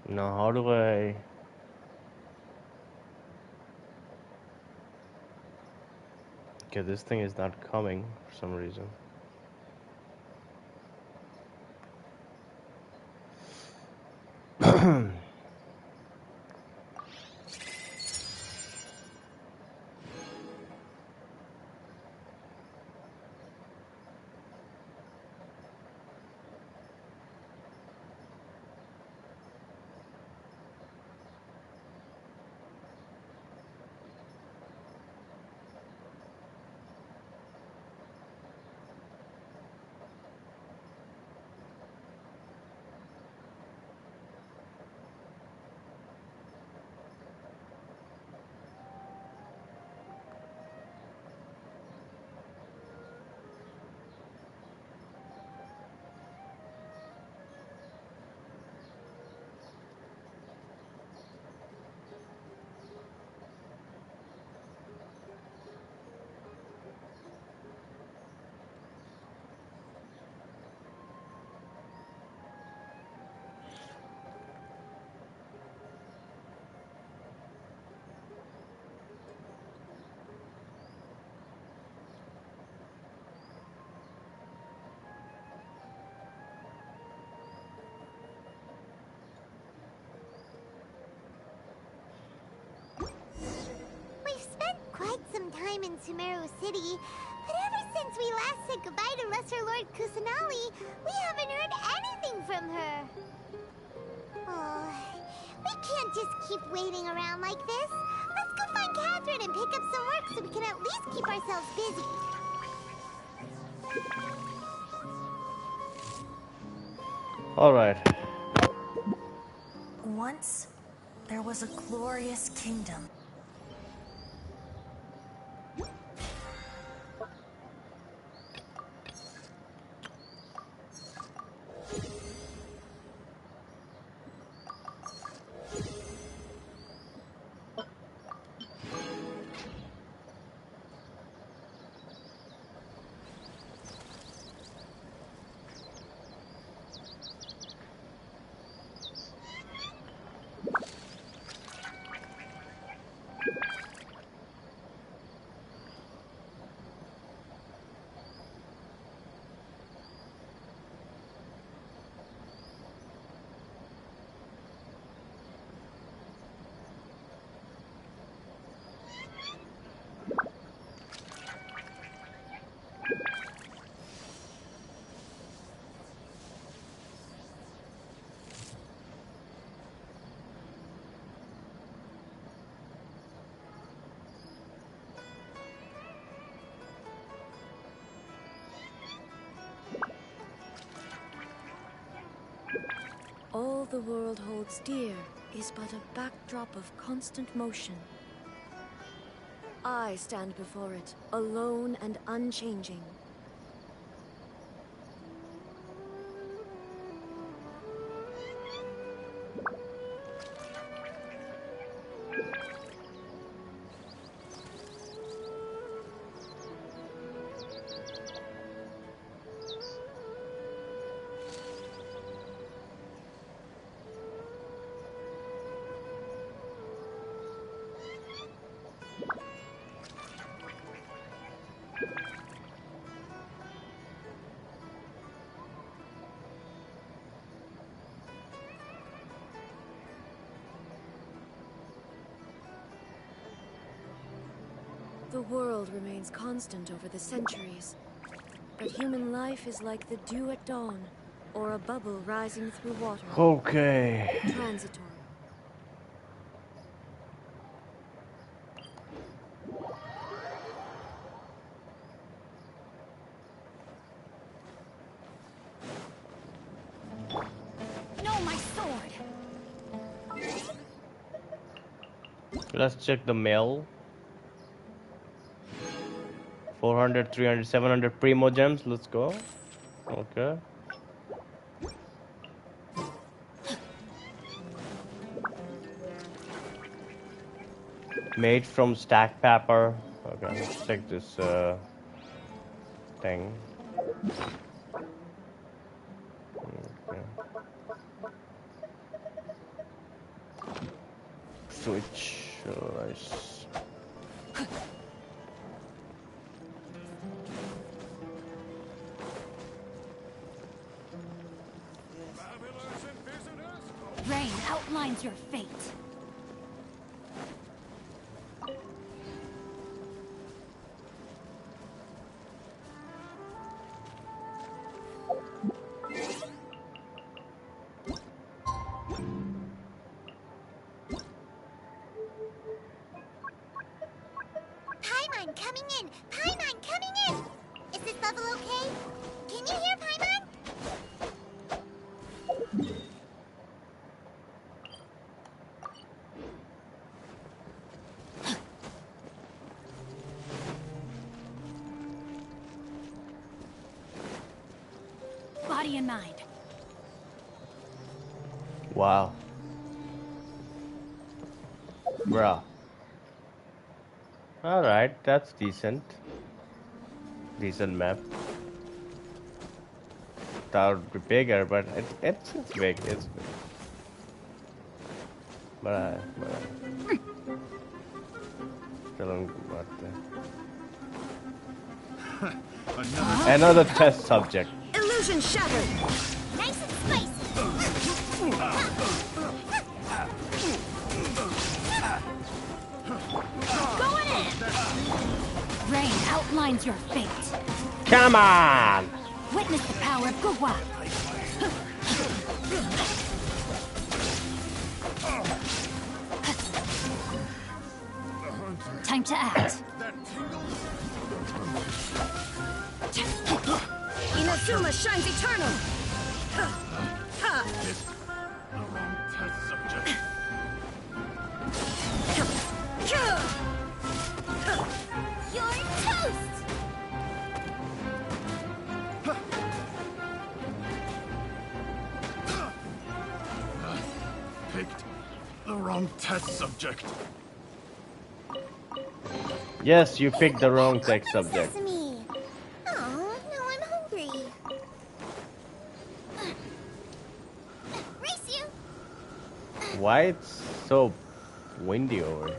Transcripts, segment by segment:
Now, how do I... Okay, this thing is not coming for some reason. Time in Sumeru City, but ever since we last said goodbye to Lesser Lord Kusanali, we haven't heard anything from her. Oh, we can't just keep waiting around like this. Let's go find Catherine and pick up some work so we can at least keep ourselves busy. All right. Once, there was a glorious kingdom. All the world holds dear is but a backdrop of constant motion. I stand before it, alone and unchanging. The world remains constant over the centuries, but human life is like the dew at dawn, or a bubble rising through water. Okay. Transitory. No, my sword. Let's check the mail. 400, 300, 700 primo gems. Let's go. Okay. Made from stack paper. Okay, let's check this thing. Okay. Switch. Nice. Rain outlines your fate. Paimon coming in! Paimon coming in! Is this level okay? Can you hear Paimon? Body and mind. Wow. Bruh. Alright, that's decent. Decent map. That would be bigger, but it's big. It's big. But still another test subject. Illusion shattered! Nice and spicy! Going in! Rain outlines your fate. Come on! Witness the power of Gugwa. Time to act. Inazuma shines eternal! You're toast! Picked the wrong test subject. Yes, you picked the wrong text subject. Sesame. Oh, now I'm hungry. Race you! Why it's so windy over here?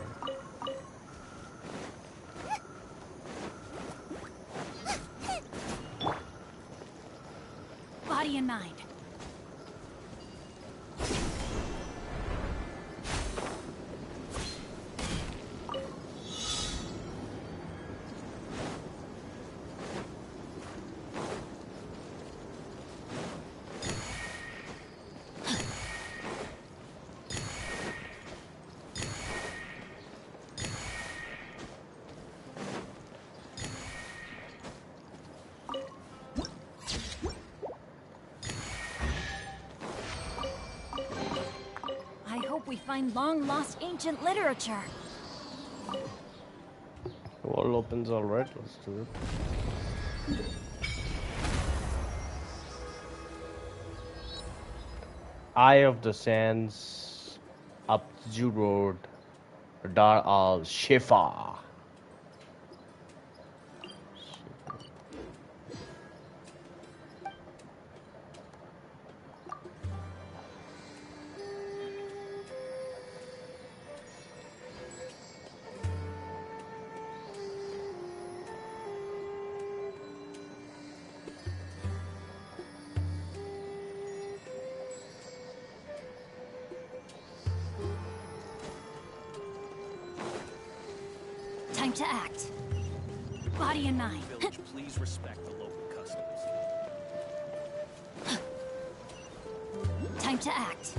Body and mind. We find long-lost ancient literature. Wall opens alright, let's do it. Eye of the Sands, up Zoo Road, Dar al Shifa. Time to act. Body and mind. Village, please respect the local customs. Time to act.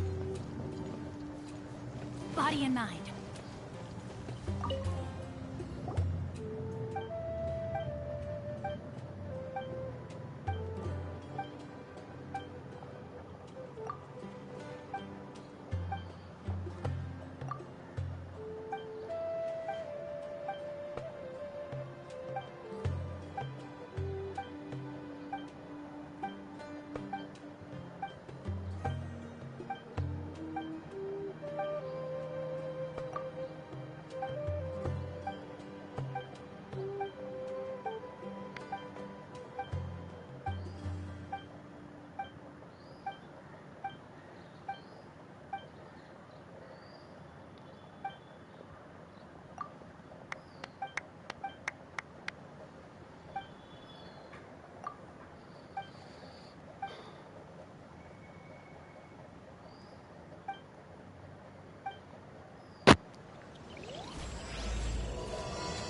Body and mind.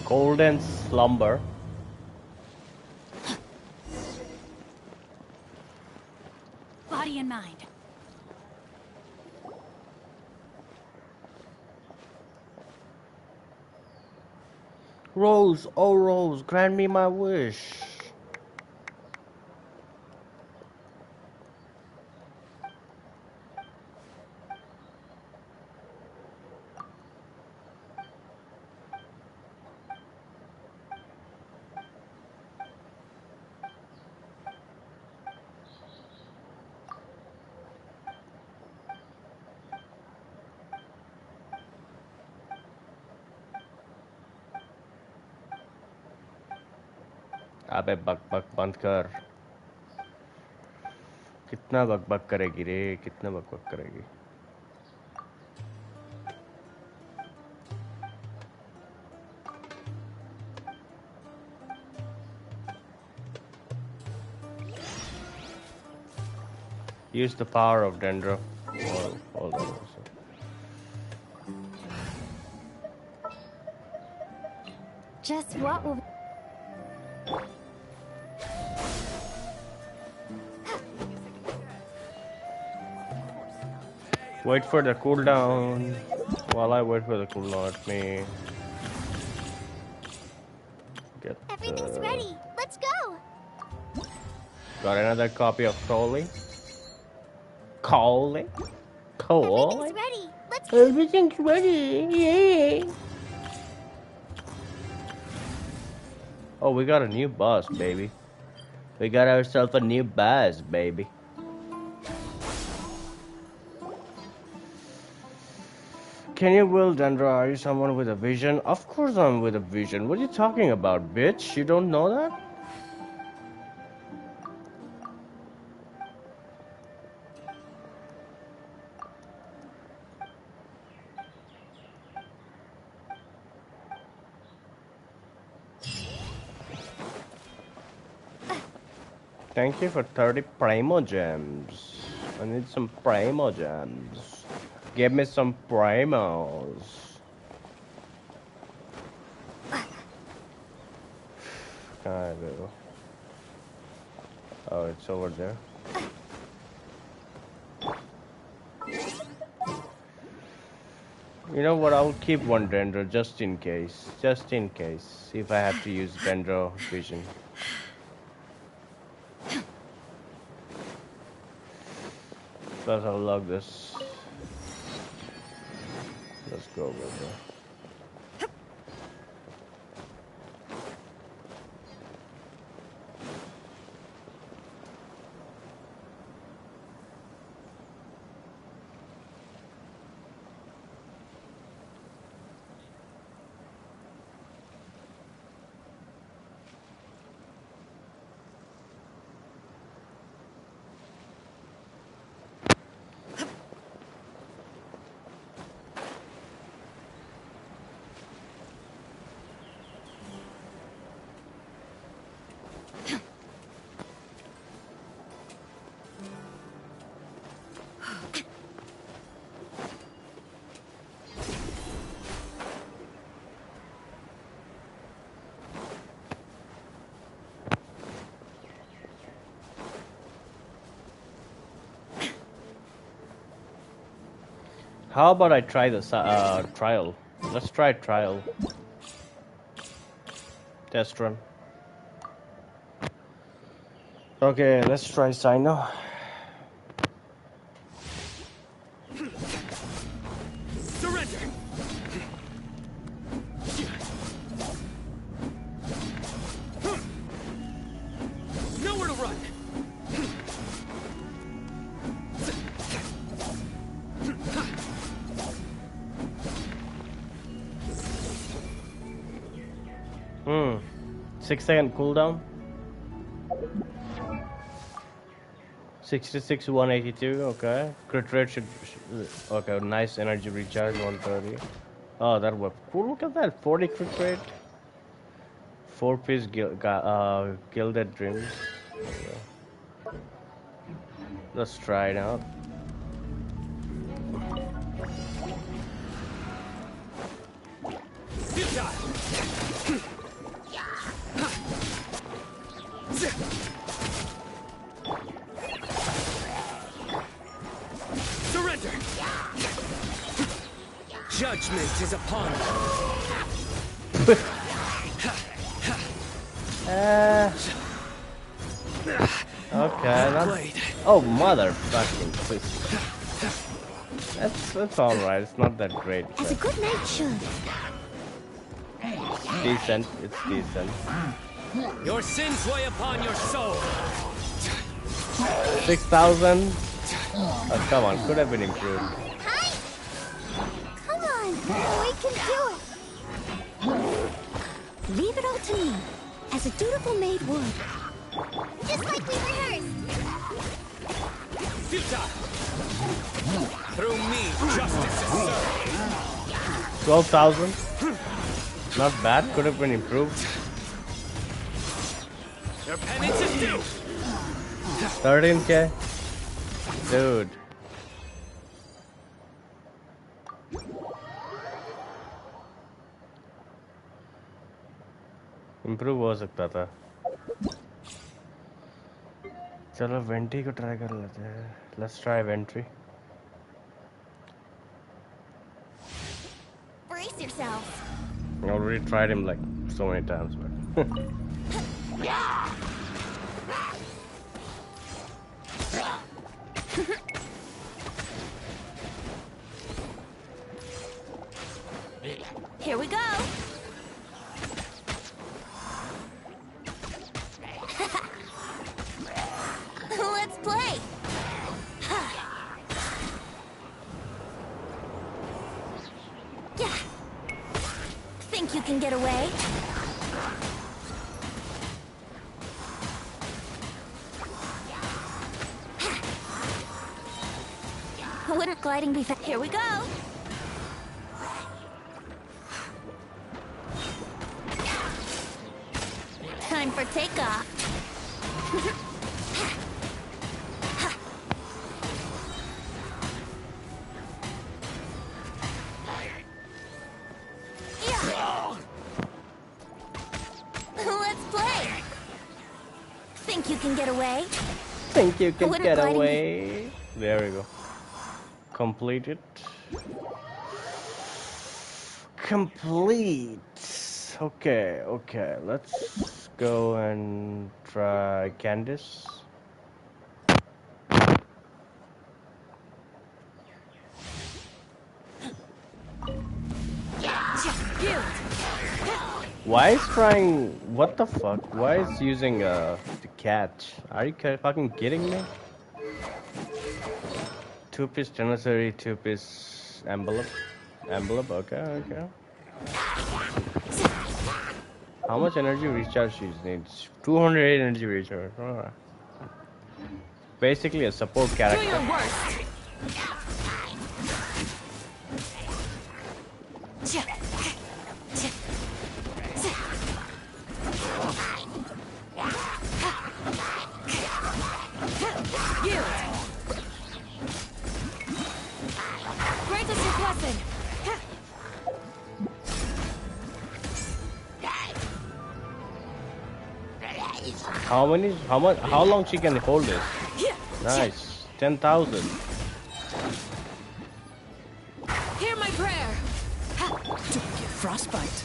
Golden slumber. Body and mind. Rose, oh Rose, grant me my wish. अबे बक बक बंद कर। कितना बक बक करेगी रे, कितना बक बक करेगी। Use the power of Dendro. Hold on also. Just what will... Wait for the cooldown. While I wait for the cooldown, let me get Everything's the... ready. Let's go. Got another copy of Coley. Coley? Coley? Everything's ready. Let's go. Everything's ready. Yay! Oh, we got a new boss, baby. We got ourselves a new boss, baby. Can you will Dendra? Are you someone with a vision? Of course I'm with a vision. What are you talking about, bitch? You don't know that? Thank you for 30 Primo Gems. I need some Primo Gems. Give me some Primos. Can I go? Oh, it's over there. You know what? I'll keep one Dendro just in case. Just in case. If I have to use Dendro vision. Plus, I'll log this. Let's go over there. How about I try the trial? Let's try trial. Test run. Okay, let's try Cyno. Surrender! Nowhere to run! Hmm. 6-second cooldown. 66 182. Okay. Crit rate should. Okay. Nice energy recharge 130. Oh, that was cool. Look at that. 40 crit rate. 4-piece gilded dreams. Okay. Let's try it out. Surrender! Judgment is upon you. Okay, oh, motherfucking sister. That's alright, it's not that great. As a good knight should. Decent, it's decent. Your sins weigh upon your soul. 6,000? Oh, come on, could have been improved. Hi! Come on, we can do it. Leave it all to me, as a dutiful maid would. Just like we rehearsed. Futile! Through me, justice is served. 12,000? Not bad, could have been improved. Your penance is due! 13k? Dude. Improve हो सकता था. चलो vanity को try कर लेते हैं. Let's try Venti. Brace yourself. I already tried him like so many times, but Here we go. Let's play. Think you can get away? Wouldn't gliding be fast? Here we go. Time for takeoff. Let's play. Think you can get away? think you can Wouldn't get gliding away. There we go. Complete it. Complete. Okay, okay. Let's go and try Candice. Why is trying? What the fuck? Why is using the catch? Are you fucking kidding me? 2-piece Janissary, 2-piece envelope. Envelope, okay, okay. How much energy recharge she needs? 208 energy recharge. Alright. Basically a support character. Do your worst. Grant us your blessing. How long she can hold this? Nice. 10,000. frostbite.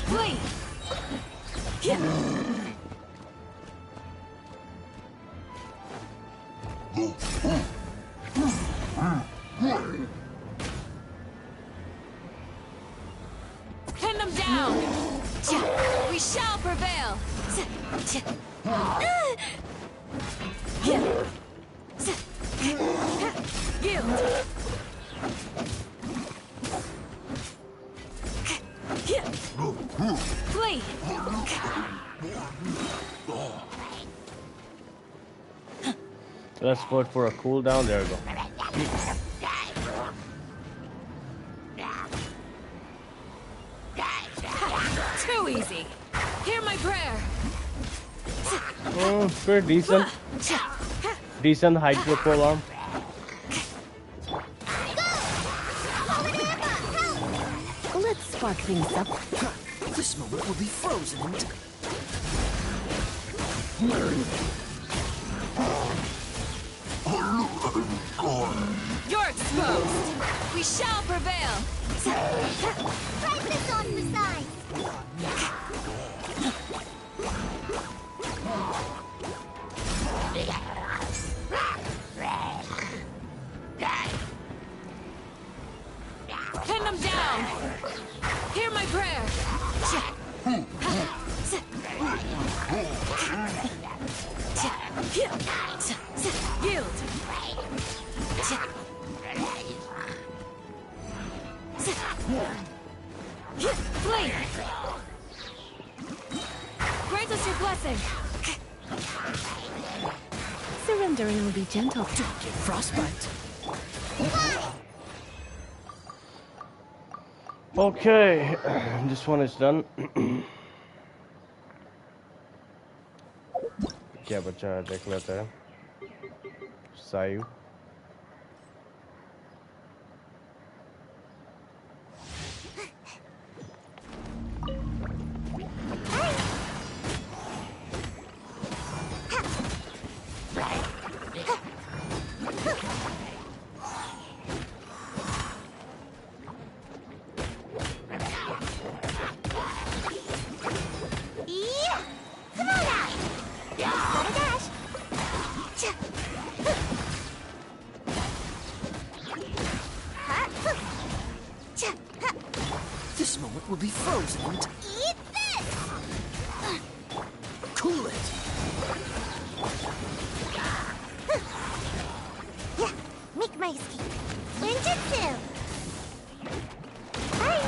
Flee! Pin them down! We shall prevail! Yield! Flee! Let's vote for a cooldown. There we go. Too easy! Hear my prayer! Pretty decent. Decent hydro pole arm. Let's spark things up. This moment will be frozen in time. You're exposed! We shall prevail! Price this on for size. Pin them down! Hear my prayer! Yield! Flee! Grant us your blessing! Surrendering will be gentle. Don't get frostbite. Okay, this one is done. क्या बचा है देख लेते हैं. सायु. This moment will be frozen in time. Eat this! Cool it. Yeah, make my escape. Ninjutsu! Bye!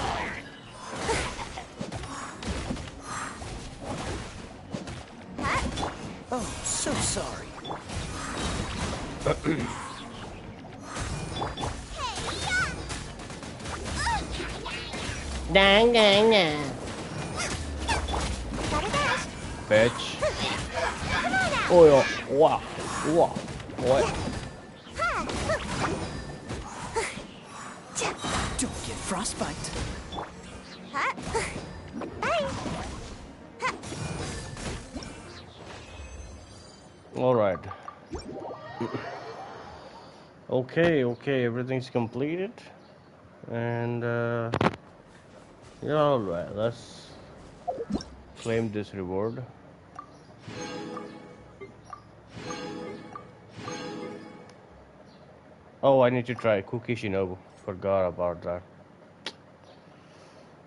Oh, so sorry. Dang, dang, dang. Gotta dash! Bitch. Oh, yeah. Wow. Wow. What? Don't get frostbite. Bye! All right. Okay, everything's completed. And, yeah, all right, let's claim this reward. Oh, I need to try Cookie Shinobu. Forgot about that.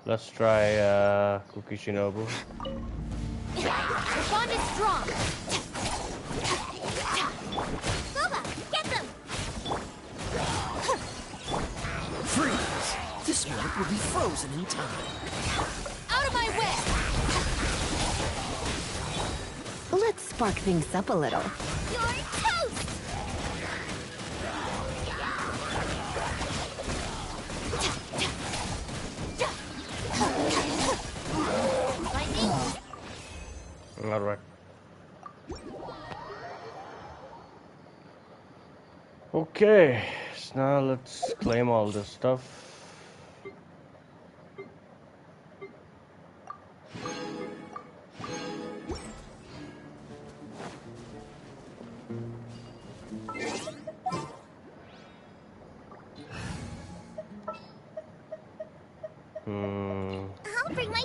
Let's try Cookie Shinobu. The bond is strong! Soba, get them! Freeze! This moment will be frozen in time. Out of my way! Let's spark things up a little. You're toast! All right. Okay, so now let's claim all this stuff. I'll bring my...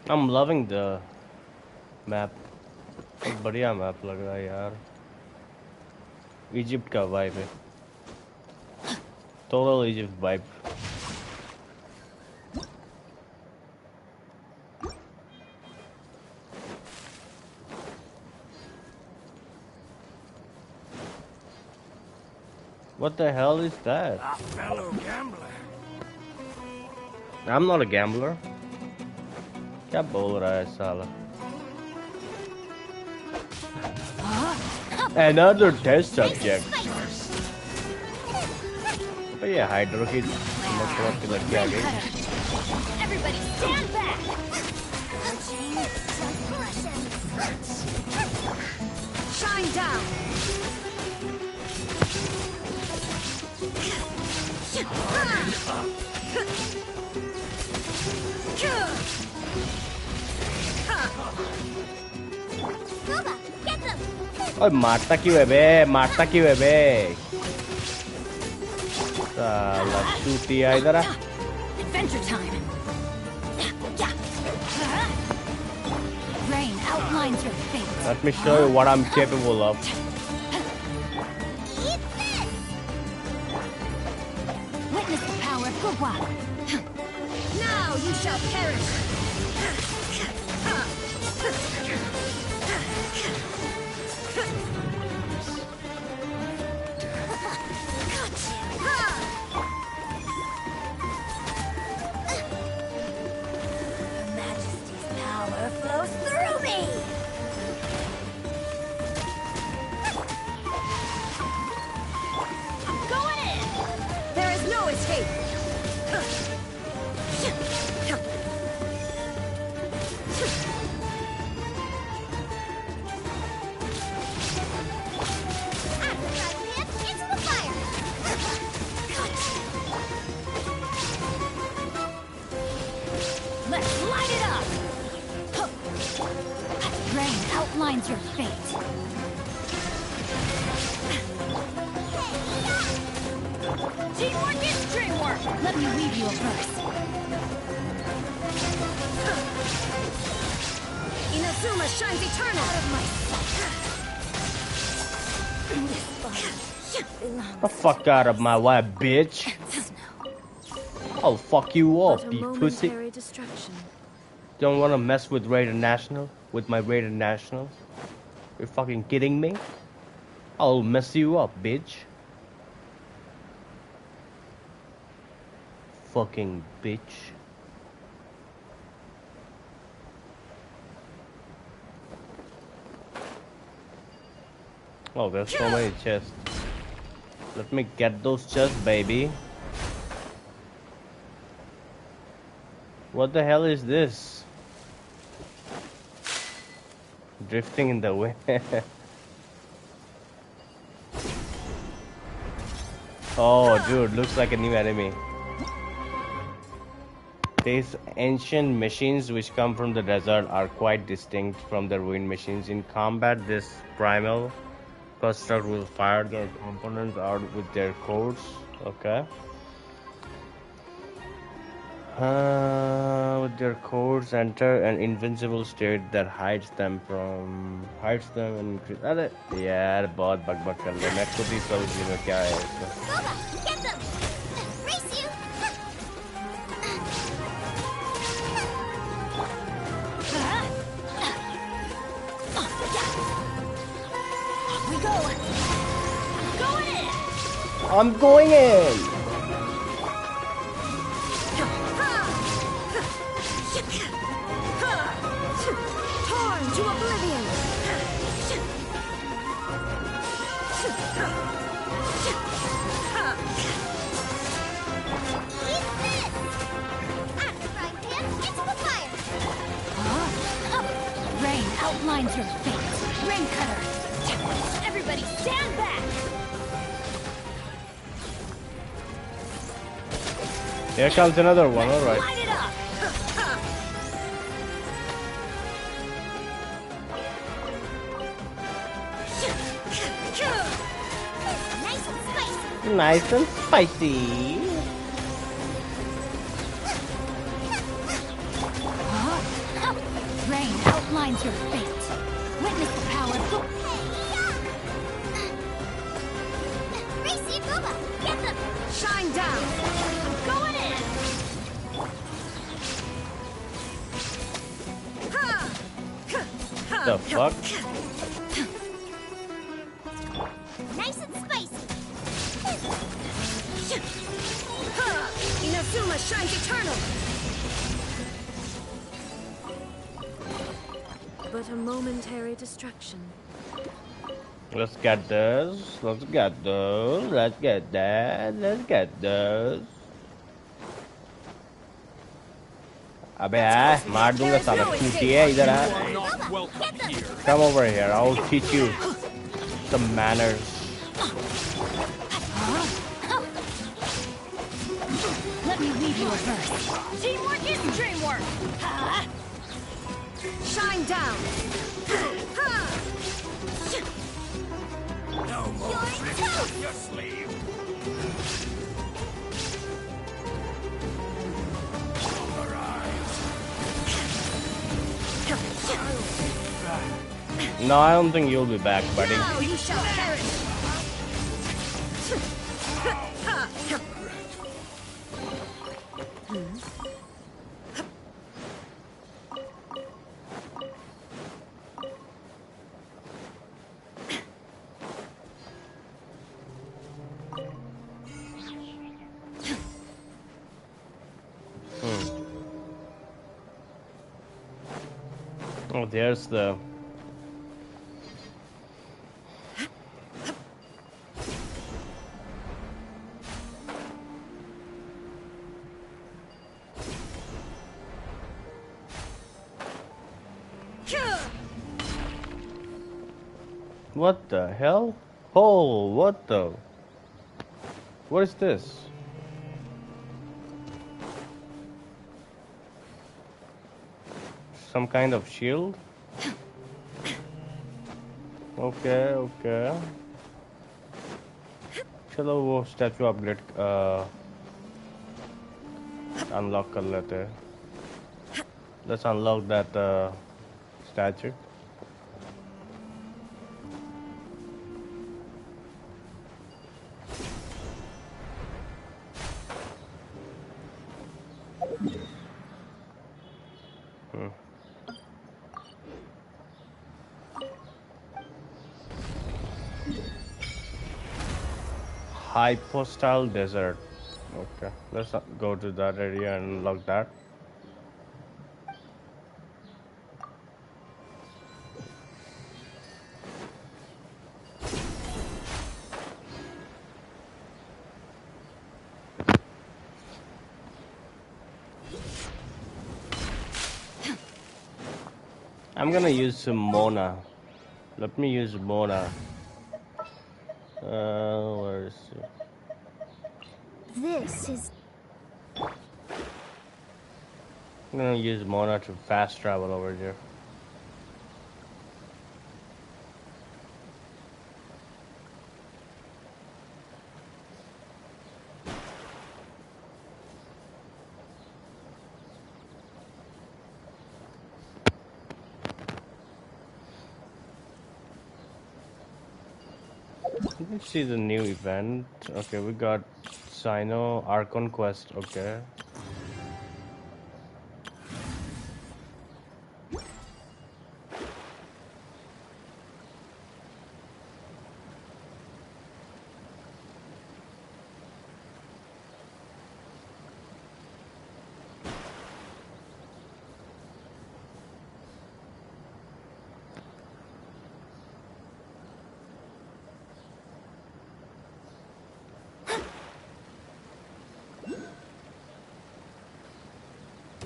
I'm loving the map. बहुत बढ़िया map लग रहा है यार. Egypt का vibe है. Total Egypt vibe. What the hell is that? A fellow gambler. I'm not a gambler. क्या बोल रहा है साला? Another test subject. तो ये हाइड्रो की मकसद की लड़की आ गई. Everybody stand back! Shine down. Nova, get them! ओए मारता क्यों है बे? मारता क्यों है बे? साला चूतिया इधर आ. Adventure time. Rain outlines your fate. Let me show you what I'm capable of. Eat this! Witness the power of Gugwa. Now you shall perish. Her Majesty's power flows through me! I'm going in! There is no escape. Into the fire! Let's light it up. Rain outlines your fate. Teamwork is dreamwork! Let me weave you a verse. Inazuma shines eternal. Out of my The fuck out of my way, bitch. I'll fuck you But up, a you pussy. momentary distraction. Don't wanna mess with Raider National? With my Raider National? You're fucking kidding me? I'll mess you up, bitch. Fucking bitch. Oh, there's so many chests. Let me get those chests, baby. What the hell is this? Drifting in the wind. Oh, dude, looks like a new enemy. These ancient machines which come from the desert are quite distinct from the ruined machines. In combat, this primal construct will fire their components out with their cores. Okay. With their cores, enter an invincible state that hides them and increase. अरे यार बहुत बकबक कर ले. मैं खुद ही समझ नहीं रहा क्या है इसका. Nova, get them! Race I'm going in. Torn to oblivion. Rain outlines your fate. Rain cutter. Everybody stand back. Here comes another one. All right. Light it up. Nice and spicy. Nice and spicy. Rain outlines your fate. Witness the power. Racy Booba, get them! Shine down. I'm going in! The fuck? Nice and spicy! Inazuma shines eternal. But a momentary distraction. Let's get this. Let's get those. Let's get that. Let's get those. अबे यार मार दूंगा साला टूटी है इधर आ. Not welcome here. Come over here. I'll teach you some manners. Let me weave you a verse. Teamwork is dreamwork. Shine down. No more tricks up your sleeve. No, I don't think you'll be back, buddy. Now you shall perish. Oh, there's the... What the hell? Oh, what the... What is this? Some kind of shield? Okay, okay. चलो वो statue upgrade unlock कर लेते हैं. Let's unlock that statue. Hypostyle Desert. Okay, let's go to that area and unlock that. I'm gonna use some Mona. Let me use Mona. Where is it? This is... I'm gonna use Mona to fast travel over here. Let's see the new event. Okay, we got Cyno, Archon quest. Okay.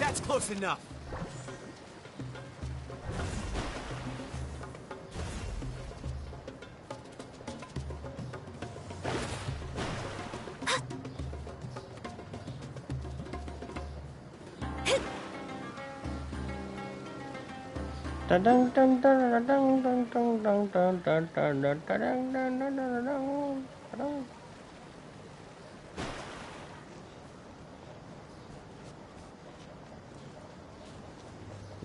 That's close enough.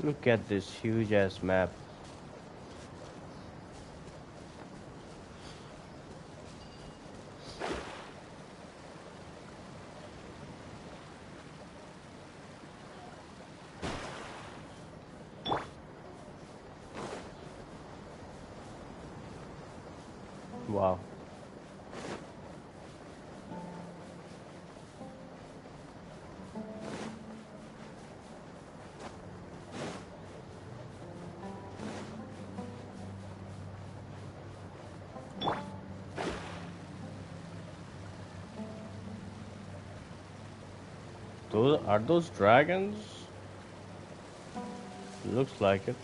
Look at this huge ass map. Wow. Are those dragons? Looks like it.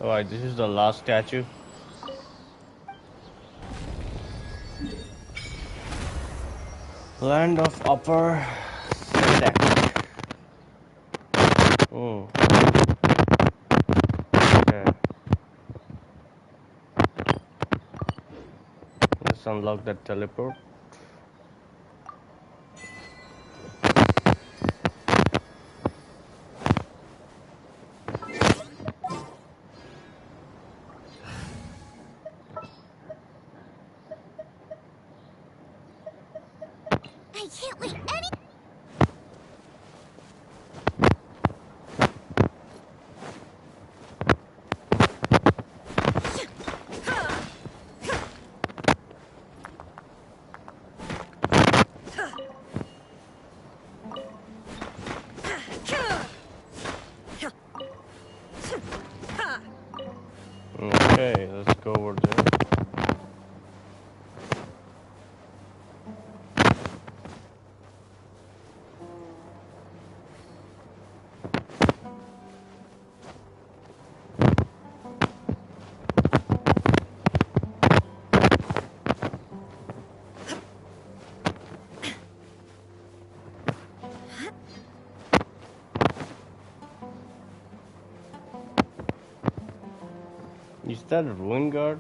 Alright, this is the last statue. Land of Upper Sedek. Okay. Let's unlock that teleport. I can't wait any. Okay, let's go over there. Is that a ruin guard?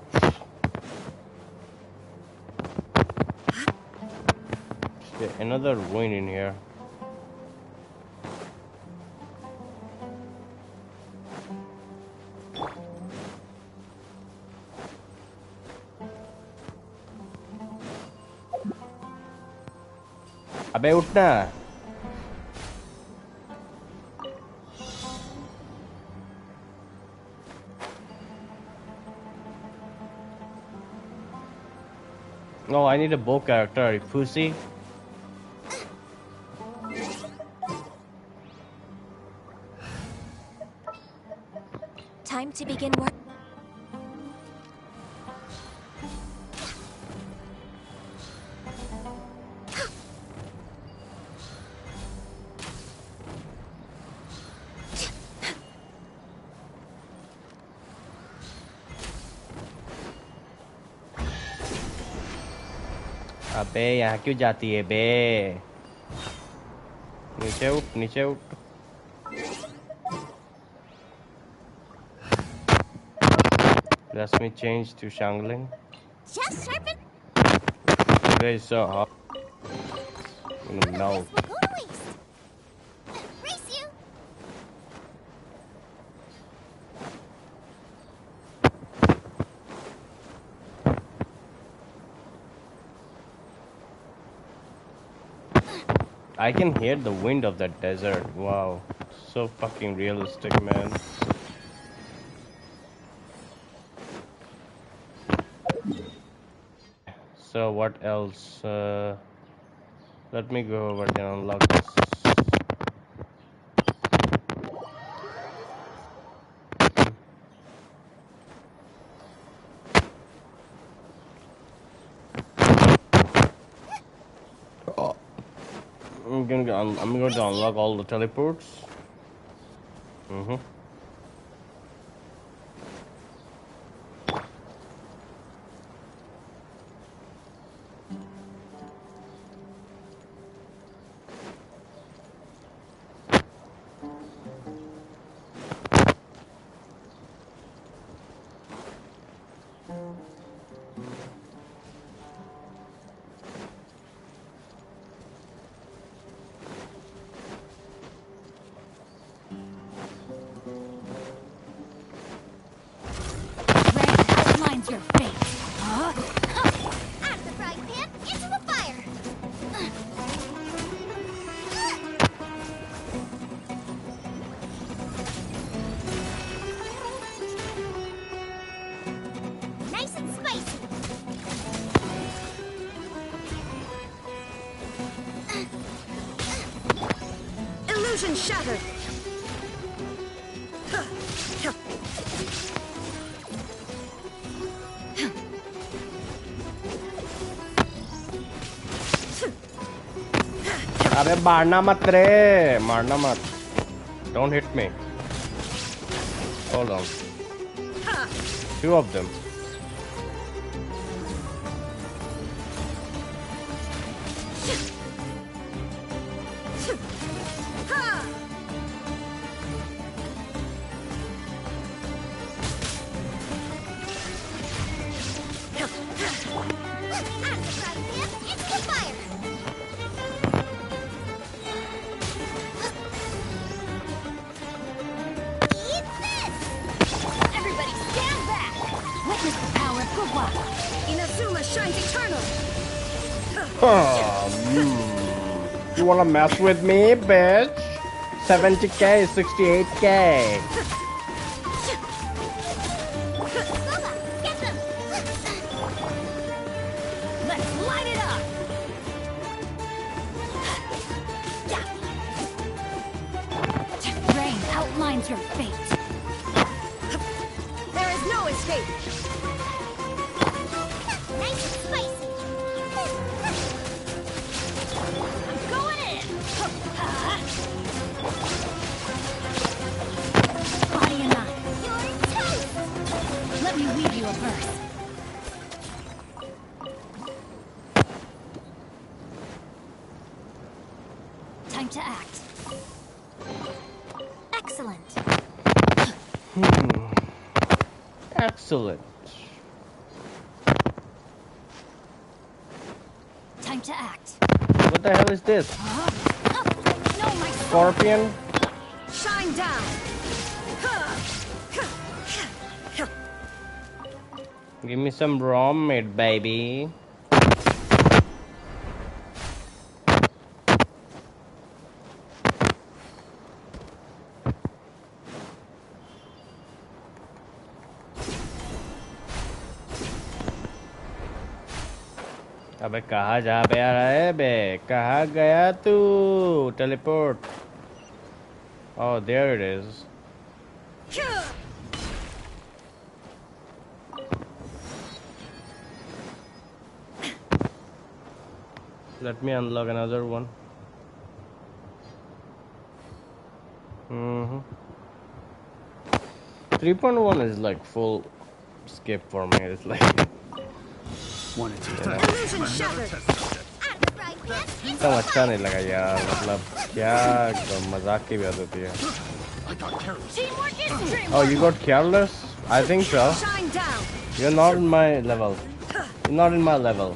Is there another ruin in here? अबे उठना Oh, I need a bow character, you pussy. Time to begin work. अबे यहाँ क्यों जाती है बे नीचे उठ नीचे उठ Let me change to Shangling. Just sharpen. Today is so hot. No. I can hear the wind of that desert. Wow. So fucking realistic, man. So what else? Let me go over there and unlock this. Oh. I'm going to unlock all the teleports. Your fate. Out of the frying pan, into the fire! Nice and spicy! Illusion shattered. अबे मारना मत रे, मारना मत. Don't hit me. Hold on. 2 of them. You wanna mess with me, bitch? 70k, 68k. Let's light it up. Rain outlines your fate. There is no escape. Nice and spicy! Going in. Body and eye. You're toast! Let me weave you a verse. Time to act. Excellent. Excellent. Time to act. What the hell is this? No, my Scorpion? Shine down. Give me some raw meat, baby. अबे कहाँ जा पे आ रहा है बे? कहाँ गया तू? Teleport. Oh, there it is. Let me unlock another one. 3.1 is like full skip for me. It's like Wanted to test Illusion another shattered. test subject. Out of the frying pan, into एकदम अच्छा नहीं लगा यार. मतलब क्या मजाक की बात होती है. I got careless. teamwork is dreamwork. Oh, you got careless? I think so. Shine down. You're not in my level. You're not in my level.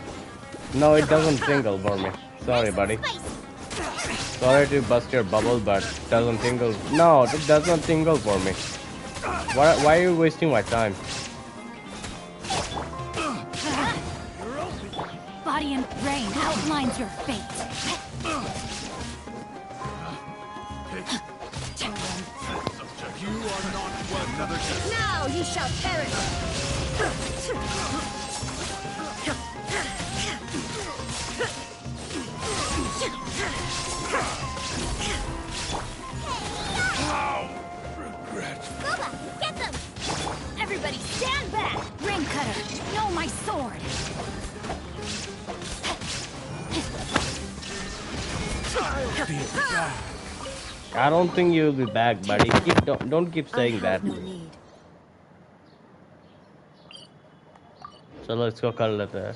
No, it doesn't tingle for me. Sorry, buddy. spicy! Sorry to bust your bubble, but it doesn't tingle. No, it does not tingle for me. Why are you wasting my time? Body and brain outlines your fate. You are not worth another test. Now you shall perish! Regret. Boba, get them! Everybody stand back! Ring cutter, know my sword. I don't think you'll be back, buddy. Don't keep saying that. No need. So let's go कर लेते हैं.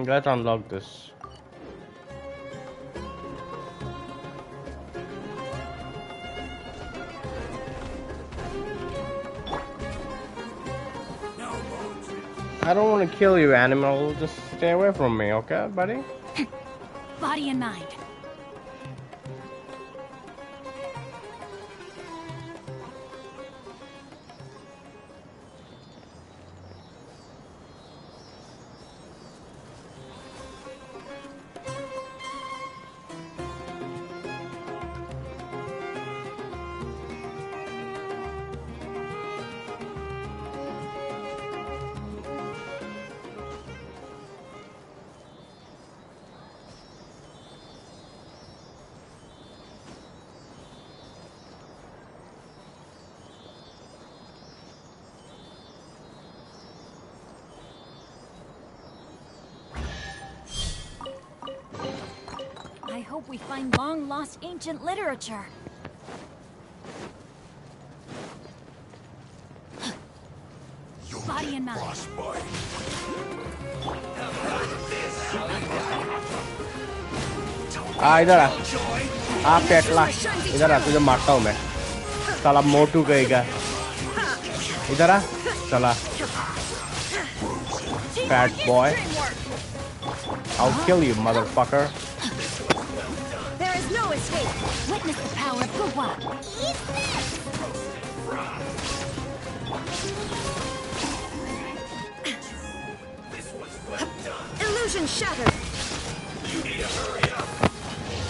Let's unlock this. I don't want to kill you, animal. Just stay away from me, okay, buddy? Body and mind. I hope we find long-lost ancient literature. Body and mind. इधर आ पेटला इधर आ तुझे मारता हूँ मैं साला मोटू कहेगा इधर आ साला fat boy I'll kill you motherfucker. There is no escape. Witness the power of Guwa. Illusion shattered!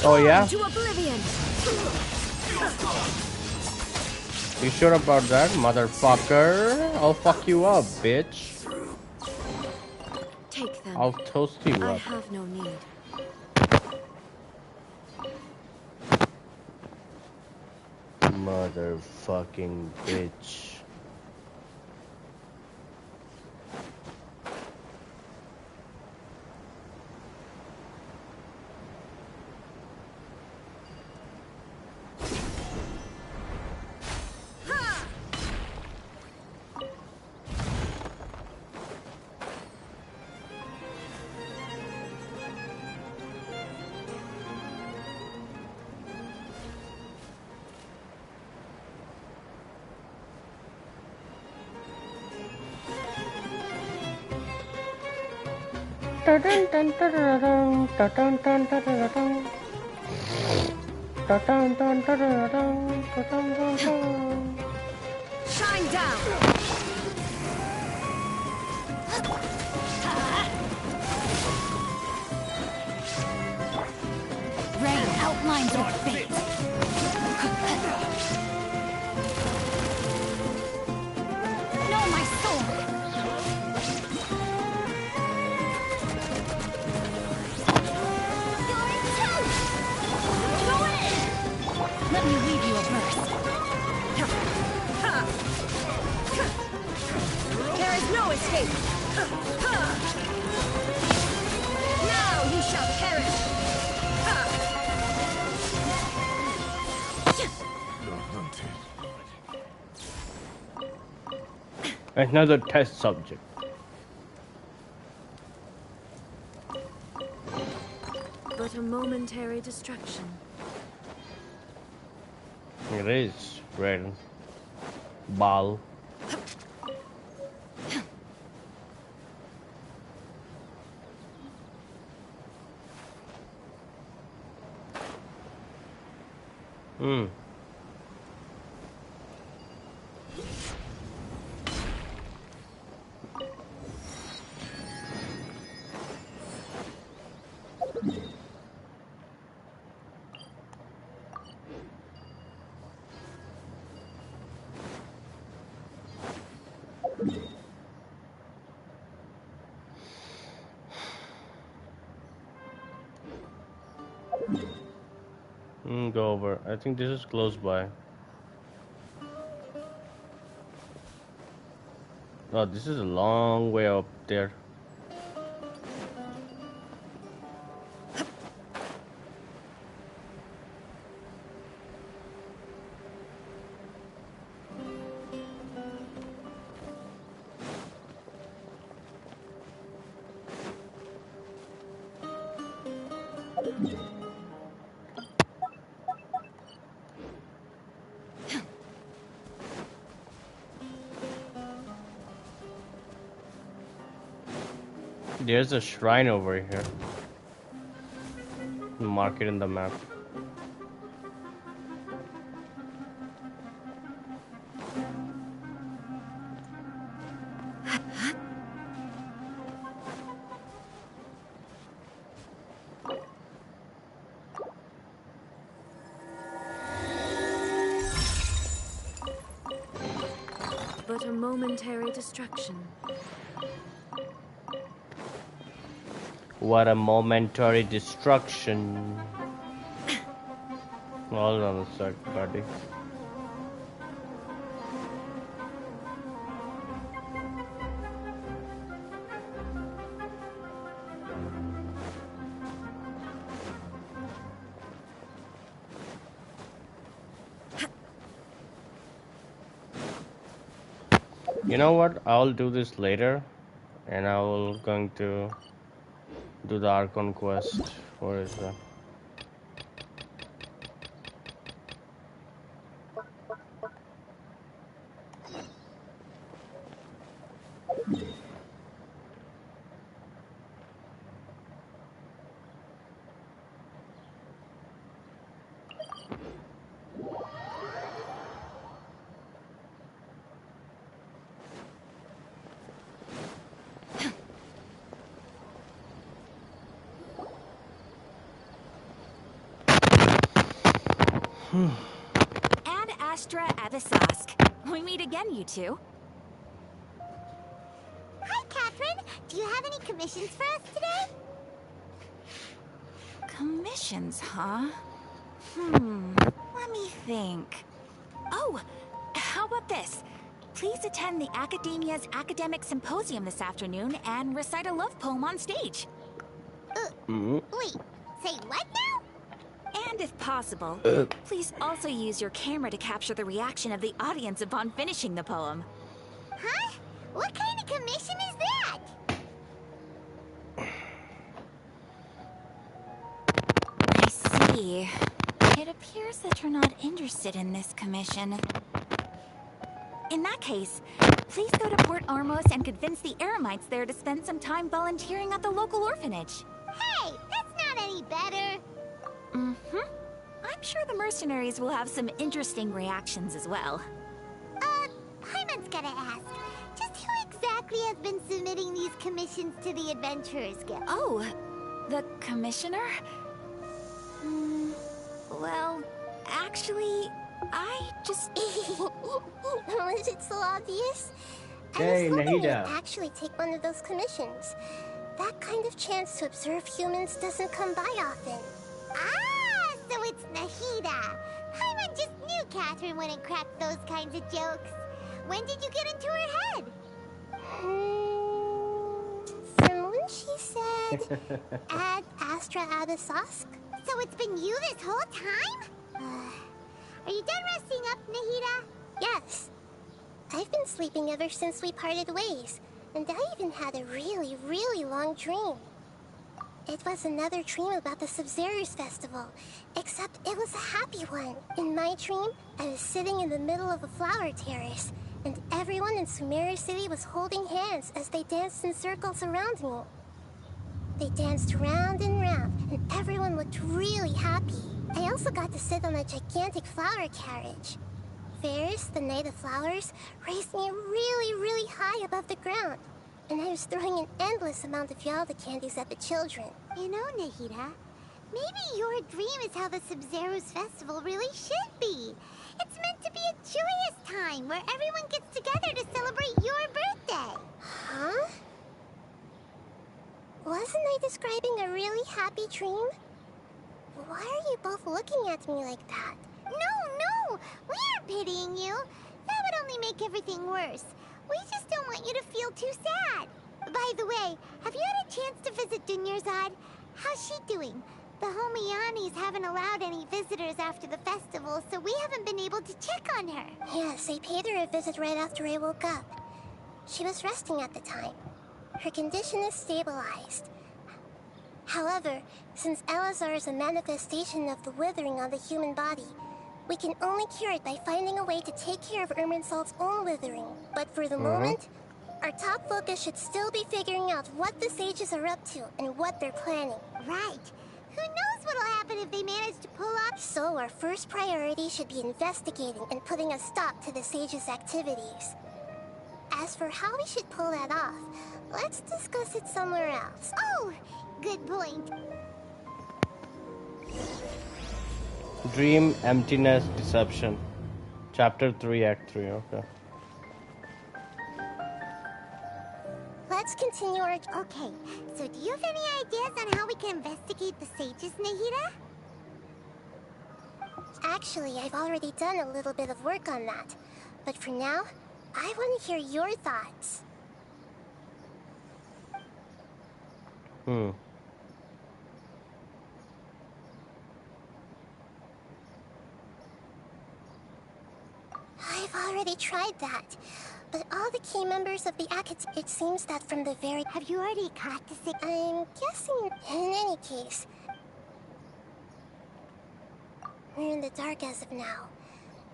Oh yeah? To oblivion! You sure about that, motherfucker? I'll fuck you up, bitch. Take them. I'll toast you I up. have no need. Motherfucking bitch. Shine down! Rain outlines your fate. Know my sword. Let me leave you a verse. There is no escape! Now you shall perish! Another test subject. But a momentary distraction. It is red ball. Hmm. Go over. I think this is close by. Oh, this is a long way up there. There's a shrine over here. Mark it in the map. But a momentary distraction. What a momentary destruction. Hold on a sec, buddy. You know what? I'll do this later, and I will going to do the Archon quest. Where is that? Ad Astra Avisask. We meet again, you two. Hi, Catherine. Do you have any commissions for us today? Commissions, huh? Let me think. Oh, how about this? Please attend the Academia's Academic Symposium this afternoon and recite a love poem on stage. Wait, say what now? And if possible, please also use your camera to capture the reaction of the audience upon finishing the poem. Huh? What kind of commission is that? I see. It appears that you're not interested in this commission. In that case, please go to Port Ormos and convince the Eremites there to spend some time volunteering at the local orphanage. Hey, that's not any better. I'm sure the mercenaries will have some interesting reactions as well. Hyman's gotta ask. Just who exactly has been submitting these commissions to the Adventurers Guild? Oh, the commissioner? Well, actually, I just... Was it so obvious? Hey, I was hoping Nahida. you'd actually take one of those commissions. That kind of chance to observe humans doesn't come by often. Ah, so it's Nahida. Hyman just knew Catherine wouldn't crack those kinds of jokes. When did you get into her head? From when she said, Ad Astra Abisask? So it's been you this whole time? Are you done resting up, Nahida? Yes. I've been sleeping ever since we parted ways, and I even had a really, really long dream. It was another dream about the Sub-Zerus Festival, except it was a happy one. In my dream, I was sitting in the middle of a flower terrace, and everyone in Sumeru City was holding hands as they danced in circles around me. They danced round and round, and everyone looked really happy. I also got to sit on a gigantic flower carriage. Ferris, the Knight of Flowers, raised me really, really high above the ground. And I was throwing an endless amount of Yalda candies at the children. You know, Nahida, maybe your dream is how the Sub-Zero's festival really should be. It's meant to be a joyous time where everyone gets together to celebrate your birthday. Huh? Wasn't I describing a really happy dream? Why are you both looking at me like that? No, we aren't pitying you. That would only make everything worse. We just don't want you to feel too sad. By the way, have you had a chance to visit Dunyarzad? How's she doing? The Homianis haven't allowed any visitors after the festival, so we haven't been able to check on her. Yes, I paid her a visit right after I woke up. She was resting at the time. Her condition is stabilized. However, since Elazar is a manifestation of the withering on the human body, we can only cure it by finding a way to take care of Irminsul's own withering. But for the moment, our top focus should still be figuring out what the sages are up to and what they're planning. Right. Who knows what'll happen if they manage to pull off... So our first priority should be investigating and putting a stop to the sages' activities. As for how we should pull that off, let's discuss it somewhere else. Oh, good point. Dream, emptiness, deception. Chapter 3, Act 3, okay. Let's continue our... Okay, so do you have any ideas on how we can investigate the sages, Nahida? Actually, I've already done a little bit of work on that. But for now, I want to hear your thoughts. I've already tried that. But all the key members of the Academy, it seems that from the very... Have you already caught the sage? I'm guessing in any case. We're in the dark as of now.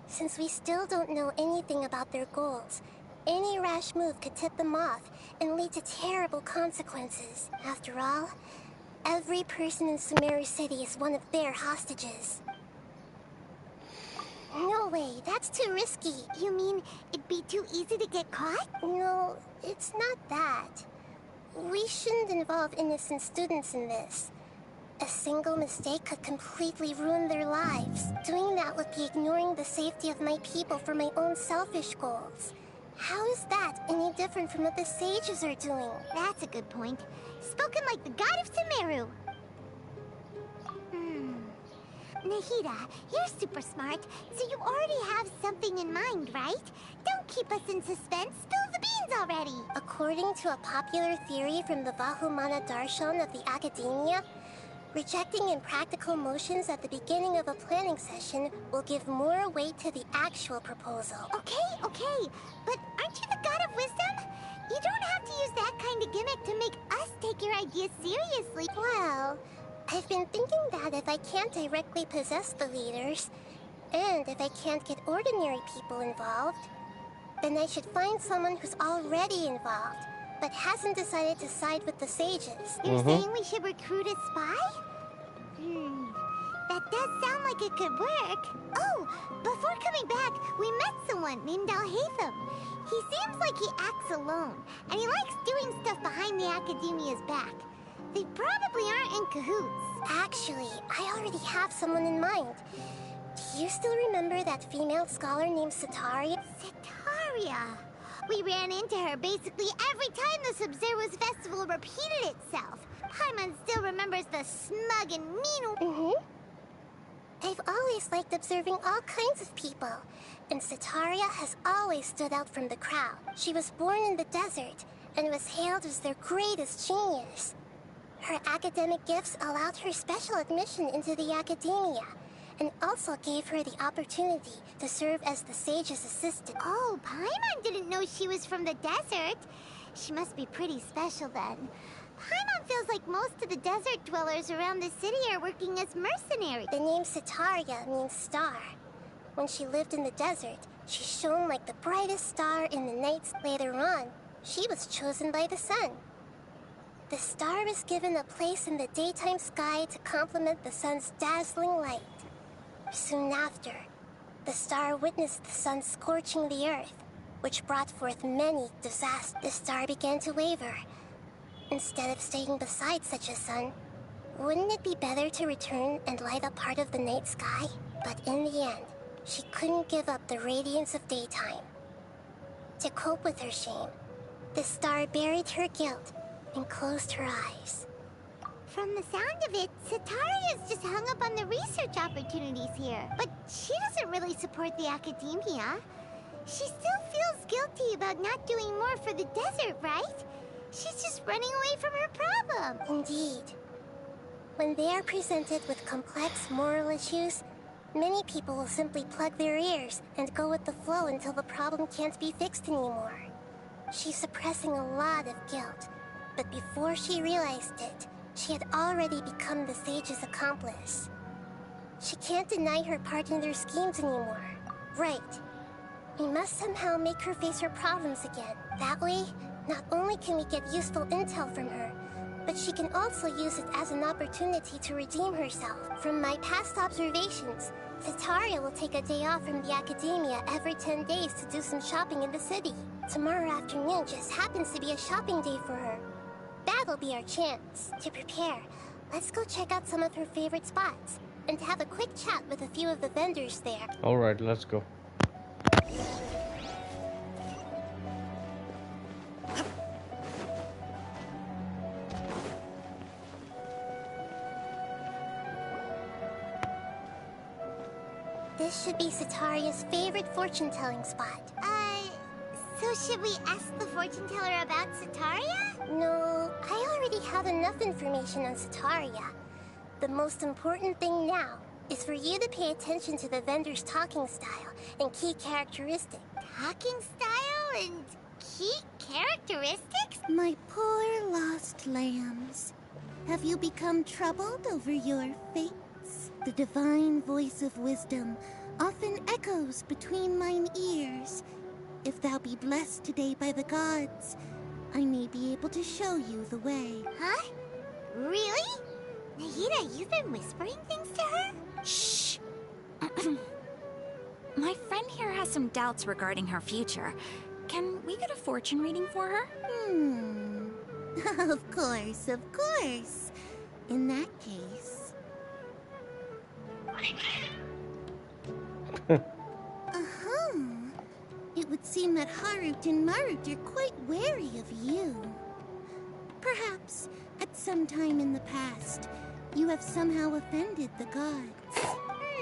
Since we still don't know anything about their goals, any rash move could tip them off and lead to terrible consequences. After all, every person in Sumeru City is one of their hostages. No way, that's too risky. You mean it'd be too easy to get caught? No, it's not that. We shouldn't involve innocent students in this. A single mistake could completely ruin their lives. Doing that would be ignoring the safety of my people for my own selfish goals. How is that any different from what the sages are doing? That's a good point. Spoken like the god of Sumeru. Nahida, you're super smart, so you already have something in mind, right? Don't keep us in suspense. Spill the beans already. According to a popular theory from the Vahumana Darshan of the Academia, rejecting impractical motions at the beginning of a planning session will give more weight to the actual proposal. Okay, but aren't you the god of wisdom? You don't have to use that kind of gimmick to make us take your ideas seriously. Well, I've been thinking that if I can't directly possess the leaders, and if I can't get ordinary people involved, then I should find someone who's already involved, but hasn't decided to side with the sages. You're saying we should recruit a spy? That does sound like it could work. Oh, before coming back, we met someone named Alhaitham. He seems like he acts alone, and he likes doing stuff behind the Academia's back. They probably aren't in cahoots. Actually, I already have someone in mind. Do you still remember that female scholar named Sataria? Sataria. We ran into her basically every time the Sub-Zero's festival repeated itself. Paimon still remembers the smug and mean... I've always liked observing all kinds of people, and Sataria has always stood out from the crowd. She was born in the desert, and was hailed as their greatest genius. Her academic gifts allowed her special admission into the Academia, and also gave her the opportunity to serve as the sage's assistant. Oh, Paimon didn't know she was from the desert. She must be pretty special then. Paimon feels like most of the desert dwellers around the city are working as mercenaries. The name Sataria means star. When she lived in the desert, she shone like the brightest star in the nights. Later on, she was chosen by the sun. The star was given a place in the daytime sky to complement the sun's dazzling light. Soon after, the star witnessed the sun scorching the earth, which brought forth many disasters. The star began to waver. Instead of staying beside such a sun, wouldn't it be better to return and light up part of the night sky? But in the end, she couldn't give up the radiance of daytime. To cope with her shame, the star buried her guilt and closed her eyes. From the sound of it, Sataria's just hung up on the research opportunities here. But she doesn't really support the academia. She still feels guilty about not doing more for the desert, right? She's just running away from her problem. Indeed. When they are presented with complex moral issues, many people will simply plug their ears and go with the flow until the problem can't be fixed anymore. She's suppressing a lot of guilt, but before she realized it, she had already become the sage's accomplice. She can't deny her part in their schemes anymore. Right. We must somehow make her face her problems again. That way, not only can we get useful intel from her, but she can also use it as an opportunity to redeem herself. From my past observations, Sataria will take a day off from the academia every 10 days to do some shopping in the city. Tomorrow afternoon just happens to be a shopping day for her. That'll be our chance. To prepare, let's go check out some of her favorite spots and have a quick chat with a few of the vendors there. Alright, let's go. This should be Sataria's favorite fortune-telling spot. So should we ask the fortune teller about Sataria? No, I already have enough information on Sataria. The most important thing now is for you to pay attention to the vendor's talking style and key characteristics. Talking style and key characteristics? My poor lost lambs. Have you become troubled over your fates? The divine voice of wisdom often echoes between mine ears. If thou be blessed today by the gods, I may be able to show you the way. Huh? Really? Nahida, you've been whispering things to her? Shh! My friend here has some doubts regarding her future. Can we get a fortune reading for her? Of course, of course. In that case... It would seem that Harut and Marut are quite wary of you. Perhaps, at some time in the past, you have somehow offended the gods.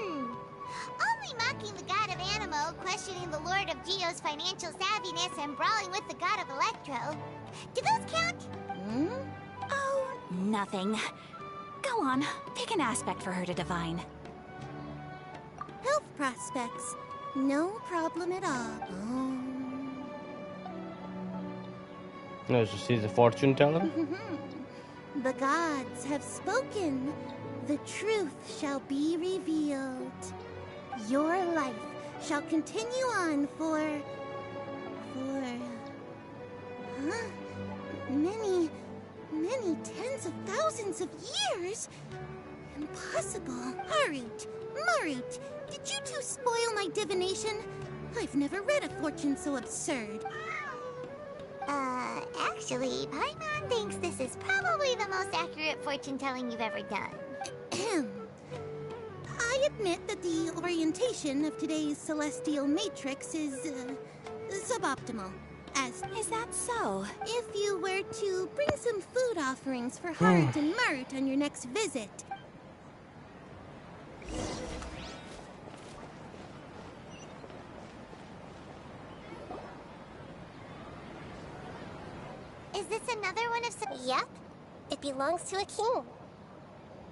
Only mocking the god of Animo, questioning the Lord of Geo's financial savviness, and brawling with the god of Electro. Do those count? Oh, nothing. Go on, pick an aspect for her to divine. Health prospects. No problem at all. No, so she's a fortune teller? The gods have spoken. The truth shall be revealed. Your life shall continue on for many tens of thousands of years. Impossible. Harut, Marut, did you two spoil my divination? I've never read a fortune so absurd. Actually, Paimon thinks this is probably the most accurate fortune-telling you've ever done. I admit that the orientation of today's celestial matrix is, suboptimal. Is that so? If you were to bring some food offerings for Harut and Marut on your next visit... Is this another one of Yep. It belongs to a king.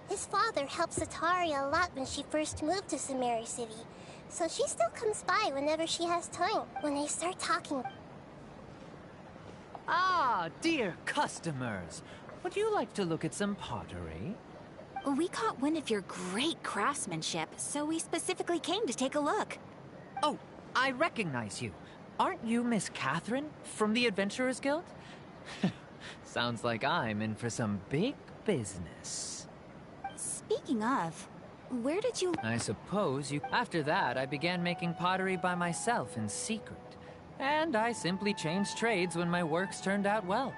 His father helped Sataria a lot when she first moved to Samari City, so she still comes by whenever she has time. When I start talking... Ah, dear customers. Would you like to look at some pottery? We caught wind of your great craftsmanship, so we specifically came to take a look. Oh, I recognize you. Aren't you Miss Catherine from the Adventurers Guild? Sounds like I'm in for some big business. Speaking of, Where did you... I suppose you... After that, I began making pottery by myself in secret. And I simply changed trades when my works turned out well.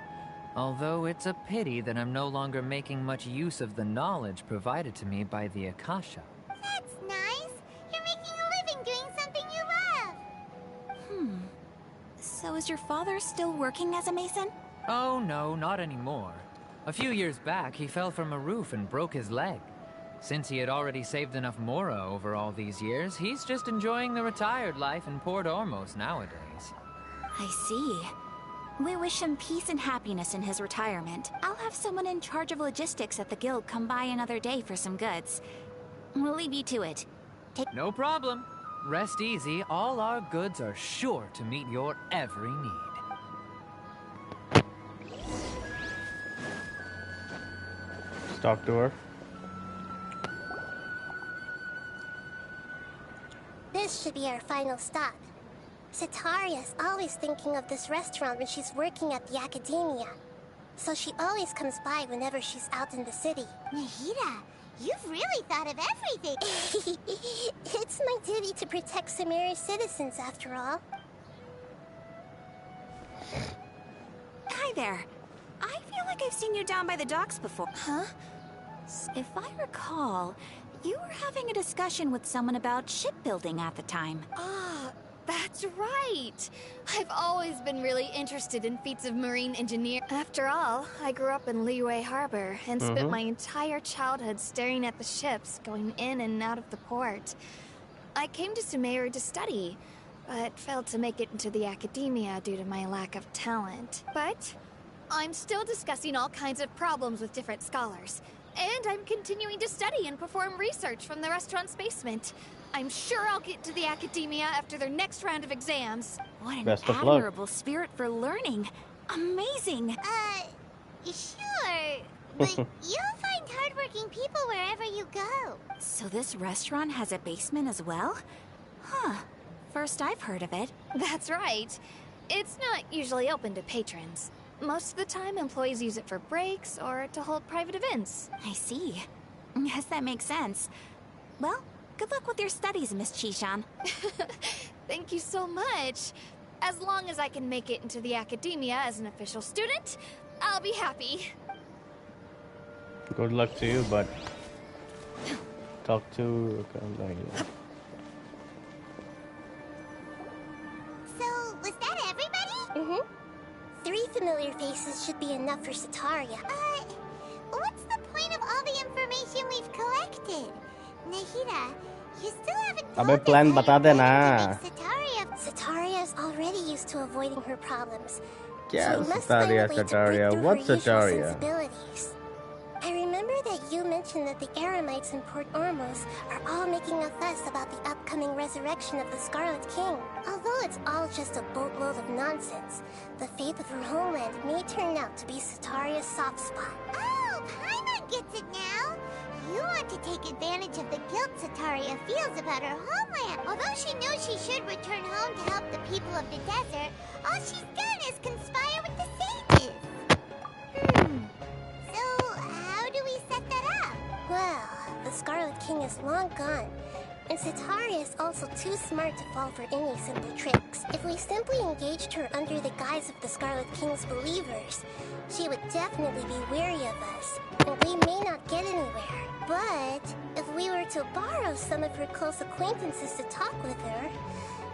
Although it's a pity that I'm no longer making much use of the knowledge provided to me by the Akasha. That's nice. You're making a living doing something you love. So is your father still working as a mason? Oh no, not anymore. A few years back, he fell from a roof and broke his leg. Since he had already saved enough Mora over all these years, he's just enjoying the retired life in Port Ormos nowadays. I see. We wish him peace and happiness in his retirement. I'll have someone in charge of logistics at the guild come by another day for some goods. We'll leave you to it. No problem. Rest easy, all our goods are sure to meet your every need. Let's talk to her. This should be our final stop. Cytaria's always thinking of this restaurant when she's working at the academia. So she always comes by whenever she's out in the city. Nahida, you've really thought of everything. It's my duty to protect Sumeru's citizens, after all. Hi there. I feel like I've seen you down by the docks before. Huh? If I recall, you were having a discussion with someone about shipbuilding at the time. Ah, that's right. I've always been really interested in feats of marine engineering. After all, I grew up in Liyue Harbor and spent my entire childhood staring at the ships going in and out of the port. I came to Sumeru to study, but failed to make it into the academia due to my lack of talent. But I'm still discussing all kinds of problems with different scholars. And I'm continuing to study and perform research from the restaurant's basement. I'm sure I'll get to the academia after their next round of exams. What an Best of admirable spirit for learning. Amazing. Sure. But you'll find hardworking people wherever you go. So this restaurant has a basement as well? Huh. First I've heard of it. That's right. It's not usually open to patrons. Most of the time, employees use it for breaks or to hold private events. I see. Yes, that makes sense. Well, good luck with your studies, Miss Chishan. Thank you so much. As long as I can make it into the academia as an official student, I'll be happy. Good luck to you, but talk to... Okay, So, was that everybody? 3 familiar faces should be enough for Cytaria. What's the point of all the information we've collected? Nahida, you still haven't told अबे plan us बता how you're देना. going to make Cytaria. Cytaria is already used to avoiding her problems. क्या So we must find a Cytaria, way to break Cytaria? through What's her usual Cytaria? sensibilities. I remember that you mentioned that the Eremites in Port Ormos are all making a fuss about the upcoming resurrection of the Scarlet King. Although it's all just a boatload of nonsense, the faith of her homeland may turn out to be Cytaria's soft spot. Oh, Paimon gets it now. You want to take advantage of the guilt Cytaria feels about her homeland. Although she knows she should return home to help the people of the desert, all she's done is conspire with the sages. So, how do we set that up? Well, the Scarlet King is long gone, and Cytaria is also too smart to fall for any simple tricks. If we simply engaged her under the guise of the Scarlet King's believers, she would definitely be wary of us, and we may not get anywhere. But if we were to borrow some of her close acquaintances to talk with her,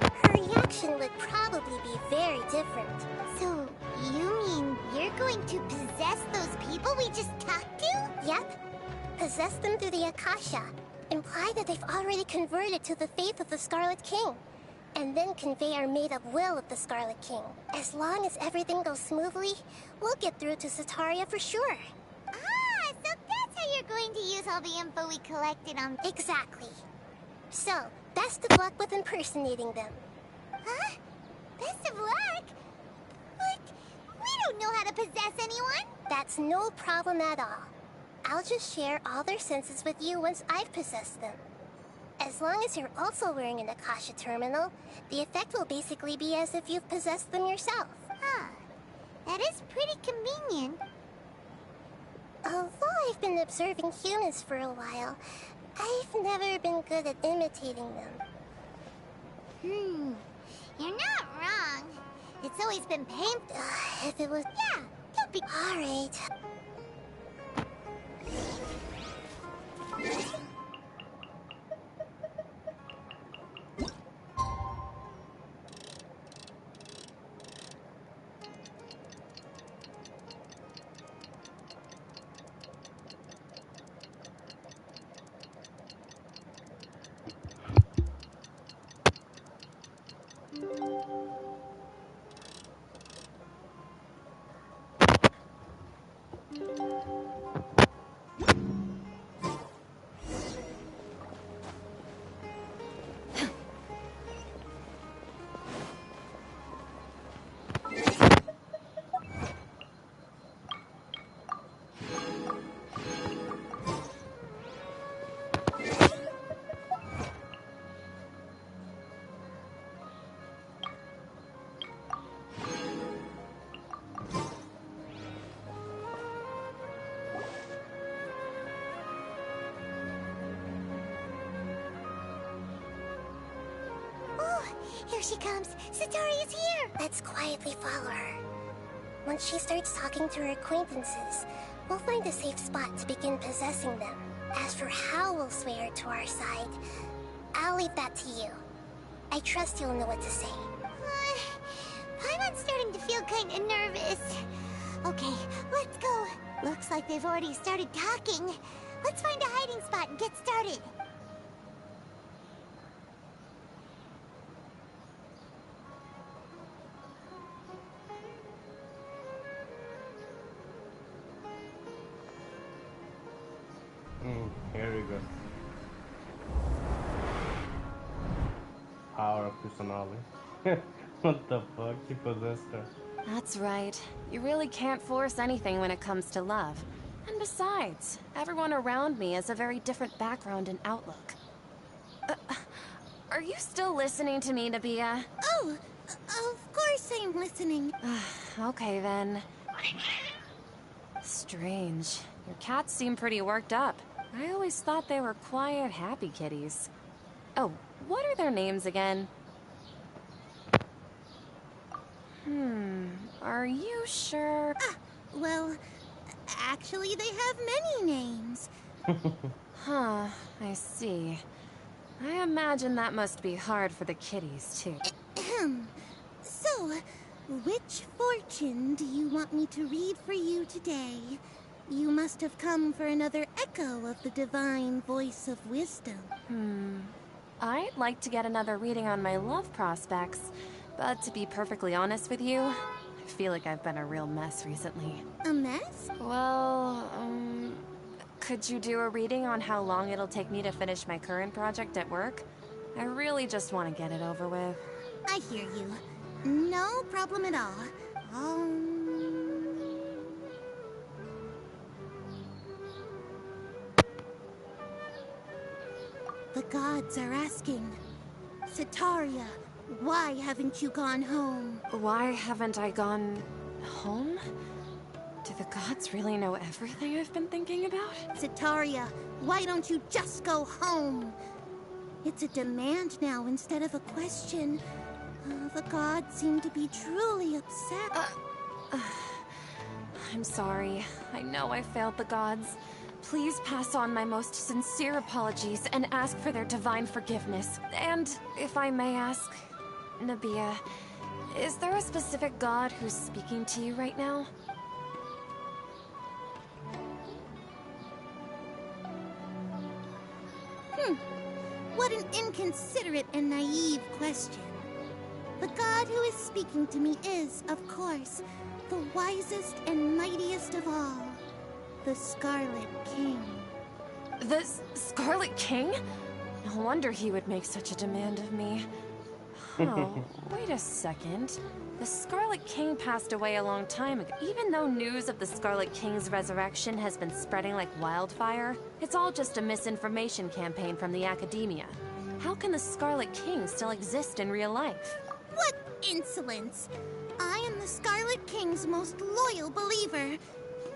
her reaction would probably be very different. So, you mean you're going to possess those people we just talked to? Yep. Possess them through the Akasha. Imply that they've already converted to the faith of the Scarlet King. And then convey our made-up will of the Scarlet King. As long as everything goes smoothly, we'll get through to Cytaria for sure. Ah, so that's how you're going to use all the info we collected on... Exactly. So, best of luck with impersonating them. Huh? Best of luck? But we don't know how to possess anyone. That's no problem at all. I'll just share all their senses with you once I've possessed them. As long as you're also wearing an Akasha terminal, the effect will basically be as if you've possessed them yourself. Huh. That is pretty convenient. Although I've been observing humans for a while, I've never been good at imitating them. You're not wrong. It's always been painful. If it was... Yeah, don't be... Alright. Here she comes. Satori is here. Let's quietly follow her. Once she starts talking to her acquaintances, we'll find a safe spot to begin possessing them. As for how we'll sway her to our side, I'll leave that to you. I trust you'll know what to say. Paimon's starting to feel kind of nervous. Okay, let's go. Looks like they've already started talking. Let's find a hiding spot and get started. Here we go. Power of Kusanali. What the fuck? He possessed her. That's right. You really can't force anything when it comes to love. And besides, everyone around me has a very different background and outlook. Are you still listening to me, Nabia? Oh, of course I'm listening. Okay then. Strange. Your cats seem pretty worked up. I always thought they were quiet, happy kitties. Oh, what are their names again? Are you sure? Well, actually they have many names. Huh, I see. I imagine that must be hard for the kitties, too. So, which fortune do you want me to read for you today? You must have come for another echo of the divine voice of wisdom. I'd like to get another reading on my love prospects, but to be perfectly honest with you, I feel like I've been a real mess recently. A mess? Well, could you do a reading on how long it'll take me to finish my current project at work? I really just want to get it over with. I hear you. No problem at all. The gods are asking, Sitaria, why haven't you gone home? Why haven't I gone home? Do the gods really know everything I've been thinking about? Sitaria, why don't you just go home? It's a demand now instead of a question. The gods seem to be truly upset. I'm sorry. I know I failed the gods. Please pass on my most sincere apologies and ask for their divine forgiveness. And, if I may ask, Nabia, is there a specific god who's speaking to you right now? What an inconsiderate and naive question. The god who is speaking to me is, of course, the wisest and mightiest of all. The Scarlet King. The Scarlet King? No wonder he would make such a demand of me. Oh, wait a second. The Scarlet King passed away a long time ago. Even though news of the Scarlet King's resurrection has been spreading like wildfire, it's all just a misinformation campaign from the academia. How can the Scarlet King still exist in real life? What insolence! I am the Scarlet King's most loyal believer.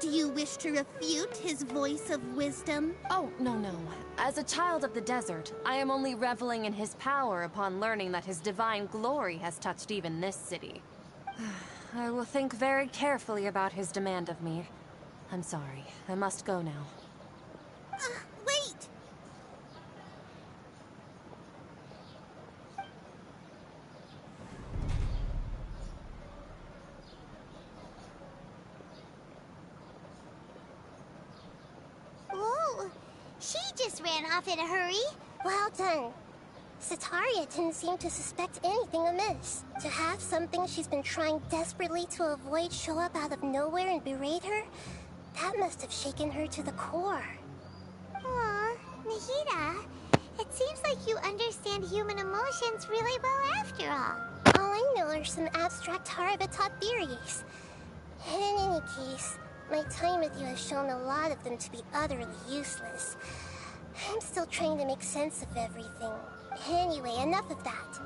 Do you wish to refute his voice of wisdom? Oh, no, no. As a child of the desert, I am only reveling in his power upon learning that his divine glory has touched even this city. I will think very carefully about his demand of me. I'm sorry. I must go now. Wait! Whoa! She just ran off in a hurry. Well done. Sataria didn't seem to suspect anything amiss. To have something she's been trying desperately to avoid show up out of nowhere and berate her, that must have shaken her to the core. Aw, Nahida, it seems like you understand human emotions really well after all. All I know are some abstract Harabata theories. And in any case, my time with you has shown a lot of them to be utterly useless. I'm still trying to make sense of everything. Anyway, enough of that.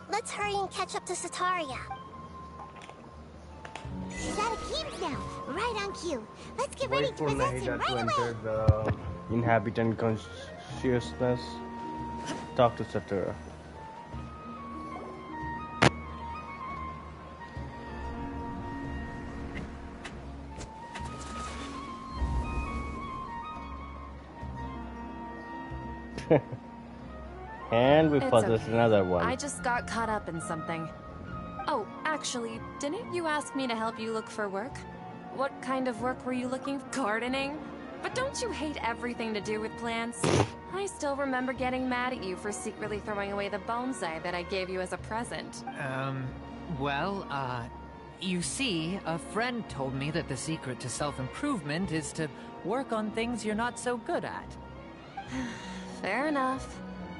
Let's hurry and catch up to Sataria. She's out of games now. Right on cue. Let's get ready Wait to for possess him Nahida to right away. enter the inhabitant consciousness. Talk to Satura. And we It's possess okay. another one. I just got caught up in something. Oh, actually, didn't you ask me to help you look for work? What kind of work were you looking for? Gardening? But don't you hate everything to do with plants? I still remember getting mad at you for secretly throwing away the bonsai that I gave you as a present. You see, a friend told me that the secret to self-improvement is to work on things you're not so good at. Fair enough.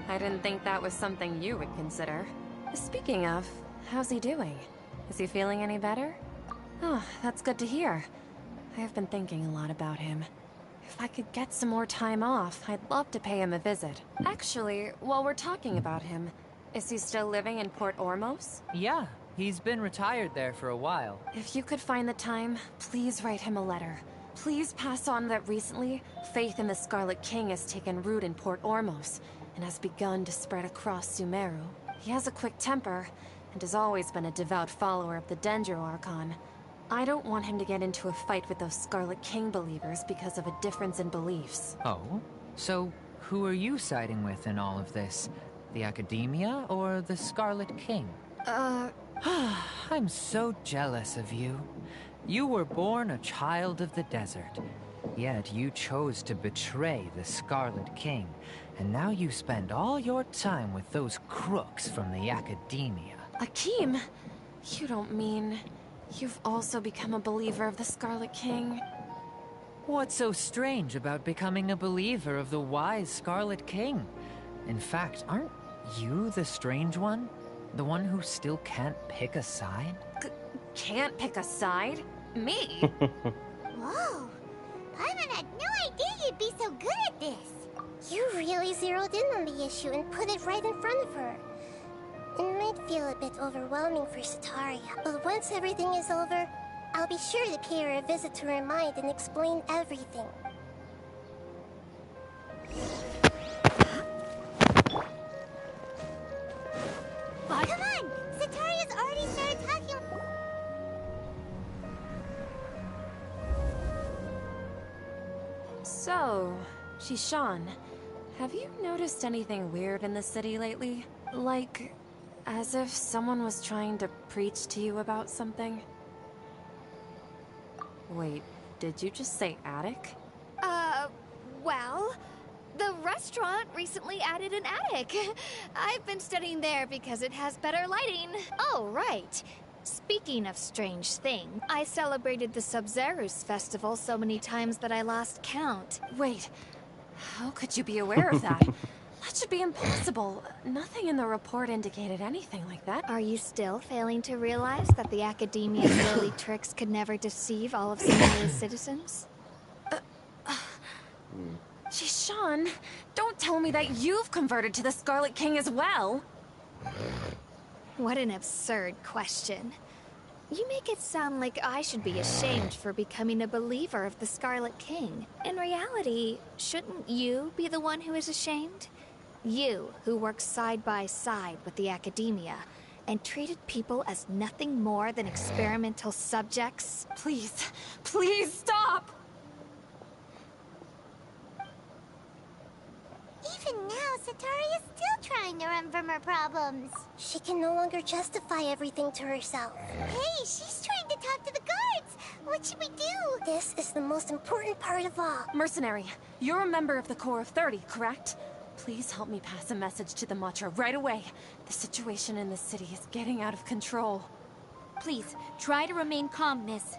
I didn't think that was something you would consider. Speaking of, how's he doing? Is he feeling any better? Oh, that's good to hear. I have been thinking a lot about him. If I could get some more time off, I'd love to pay him a visit. Actually, while we're talking about him, is he still living in Port Ormos? Yeah, he's been retired there for a while. If you could find the time, please write him a letter. Please pass on that recently, faith in the Scarlet King has taken root in Port Ormos and has begun to spread across Sumeru. He has a quick temper and has always been a devout follower of the Dendro Archon. I don't want him to get into a fight with those Scarlet King believers because of a difference in beliefs. Oh? So, who are you siding with in all of this? The Academia or the Scarlet King? I'm so jealous of you. You were born a child of the desert, yet you chose to betray the Scarlet King, and now you spend all your time with those crooks from the Academia. Akeem, you don't mean you've also become a believer of the Scarlet King? What's so strange about becoming a believer of the wise Scarlet King? In fact, aren't you the strange one? The one who still can't pick a side? Can't pick a side? Me? Whoa! Paimon had no idea you'd be so good at this. You really zeroed in on the issue and put it right in front of her. It might feel a bit overwhelming for Sataria, but once everything is over, I'll be sure to pay her a visit to her mind and explain everything. Come on! Sataria's already started talking. So, Shishan, have you noticed anything weird in the city lately? Like, as if someone was trying to preach to you about something? Wait, did you just say attic? Well, the restaurant recently added an attic. I've been studying there because it has better lighting. Oh, right. Speaking of strange things, I celebrated the Sub-Zerus festival so many times that I lost count. Wait, how could you be aware of that? That should be impossible. Nothing in the report indicated anything like that. Are you still failing to realize that the Academia's lily tricks could never deceive all of Sumeru's citizens? Shishan, don't tell me that you've converted to the Scarlet King as well. What an absurd question. You make it sound like I should be ashamed for becoming a believer of the Scarlet King. In reality, shouldn't you be the one who is ashamed? You, who works side by side with the academia, and treated people as nothing more than experimental subjects. Please, please stop! Even now, Satari is still trying to run from her problems. She can no longer justify everything to herself. Hey, she's trying to talk to the guards. What should we do? This is the most important part of all. Mercenary, you're a member of the Corps of 30, correct? Please help me pass a message to the Matra right away. The situation in the city is getting out of control. Please, try to remain calm, miss.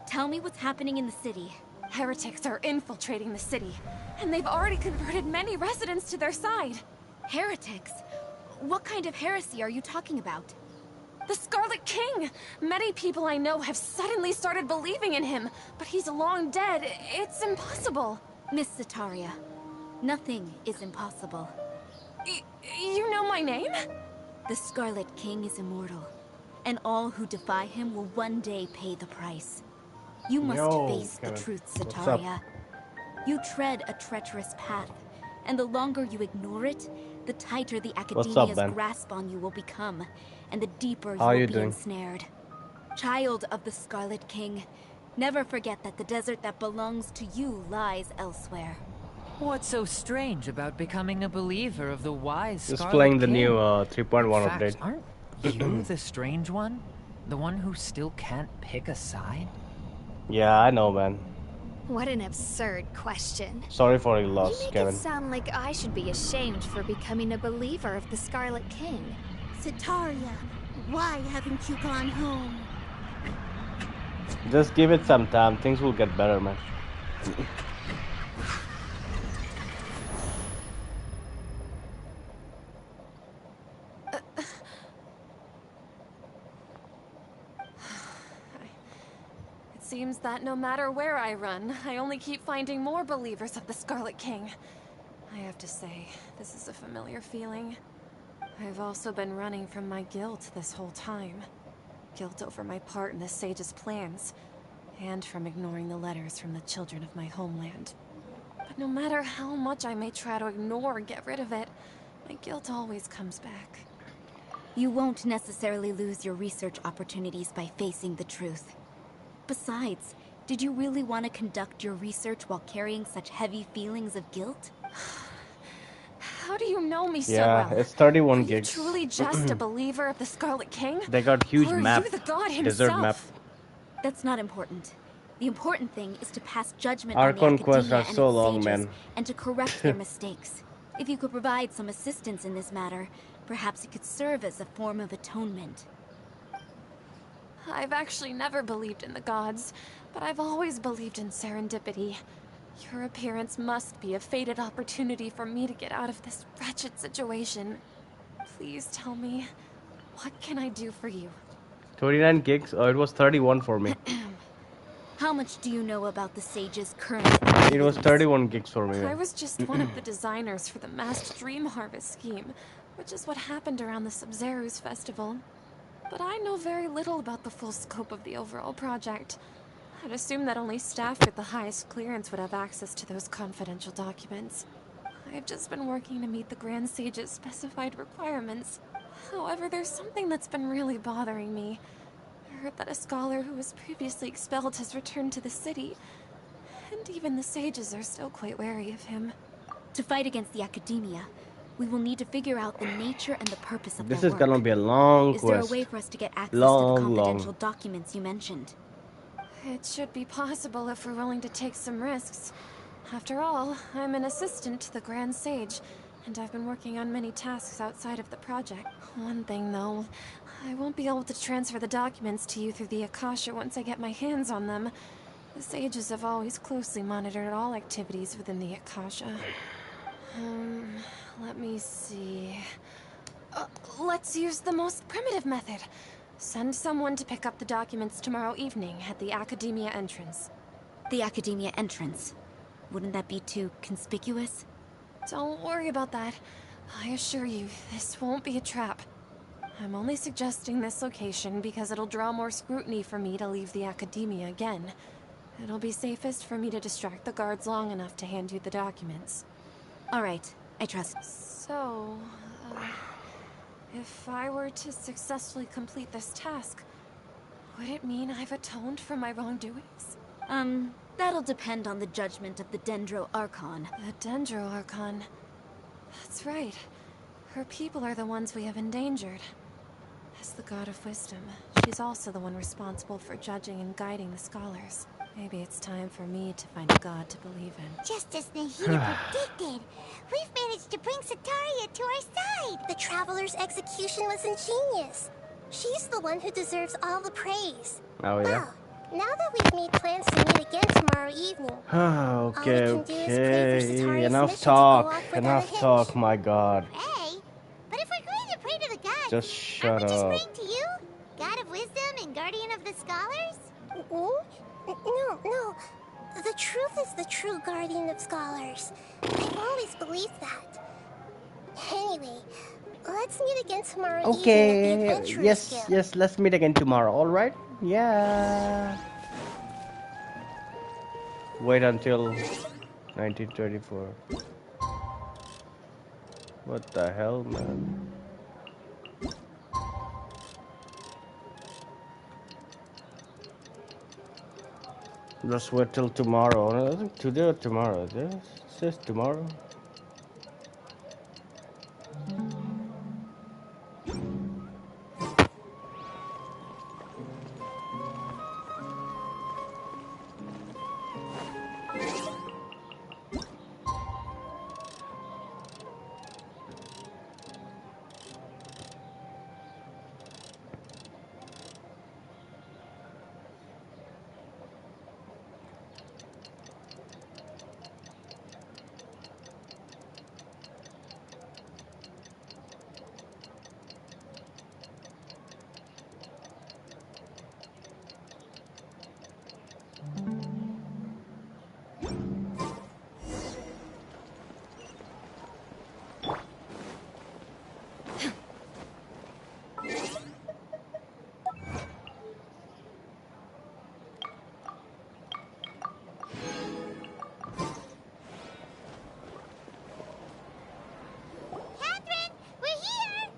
Tell me what's happening in the city. Heretics are infiltrating the city, and they've already converted many residents to their side. Heretics? What kind of heresy are you talking about? The Scarlet King! Many people I know have suddenly started believing in him, but he's long dead. It's impossible. Miss Zetaria, nothing is impossible. You know my name? The Scarlet King is immortal, and all who defy him will one day pay the price. You must face the truth, Zetaria. You tread a treacherous path, and the longer you ignore it, the tighter the Academia's grasp on you will become, and the deeper you will be ensnared. Child of the Scarlet King, never forget that the desert that belongs to you lies elsewhere. What's so strange about becoming a believer of the wise Scarlet King? Just playing the new 3.1 update. Aren't you the strange one? The one who still can't pick a side? Yeah, I know, man. What an absurd question. Sorry for your loss, Kevin. You make it sound like I should be ashamed for becoming a believer of the Scarlet King. Zetaria, why haven't you gone home? Just give it some time. Things will get better, man. Seems that no matter where I run, I only keep finding more believers of the Scarlet King. I have to say, this is a familiar feeling. I've also been running from my guilt this whole time. Guilt over my part in the Sage's plans, and from ignoring the letters from the children of my homeland. But no matter how much I may try to ignore or get rid of it, my guilt always comes back. You won't necessarily lose your research opportunities by facing the truth. Besides, did you really want to conduct your research while carrying such heavy feelings of guilt? How do you know me so well? Yeah, it's 31 Are gigs. you truly just a believer of the Scarlet King? They got huge or map. Are you the god himself? Desert map. That's not important. The important thing is to pass judgment Archon on the quests Academia are and so its long, sages, man. and to correct their mistakes. If you could provide some assistance in this matter, perhaps it could serve as a form of atonement. I've actually never believed in the gods, but I've always believed in serendipity. Your appearance must be a fated opportunity for me to get out of this wretched situation. Please tell me, what can I do for you? 29 gigs? Oh, it was 31 for me. How much do you know about the Sage's current It was 31 gigs for me. I was just one of the designers for the masked dream harvest scheme, which is what happened around the Sub-Zeru's festival. But I know very little about the full scope of the overall project. I'd assume that only staff with the highest clearance would have access to those confidential documents. I've just been working to meet the Grand Sage's specified requirements. However, there's something that's been really bothering me. I heard that a scholar who was previously expelled has returned to the city, and even the sages are still quite wary of him. To fight against the Academia, we will need to figure out the nature and the purpose of This their is work. gonna be a long Is quest. there a way for us to get access to the Long. confidential documents you mentioned? It should be possible if we're willing to take some risks. After all, I'm an assistant to the Grand Sage, and I've been working on many tasks outside of the project. One thing, though, I won't be able to transfer the documents to you through the Akasha once I get my hands on them. The sages have always closely monitored all activities within the Akasha. Let me see... let's use the most primitive method. Send someone to pick up the documents tomorrow evening at the Academia entrance. The Academia entrance? Wouldn't that be too conspicuous? Don't worry about that. I assure you, this won't be a trap. I'm only suggesting this location because it'll draw more scrutiny for me to leave the academia again. It'll be safest for me to distract the guards long enough to hand you the documents. All right, I trust. So, if I were to successfully complete this task, would it mean I've atoned for my wrongdoings? That'll depend on the judgment of the Dendro Archon. The Dendro Archon. That's right. Her people are the ones we have endangered. As the God of Wisdom, she's also the one responsible for judging and guiding the scholars. Maybe it's time for me to find a god to believe in. Just as Nahida predicted, we've managed to bring Sataria to our side. The Traveler's execution was ingenious. She's the one who deserves all the praise. Oh, yeah? Well, now that we've made plans to meet again tomorrow evening, Okay. Enough talk, my god. Pray? But if we're going to pray to the gods, Just shut aren't we just up. praying to you? God of Wisdom and Guardian of the Scholars? No. The truth is the true guardian of scholars. I've always believed that. Anyway, let's meet again tomorrow evening at the Okay. Adventurers Guild. Yes, let's meet again tomorrow, alright? Yeah. Wait until 1924. What the hell, man? Just wait till tomorrow. I think today or tomorrow. This says tomorrow.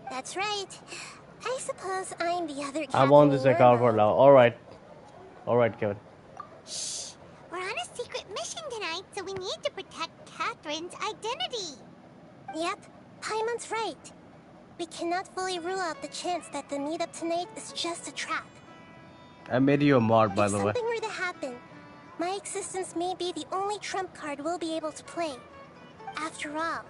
That's right. I suppose I'm the other I want this account for now. Alright. Alright, Kevin. Shh! We're on a secret mission tonight, so we need to protect Catherine's identity. Yep, Paimon's right. We cannot fully rule out the chance that the meetup tonight is just a trap. I made you a mod, by If the way. something were to happen, my existence may be the only trump card we'll be able to play. After all,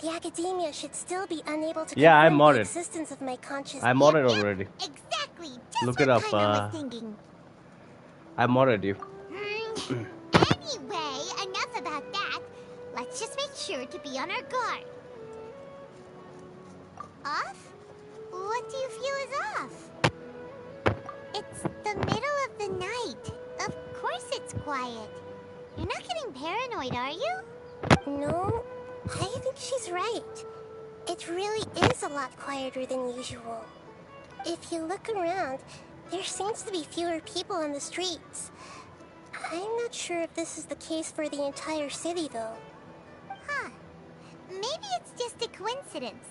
the academia should still be unable to Yeah, I confirm the modded. existence of my conscious I modded already. Exactly. Just Look what it up. Paimon was thinking. I modded you. Anyway, enough about that. Let's just make sure to be on our guard. Off? What do you feel is off? It's the middle of the night. Of course it's quiet. You're not getting paranoid, are you? No, I think she's right. It really is a lot quieter than usual. If you look around, there seems to be fewer people on the streets. I'm not sure if this is the case for the entire city, though. Huh. Maybe it's just a coincidence.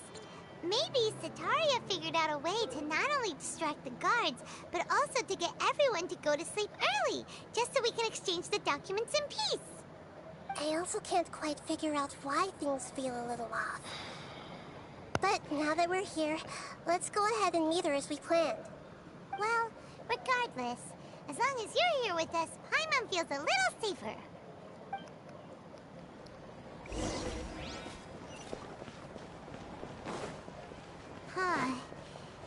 Maybe Sataria figured out a way to not only distract the guards, but also to get everyone to go to sleep early, just so we can exchange the documents in peace. I also can't quite figure out why things feel a little off. But now that we're here, let's go ahead and meet her as we planned. Well, regardless, as long as you're here with us, Paimon feels a little safer. Huh.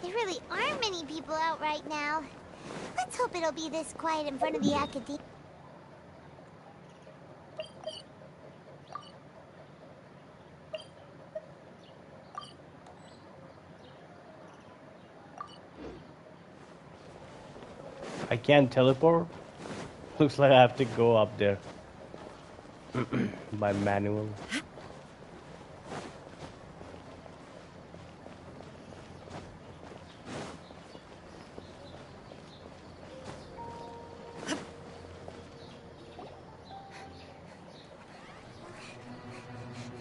There really aren't many people out right now. Let's hope it'll be this quiet in front of the academia. I can't teleport. Looks like I have to go up there by manual.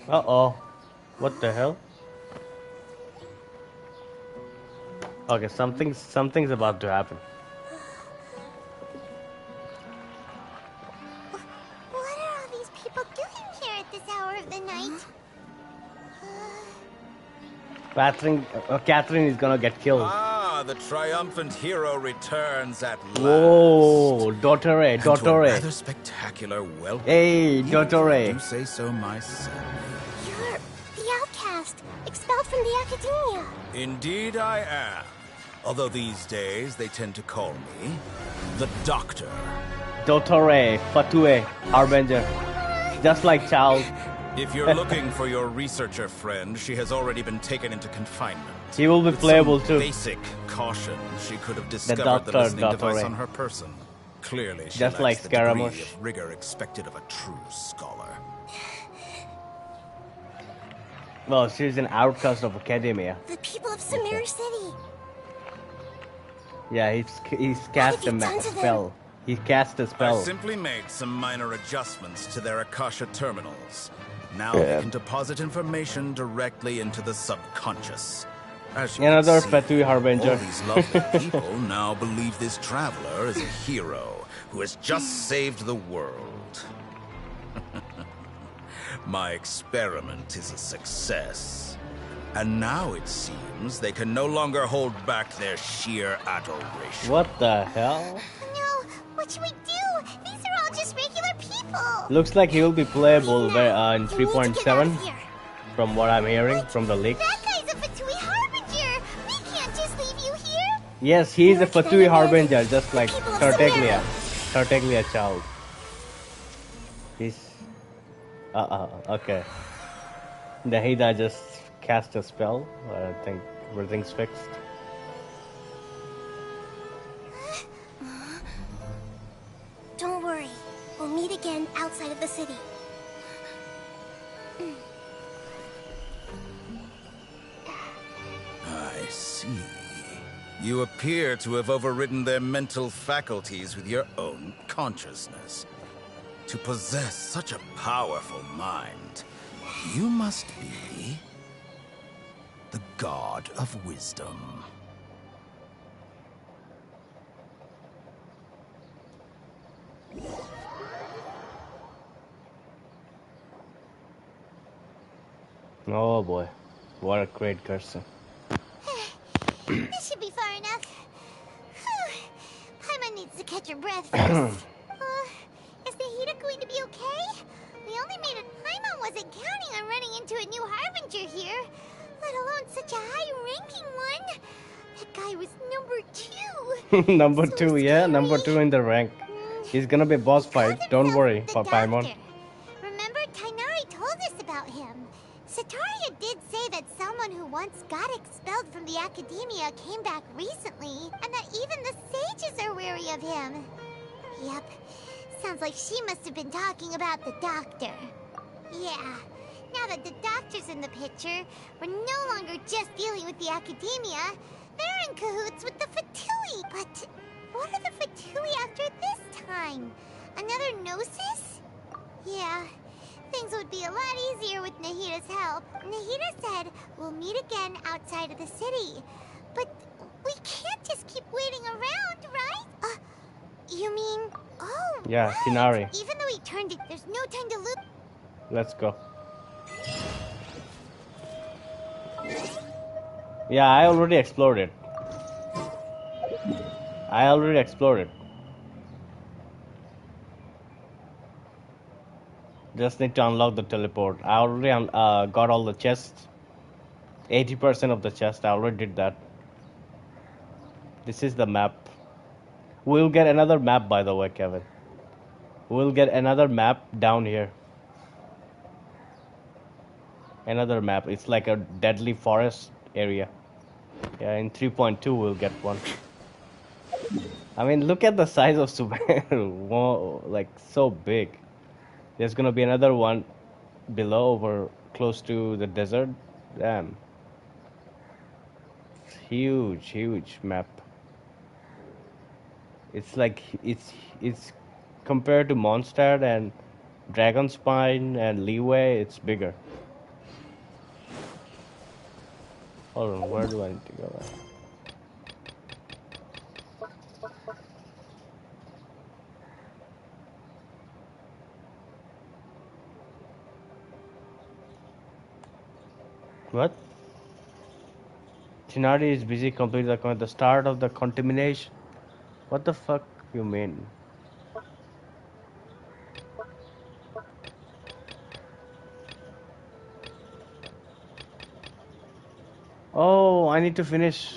Uh-oh. What the hell? Okay, something's about to happen. What are all these people doing here at this hour of the night? Catherine is gonna get killed. Ah, the triumphant hero returns at last. Whoa, Dottore, And to a Dottore. rather spectacular welcome. Hey, Even if Dottore. I do say so myself. You're the outcast, expelled from the academia. Indeed I am. Although these days they tend to call me the Doctor. Dottore, Fatue, Harbinger. Just like Child. If you're looking for your researcher friend, she has already been taken into confinement. He will be With playable some too. Basic caution, she could have discovered the Doctor, listening device Dottore. on her person. Clearly, she Just lacks like the degree Scaramouche. of rigor expected of a true scholar. Well, she's an outcast of academia. The people of Sumeru City. Yeah, he's cast a have you done to them? spell. He cast a I spell. simply made some minor adjustments to their Akasha terminals. Now Yeah. they can deposit information directly into the subconscious. As you Another can see, Fatui Harbinger. all these lovely people now believe this traveler is a hero who has just saved the world. My experiment is a success. And now it seems they can no longer hold back their sheer adoration. What the hell? No, what should we do? These are all just regular people. Looks like he will be playable in You need to get out 3.7 of here. from what I'm hearing from the leaks. That guy's a Fatui Harbinger. We can't just leave you here. Yes, he is a Fatui Harbinger, just like Tartaglia. Tartaglia Child. He's... okay. Nahida just cast a spell. I think everything's fixed. Don't worry. We'll meet again outside of the city. I see. You appear to have overridden their mental faculties with your own consciousness. To possess such a powerful mind, you must be the god of wisdom. Oh boy. What a great cursor. This should be far enough. Paimon needs to catch her breath first. Is Nahida going to be okay? We only made it. Paimon wasn't counting on running into a new Harbinger here, let alone such a high-ranking one. That guy was number 2. Number 2, yeah, number 2 in the rank. He's gonna be boss fight. Don't worry, Paimon. Remember, Tainari told us about him. Sataria did say that someone who once got expelled from the academia came back recently, and that even the sages are wary of him. Yep, sounds like she must have been talking about the doctor. Yeah, now that the doctor's in the picture, we're no longer just dealing with the academia. They're in cahoots with the Fatui. But what are the Fatui after this time? Another Gnosis? Yeah. Things would be a lot easier with Nahida's help. Nahida said we'll meet again outside of the city. But we can't just keep waiting around, right? You mean... Oh, Yeah, right. Tinari. Even though he turned it, there's no time to loop. Let's go. Yeah, I already explored it. Just need to unlock the teleport. I already got all the chests. 80% of the chest. I already did that. This is the map. We'll get another map, by the way, Kevin. We'll get another map down here. Another map. It's like a deadly forest area. Yeah, in 3.2 we'll get one. I mean, look at the size of Subaru. Whoa, like so big. There's gonna be another one below, over close to the desert. Damn. It's huge map. It's like it's compared to Mondstadt and Dragonspine and Leeway, it's bigger. Hold on, where do I need to go? What? Chinari is busy completing the start of the contamination. What the fuck you mean? Oh, I need to finish.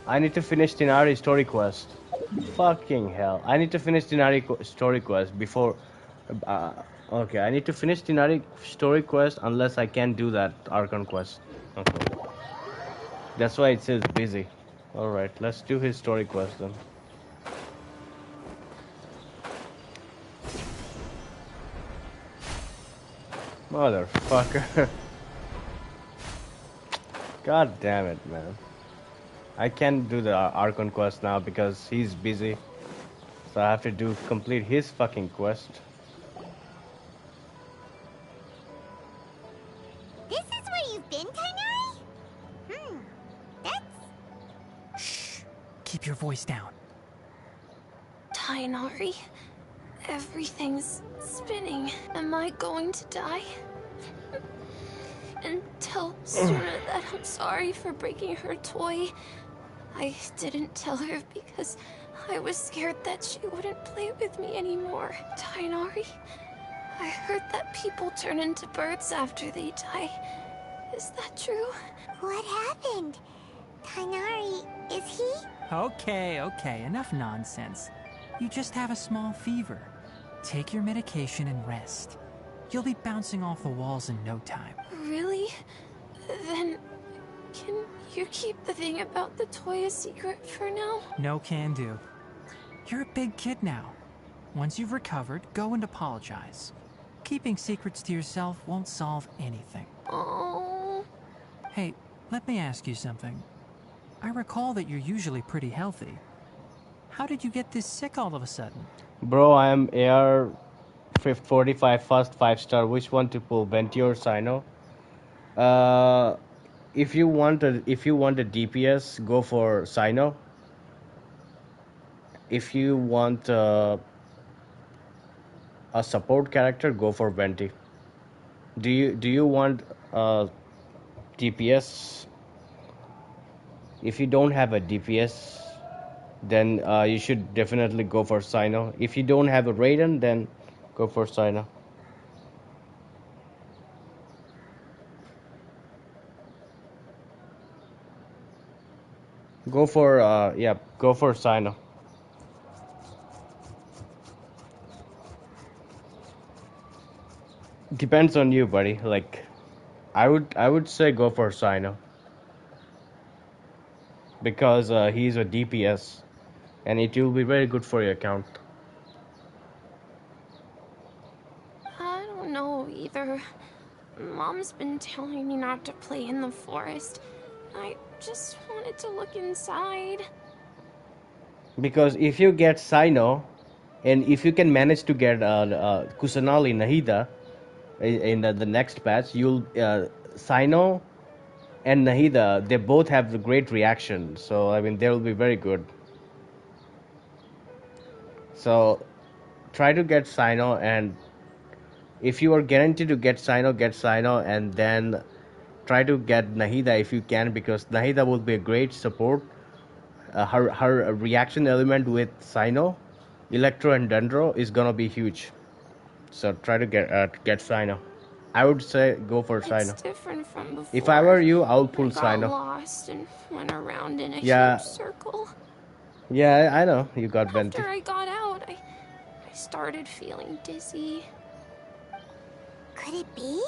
I need to finish Tinari story quest. Fucking hell! I need to finish Tinari story quest before. Uh, okay, I need to finish Tinari story quest unless I can do that Archon quest. Okay. That's why it says busy. All right, let's do his story quest then. Motherfucker. God damn it, man. I can't do the Archon quest now because he's busy. So I have to complete his fucking quest. This is where you've been, Kainari? That's... Shh. Keep your voice down. Tainari, everything's spinning. Am I going to die? And tell Suna that I'm sorry for breaking her toy. I didn't tell her because I was scared that she wouldn't play with me anymore. Tainari, I heard that people turn into birds after they die. Is that true? What happened? Kainari, is he? Okay, enough nonsense. You just have a small fever. Take your medication and rest. You'll be bouncing off the walls in no time. Really? Then, can you keep the thing about the toy a secret for now? No can do. You're a big kid now. Once you've recovered, go and apologize. Keeping secrets to yourself won't solve anything. Oh. Hey, let me ask you something. I recall that you're usually pretty healthy. How did you get this sick all of a sudden? Bro, I am AR 45 first 5-star. Which one to pull, Venti or Cyno? If you want a DPS, go for Cyno. If you want a support character, go for Venti. Do you want DPS? If you don't have a DPS, then you should definitely go for Cyno. If you don't have a Raiden, then go for Cyno. Go for go for Cyno. Depends on you, buddy. Like, I would say go for Cyno because he's a DPS, and it will be very good for your account. I don't know either. Mom's been telling me not to play in the forest. I just wanted to look inside. Because if you get Cyno, and if you can manage to get Kusanali Nahida in the next patch, you'll Cyno and Nahida, they both have the great reaction. So I mean, they will be very good. So try to get Cyno, and if you are guaranteed to get Cyno, and then try to get Nahida if you can, because Nahida will be a great support. Her reaction element with Cyno, Electro, and Dendro is gonna be huge. So try to get Cyno. I would say go for Cyno. It's different from before. If I were you, I would pull I got Cyno. lost and went around in a Yeah. huge circle. Yeah, I know you got Venti. After I got out, I started feeling dizzy. Could it be?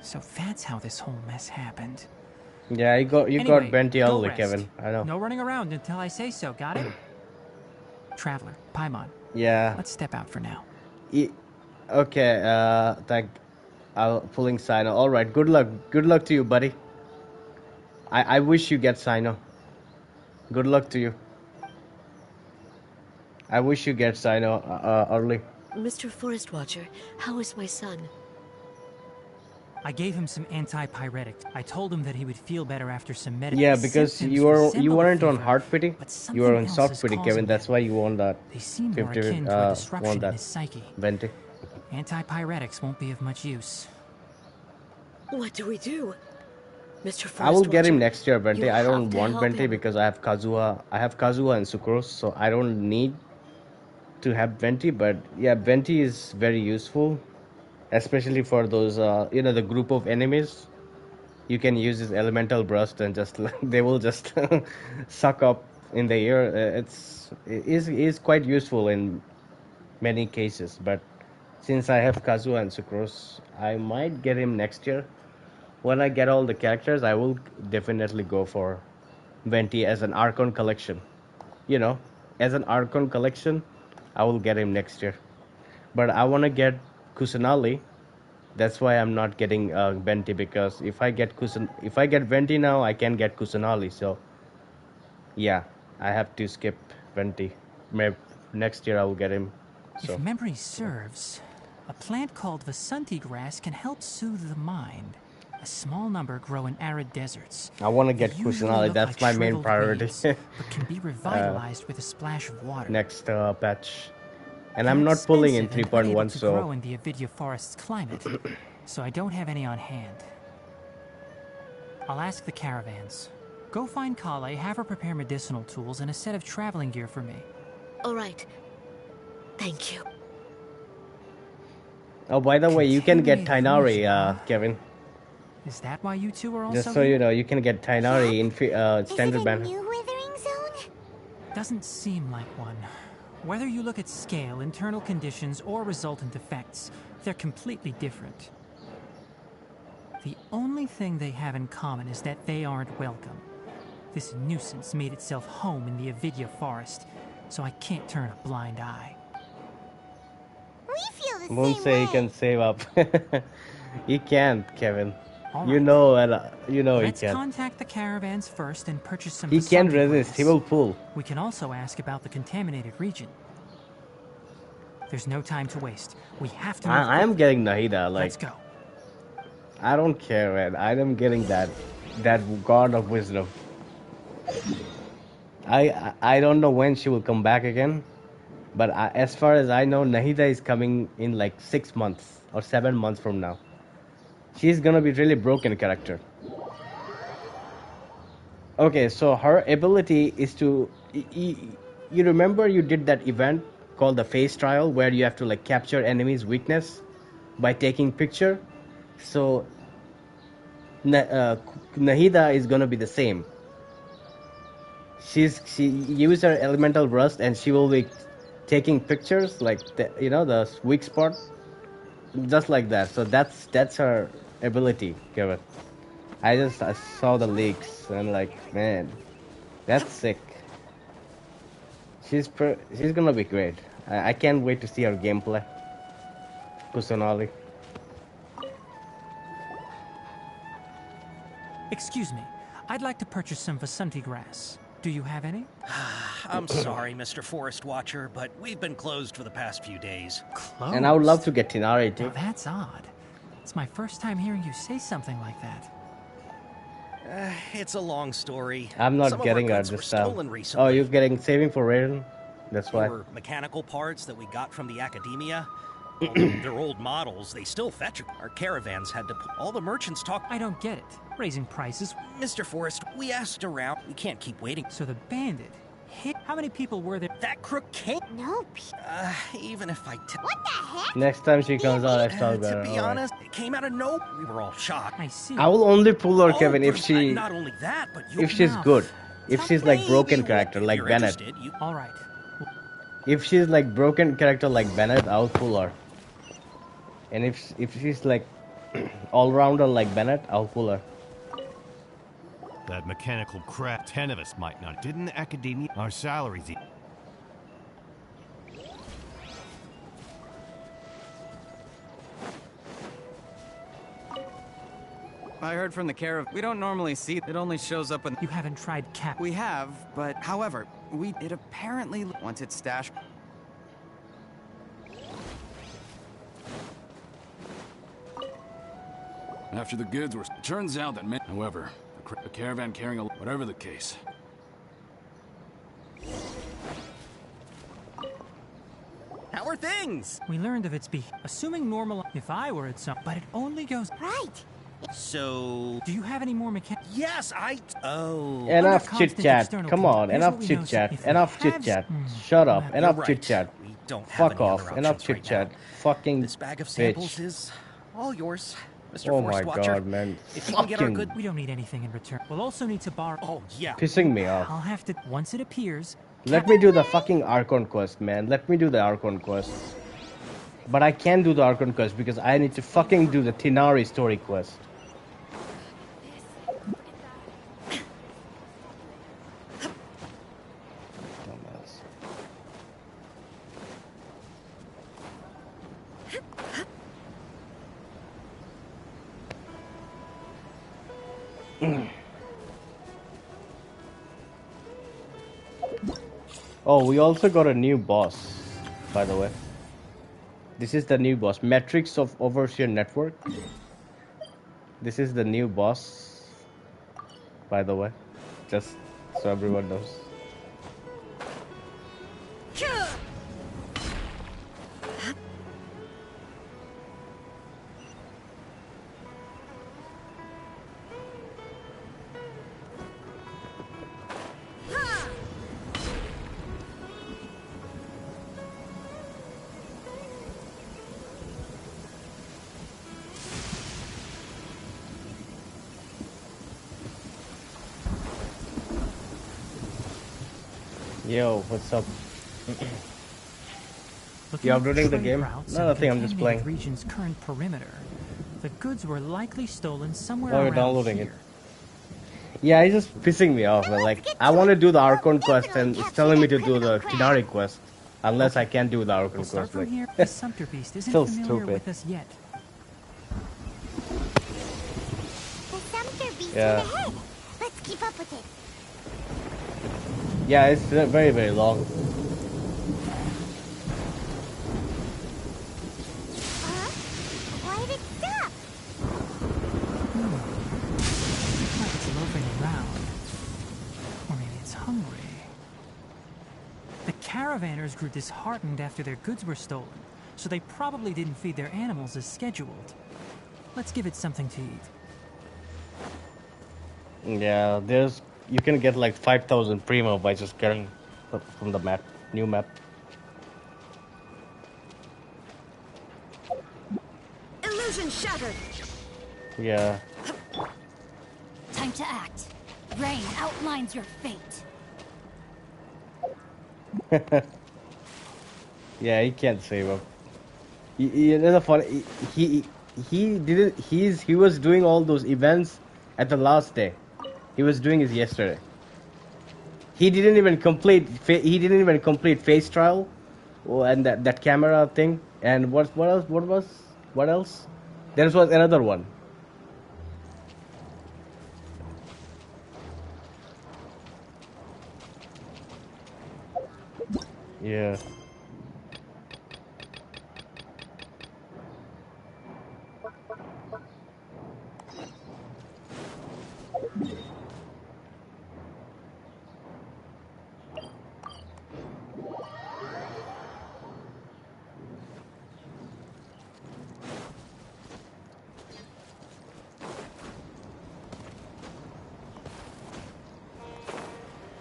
So that's how this whole mess happened. Yeah, you got Anyway, Venti go early, rest. Kevin. I know. No running around until I say so, got it? Traveler, Paimon. Yeah. Let's step out for now. Okay. I'm pulling Cyno. All right. Good luck. Good luck to you, buddy. I wish you get Cyno. Good luck to you. I wish you get Cyno early. Mr. Forest Watcher, how is my son? I gave him some antipyretic. I told him that he would feel better after some medicine. Yeah, because you weren't on hard pity, you were on soft pity, Kevin. That's why you won that. They seem more 50, akin to a won disruption in that his psyche. Venti. Antipyretics won't be of much use. What do we do? Mr. Forest I will get him Watcher, next year, Venti. you I don't have to want help Venti him. because I have Kazuha. I have Kazuha and Sucrose, so I don't need to have Venti. But yeah, Venti is very useful, especially for those the group of enemies. You can use his elemental burst and just they will just suck up in the air. It is quite useful in many cases. But since I have Kazuha and Sucrose, I might get him next year. When I get all the characters, I will definitely go for Venti as an Archon collection. As an Archon collection, I will get him next year. But I want to get Kusanali. That's why I'm not getting Venti, because if I get Venti now, I can get Kusanali. So yeah, I have to skip Venti. Maybe next year I will get him. So. If memory serves, a plant called Vasanti grass can help soothe the mind. A small number grow in arid deserts. I want to get They usually Kusanali. look That's like my main shriveled priority. weeds, but can be revitalized with a splash of water. Next patch. And They're I'm not pulling in expensive and unable 3.1, to so grow in the Avidya forest's climate, so I don't have any on hand. I'll ask the caravans. Go find Kale, have her prepare medicinal tools and a set of traveling gear for me. All right. Thank you. Oh, by the way, you can get Tainari, Kevin. Is that why you two are also Just so you know, you can get Tainari in standard banner. New withering zone? Doesn't seem like one. Whether you look at scale, internal conditions, or resultant effects, they're completely different. The only thing they have in common is that they aren't welcome. This nuisance made itself home in the Avidya forest, so I can't turn a blind eye. We feel the Won't same say way. he can save up. He can't, Kevin. All You right. know, and he Let's can't. contact the caravans first and purchase some He can't Vasanti resist. grass. He will pull. We can also ask about the contaminated region. There's no time to waste. We have to move I am quickly. getting Nahida. Like, Let's go. I don't care, man. I am getting that god of wisdom. I don't know when she will come back again, but as far as I know, Nahida is coming in like 6 months or 7 months from now. She's gonna be really broken character. Okay, so her ability is to. You remember you did that event called the face trial where you have to like capture enemies' weakness by taking picture. So Nahida is gonna be the same. She used her elemental rust and she will be taking pictures like the weak spot, just like that. So that's her ability, Kevin. I saw the leaks and like, man, that's sick. She's gonna be great. I can't wait to see her gameplay. Kusanali. Excuse me. I'd like to purchase some Vasanti grass. Do you have any? I'm sorry, Mr. Forest Watcher, but we've been closed for the past few days. Closed? And I would love to get Tinari too. Now that's odd. It's my first time hearing you say something like that. It's a long story. I'm not Some of getting our her goods were this time. stolen recently. Oh, you're getting saving for Raiden? That's They why. were mechanical parts that we got from the academia. Although they're old models, they still fetch. Our caravans had to. All the merchants talk. I don't get it. Raising prices. Mr. Forrest, we asked around. We can't keep waiting. So the bandit hit. How many people were there? That crook came. No. Even if I. What the heck? Next time she comes out, let's talk about To her. be Alright. honest, it came out of no. We were all shocked. I see. I will only pull her, Oh, Kevin, if but she not only that, but you. if she's good. If she's like broken character like You're Bennett. interested, you- All right. If she's like broken character like Bennett, I'll pull her. And if she's like all rounder like Bennett, I'll pull her. That mechanical crap, 10 of us might not. Didn't the academia? Our salaries. I heard from the caravan. We don't normally see it. It only shows up when... You haven't tried cap. We have, but however, it apparently... Once it's stashed... After the goods were... It turns out that... However, a caravan carrying a... Whatever the case. How are things? We learned of its assuming normal if I were at some, but it only goes right. So, do you have any more mechanics? Yes, Oh. Enough chit chat. Come on, enough chit chat. Enough chit chat. Shut up. Enough chit chat. We don't have Fuck any off. other Enough options chit right chat. now. Fucking This bag of samples bitch. is all yours, Mr. Oh Force my Watcher. god, man. If you can get our Fucking good... We don't need anything in return. We'll also need to borrow. Oh, yeah. pissing me off. I'll have to once it appears. Let me do the fucking Archon quest, man. Let me do the Archon quest. But I can't do the Archon quest because I need to fucking do the Tinari story quest. Oh, we also got a new boss, by the way. This is the new boss, Metrics of Overseer Network. This is the new boss, by the way, just so everyone knows. Yo, what's up? You uploading the game? No, nothing, I'm just playing. Region's current perimeter. The goods were likely stolen somewhere Oh, you're around downloading here. it. Yeah, it's just pissing me off, man. Like, I want to do the Archon quest and it's telling me to do the Tinari quest. Unless I can't do the Archon We'll start quest. from Like, here. The Sumpter Beast isn't still familiar stupid. with us yet. The Sumpter Beast Yeah. ahead. Let's keep up with it. Yeah, it's very, very long. Why did it stop? Like it's loafing around. Or maybe it's hungry. The caravanners grew disheartened after their goods were stolen, so they probably didn't feed their animals as scheduled. Let's give it something to eat. Yeah, you can get like 5,000 primo by just getting from the map, new map. Illusion shattered. Yeah. Time to act. Rain outlines your fate. Yeah, he can't save him. You know the fun. He didn't. He was doing all those events at the last day. He was doing it yesterday. He didn't even complete. He didn't even complete face trial, and that camera thing. And what else? What else? There was another one. Yeah.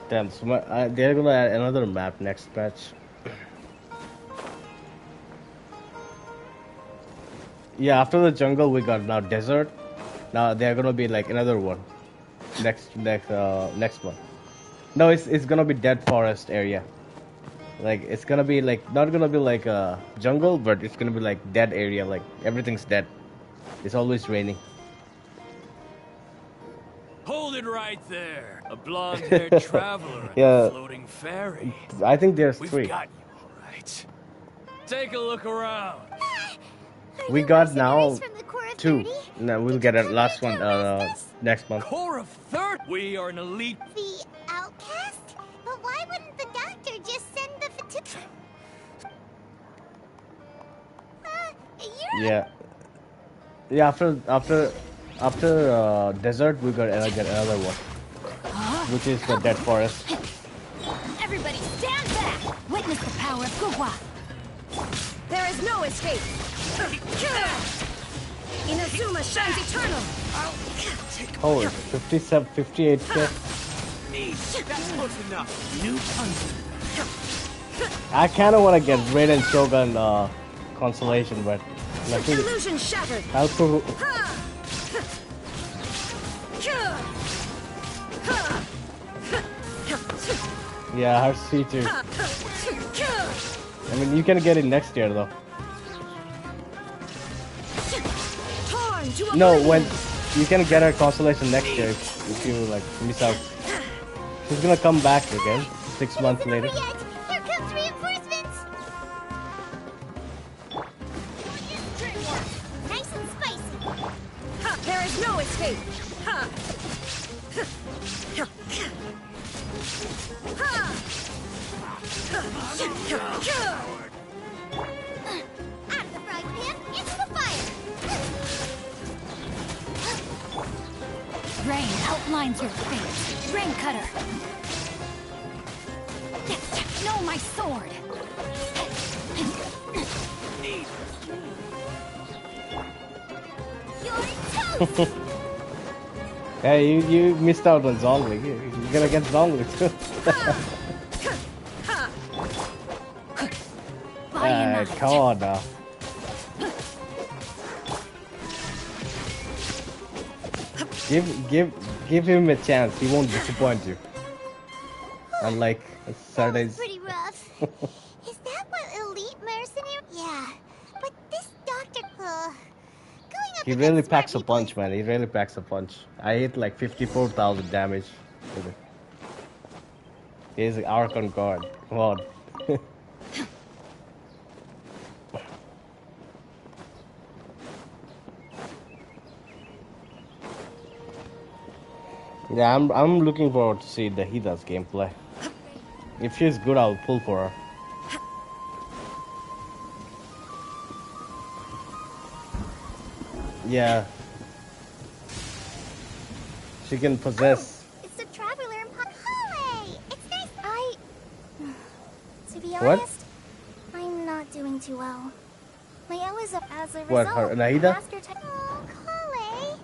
Damn, so they're gonna add another map next patch. Yeah, after the jungle we got now desert. Now they're gonna be like another one. Next one. No, it's gonna be dead forest area. Like it's gonna be like not gonna be like a jungle, but it's gonna be like dead area. Like everything's dead. It's always raining. Hold it right there. A blonde-haired traveler and Yeah. a floating fairy. I think there's We've 3. got you, all right. Take a look around. We got now 2. No, we'll get a last one next month. Core of Third. We are an elite. The outcast? But why wouldn't the doctor just send the Yeah. Yeah, after After desert, we got get another one, which is the dead forest. Everybody stand back! Witness the power of Gugwa! There is no escape! Inazuma shines eternal! Holy, 57, 58k. That's close enough. New punch. I kind of want to get Raiden Shogun constellation, but I think Illusion shattered! I'll prove. Yeah, her features. I mean, you can get it next year though. No, when you can get her constellation next year if you like miss out. She's gonna come back again 6 months later. Here comes reinforcements! Nice and spicy! There is no escape! Out of the frying pan, into the fire! Rain outlines your fate. Rain cutter. No, my sword. You're toast! Hey, you missed out on Zongli. You're gonna get Zongli too. Come on now. Give him a chance. He won't disappoint you. Unlike Saturday's. Pretty rough. Is that what elite mercenary? Yeah, but this doctor. Going up He really packs a punch, man. He really packs a punch. I hit like 54,000 damage. He's an Archon god. Come on. Yeah, I'm looking forward to see the Hida's gameplay. If she's good, I'll pull for her. Yeah. She can possess. It's the traveler in Hallway. It's nice. To be What? honest, I'm not doing too well. My L is up as a What, result. her Nahida? Oh, Hallway.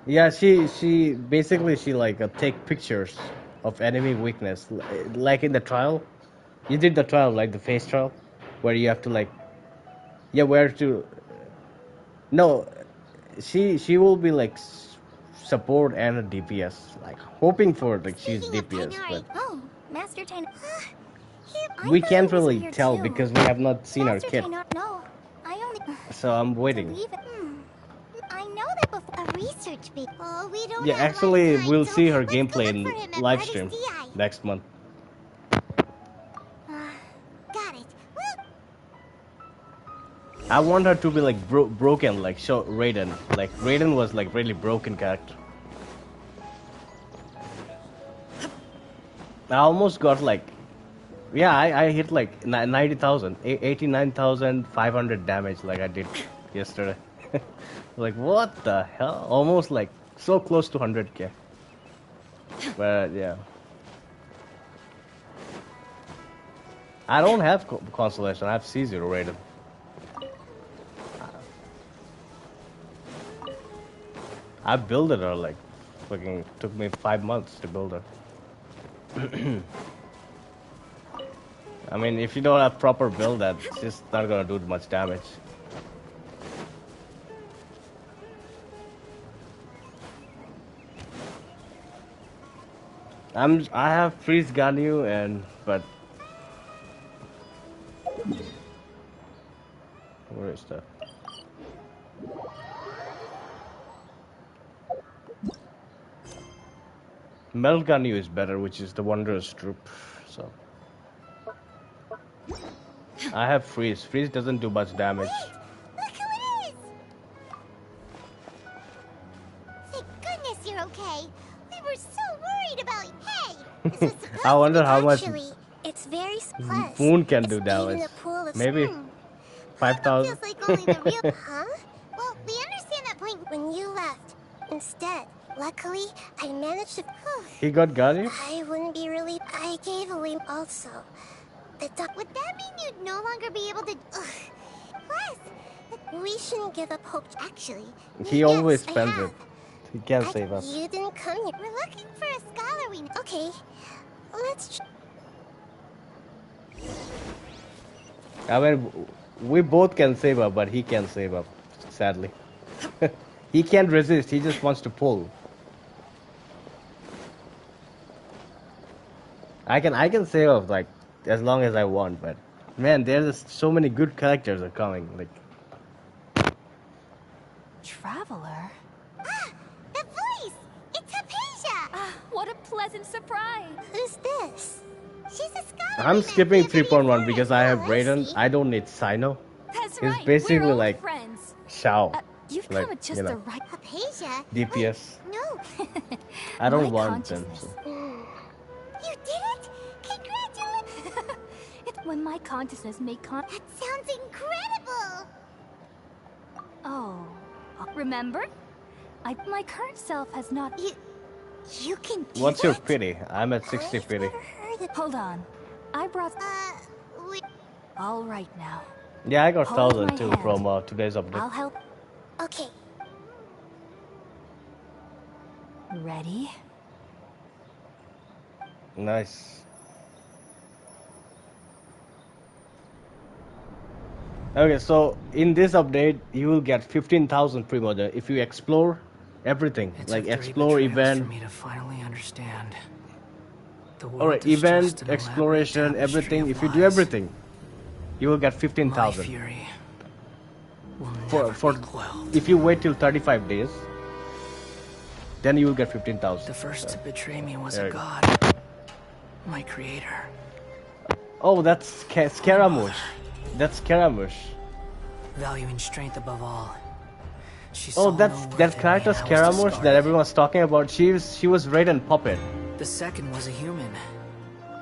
Yeah, she basically like take pictures of enemy weakness, like in the trial. You did the trial, like the face trial, where you have to like, yeah, where to. No, she will be like support and a DPS, like hoping for like she's DPS, but Oh, Master Tainari. we can't really tell because we have not seen her kit. No, I only. So I'm waiting. I know that before a research big. Oh, we don't. Yeah, have actually, much time, we'll so see her let's go gameplay look in for him at live Artist stream DI. next month. Got it. I want her to be like broken, like show Raiden. Like Raiden was like really broken character. I almost got like, yeah, I hit like 90,000, 89,500 damage like I did yesterday. Like what the hell? Almost like so close to 100k. But yeah. I don't have constellation. I have C0 Raiden. I built her like fucking took me 5 months to build her. I mean, if you don't have proper build, that's just not gonna do much damage. I have Freeze Ganyu but where is that? Melt Ganyu is better, which is the Wondrous Troop. So I have Freeze. Freeze doesn't do much damage. Look who it is! Thank goodness you're okay. We were so worried about you. Hey, this was supposed I wonder how much Actually, it's very plus. Moon can do It's damage. even a pool of Maybe sperm. 5,000. Feels like only the real. Huh? Well, we understand that point. When you left, Luckily, I managed to... He got Guardian? I wouldn't be really... I gave away also. Would that mean you'd no longer be able to... Plus, we shouldn't give up hope. Actually, He always yes, I spends have. it. He can't save us. You didn't come here. We're looking for a scholar we know. Okay, let's... I mean, we both can save up, but he can't save up, sadly. He can't resist, he just wants to pull. I can save up, like, as long as I want, but... Man, there's so many good characters are coming, like... Traveler? Ah, the voice! It's Hypatia! What a pleasant surprise! Who's this? She's a scholar. I'm skipping 3.1 because I have Raiden. I don't need Cyno. That's He's right. basically We're old like friends. Shao. You've like, come at just you know, the right... Hypatia? DPS. No. I don't My want them. consciousness. So. You did it! Congratulations! It's when my consciousness made That sounds incredible! Oh, remember? My current self has not... You can do What's your that? pity? I'm at 60 pity. Hold on. I brought... wait. All right now. Yeah, I got Hold 1000 my too hand. from today's I'll update. help. Okay. Ready? Nice. Okay, so in this update, you will get 15,000 Primordial if you explore everything, It like took 3 explore betrayals event. for me to finally understand. The world Alright, is just event, an exploration, elaborate tapestry everything. of If you do lies. everything, you will get My 15,000. fury will For never be quelled. if you wait till 35 days, then you will get 15,000. The first to betray me was There a you go. god. My creator. Oh, that's Scaramouche. That's Scaramouche. Valuing strength above all. She Oh, saw that's no worth that in me character and I was Scaramouche that discarded. everyone's talking about. She was Raiden puppet. The second was a human.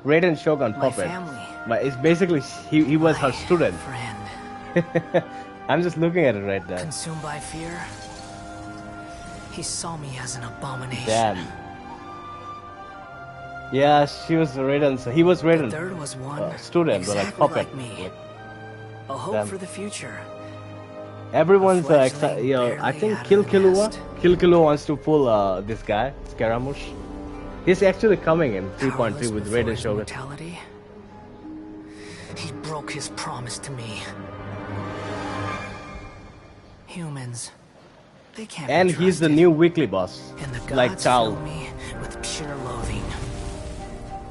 Raiden Shogun My puppet. family. But it's basically he was her student. Friend. I'm just looking at it right now. Consumed by fear. He saw me as an abomination. Damn. Yeah, she was Raiden's. He was The Raiden. third was one Student, but like exactly puppet. like me. Like, A hope damn. for the future. Everyone's fledgling excited. You know, I barely think out of Kill the Killua. nest. Kill Killua wants to pull this guy, Scaramouche. He's actually coming in 3.3 Powerless with before Raiden his Shogun. mortality. He broke his promise to me. Humans, they can't And be he's the trusted. new weekly boss, And the like gods Tao. fill me with pure loathing.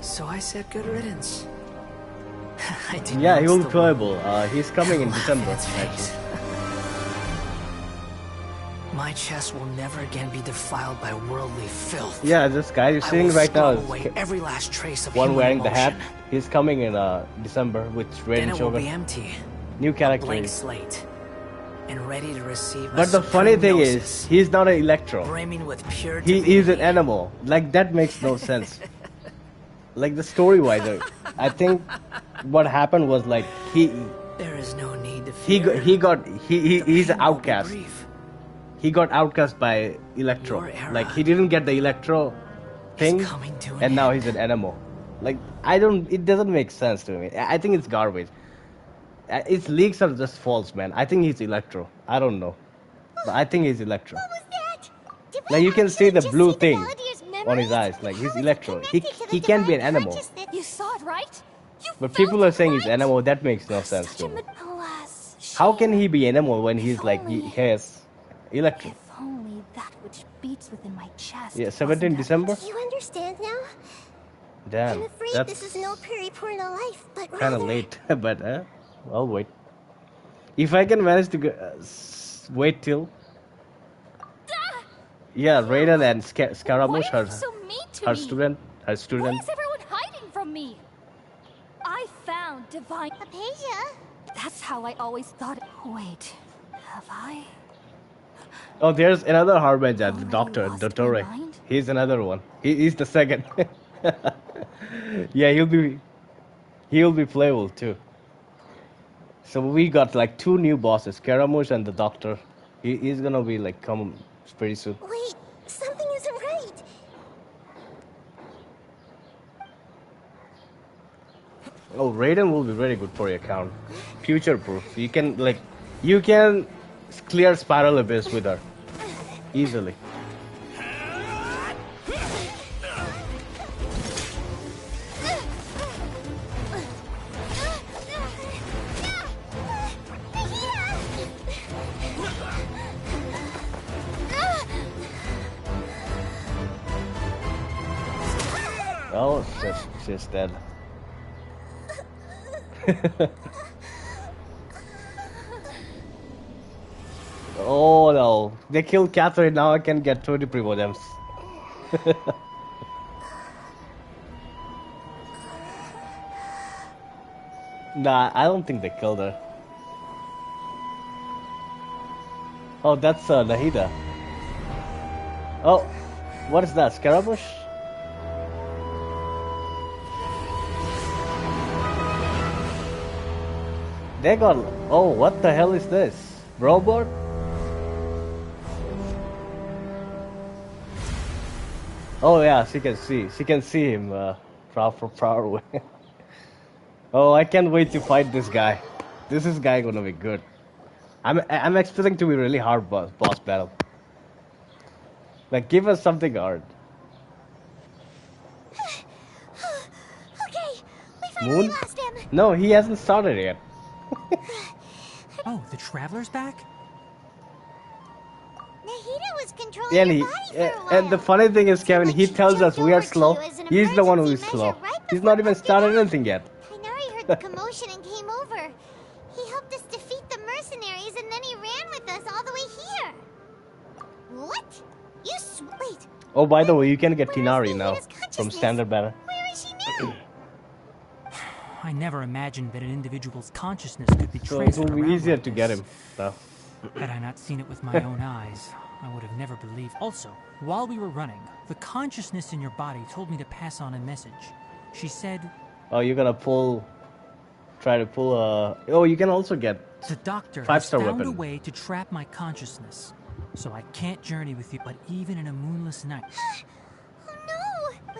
So I said good riddance. I Yeah, he will be denounced the world. playable. He's coming in Laugh in December, its actually. face. My chest will never again be defiled by worldly filth. Yeah, this guy you're I seeing will right now scrub is away every last trace of one human wearing the hat. emotion. He's coming in December with Then Raiden it will be Shogun. empty, New character. blank slate, and ready to receive. But the funny thing is, he's not an Electro. brimming with pure He is an animal. Like that makes no sense. Like the story wise, I think what happened was like There is no need to he fear. got he's an pain will be outcast. brief. He got outcast by Electro. Your era Like he didn't get the Electro thing, coming to an and now end. he's an animal. Like I don't. It doesn't make sense to me. I think it's garbage. Its leaks are just false, man. I think he's Electro. I don't know, but I think he's Electro. What was that? Did we Like you can see the just blue see thing Valdir's on memories? his eyes. Like he's How is it Electro. connected to the He can't be an divine animal. consciousness? You saw it, right? But people are saying he's animal. That makes no sense to me. Alas, How can he be animal when he's like he has Electro? if only that which beats within my chest. Yeah, 17 wasn't December. Do you understand now? Damn, I'm afraid that's this is no periporno life, but kind of rather... late. But I'll wait. If I can manage to wait till. Yeah, Raiden and Scaramouche, Why are her, you so mean to her me? student, her Why student. is everyone hiding from me? I found divine. Hypatia? That's how I always thought. Wait, have I? Oh, there's another Harbinger, the Only Doctor, lost my Dottore. mind? He's another one. He's the second. Yeah, he'll be playable too. So we got like 2 new bosses, Scaramouche and the Doctor. He's gonna be like come pretty soon. Wait, something isn't right. Oh, Raiden will be very good for your account. Future proof. You can clear Spiral Abyss with her easily. Oh, she's dead. Oh no, they killed Catherine, now I can get 20 Primogems. Nah, I don't think they killed her. Oh, that's Nahida. Oh, what is that, Scaramouche? They got... Oh, what the hell is this? Robot? Oh yeah, she can see. She can see him from far away. Oh, I can't wait to fight this guy. This is guy gonna be good. I'm expecting to be really hard boss battle. Like, give us something hard. Okay, we finally lost him. No, he hasn't started yet. Oh, the Traveler's back? Nahida was controlling Yeah, your body for a while. and the funny thing is, Kevin, he tells us we are slow. He's the one who is slow. He's not even started anything yet. Tainari heard the commotion and came over. He helped us defeat the mercenaries and then he ran with us all the way here. What? Wait. Oh, by the way, you can get Tinari now from standard banner. Where is she now? I never imagined that an individual's consciousness could be So it transferred will be around easier like to this. get him. So. Had I not seen it with my own eyes, I would have never believed. Also, while we were running, the consciousness in your body told me to pass on a message. She said... Oh, you're gonna try to pull a... Oh, you can also get The doctor has 5-star found weapon. a way to trap my consciousness, so I can't journey with you, but even in a moonless night.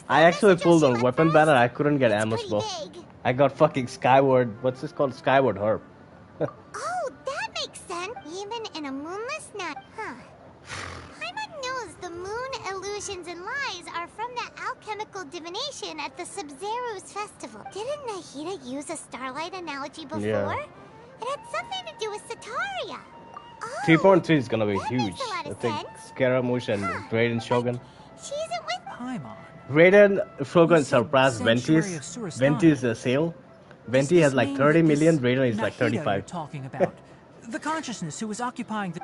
I actually pulled on weapon banner. I couldn't get ammo bow. I got fucking Skyward. What's this called? Skyward Herb. Oh, that makes sense. Even in a moonless night, huh? Paimon knows the moon illusions and lies are from the alchemical divination at the Sub-Zero's festival. Didn't Nahida use a starlight analogy before? Yeah. It had something to do with Sataria. 3.3 is gonna be huge. a lot I of think sense. Scaramouche and Raiden Shogun. She isn't with Paimon. Raiden Shogun surpassed Sanctuary Venti's. of Surasana. Venti's sale. Venti has like 30 million. Raiden is like Nahida you're 35. talking about. The consciousness who was occupying the...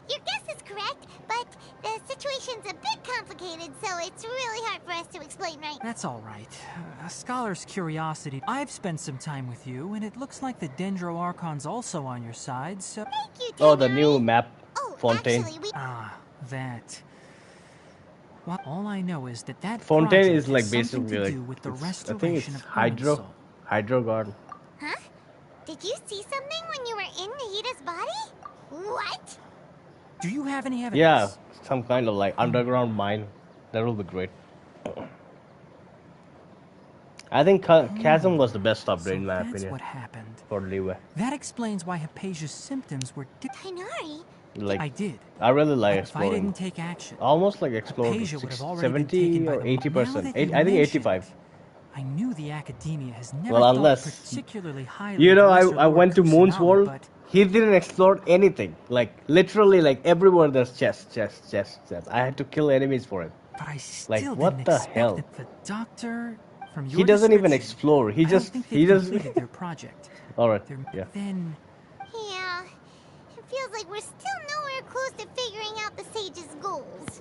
Your guess is correct, but the situation's a bit complicated, so it's really hard for us to explain right. That's all right. A scholar's curiosity. I've spent some time with you, and it looks like the Dendro Archon's also on your side, so... Oh, the new map, Fontaine. Ah, that. Well, all I know is that Fontaine project is like has something basically to like do with the I think it's restoration of Herman's Hydro Garden. Huh? Did you see something when you were in Nahida's body? What? Do you have any evidence? Yeah, some kind of like underground mine. That will be great. I think Chasm was the best upgrade in my That's opinion. what happened. For Leeway. That explains why Hypatia's symptoms were... Tainari? Like, I did. I really like If I exploring. didn't take action, Almost like exploring. Hypatia would have already been taken 70 by or the- 80%. Now that you I think mention 85. I knew the academia has never Well, thought unless particularly highly you know, of Lesser I Lord went to Moon's Kusanagi, World. but He didn't explore anything. Like literally, like everywhere there's chest. I had to kill enemies for it. But I still Like what didn't the expect hell? that the doctor, from your He doesn't even description, explore. He I don't just think he they've just. completed their project. All right. Yeah. Then Yeah. It feels like we're still nowhere close to figuring out the Sage's goals.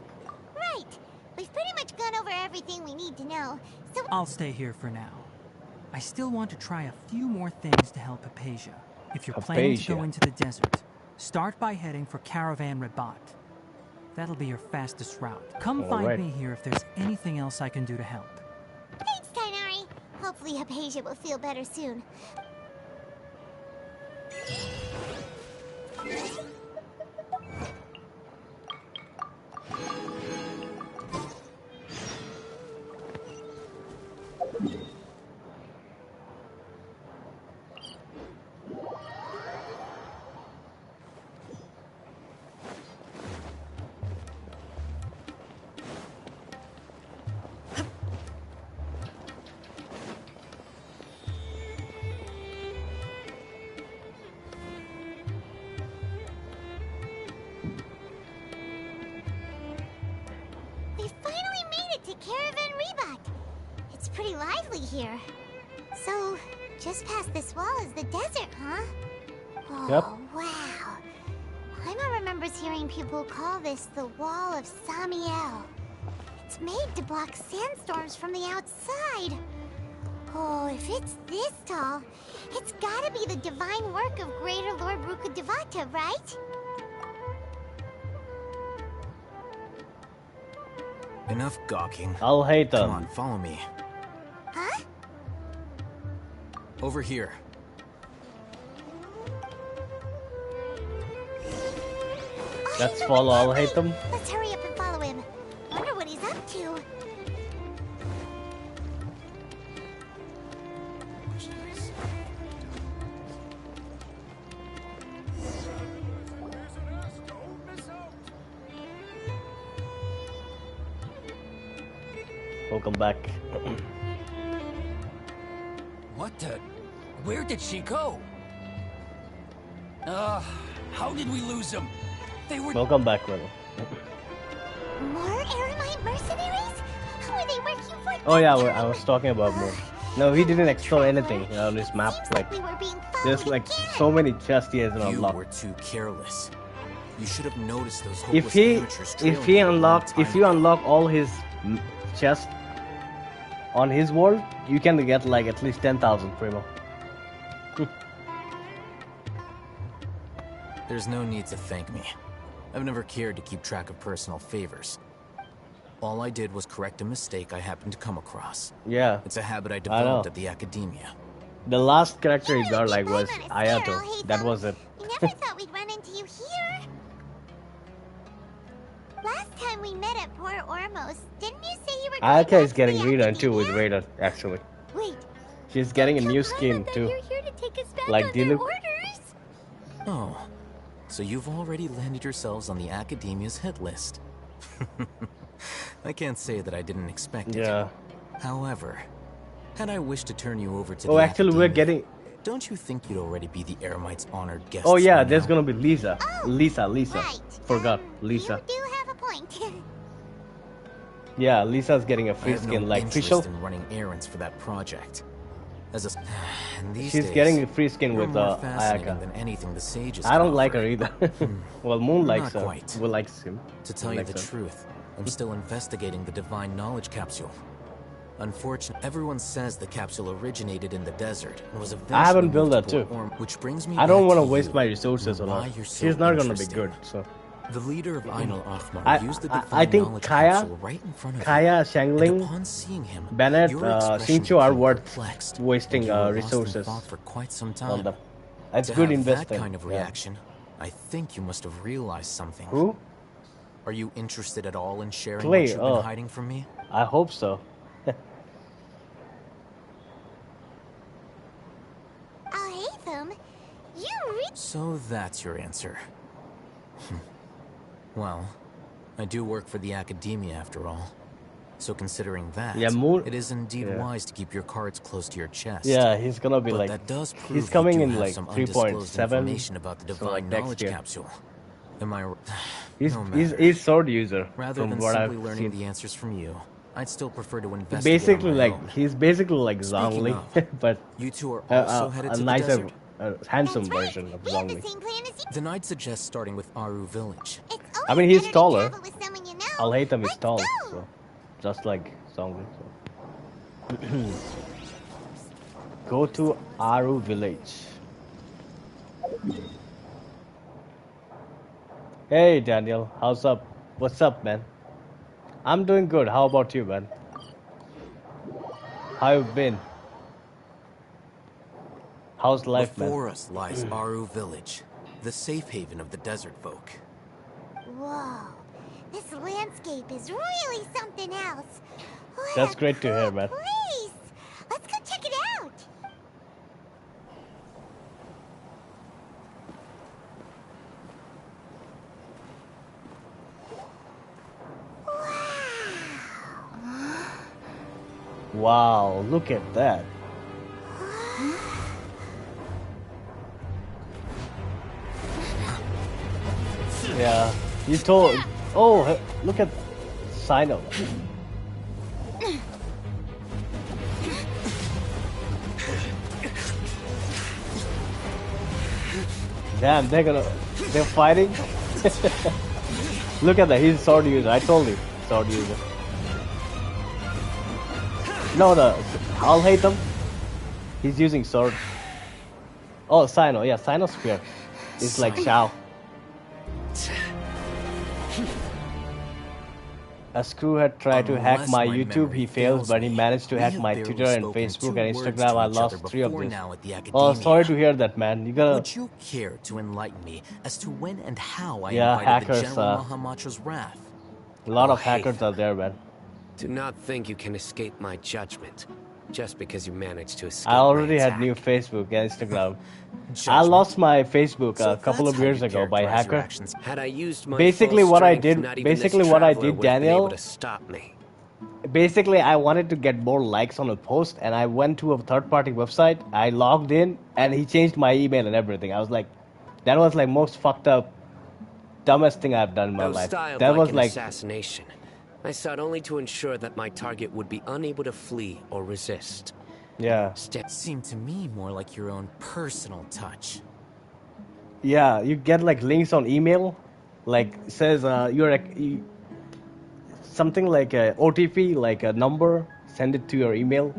Right. We've pretty much gone over everything we need to know. So I'll stay here for now. I still want to try a few more things to help Hypatia. If you're planning to go Hypatia. into the desert, start by heading for Caravan Rabat. That'll be your fastest route. Come All find right. me here if there's anything else I can do to help. thanks, Tainari. Hopefully Hypatia will feel better soon. pretty lively here. So, just past this wall is the desert, huh? Oh, Yep. wow. Paimon remembers hearing people call this the Wall of Samiel. It's made to block sandstorms from the outside. Oh, if it's this tall, it's gotta be the divine work of Greater Lord Rukkhadevata, right? Enough gawking. I'll hate them. Come on, follow me. Huh? Over here. Let's follow. I'll hate them. Let's hurry up and follow him. Wonder what he's up to. Welcome back. What the? Where did she go? How did we lose them? They were. Welcome back, brother. More Eremite mercenaries? Were they working for Oh yeah, I was talking about more. No, he didn't explore anything on this map. Like, there's like so many chests he hasn't You unlocked. were too careless. You should have noticed those If hopeless he amateurs if trailing he you a long unlock time if you unlock all his chests on his world, you can get like at least 10,000 primo. There's no need to thank me. I've never cared to keep track of personal favors. All I did was correct a mistake I happened to come across. Yeah. It's a habit I know. developed at the academia. The last character he got like was Ayato. That was it. Never thought we'd run into you here. Last time we met at Port Ormos, didn't you say you were going Ayaka is back getting to the redone too with Academia? Raider, actually. Wait, She's getting a new skin that too. you're here to take us back Like on their Diluc. orders? Oh, so you've already landed yourselves on the academia's hit list. I can't say that I didn't expect it. Yeah. However, had I wished to turn you over to Oh, the actually, we're academia, getting. don't you think you'd already be the Eremite's honored guest? Oh yeah, by there's now? gonna be Lisa. Lisa. Right. Forgot Lisa. You do have a point. Yeah, Lisa's getting a I free have skin no like interest Fischl. in running errands for that project. As a, and these She's days, getting a free skin you're with more fascinating Ayaka. than anything the sages I can don't like offer. her either. Well, Moon likes Not her. quite. Will likes him. To tell He you likes the her. truth, I'm still investigating the divine knowledge capsule. Unfortunately, everyone says the capsule originated in the desert and was eventually I haven't built moved that to too. Port Orm, which brings me I don't back want to to waste you my resources and on why her. you're so She's not gonna be interesting. good. So The leader of Ainul Ahmar I used the I, divine I think knowledge Kaya, capsule right in front of Kaya, you. Shangling, And upon seeing him, Bennett, your expression Xingqiu are became worth perplexed, wasting and you were lost in resources thought for quite some on time. them. It's To good have investment. that kind of yeah. reaction, I think you must have realized something. Who? Are you interested at all in sharing Clay, what you've been hiding from me? I hope so. I'll hate them. So that's your answer. Well, I do work for the academia after all. So considering that, Yeah, Moon- it is indeed yeah. wise to keep your cards close to your chest. Yeah, he's gonna be But like. that does prove He's you coming do in have like some undisclosed 3.7. information about the so, divine like, next knowledge year. capsule. Am I? He's No he's matter. he's sword user Rather from than what simply I've learning seen. the answers from you, I'd still prefer to investigate Basically, on my like own. he's basically like Speaking Zhongli, of, but you two are also headed a to the nicer, desert? handsome version of Zhongli. Then I'd suggest starting with Aru Village. I mean, he's taller. I'll hate him. He's tall, so just like Zhongli. So. Go to Aru Village. Hey Daniel, how's up? What's up, man? I'm doing good. How about you, man? How you been? How's life, man? Before us lies Aru Village, the safe haven of the desert folk. Whoa, this landscape is really something else. What That's a great to hear, cool man. place. Let's go check it out. Wow, look at that. Yeah, you told. Oh, look at Cyno. Damn, they're fighting. Look at that, he's a sword user. I told you, sword user. No, I'll hate him. He's using sword. Oh, Cyno, yeah, Cyno spear. It's like Shao. A screw had tried to hack my YouTube, he failed, but he managed to hack my Twitter and Facebook and Instagram. I lost 3 of this. Oh, sorry to hear that, man. You gotta... Would you care to enlighten me as to when and how I yeah, invited hackers, the General Mahamatra's wrath? A lot of hackers are there, man. Do not think you can escape my judgment, just because you managed to escape I already my had new Facebook and Instagram. I lost my Facebook a couple of years ago by a hacker. Had I used my Basically full what I strength, did, not even this what I traveler did, would have been Daniel. able to stop me. Basically, I wanted to get more likes on a post, and I went to a third-party website. I logged in, and he changed my email and everything. I was like, that was like most fucked up, dumbest thing I've done in my life. Styled That like was an like assassination. I sought only to ensure that my target would be unable to flee or resist. yeah. Seemed to me more like your own personal touch. Yeah, you get like links on email, like says something like a OTP, like a number, send it to your email,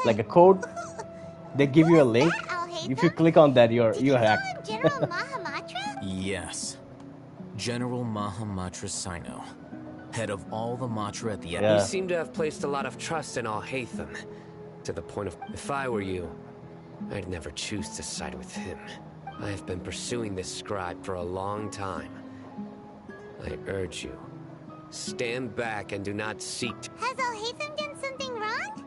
like a code. They give you a link. If you click on that, you're hacked. General Mahamatra? Yes. General Mahamatra Cyno. Head of all the Matra at the Yeah. You seem to have placed a lot of trust in Alhaitham, to the point of, if I were you, I'd never choose to side with him. I have been pursuing this scribe for a long time. I urge you, stand back and do not seek to... Has Alhaitham done something wrong?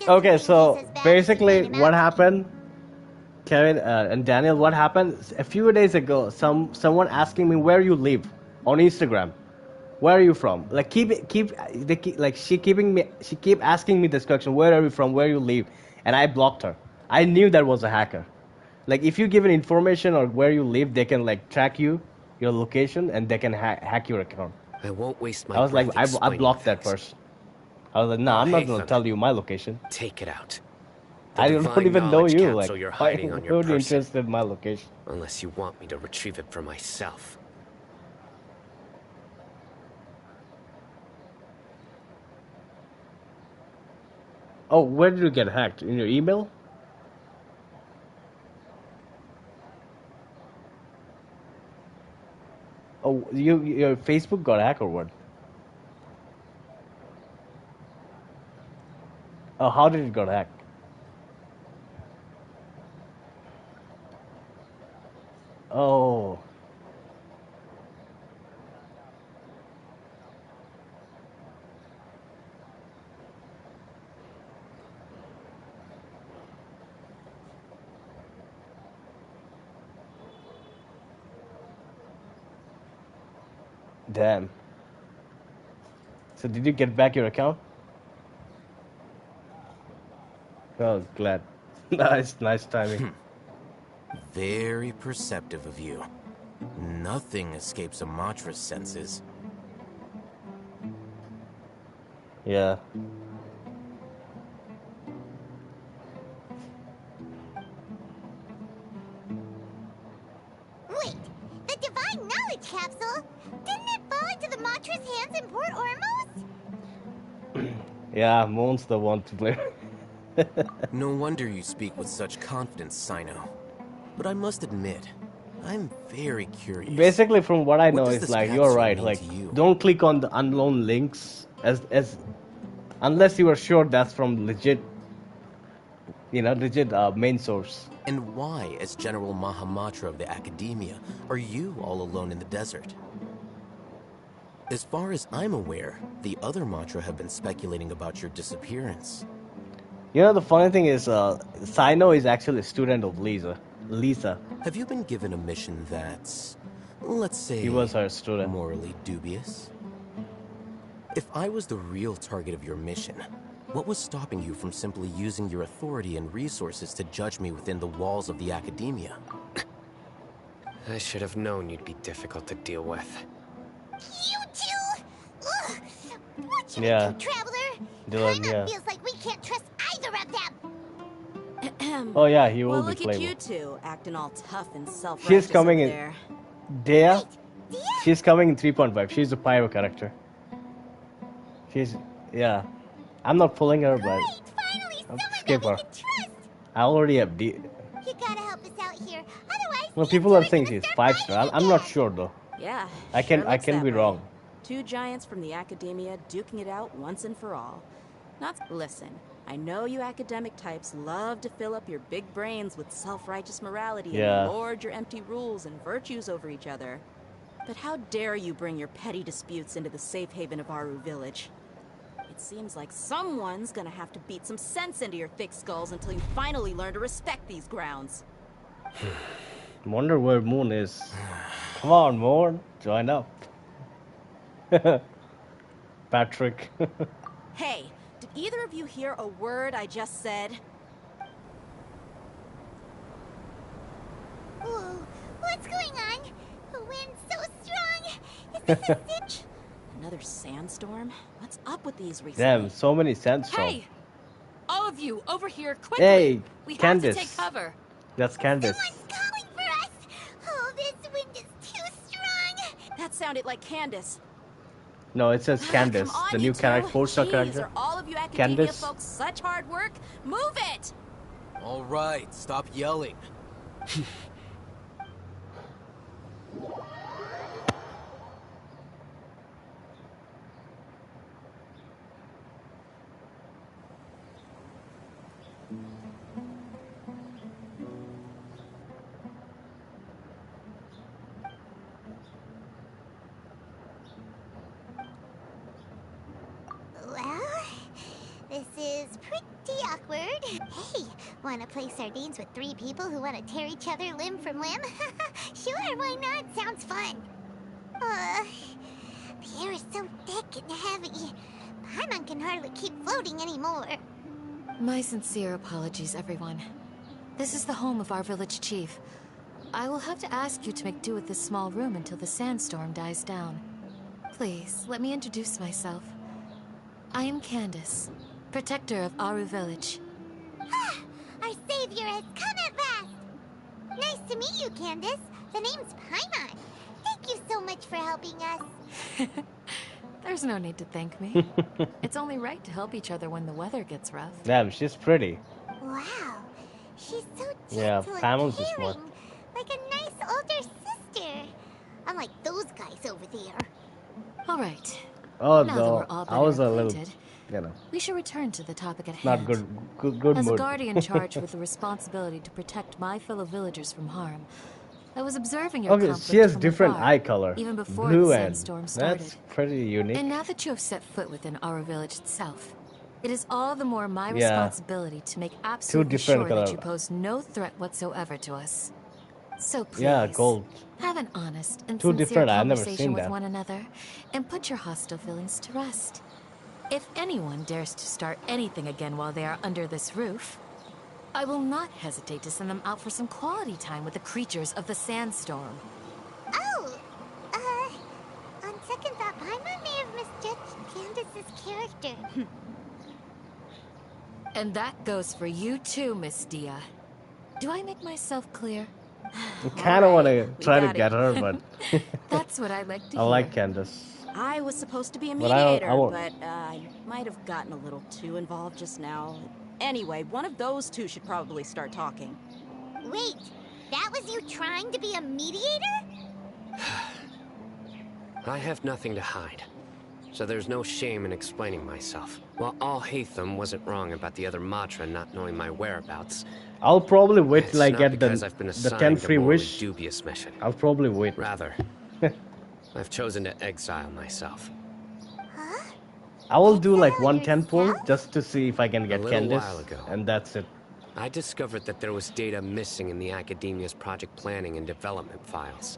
Okay, so basically what happened, Kevin and Daniel, what happened a few days ago, someone asking me where you live on Instagram. Where are you from? Like she keep asking me this question, where are you from, where you live? And I blocked her. I knew that was a hacker. Like if you give an information or where you live, they can like track you, your location, and they can hack your account. I won't waste my I was like, breath I blocked that person. I was like, no, I'm not gonna tell you my location. Take it out. I don't even know you. Like, you're why hiding on are your you person, interested in my location? unless you want me to retrieve it for myself. Oh, where did you get hacked? In your email? Oh, your Facebook got hacked or what? Oh, how did it got hacked? Oh. Damn. So did you get back your account? Oh, glad. Nice timing. Very perceptive of you. Nothing escapes a Matra's senses. Yeah. Wait, the Divine Knowledge Capsule? Didn't it fall into the Matra's hands in Port Ormos? Yeah, Moon's the one to blame. No wonder you speak with such confidence, Cyno. But I must admit, I'm very curious. Basically, from what I know, What does it's this like capsule you're right. mean Like, to you? don't click on the unknown links unless you are sure that's from legit, main source. And why, as General Mahamatra of the Academia, are you all alone in the desert? As far as I'm aware, the other Matra have been speculating about your disappearance. You know, the funny thing is, Cyno is actually a student of Lisa. Have you been given a mission that's, let's say, He was her student. morally dubious? If I was the real target of your mission, what was stopping you from simply using your authority and resources to judge me within the walls of the Academia? I should have known you'd be difficult to deal with. You two? Ugh. What should Yeah. we do, Traveler? Dylan, Kinda yeah. feels like we can't trust either of them. Oh yeah, he will well, be look playable. at you two, acting all tough and self-righteous She's coming over in. there. Dea? She's coming in 3.5. She's a pyro character. Yeah. I'm not pulling her, but I'll skip her. I already have D. You gotta help us out here. Otherwise, Well, people are saying she's 5-star. I'm not sure though. Yeah, I sure can looks be that way. wrong. Two giants from the academia duking it out once and for all. Listen, I know you academic types love to fill up your big brains with self-righteous morality Yeah. and lord your empty rules and virtues over each other. But how dare you bring your petty disputes into the safe haven of Aru Village? It seems like someone's gonna have to beat some sense into your thick skulls until you finally learn to respect these grounds. Wonder where Moon is. Come on, Moon. Join up. Patrick. Hey, did either of you hear a word I just said? Whoa, what's going on? The wind's so strong. Is this a stitch? Another sandstorm? What's up with these recently? Damn, so many sandstorms. Hey! All of you, over here, quickly! Hey, we Candace. have to take cover. That's Candace. Calling for us. Oh, this wind is too strong. That sounded like Candace. No, it says Candace, Come on, the you new two. character, 4-star Jeez, character. are all of you academia Candace. folks such hard work? Move it! All right, stop yelling. Well, this is pretty awkward. Hey, wanna play sardines with 3 people who wanna tear each other limb from limb? Sure, why not? Sounds fun. The air is so thick and heavy. Paimon can hardly keep floating anymore. My sincere apologies, everyone. This is the home of our village chief. I will have to ask you to make do with this small room until the sandstorm dies down. Please, let me introduce myself. I am Candace, protector of Aru Village. Our savior has come at last. Nice to meet you, Candace. The name's Paimon. Thank you so much for helping us. There's no need to thank me. It's only right to help each other when the weather gets rough. Damn, she's pretty. Wow, she's so Yeah, gentle and Paimon's is caring, smart. like a nice older sister. Unlike those guys over there. All right. Oh, Now that no. we're all I was better a little, acquainted, you know, we should return to the topic at not hand. good As a mood. guardian charged with the responsibility to protect my fellow villagers from harm, I was observing your Okay, conflict she has from different afar, eye color. even before Blue the and sandstorm started. that's pretty unique. And now that you have set foot within our village itself, it is all the more my Yeah. responsibility to make absolutely different sure that color. you pose no threat whatsoever to us. So please, Yeah, gold. have an honest and Two sincere different, I've never conversation seen with that. one another, and put your hostile feelings to rest. If anyone dares to start anything again while they are under this roof, I will not hesitate to send them out for some quality time with the creatures of the sandstorm. Oh, on second thought, Paimon may have misjudged Candace's character. And that goes for you too, Miss Dia. Do I make myself clear? I kind of want to try to got it. get her, but That's what I like to I hear. like Candace. I was supposed to be a But I mediator, won't- but I might have gotten a little too involved just now. Anyway, one of those two should probably start talking. Wait, that was you trying to be a mediator? I have nothing to hide, so there's no shame in explaining myself. While Al-Haytham wasn't wrong about the other Matra not knowing my whereabouts, I'll probably wait it's till I not get the because I've been the assigned 10 a free morally wish. dubious mission. I'll probably wait. Rather, I've chosen to exile myself. I will do like 110 pull just to see if I can A get little Candace, while ago. and that's it. I discovered that there was data missing in the Academia's project planning and development files.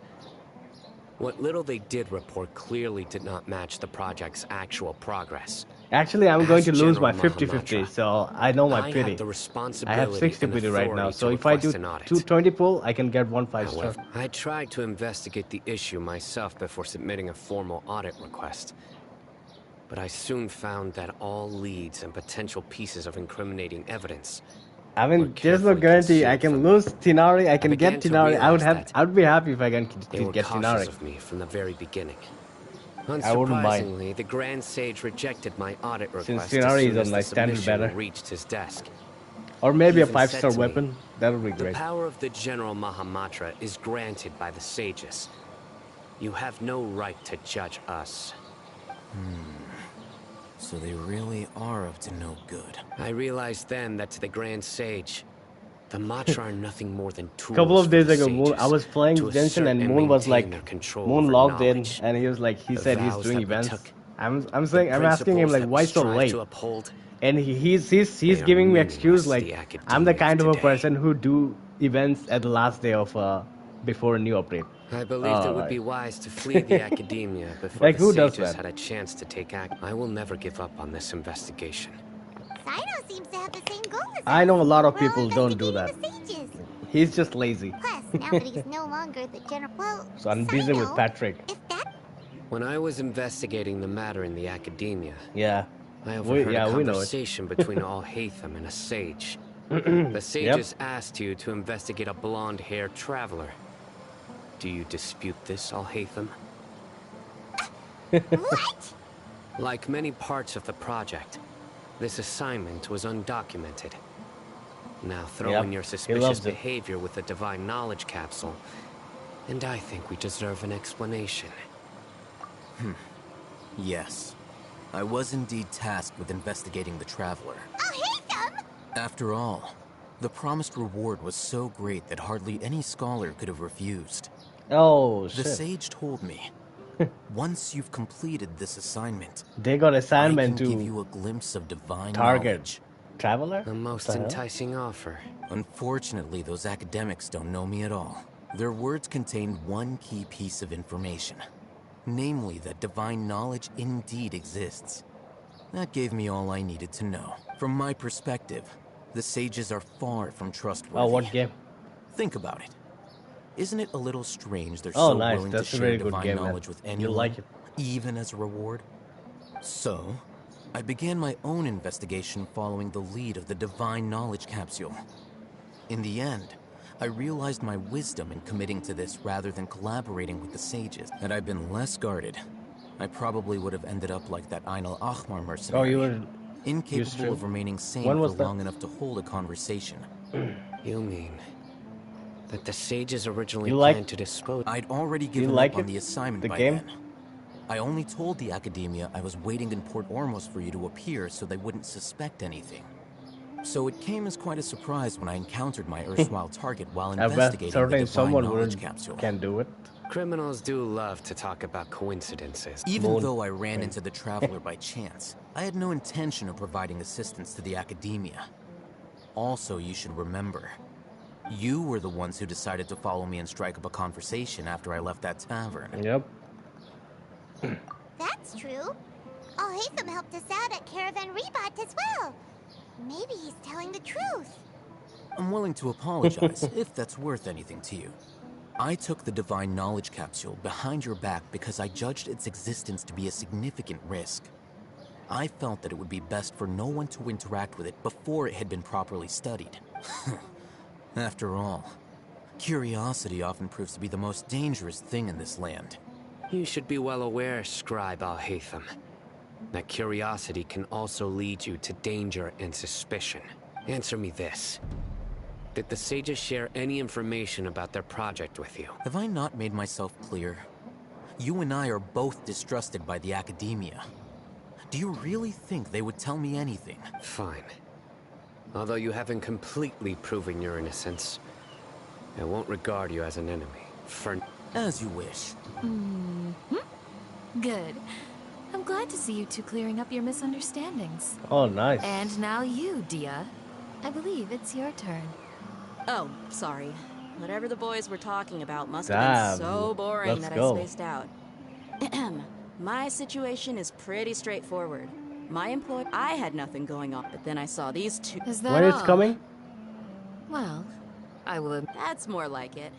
What little they did report clearly did not match the project's actual progress. Actually, I'm going to As lose my General 50-50, Mahamatra, so I know my I pity. have the I have responsibility 60 and pity right now, authority so to if I do request an audit. 220 pull, I can get 1 5-star. However, I tried to investigate the issue myself before submitting a formal audit request. But I soon found that all leads and potential pieces of incriminating evidence I mean, there's no guarantee. I can lose Tinari. I can get Tinari. I would be happy if I can They were get cautious Tinari. of me from the very beginning. I wouldn't mind. Unsurprisingly, the Grand Sage rejected my audit request Since as Tinari soon is as on the my standard submission better. reached his desk. Or maybe He a even 5-star said to me, weapon. That would be The great. power of the General Mahamatra is granted by the sages. You have no right to judge us. So they really are up to no good. I realized then that to the Grand Sage, the Matra are nothing more than tools. Couple of days for the ago, Moon, sages I was playing to Genshin assert and and Moon was maintain like, their control Moon over logged in knowledge. and he was like, he The said he's vows doing that we events. took, I'm saying, I'm asking him principles like, that why we so strive late? to uphold, And he's they are giving me excuse meaningless to like, the I'm the academia kind of a today. person who do events at the last day of before a new update. I believed it would be wise to flee the academia before Like, the who does sages that? had a chance to take act. I will never give up on this investigation. Cyno seems to have the same goal as I know a lot of We're all people don't do that. investigating the sages. He's just lazy. Plus, now that he's no longer the general, well, So I'm busy with Patrick. When I was investigating the matter in the academia, Yeah. I overheard a we know it. conversation between Al-Haytham and a sage. The sages asked you to investigate a blonde-haired traveler. Do you dispute this, Al-Haytham? What? Like many parts of the project, this assignment was undocumented. Now throw in your suspicious loves it. behavior with the Divine Knowledge Capsule, and I think we deserve an explanation. Yes. I was indeed tasked with investigating the Traveler. After all, the promised reward was so great that hardly any scholar could have refused. Oh, The shit. sage told me, once you've completed this assignment, They got I assignment can give to you a glimpse of divine target knowledge. Traveler? A most What the hell? enticing offer. Unfortunately, those academics don't know me at all. Their words contained one key piece of information. Namely, that divine knowledge indeed exists. That gave me all I needed to know. From my perspective, the sages are far from trustworthy. Oh, what game? Think about it. Isn't it a little strange they're Oh, so nice. willing That's to a share very good divine game, man. knowledge with You anyone, like it. even as a reward? So, I began my own investigation following the lead of the Divine Knowledge Capsule. In the end, I realized my wisdom in committing to this rather than collaborating with the sages. Had I been less guarded, I probably would have ended up like that Ainul Ahmar mercenary. Oh, you were incapable of remaining sane When for was that? long enough to hold a conversation. You mean that the sages originally You like- planned to dispose? I'd already You given like up on it? the assignment The by game? then. I only told the Academia I was waiting in Port Ormos for you to appear so they wouldn't suspect anything. So it came as quite a surprise when I encountered my erstwhile target while I bet investigating the certain Divine someone Knowledge would, Capsule. can do it. Criminals do love to talk about coincidences. Even though I ran into the Traveler by chance, I had no intention of providing assistance to the Academia. Also, you should remember, you were the ones who decided to follow me and strike up a conversation after I left that tavern. Yep. That's true. Al-Haytham helped us out at Caravan Rebat as well. Maybe he's telling the truth. I'm willing to apologize, if that's worth anything to you. I took the Divine Knowledge Capsule behind your back because I judged its existence to be a significant risk. I felt that it would be best for no one to interact with it before it had been properly studied. After all, curiosity often proves to be the most dangerous thing in this land. You should be well aware, Scribe Al-Haytham, that curiosity can also lead you to danger and suspicion. Answer me this. Did the sages share any information about their project with you? Have I not made myself clear? You and I are both distrusted by the Academia. Do you really think they would tell me anything? Fine. Although you haven't completely proven your innocence, I won't regard you as an enemy. For as you wish. Good. I'm glad to see you two clearing up your misunderstandings. Oh, nice. And now you, Dia. I believe it's your turn. Oh, sorry. Whatever the boys were talking about must have Damn. been so boring Let's that go. I spaced out. My situation is pretty straightforward. My employee, I had nothing going on, but then I saw these two. Is that When it's all? coming? Well, I will. That's more like it.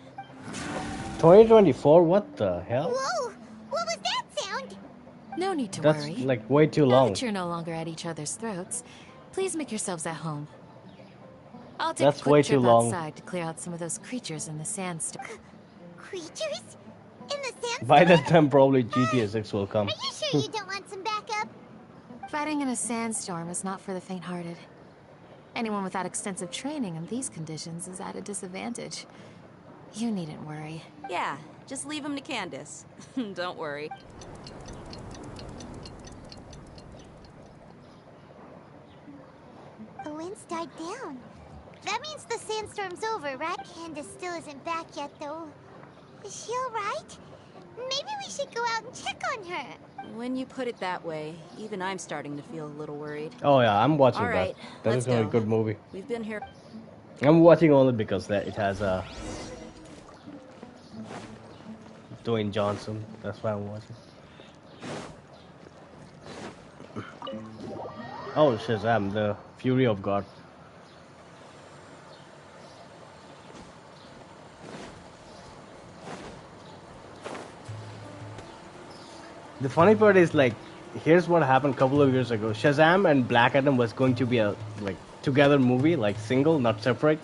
2024? What the hell? Whoa! What was that sound? No need to That's worry. like way too Now long. that you're no longer at each other's throats, please make yourselves at home. I'll take That's a quick way trip too long. outside to clear out some of those creatures in the sandstorm. Creatures? In the sandstorm? By that time, probably GTA 6 will come. Are you sure you don't want some backup? Fighting in a sandstorm is not for the faint-hearted. Anyone without extensive training in these conditions is at a disadvantage. You needn't worry. Yeah, just leave him to Candace. Don't worry. The winds died down. That means the sandstorm's over, right? Candace still isn't back yet, though. Is she alright? Maybe we should go out and check on her. When you put it that way, even I'm starting to feel a little worried. Oh yeah, I'm watching All right, that. That let's is gonna be a go. good movie. We've been here. I'm watching only because that it has Dwayne Johnson. That's why I'm watching. Oh, Shazam! The Fury of God. The funny part is, like, here's what happened a couple of years ago. Shazam and Black Adam was going to be a together movie, like single, not separate.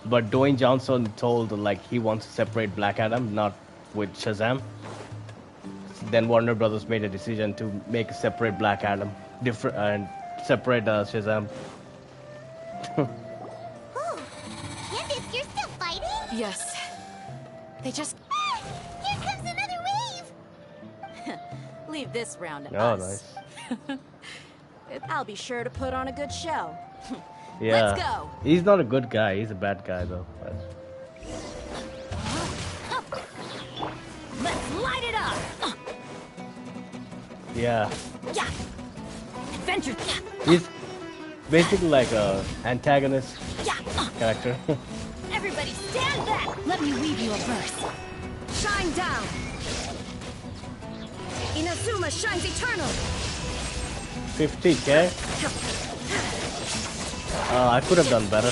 But Dwayne Johnson told like he wants to separate Black Adam, not with Shazam. Then Warner Brothers made a decision to make a separate Black Adam, different and separate Shazam. Oh, Candace, you're still fighting? Yes. They just... Ah, here comes another wave! Leave this round to Oh, us. nice. I'll be sure to put on a good show. Yeah. Let's go. He's not a good guy. He's a bad guy, though. Let's light it up! Yeah. Yeah. Adventure. He's basically like a antagonist character. Everybody stand back! Let me weave you a verse. Shine down! Inazuma shines eternal! 50k? I could have done better.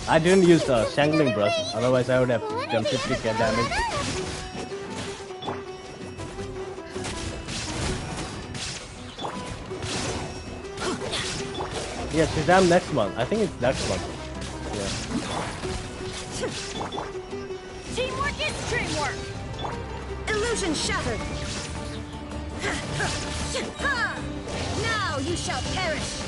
I didn't use the shangling brush, otherwise I would have done 50k damage. Yeah, Shazam next month. I think it's next month. Yeah. Teamwork is dreamwork! Illusion shattered! Now you shall perish!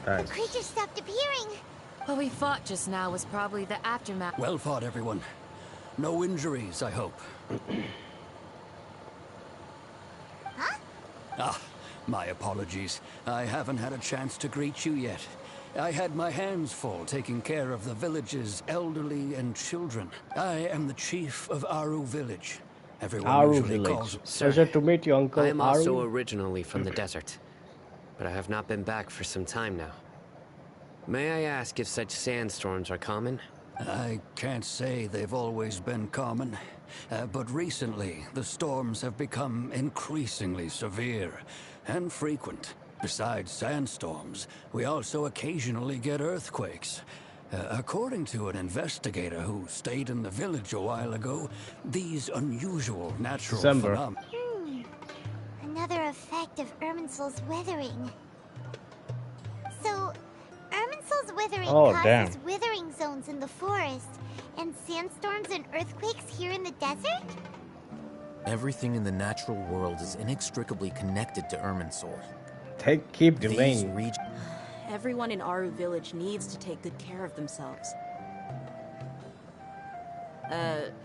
Thanks. Creatures stopped appearing. What we fought just now was probably the aftermath. Well fought, everyone. No injuries, I hope. Huh? Ah, my apologies. I haven't had a chance to greet you yet. I had my hands full taking care of the village's elderly and children. I am the chief of Aru Village. Everyone Aru usually Village. calls... Pleasure to meet you, Uncle I am Aru. also originally from the desert, but I have not been back for some time now. May I ask if such sandstorms are common? I can't say they've always been common, but recently the storms have become increasingly severe and frequent. Besides sandstorms, we also occasionally get earthquakes. According to an investigator who stayed in the village a while ago, these unusual natural phenomena... Another effect of Irminsul's weathering. So, Irminsul's weathering causes withering zones in the forest, and sandstorms and earthquakes here in the desert? Everything in the natural world is inextricably connected to Irminsul. Keep delaying. Everyone in Aru Village needs to take good care of themselves.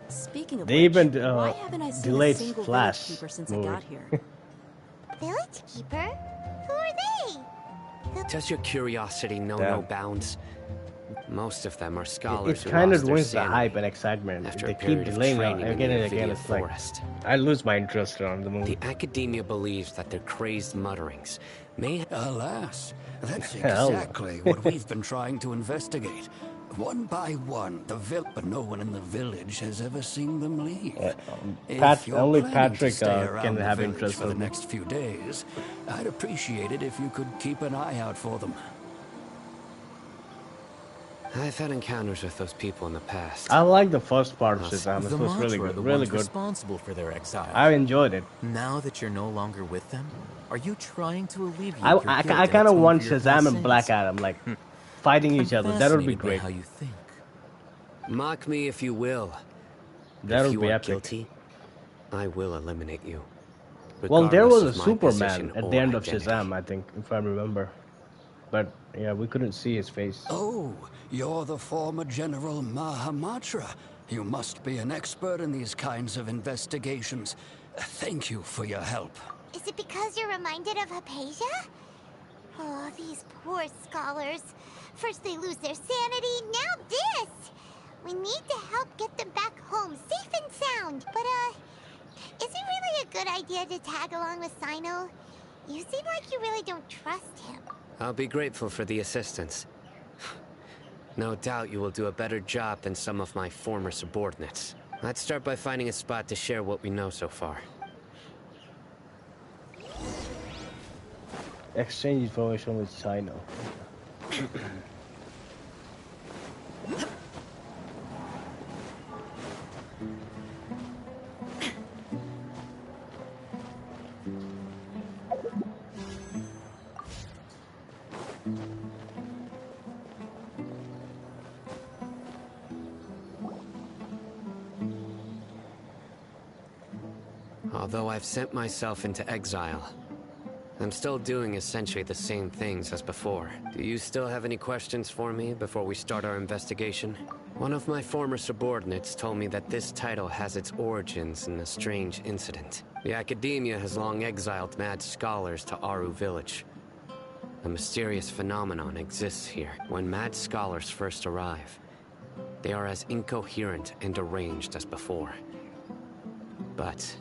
Speaking of They which, even why haven't I seen a delayed single Flash village keeper since I movie. got here? Village keeper? Who are they? Does your curiosity know no bounds? Most of them are scholars It who kind lost of their ruins the sanity hype and excitement. after They a keep period of delaying it training in again the and again. Avia It's like forest. I lose my interest on the movie. The academia believes that their crazed mutterings may... Alas, that's Hell. exactly what we've been trying to investigate. One by one, but no one in the village has ever seen them leave. If you're only planning to Patrick stay around can the have village interest for the in them. next few days, I'd appreciate it if you could keep an eye out for them. I've had encounters with those people in the past. I like the first part of Shazam. The It was really Matra are good. the Really ones good. responsible for their exile. I enjoyed it. Now that you're no longer with them, Are you trying to alleviate I your guilt I and kind of atone want for your past Shazam and Black sins? Adam like fighting I'm each other. That would be fascinated by great. how you think. Mock me if you will. That If would you be are epic. guilty, I will eliminate you. Well, there Regardless was a of my position Superman at the or end of identity. Shazam, I think, if I remember. But yeah, we couldn't see his face. Oh, you're the former General Mahamatra. You must be an expert in these kinds of investigations. Thank you for your help. Is it because you're reminded of Hypatia? Oh, these poor scholars. First they lose their sanity, now this! We need to help get them back home, safe and sound. But, is it really a good idea to tag along with Cyno? You seem like you really don't trust him. I'll be grateful for the assistance. No doubt you will do a better job than some of my former subordinates. Let's start by finding a spot to share what we know so far. Exchange information with Cyno. Although I've sent myself into exile, I'm still doing essentially the same things as before. Do you still have any questions for me before we start our investigation? One of my former subordinates told me that this title has its origins in a strange incident. The Academia has long exiled mad scholars to Aru Village. A mysterious phenomenon exists here. When mad scholars first arrive, they are as incoherent and deranged as before. But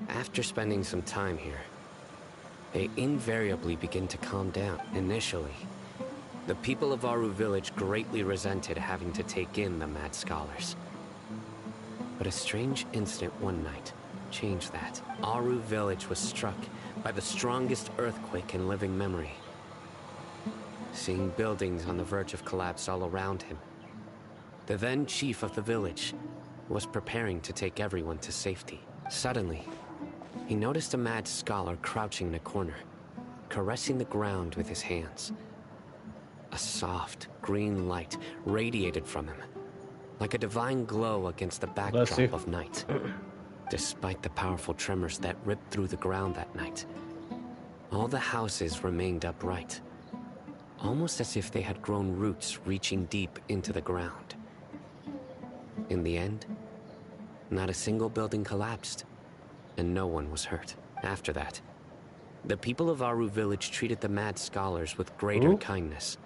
after spending some time here, they invariably begin to calm down. Initially, the people of Aru Village greatly resented having to take in the mad scholars. But a strange incident one night changed that. Aru Village was struck by the strongest earthquake in living memory. Seeing buildings on the verge of collapse all around him, the then chief of the village was preparing to take everyone to safety. Suddenly, he noticed a mad scholar crouching in a corner, caressing the ground with his hands. A soft, green light radiated from him, like a divine glow against the backdrop of night. Despite the powerful tremors that ripped through the ground that night, all the houses remained upright, almost as if they had grown roots reaching deep into the ground. In the end, not a single building collapsed, and no one was hurt. After that, the people of Aru Village treated the mad scholars with greater kindness,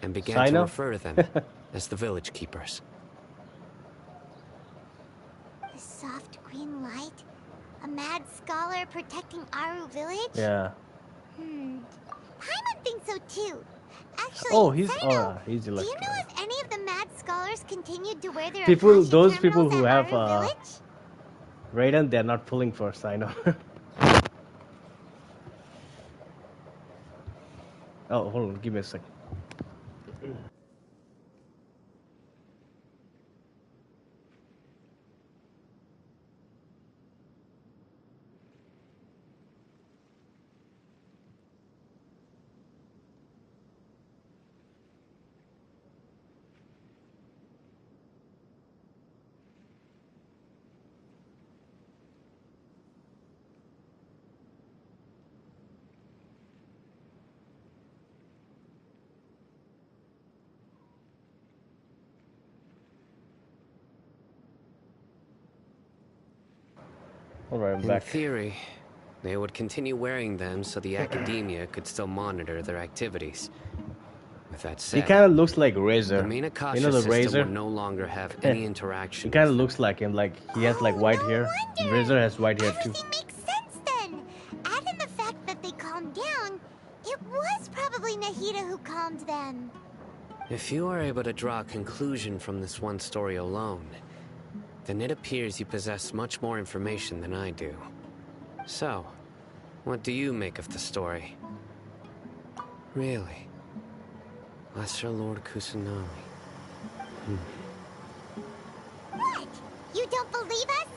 and began to refer to them as the village keepers. The soft green light? A mad scholar protecting Aru Village? Yeah. Paimon thinks so too. Actually, Oh, he's Cyno, he's do you electric. know if any of the mad scholars continued to wear their People, Akashi those people terminals who at have Aru Village? Raiden, they're not pulling for Cyno. Oh, hold on, give me a sec. Alright, I'm In back. theory, they would continue wearing them so the Academia could still monitor their activities. With that said, He kind of looks like Razor. the main Akasha You know the system Razor? will no longer have any interaction. He kind of looks like him. Like he has like white hair. Razor has white hair too. Makes sense then. Add in the fact that they calmed down, it was probably Nahida who calmed them. If you are able to draw a conclusion from this one story alone, then it appears you possess much more information than I do. So, what do you make of the story? Really? Lesser Lord Kusanagi. What? You don't believe us?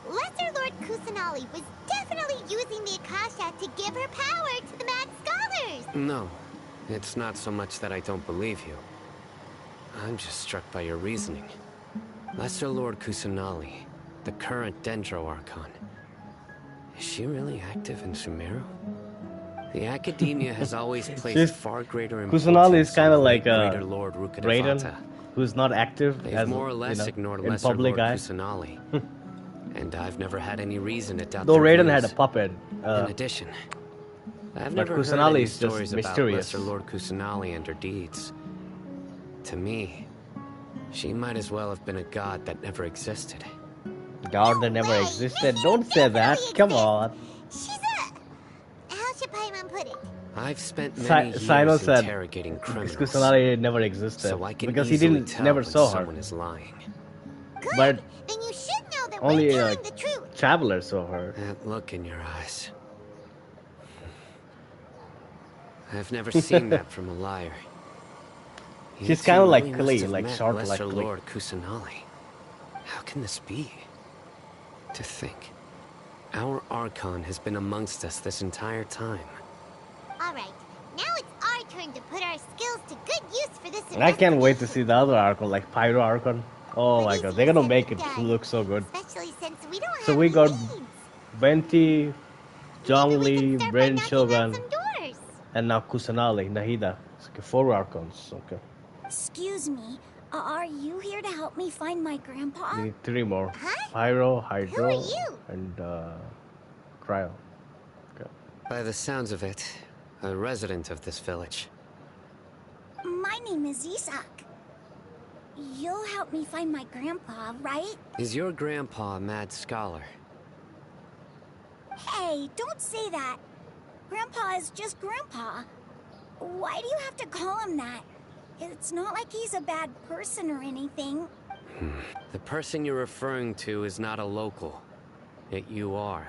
Lesser Lord Kusanali was definitely using the Akasha to give her power to the Mad Scholars. No, it's not so much that I don't believe you. I'm just struck by your reasoning. Lesser Lord Kusanali, the current Dendro Archon. Is she really active in Sumeru? The Academia has always placed far greater importance Kusanali is kind of like greater Lord Raiden, who's not active They've as more or less ignored in Lesser public Lord eye. Kusanali. And I've never had any reason to doubt Though their Raiden views. had a puppet. In addition, I've but never heard Kusanali any is just stories about mysterious. Lesser Lord Kusanali and her deeds. To me, she might as well have been a god that never existed. God that never existed? Don't say that. Come on. She's a... How should Paimon put it? I've spent many Cyno years said interrogating criminals. Kusanali never existed so I can because he easily didn't tell never when saw her. someone is lying. Good. But then you should know that only we're telling the truth. travelers saw her. That look in your eyes. I've never seen that from a liar. She's kind of like really Klee, must have like met short like Lesser Klee. Lord Kusanali. How can this be? To think, our Archon has been amongst us this entire time. All right, now it's our turn to put our skills to good use for this. And I can't wait to see the other Archon, like Pyro Archon. Oh my god, they're gonna make it look so good. Especially since we don't So have we any got names. Venti, Zhongli, Brain knocking Shogun, on some doors. and now Kusanali, Nahida. It's okay, 4 Archons. Okay, Excuse me, are you here to help me find my grandpa? we need 3 more. Pyro, Hydro, Who are you? and Cryo. Okay. By the sounds of it, a resident of this village. My name is Isak. You'll help me find my grandpa, right? Is your grandpa a mad scholar? Hey, don't say that. Grandpa is just Grandpa. Why do you have to call him that? It's not like he's a bad person or anything. The person you're referring to is not a local. Yet you are.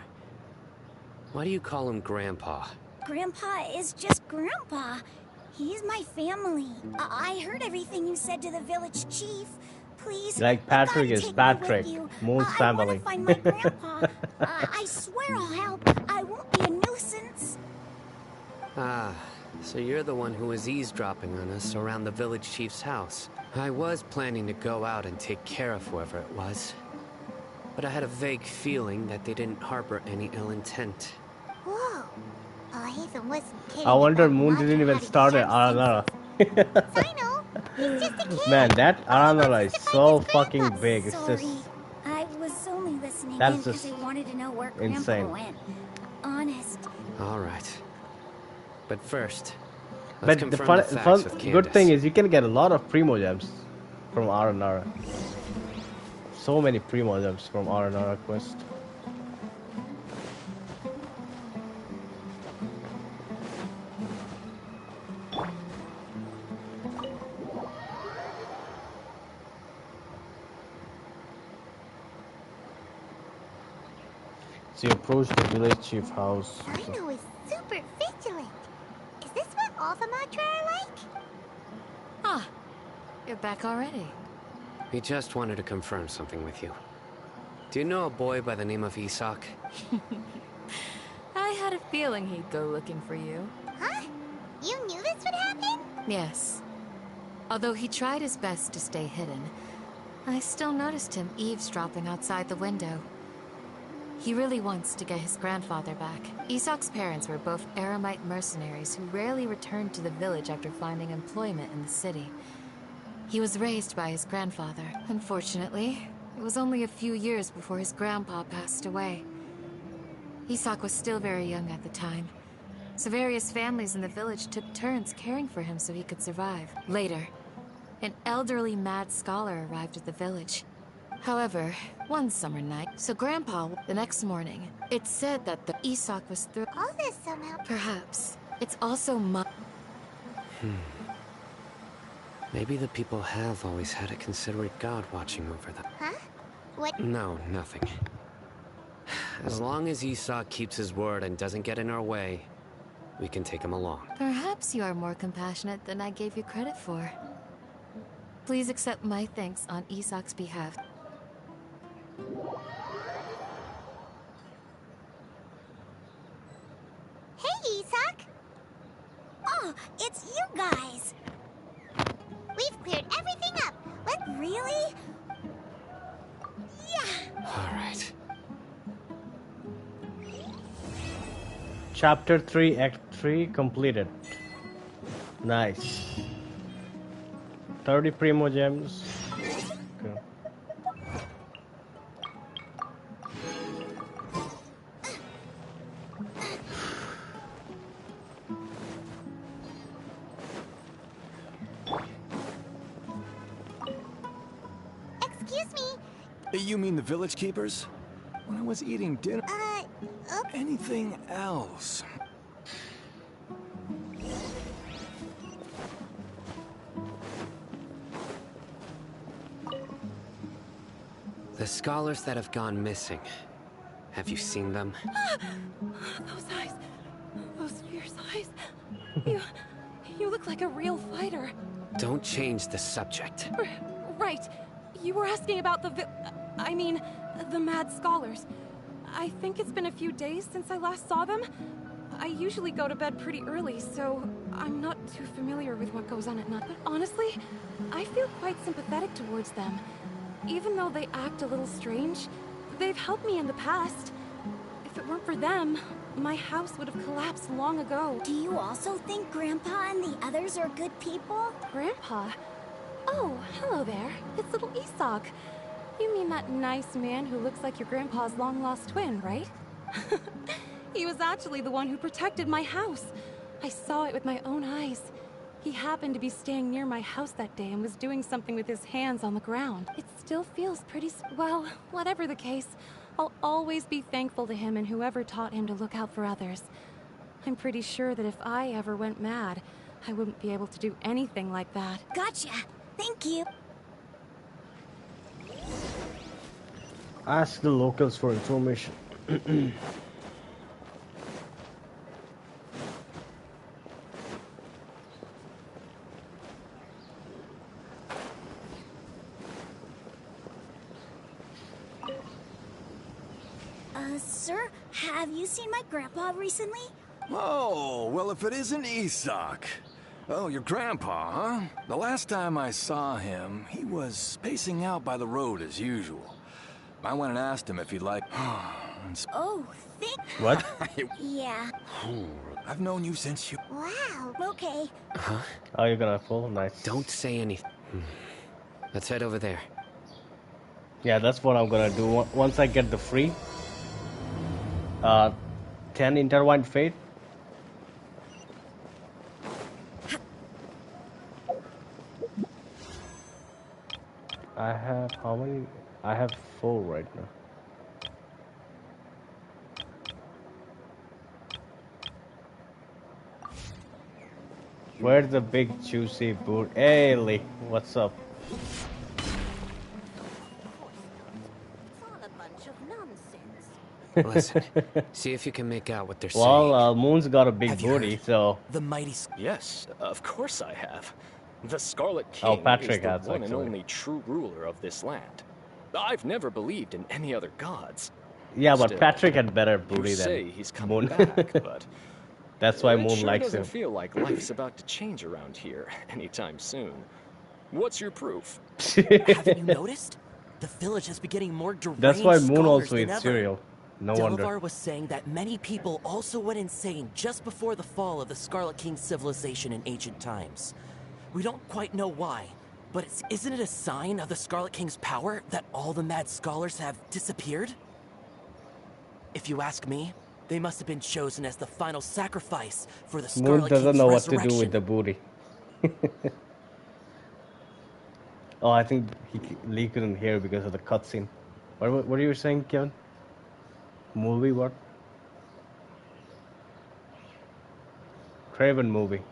Why do you call him Grandpa? Grandpa is just Grandpa. He's my family. I heard everything you said to the village chief. Please, Like Patrick is Patrick, Moon's I want family. to find my grandpa. I swear I'll help. I won't be a nuisance. Ah, so you're the one who was eavesdropping on us around the village chief's house. I was planning to go out and take care of whoever it was. But I had a vague feeling that they didn't harbor any ill intent. Whoa. Oh, Hatham wasn't kidding. I wonder about Moon Roger didn't even having start at sharp Aranara. Cyno, he's just a kid. Man, that Aranara is so fucking big. It's Sorry, just I was only listening That's in because just I wanted to know where insane. Grandpa went. Honest. All right. But first, let's But the confirm the facts with good Candace. thing is you can get a lot of Primo Gems from Aranara. So many Primo Gems from Aranara quest. So you approach the village chief house. Cyno is super vigilant. Is this what all the Matra are like? Ah, you're back already. We just wanted to confirm something with you. Do you know a boy by the name of Isak? I had a feeling he'd go looking for you. Huh? You knew this would happen? Yes. Although he tried his best to stay hidden, I still noticed him eavesdropping outside the window. He really wants to get his grandfather back. Isak's parents were both Aramite mercenaries who rarely returned to the village after finding employment in the city. He was raised by his grandfather. Unfortunately, it was only a few years before his grandpa passed away. Isak was still very young at the time, so various families in the village took turns caring for him so he could survive. Later, an elderly mad scholar arrived at the village. However, one summer night, so Grandpa, the next morning, it said that the Isak was through. All this somehow. Perhaps. It's also Maybe the people have always had a considerate god watching over them. Huh? What? No, nothing. As long as Isak keeps his word and doesn't get in our way, we can take him along. Perhaps you are more compassionate than I gave you credit for. Please accept my thanks on Isak's behalf. Isak! Oh, it's you guys! We've cleared everything up. What, really? Yeah! Alright. Chapter 3, Act 3 completed. Nice. 30 Primo Gems. Okay. Excuse me. You mean the village keepers? When I was eating dinner... Okay. Anything else? The scholars that have gone missing. Have you seen them? Those eyes. Those fierce eyes. You look like a real fighter. Don't change the subject. Right. You were asking about the the mad scholars. I think it's been a few days since I last saw them. I usually go to bed pretty early, so I'm not too familiar with what goes on at night. But honestly, I feel quite sympathetic towards them. Even though they act a little strange, they've helped me in the past. If it weren't for them, my house would have collapsed long ago. Do you also think Grandpa and the others are good people? Grandpa? Oh, hello there. It's little Isak. You mean that nice man who looks like your grandpa's long-lost twin, right? He was actually the one who protected my house. I saw it with my own eyes. He happened to be staying near my house that day and was doing something with his hands on the ground. It still feels pretty... well, whatever the case, I'll always be thankful to him and whoever taught him to look out for others. I'm pretty sure that if I ever went mad, I wouldn't be able to do anything like that. Gotcha. Thank you. Ask the locals for information. Sir, have you seen my grandpa recently? Oh, well, if it isn't Isak. Oh, your grandpa, huh? The last time I saw him, he was pacing out by the road as usual. I went and asked him if he'd like... Oh, What? Yeah. I've known you since you... Wow, okay. Huh? Oh, you're gonna fall? Nice. Don't say anything. Let's head over there. Yeah, that's what I'm gonna do. Once I get the free 10 Intertwined Fate. I have how many? I have 4 right now. Where's the big juicy boot? Hey, Lee, what's up? Listen, see if you can make out what they're saying. Well, Moon's got a big booty, so... The mighty... Yes, of course I have. The Scarlet Oh, King Patrick is the has, one and actually. only true ruler of this land. I've never believed in any other gods. Yeah, but Still, Patrick had better booty you than say he's coming Moon. back, but That's why it Moon sure likes doesn't him. feel like life's about to change around here anytime soon. What's your proof? Haven't you noticed? The village has been getting more deranged That's why Moon scholars also than eats ever. cereal. No wonder. Delavar was saying that many people also went insane just before the fall of the Scarlet King civilization in ancient times. We don't quite know why, but isn't it a sign of the Scarlet King's power that all the mad scholars have disappeared? If you ask me, they must have been chosen as the final sacrifice for the Moon Scarlet doesn't King's know what to do resurrection. with the booty. Oh, I think Lee couldn't hear because of the cutscene. What are you saying, Kevin? Movie what? Craven movie.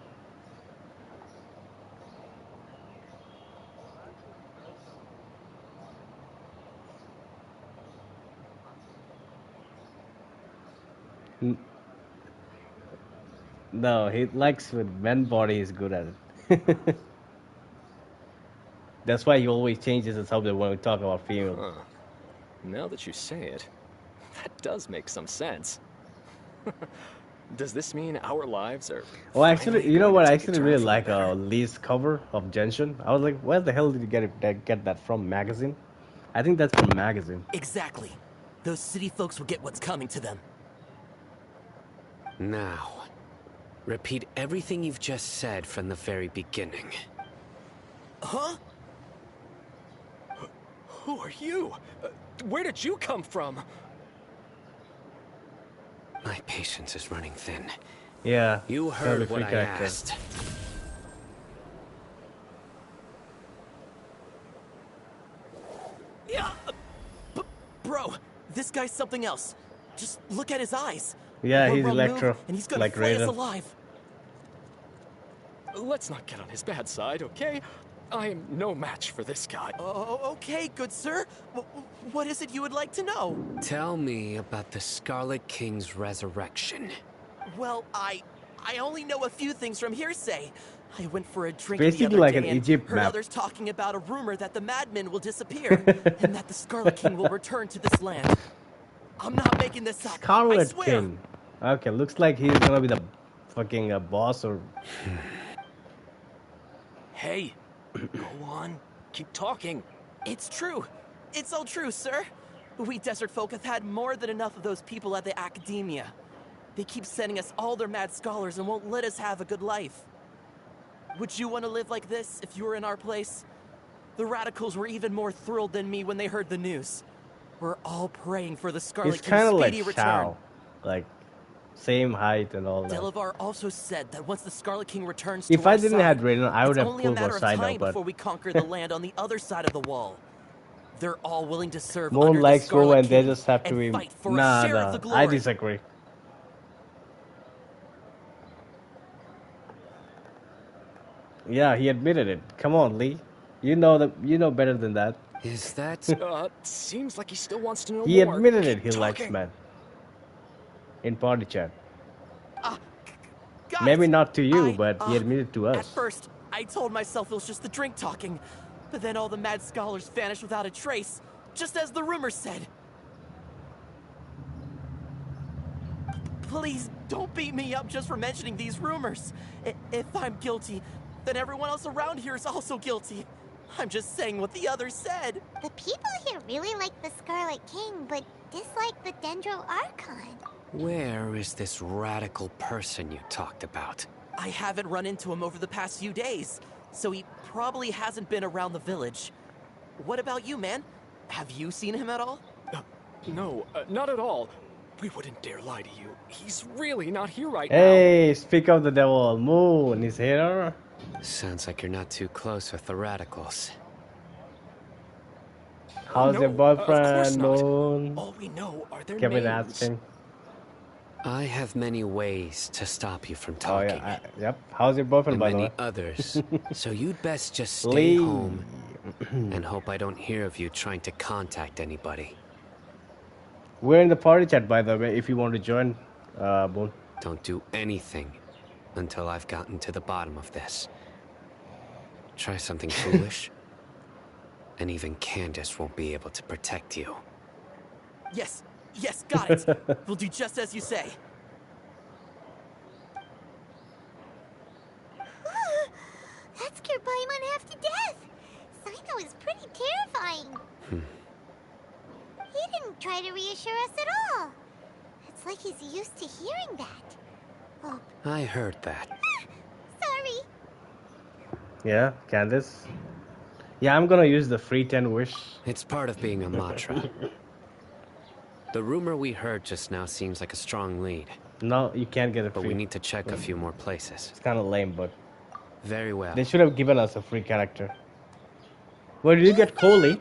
No, he likes with men body. He's good at it. That's why he always changes the subject when we talk about female. Huh. Now that you say it, that does make some sense. Does this mean our lives are... Well, actually, finally you know going what? to I take a actually turn really for the like better? Lee's cover of Genshin. I was like, where the hell did you get that from? Magazine? I think that's from magazine. Exactly. Those city folks will get what's coming to them. Now, repeat everything you've just said from the very beginning. Huh? Who are you? Where did you come from? My patience is running thin. Yeah. You it's gonna be heard what free I character. asked. Yeah. Bro, this guy's something else. Just look at his eyes. Yeah, One he's wrong move, Electro, and he's gonna like flay us Raiden. alive. Let's not get on his bad side, okay? I am no match for this guy. Oh, okay, good sir. What is it you would like to know? Tell me about the Scarlet King's resurrection. Well, I only know a few things from hearsay. I went for a drink the Basically other like day an and Egypt heard map. others talking about a rumor that the madmen will disappear and that the Scarlet King will return to this land. I'm not making this up. I Scarlet swear. King. Okay, looks like he's gonna be the fucking boss or... Hey, go on. Keep talking. It's true. It's all true, sir. We desert folk have had more than enough of those people at the academia. They keep sending us all their mad scholars and won't let us have a good life. Would you want to live like this if you were in our place? The radicals were even more thrilled than me when they heard the news. We're all praying for the Scarlet He's King's kind of like speedy return. Shao. Like, same height and all that. Delavar also said that once the Scarlet King returns If to I our didn't side, have Raiden, I would it's have only a pulled for matter of Cyno, time but... before we conquer the land on the other side of the wall. They're all willing to serve Moon under the likes Wu Scarlet and they King just have to and be... fight for Nah, a share of the nah, I glory. disagree. Yeah, he admitted it. Come on, Lee. You know better than that. Is that... Seems like he still wants to know He more. admitted Keep it, he likes talking. man. In party chat. Guys, Maybe not to you, but he admitted to At us. first, I told myself it was just the drink talking, but then all the mad scholars vanished without a trace, just as the rumor said. Please don't beat me up just for mentioning these rumors. If I'm guilty, then everyone else around here is also guilty. I'm just saying what the others said. The people here really like the Scarlet King, but dislike the Dendro Archon. Where is this radical person you talked about? I haven't run into him over the past few days, so he probably hasn't been around the village. What about you, man? Have you seen him at all? No, not at all. We wouldn't dare lie to you. He's really not here right Hey, speak of the devil. Moon is here. Sounds like you're not too close with the radicals. How's your boyfriend, not. Moon? All we know are their Kevin names. asking. I have many ways to stop you from Oh, talking. yeah. Yep. How's your boyfriend, And by the many way? others. So you'd best just stay Lee. home and hope I don't hear of you trying to contact anybody. We're in the party chat, by the way, if you want to join, Moon. Don't do anything until I've gotten to the bottom of this. Try something foolish, and even Candace won't be able to protect you. Yes, got it. We'll do just as you say. That scared Paimon half to death. Cyno is pretty terrifying. He didn't try to reassure us at all. It's like he's used to hearing that. Oh, I heard that. sorry. Yeah, Candace. Yeah, I'm gonna use the free 10 wish. It's part of being a Matra. The rumor we heard just now seems like a strong lead. No, you can't get a free. But we need to check a few more places. It's kind of lame, but... Very well. They should have given us a free character. Where did you get Coley?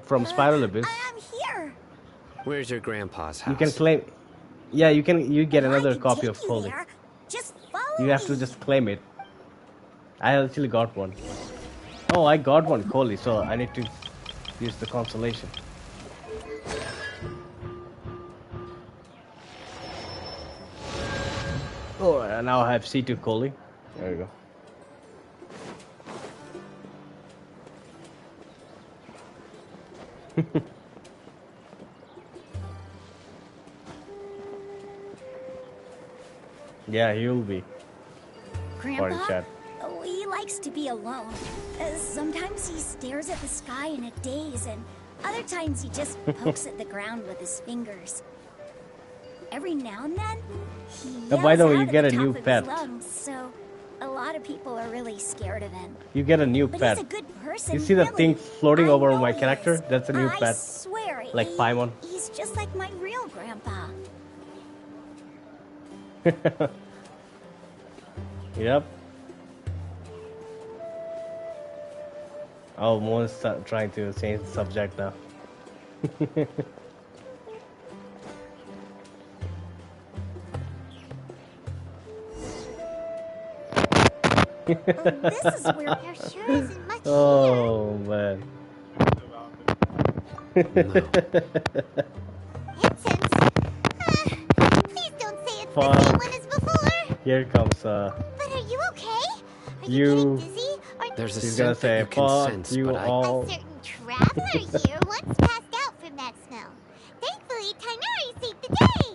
From Spiral Abyss. I'm here. Where's your grandpa's house? You can claim... Yeah, you get another copy of Coley. There. Just follow You have to me. just claim it. I actually got one. Oh, I got one Coley, so I need to use the consolation. Oh, and now I have C2 Coley. There we go. Yeah, he will be. Party Grandpa? chat. Oh, he likes to be alone. Sometimes he stares at the sky in a daze, and other times he just pokes at the ground with his fingers. Every now and then, he yells By the way, out you at get the a top new of his pet. lungs, so a lot of people are really scared of him. You get a new But pet. he's a good person, You see the really. thing floating I over know my he character? is. That's a new I pet. swear, Like Paimon. he's just like my real grandpa. Yep. Oh, Moon's trying to change the subject now. This is where there sure isn't much Oh man. Please don't say it's the same one as before. Here comes But are you okay? Are you. dizzy? Or There's a He's gonna scent say, that you can fuck sense, you but all. A certain traveler here once passed out from that smell. Thankfully, Tainari saved the day.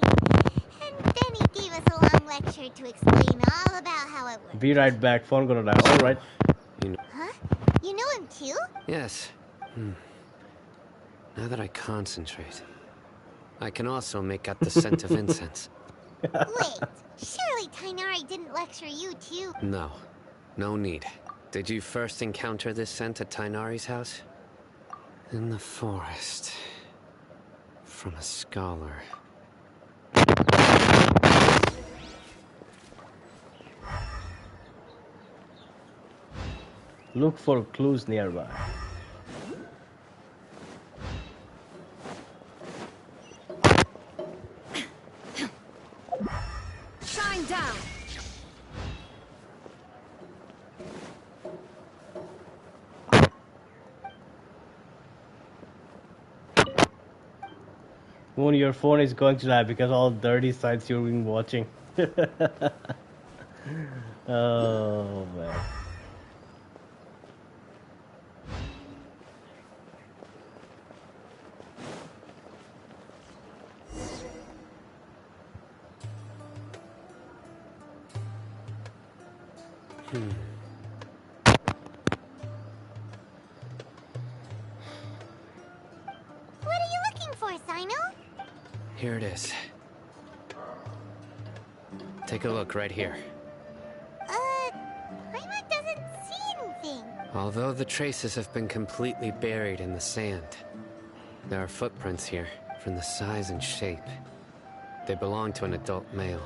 And then he gave us a long lecture to explain all about how it works. Be right back. Phone gonna die. All right. Huh? You know him too? Yes. Now that I concentrate, I can also make out the scent of incense. Wait, surely Tainari didn't lecture you too? No. No need. Did you first encounter this scent at Tainari's house? In the forest. From a scholar. Look for clues nearby. Shine down. Moon, your phone is going to die because all dirty sites you've been watching. Oh man. What are you looking for, Cyno? Here it is. Take a look right here. Paimon doesn't see anything. Although the traces have been completely buried in the sand, there are footprints here, from the size and shape. They belong to an adult male.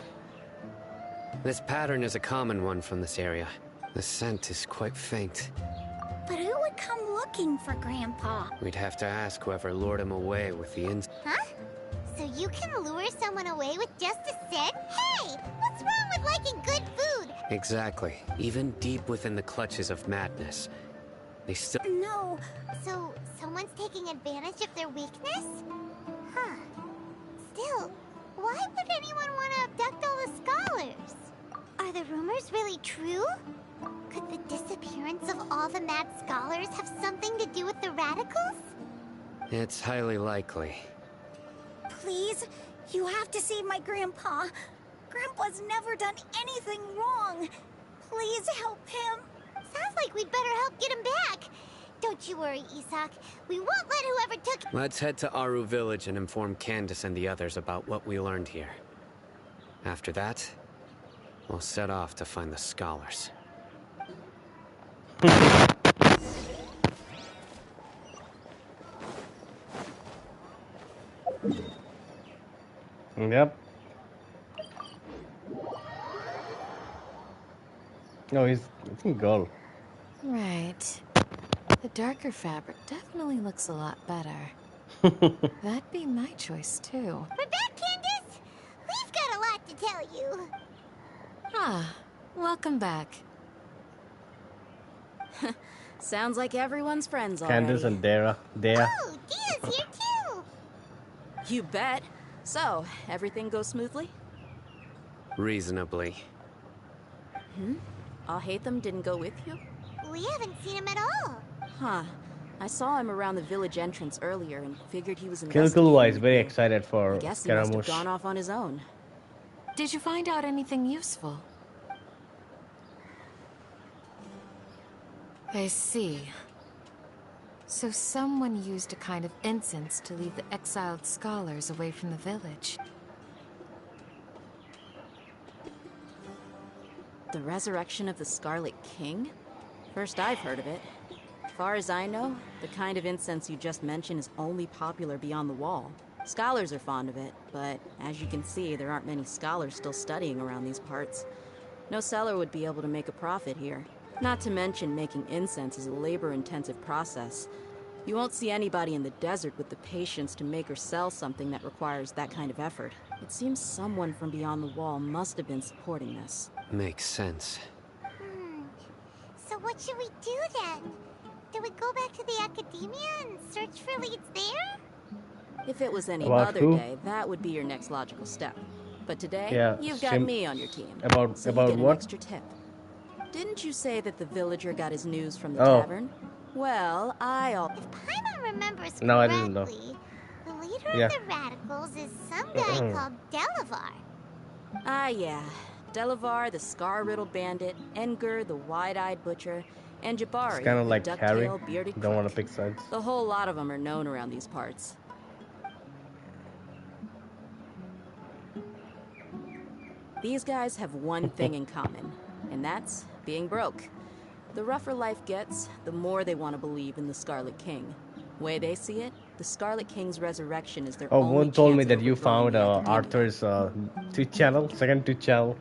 This pattern is a common one from this area. The scent is quite faint. But who would come looking for Grandpa? We'd have to ask whoever lured him away with the incense. Huh? So you can lure someone away with just a scent? Hey, what's wrong with liking good food? Exactly. Even deep within the clutches of madness, they still... No. So someone's taking advantage of their weakness? Huh. Still, why would anyone want to abduct all the scholars? Are the rumors really true? Could the disappearance of all the mad scholars have something to do with the radicals? It's highly likely. Please, you have to save my Grandpa. Grandpa's never done anything wrong. Please help him. Sounds like we'd better help get him back. Don't you worry, Isak. We won't let whoever took... Let's head to Aru Village and inform Candace and the others about what we learned here. After that, we'll set off to find the scholars. Yep. No, I think gold. Right. The darker fabric definitely looks a lot better. That'd be my choice, too. We're back, Candace! We've got a lot to tell you. Ah, welcome back. Sounds like everyone's friends already. Candace and Dara. Oh, Dia's here too! You bet. So, everything goes smoothly? Reasonably. Alhaitham didn't go with you? We haven't seen him at all. Huh. I saw him around the village entrance earlier and figured he was Kilkul is investigating. very excited for I guess he must have Karamush. gone off on his own. Did you find out anything useful? I see. So someone used a kind of incense to lead the exiled scholars away from the village. The resurrection of the Scarlet King? First I've heard of it. As far as I know, the kind of incense you just mentioned is only popular beyond the wall. Scholars are fond of it, but as you can see, there aren't many scholars still studying around these parts. No seller would be able to make a profit here. Not to mention, making incense is a labor-intensive process. You won't see anybody in the desert with the patience to make or sell something that requires that kind of effort. It seems someone from beyond the wall must have been supporting this. Makes sense. So what should we do then? Do we go back to the academia and search for leads there? If it was any About other who? day, that would be your next logical step. But today, Yeah, you've got me on your team. About so you get an what? extra tip. Didn't you say that the villager got his news from the Oh. tavern? Well, If Paimon remembers correctly, No, I didn't know. the leader Yeah. of the radicals is some guy called Delavar. Ah, yeah. Delavar, the scar-riddled bandit, Enger, the wide-eyed butcher, and Jabari, It's kind of the like Harry. duck-tailed, bearded Don't want crook. to pick sides. The whole lot of them are known around these parts. These guys have one thing in common, and that's being broke. The rougher life gets, the more they want to believe in the Scarlet King. Way they see it, the Scarlet King's resurrection is their Oh, only one told me chance that of you overthrowing found the Academia. Arthur's Twitch channel, second Twitch channel.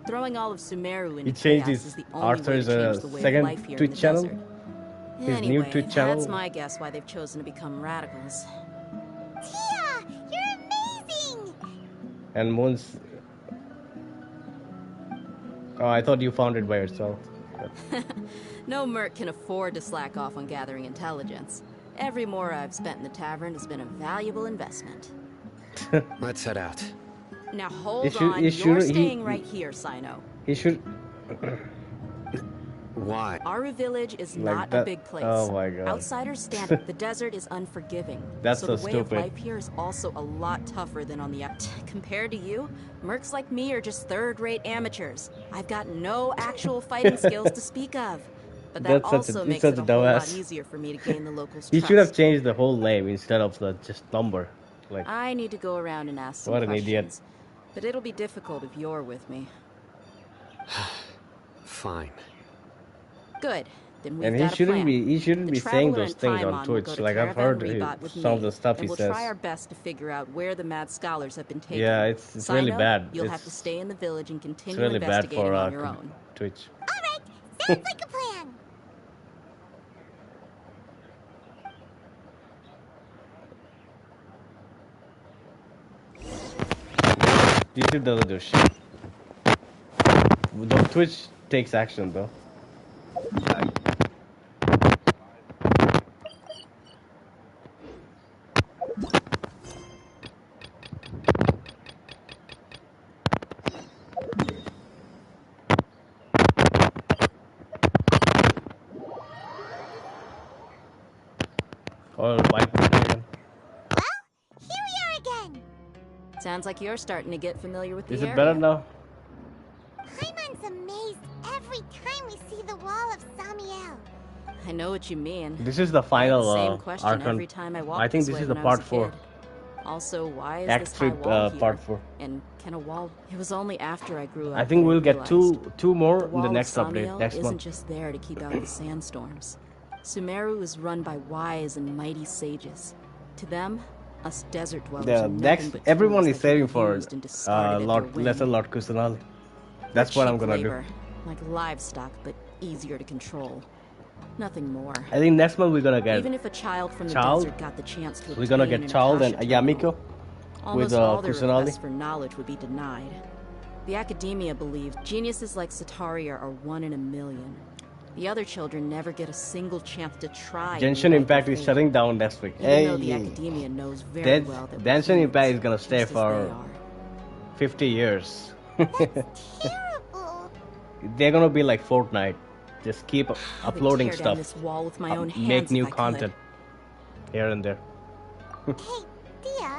Throwing all of Sumeru into He changed chaos his is the only Arthur's way to change the way of second life here in Twitch the channel. desert. His Anyway, new Twitch channel. that's my guess why they've chosen to become radicals. Tia, you're amazing! And Moon's. Oh, I thought you found it by yourself. No merc can afford to slack off on gathering intelligence. Every mora I've spent in the tavern has been a valuable investment. Let's head out. Now hold should- on, he you're should- he- staying right here, Cyno. He should. Why? Aru Village is Like not a that- big place. oh my God. Outsiders stand. The desert is unforgiving. That's so so the way stupid. of life here is also a lot tougher than on the compared to you. Mercs like me are just third-rate amateurs. I've got no actual fighting skills to speak of. But that That's such a- also he's makes such it a a whole lot dumbass. easier for me to gain the locals' He trust. should have changed the whole name instead of the just number. Like, I need to go around and ask some what an questions. idiot. But it'll be difficult if you're with me. Fine. Good. Then we've and he got a shouldn't plan. be. He shouldn't The be saying Traveler those and things Paimon on will Twitch. go to Like I've Caravan heard Rebot with some of me, the stuff he and we'll says. try our best to figure out where the mad scholars have been taken. Yeah, it's really Cyno, bad. You'll It's- have to stay in the village and It's continue really bad investigating for on your own. Twitch. Sounds like a plan! YouTube doesn't do shit. Though Twitch takes action though. Oh, white again. Here we are again! Sounds like you're starting to get familiar with the Is it area. better now? Paimon's amazed every time we see the wall of Samiel. I know what you mean. This is the I have final the same question Archon. every time I walk I think this this way is the when I was part a 4. kid. Also, why is Act this high 3, wall here? part 4. And can a wall? It was only after I grew up. I think that we'll get realized two more the in the wall of next update Samiel next isn't month. just there to keep out the sandstorms. Sumeru is run by wise and mighty sages. To them, us desert dwellers are The nothing next, but everyone tools is that can saving be for used and discarded at their Lord, whim. lesser Lord Kusanal. That's They're what I'm cheap gonna labor, like livestock, but easier to control. Nothing more. do. I think next month we're gonna get Even if a child from the Child. desert got the chance to We're gonna obtain get an Child and Akasha Yamiko terminal, with almost all their Kusanali. requests for knowledge would be denied. The Academia believes geniuses like Sataria are 1 in a million. The other children never get a single chance to try. and Genshin rewrite Impact their is fate. shutting down next week. Even though the Academia knows very well that we're Genshin humans, Impact is gonna stay just as they for are. 50 years. Terrible! They're gonna be like Fortnite. Just keep I would uploading tear down stuff. this wall with my own Make hands new if I could. content here and there. Hey, Thea.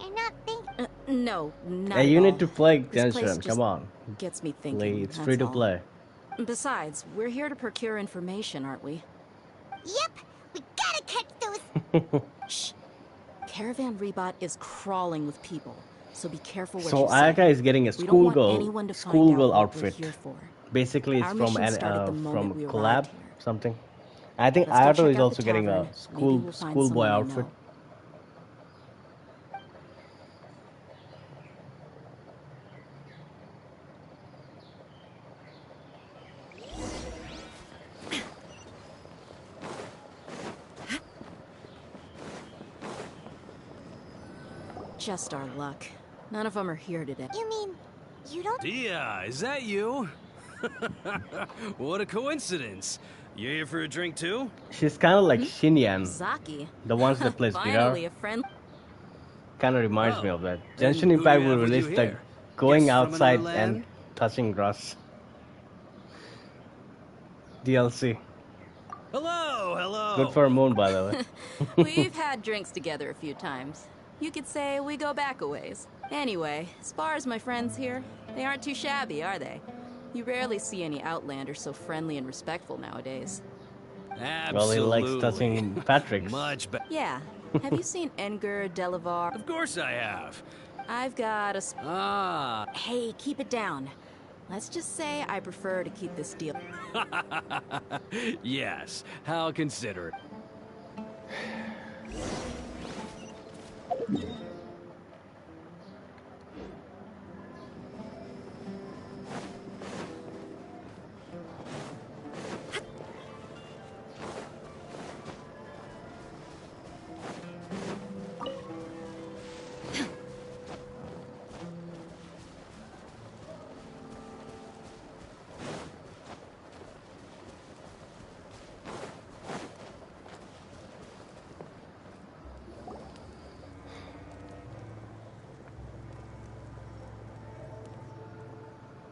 You're not thinking... No, not Hey, at you all. need to play This place Genshin. just Come on. gets me thinking. Play. It's that's free to all. play. Besides, we're here to procure information, aren't we? Yep, we gotta catch those. Shh. Caravan Rebot is crawling with people, so be careful what So you say. Ayaka is getting a We don't want anyone schoolgirl to find out what outfit. we're here for. Basically, it's Our from mission an started the moment from we collab arrived here. something. I think Let's go Ayato check is out also the getting tavern. a Maybe we'll find schoolboy someone we outfit. know. Just our luck. None of them are here today. You mean, you don't? Dia, is that you? What a coincidence. You here for a drink too? She's kind of like Shinyan, Zaki. the ones that plays guitar. Finally, a friend. Kind of reminds me of that. And Genshin, in who fact, do you will have with you release like here? going Guests from outside another and land? touching grass DLC. Hello, hello. Good for Moon, by the way. We've had drinks together a few times. You could say we go back a ways. Anyway, as far as my friends here, they aren't too shabby, are they? You rarely see any Outlanders so friendly and respectful nowadays. Absolutely. Well, he likes touching Patrick's. Much better. Yeah. Have you seen Edgar Delavar? Of course I have. I've got a... Ah. Hey, keep it down. Let's just say I prefer to keep this deal. Yes, how considerate.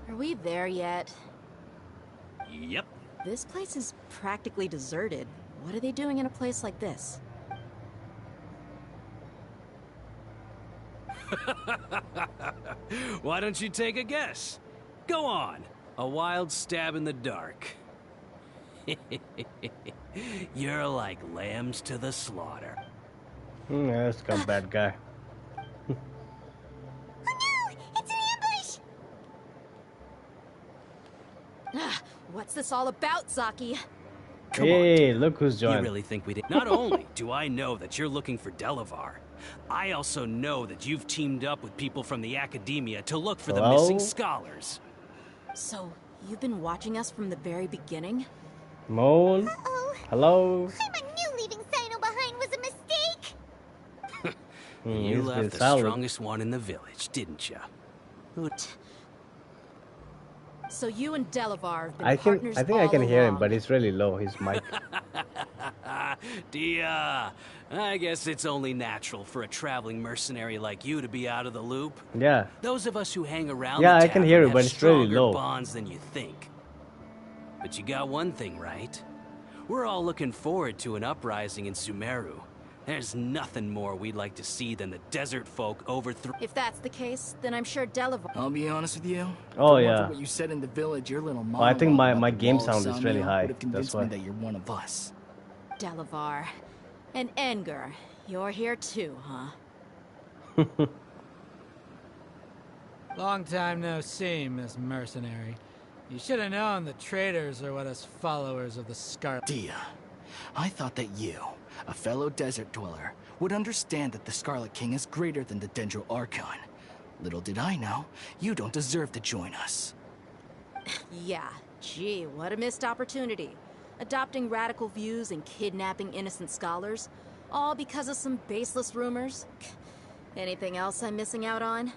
Are we there yet? Yep. This place is practically deserted. What are they doing in a place like this? Why don't you take a guess? Go on. A wild stab in the dark. You're like lambs to the slaughter. Yeah, that's a bad guy. What's this all about, Zaki? Hey, look who's joined. You really think we did? Not only do I know that you're looking for Delavar, I also know that you've teamed up with people from the Academia to look for the missing scholars. So, you've been watching us from the very beginning? Moon? Hello? I knew leaving Cyno behind was a mistake. You he's left been the silent. strongest one in the village, didn't you? So you and Delavar have been I partners think I all can hear him, along. but it's really low. His mic. Dia, I guess it's only natural for a traveling mercenary like you to be out of the loop. Yeah. Those of us who hang around Yeah, the I can tavern hear you, have but it's really stronger low. bonds than you think. But you got one thing right. We're all looking forward to an uprising in Sumeru. There's nothing more we'd like to see than the desert folk overthrow. If that's the case, then I'm sure Delavar... I'll be honest with you. Oh, If it yeah. wasn't what you said in the village, your little Well, I think monologue my about the game wall of sound is really Cyno high, would have convinced that's why. me that you're one of us. Delavar. And Edgar, you're here too, huh? Long time no see, Miss Mercenary. You should have known the traitors are what us followers of the Scarlet... Dia, I thought that you, a fellow desert dweller, would understand that the Scarlet King is greater than the Dendro Archon. Little did I know, you don't deserve to join us. Yeah, gee, what a missed opportunity. Adopting radical views and kidnapping innocent scholars, all because of some baseless rumors. Anything else I'm missing out on?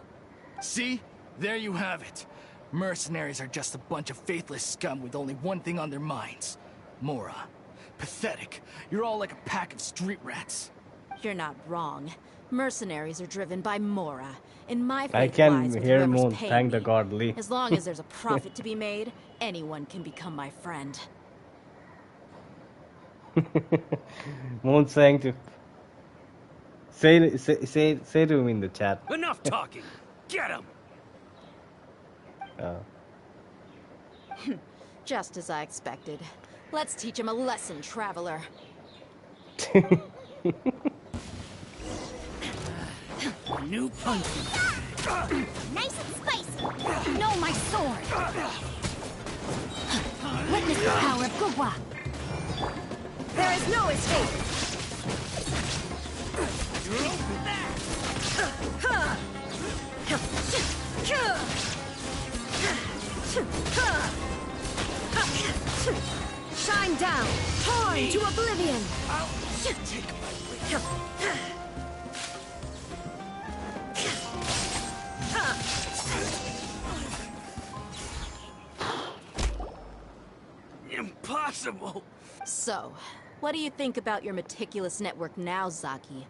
See? There you have it. Mercenaries are just a bunch of faithless scum with only one thing on their minds. Mora. Pathetic. You're all like a pack of street rats. You're not wrong. Mercenaries are driven by Mora, and my faith I lies can with hear whoever's Moon paying thank me. the god Lee. As long as there's a profit to be made, anyone can become my friend. Moon saying Say to him in the chat. Enough talking. Get him. Just as I expected. Let's teach him a lesson, traveler. New punch. Nice and spicy. No, my sword. Witness the power of Gugwa. There is no escape. Shine down. Torn to oblivion. Impossible. So, what do you think about your meticulous network now, Zaki?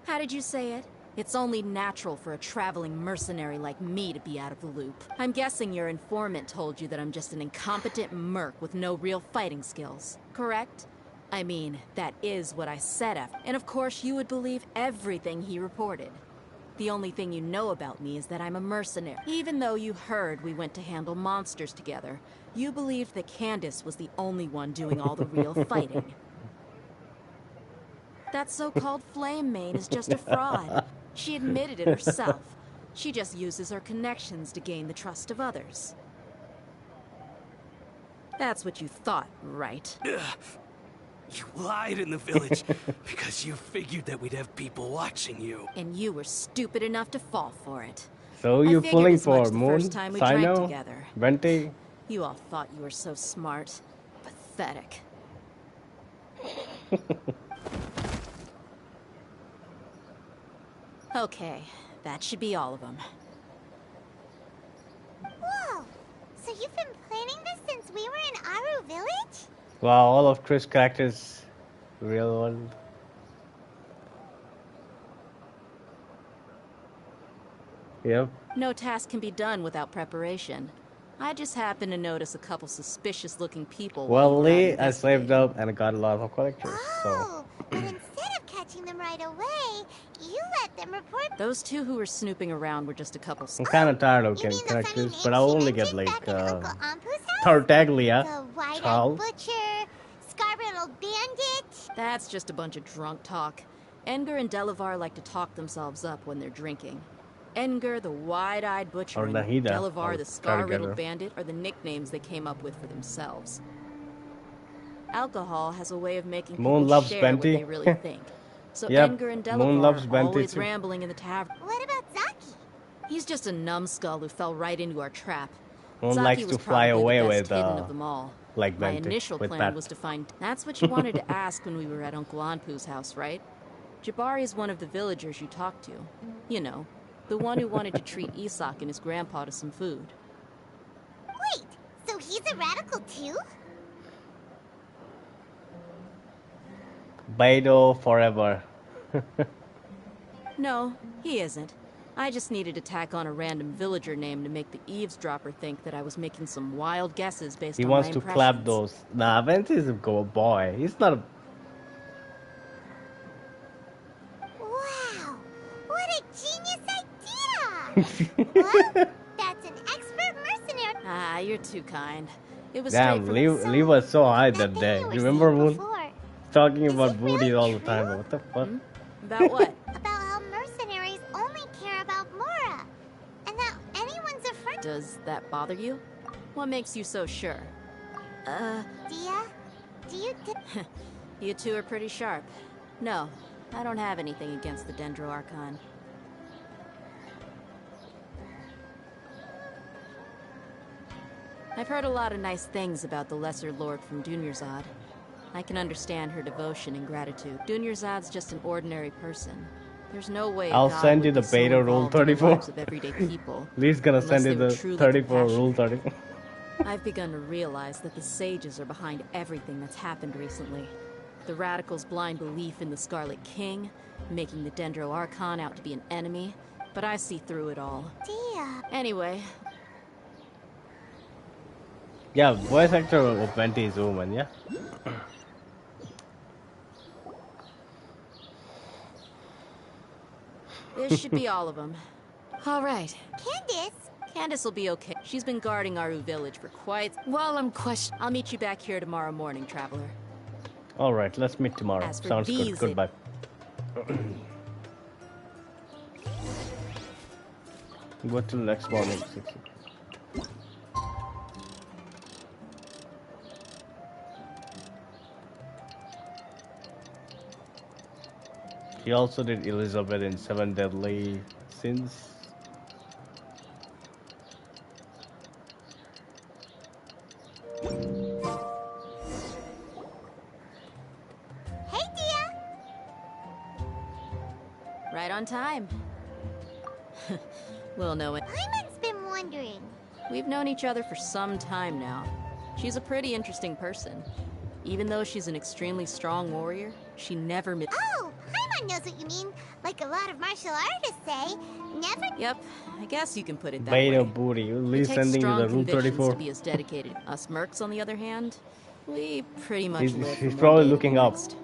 How did you say it? It's only natural for a traveling mercenary like me to be out of the loop. I'm guessing your informant told you that I'm just an incompetent merc with no real fighting skills, correct? I mean, that is what I said after. And of course you would believe everything he reported. The only thing you know about me is that I'm a mercenary. Even though you heard we went to handle monsters together, you believed that Candace was the only one doing all the real fighting. That so-called flame main is just a fraud. She admitted it herself. She just uses her connections to gain the trust of others. That's what you thought, right? You lied in the village because you figured that we'd have people watching you. And you were stupid enough to fall for it. So you fooling for the Moon, first time we drank Cyno, together. Venti? You all thought you were so smart. Pathetic. Okay, that should be all of them. Whoa! So you've been planning this since we were in Aru Village? Wow, all of Chris' characters, real world. Yep. No task can be done without preparation. I just happened to notice a couple suspicious-looking people. Well, Lee, I saved up and got a lot of collectors, so... But instead of catching them right away, you let them report... Those two who were snooping around were just a couple... I'm kind of tired of getting characters, but I'll only get, like, Tartaglia, The White-Eyed Charles. Butcher, Scar-Riddled Bandit... That's just a bunch of drunk talk. Edgar and Delavar like to talk themselves up when they're drinking. Edgar, the wide-eyed butcher, Or and Nahida. Delavar, I'll the try to get scar-riddled her. bandit, are the nicknames they came up with for themselves. Alcohol has a way of making Moon people loves share Venti. what they really think. So Yep, Edgar and Moon loves Delavar Venti always too. rambling in the tavern. What about Zaki? He's just a numbskull who fell right into our trap. Moon Zaki likes was to fly probably away the best with, hidden of them all. like My Venti, initial with plan that. was to find... That's what you wanted to ask when we were at Uncle Anpu's house, right? Jabari is one of the villagers you talked to. You know, the one who wanted to treat Isak and his grandpa to some food. Wait, so he's a radical too? Beidou forever. No, he isn't. I just needed to tack on a random villager name to make the eavesdropper think that I was making some wild guesses based He on wants my to impressions. clap those. Nah, Venti is a boy. He's not a... Wow, what a genius idea! Well, that's an expert mercenary. Ah, you're too kind. It was Damn, straight from Lee was so high that day. Remember Moon? Talking about booties all the time. What the fuck? About what? About how mercenaries only care about Mora, and that anyone's a friend. Does that bother you? What makes you so sure? Dia, do you... You two are pretty sharp. No, I don't have anything against the Dendro Archon. I've heard a lot of nice things about the Lesser Lord from Dunyarzad. I can understand her devotion and gratitude. Dunyarzad's just an ordinary person. There's no way I'll God send you would the be so beta rule involved in the 34. lives of everyday people Lee's gonna unless send you they were the truly 34 rule compassionate. 34. I've begun to realize that the sages are behind everything that's happened recently. The radicals' blind belief in the Scarlet King, making the Dendro Archon out to be an enemy, but I see through it all. Dia. Anyway, Yeah, voice actor of Venti is a woman, yeah? This should be all of them. All right. Candace will be okay. She's been guarding Aru Village for quite... While I'm I'll meet you back here tomorrow morning, Traveler. All right, let's meet tomorrow. As for Sounds good. these, Goodbye. Go till next morning. 6. He also did Elizabeth in 7 Deadly Sins. Hey, Dia! Right on time. We'll know it. Paimon's been wondering. We've known each other for some time now. She's a pretty interesting person. Even though she's an extremely strong warrior, she never Oh, Paimon knows what you mean. Like a lot of martial artists say. Never... Yep, I guess you can put it that Beta way. booty. It Lee takes sending you strong the room convictions 34. to be as dedicated. Us mercs, on the other hand, we pretty much He's live probably from one day to looking the up. next.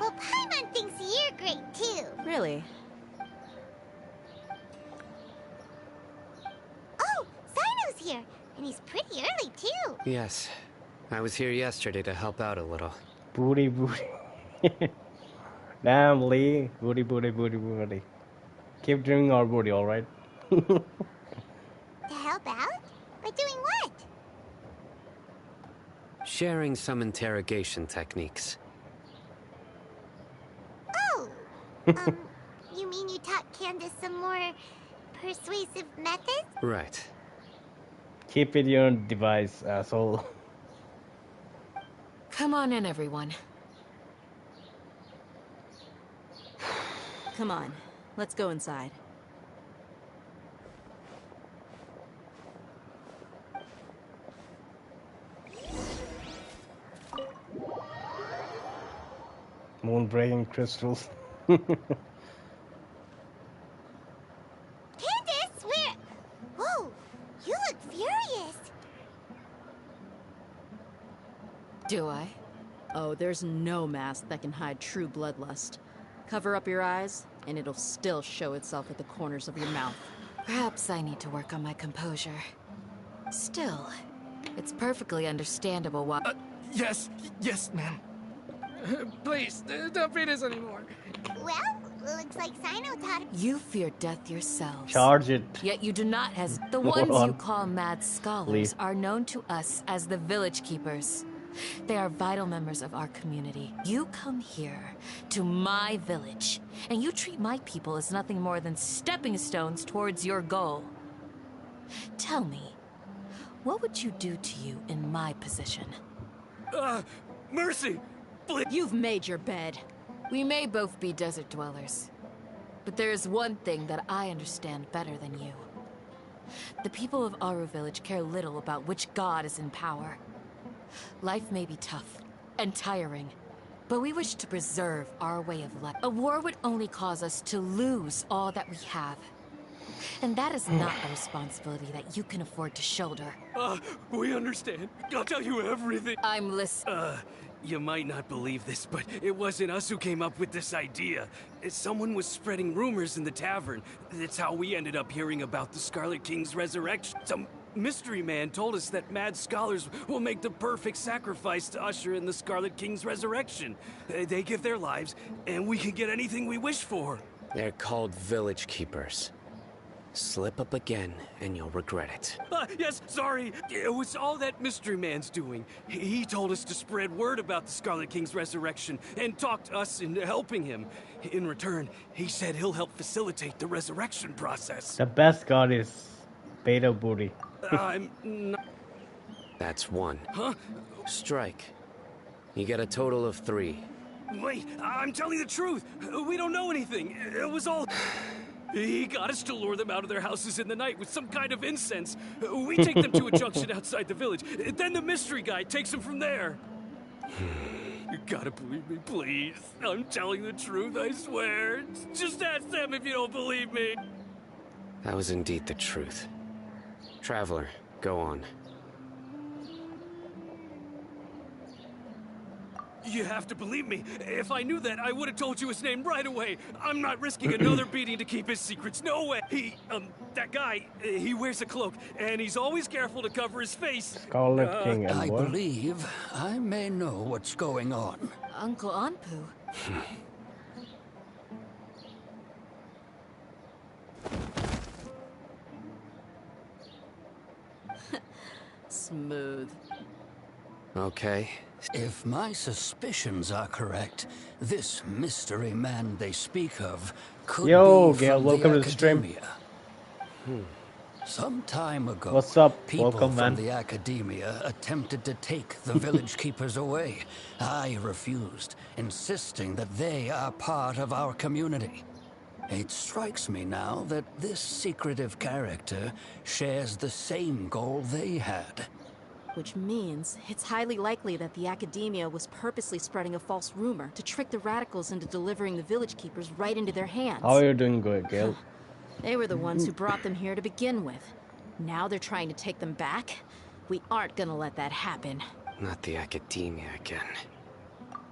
Well, Paimon thinks you're great, too. Really? Oh, Cyno's here. And he's pretty early, too. Yes. I was here yesterday to help out a little. Booty, booty. Damn, Lee. Booty, booty, booty, booty. Keep drinking our booty, alright? To help out? By doing what? Sharing some interrogation techniques. Oh! You mean you taught Candace some more persuasive methods? Right. Keep it your device, asshole. Come on in, everyone. Come on, let's go inside. Moon-breaking crystals. Candace, where... Whoa, you look furious. Do I? Oh, there's no mask that can hide true bloodlust. Cover up your eyes, and it'll still show itself at the corners of your mouth. Perhaps I need to work on my composure. Still, it's perfectly understandable why... Yes, ma'am. Please, don't beat us anymore. Well, looks like Cyno taught him. You fear death yourselves. Charge it. Yet you do not hesitate. The Hold ones you on. call mad scholars Leave. are known to us as the Village Keepers. They are vital members of our community. You come here, to my village, and you treat my people as nothing more than stepping stones towards your goal. Tell me, what would you do to you in my position? Mercy! You've made your bed. We may both be desert dwellers, but there is one thing that I understand better than you. The people of Aru Village care little about which god is in power. Life may be tough and tiring, but we wish to preserve our way of life. A war would only cause us to lose all that we have. And that is not a responsibility that you can afford to shoulder. We understand. I'll tell you everything. I'm listening. You might not believe this, but it wasn't us who came up with this idea. Someone was spreading rumors in the tavern. That's how we ended up hearing about the Scarlet King's resurrection. Some mystery man told us that mad scholars will make the perfect sacrifice to usher in the Scarlet King's resurrection. They give their lives, and we can get anything we wish for. They're called Village Keepers. Slip up again, and you'll regret it. Yes, sorry. It was all that mystery man's doing. He told us to spread word about the Scarlet King's resurrection and talked us into helping him. In return, he said he'll help facilitate the resurrection process. The best god is Beta Booty. I'm not... That's one. Huh? Strike. You get a total of 3. Wait, I'm telling the truth. We don't know anything. It was all... He got us to lure them out of their houses in the night with some kind of incense. We take them to a junction outside the village. Then the mystery guy takes them from there. You gotta believe me, please. I'm telling the truth, I swear. Just ask them if you don't believe me. That was indeed the truth. Traveler, go on. You have to believe me. If I knew that, I would have told you his name right away. I'm not risking another beating to keep his secrets. No way. That guy, he wears a cloak, and he's always careful to cover his face. Scarlet King and I what? believe I may know what's going on. Uncle Anpu. Smooth. Okay. If my suspicions are correct, this mystery man they speak of could Yo, be Gale, from welcome the to the stream. Academia. Some time ago, What's up? people Welcome, from man. the Academia attempted to take the village keepers away. I refused, insisting that they are part of our community. It strikes me now that this secretive character shares the same goal they had. Which means it's highly likely that the Academia was purposely spreading a false rumor to trick the radicals into delivering the village keepers right into their hands. How are you doing good, Gale? They were the ones who brought them here to begin with. Now they're trying to take them back? We aren't gonna let that happen. Not the Academia again.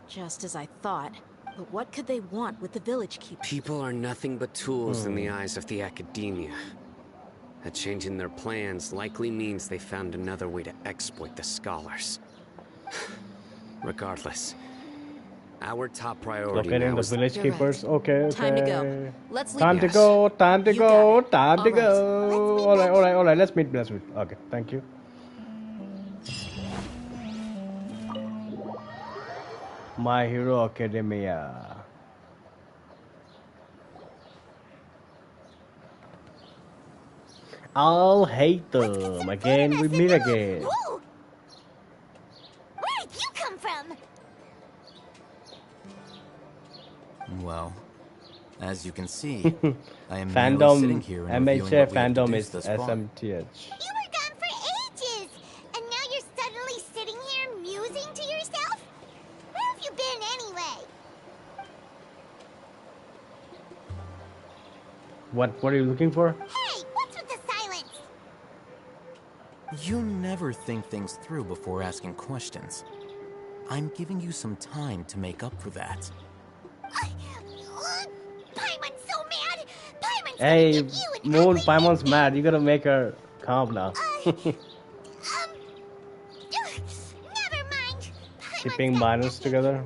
Just as I thought. But what could they want with the village keepers? People are nothing but tools in the eyes of the Academia. A change in their plans likely means they found another way to exploit the scholars. Regardless, our top priority Locating now the is village keepers. Okay, Time to go. Let's leave. Time to Yes. go. Time to You go. got it. Time to All right. go. All right. Let's meet. Okay, thank you. My Hero Academia. I'll hate them. Again, we meet again. Whoa! Where did you come from? Well, as you can see, I am merely Fandom sitting here and reviewing MHA what we have fandom deduced is thus far. SMTH. You were gone for ages, and now you're suddenly sitting here musing to yourself? Where have you been anyway? What are you looking for? Hey, what's with the silence? You never think things through before asking questions. I'm giving you some time to make up for that. Paimon's so mad! Paimon's Hey, gonna give you an Moon, ugly Paimon's mad. You gotta make her calm now. never mind. Keeping minors together.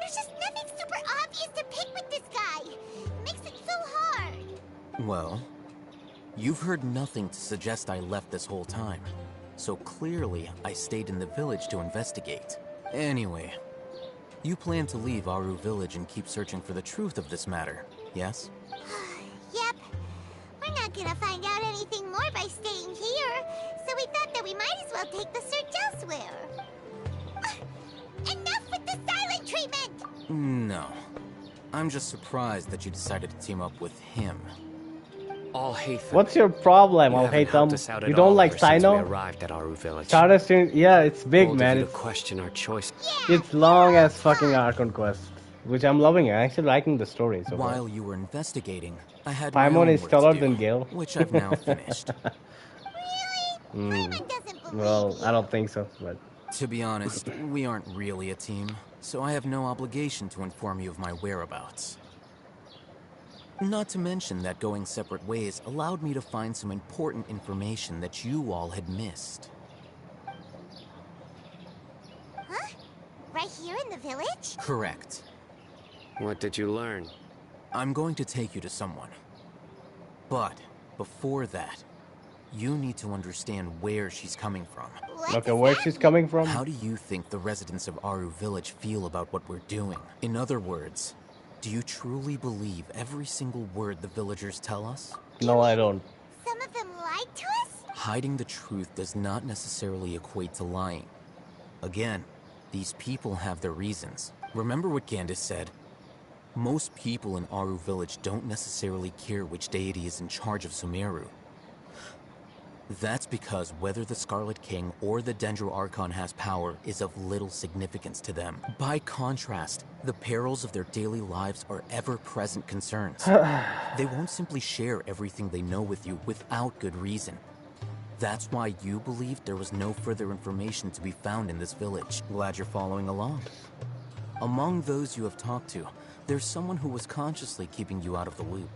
There's just nothing super obvious to pick with this guy. Makes it so hard. Well, you've heard nothing to suggest I left this whole time. So clearly, I stayed in the village to investigate. Anyway, you plan to leave Aru Village and keep searching for the truth of this matter, yes? Yep. We're not gonna find out anything more by staying here, so we thought that we might as well take the search elsewhere. Enough with the silent treatment! No. I'm just surprised that you decided to team up with him. All Haytham. What's your problem? You I'll haven't hate them. helped us out You at don't all like ever since we Cyno? arrived at Aru Village. Yeah, it's big, Bold of man. you to It's, question our choice. it's long as fucking Archon quest, which I'm loving. I'm actually liking the story so far. While you were investigating, I had my Paimon own is work taller to do, than Gale. which I've now finished. Well, I don't think so, but To be honest, we aren't really a team, so I have no obligation to inform you of my whereabouts. Not to mention that going separate ways allowed me to find some important information that you all had missed. Huh? Right here in the village? Correct. What did you learn? I'm going to take you to someone. But before that, you need to understand where she's coming from. okay, where she's coming from? How do you think the residents of Aru Village feel about what we're doing? In other words, do you truly believe every single word the villagers tell us? No, I don't. Some of them lied to us? Hiding the truth does not necessarily equate to lying. Again, these people have their reasons. Remember what Gandis said? Most people in Aru Village don't necessarily care which deity is in charge of Sumeru. That's because whether the Scarlet King or the Dendro Archon has power is of little significance to them. By contrast, the perils of their daily lives are ever-present concerns. They won't simply share everything they know with you without good reason. That's why you believed there was no further information to be found in this village. Glad you're following along. Among those you have talked to, there's someone who was consciously keeping you out of the loop.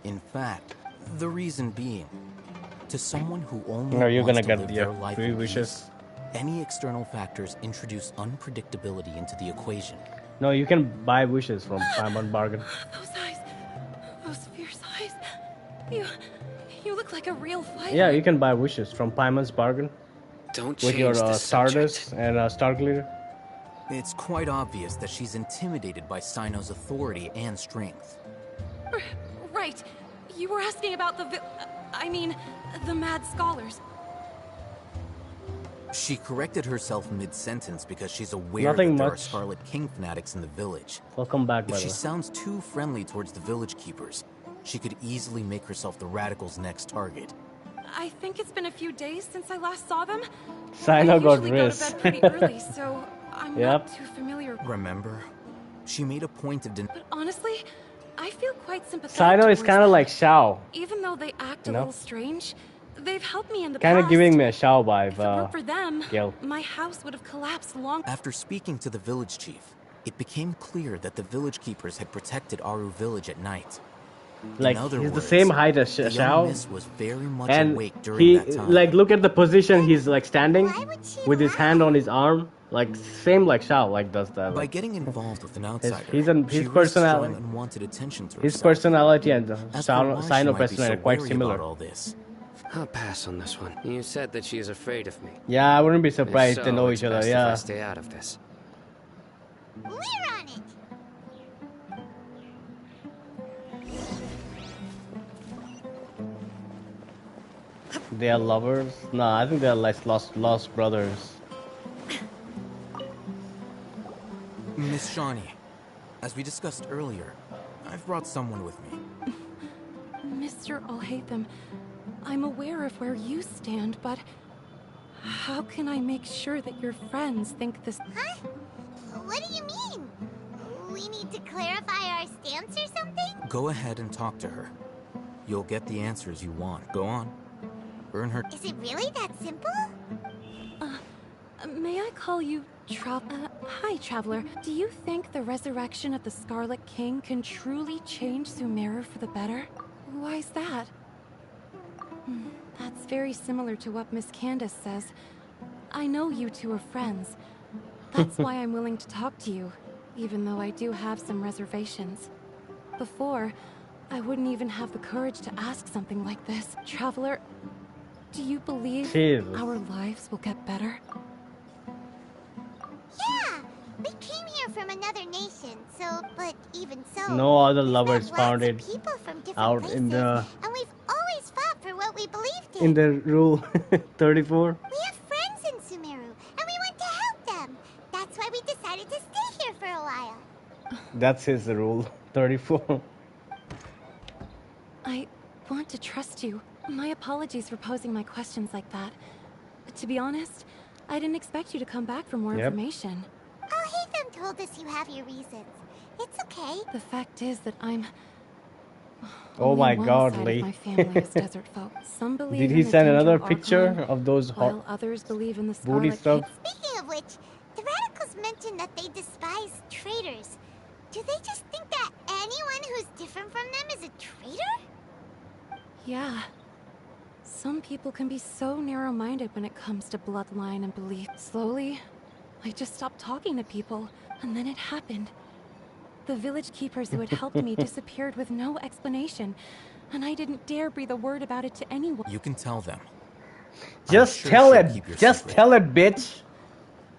In fact, the reason being, to someone who only Are you wants gonna to live get their the life 3 in wishes? peace, any external factors introduce unpredictability into the equation. No, you can buy wishes from Paimon Bargain. Those eyes. Those fierce eyes. You look like a real fighter. Yeah, you can buy wishes from Paimon's Bargain. Don't with change your the Stardust and Starglitter. It's quite obvious that she's intimidated by Cyno's authority and strength. Right. You were asking about the mad scholars. She corrected herself mid-sentence because she's aware Nothing that there are much. Scarlet King fanatics in the village. Welcome back, If by she the way. sounds too friendly towards the village keepers, she could easily make herself the Radicals' next target. I think it's been a few days since I last saw them. Cyno I got usually go to wrist. bed pretty early, so I'm Yep. not too familiar. Remember? She made a point of But honestly, I feel quite sympathetic. Cyno is towards kind of them. like Shao. Even though they act a You know? little strange, they've helped me in the Kind past. of giving me a Shao vibe. If it weren't for them, Gil. my house would have collapsed long. After speaking to the village chief, it became clear that the village keepers had protected Aru village at night. Like In other he's the words, same height as the young Shao, miss was very much and awake during he that time. like look at the position he's like standing with his hand on his arm, like same like Shao like does that. By Like, getting involved with an his outsider, his she risks personality, drawing unwanted attention to his herself. personality and As for why she Cyno might be so personality are quite wary similar. about all this. I'll pass on this one. You said that she is afraid of me. Yeah, I wouldn't be If surprised so, they know it's each other. best if I Yeah. stay out of this. We're on it. They are lovers. No, I think they're like lost brothers. Miss Shawnee, as we discussed earlier, I've brought someone with me. Mr. Alhaitham, I'm aware of where you stand, but how can I make sure that your friends think this? Huh? What do you mean? We need to clarify our stance or something? Go ahead and talk to her. You'll get the answers you want. Go on. Earn her. Is it really that simple? May I call you hi, Traveler. Do you think the resurrection of the Scarlet King can truly change Sumeru for the better? Why is that? That's very similar to what Miss Candace says. I know you two are friends. That's why I'm willing to talk to you, even though I do have some reservations. Before, I wouldn't even have the courage to ask something like this. Traveler, do you believe Jesus. our lives will get better? Yeah, we came here from another nation, but even so, No other we've lovers met found lots it of people from different out places, in the and we've always fought for what we believed in the rule 34. We have friends in Sumeru, and we want to help them. That's why we decided to stay here for a while. That's his rule 34. I want to trust you. My apologies for posing my questions like that. To be honest, I didn't expect you to come back for more Yep. information. Oh, Haytham told us you have your reasons. It's okay. The fact is that I'm... Oh only my one God, side of Lee. my family is desert folk. Some believe Did in he the send danger another of picture Archon, of those while others believe in the booty Scarlet stuff? King. Speaking of which, the Radicals mentioned that they despise traitors. Do they just think that anyone who's different from them is a traitor? Yeah. Some people can be so narrow-minded when it comes to bloodline and belief. Slowly, I just stopped talking to people, and then it happened. The village keepers who had helped me disappeared with no explanation, and I didn't dare breathe a word about it to anyone. You can tell them. Just sure tell she'll it. keep your Just secret. tell it, bitch.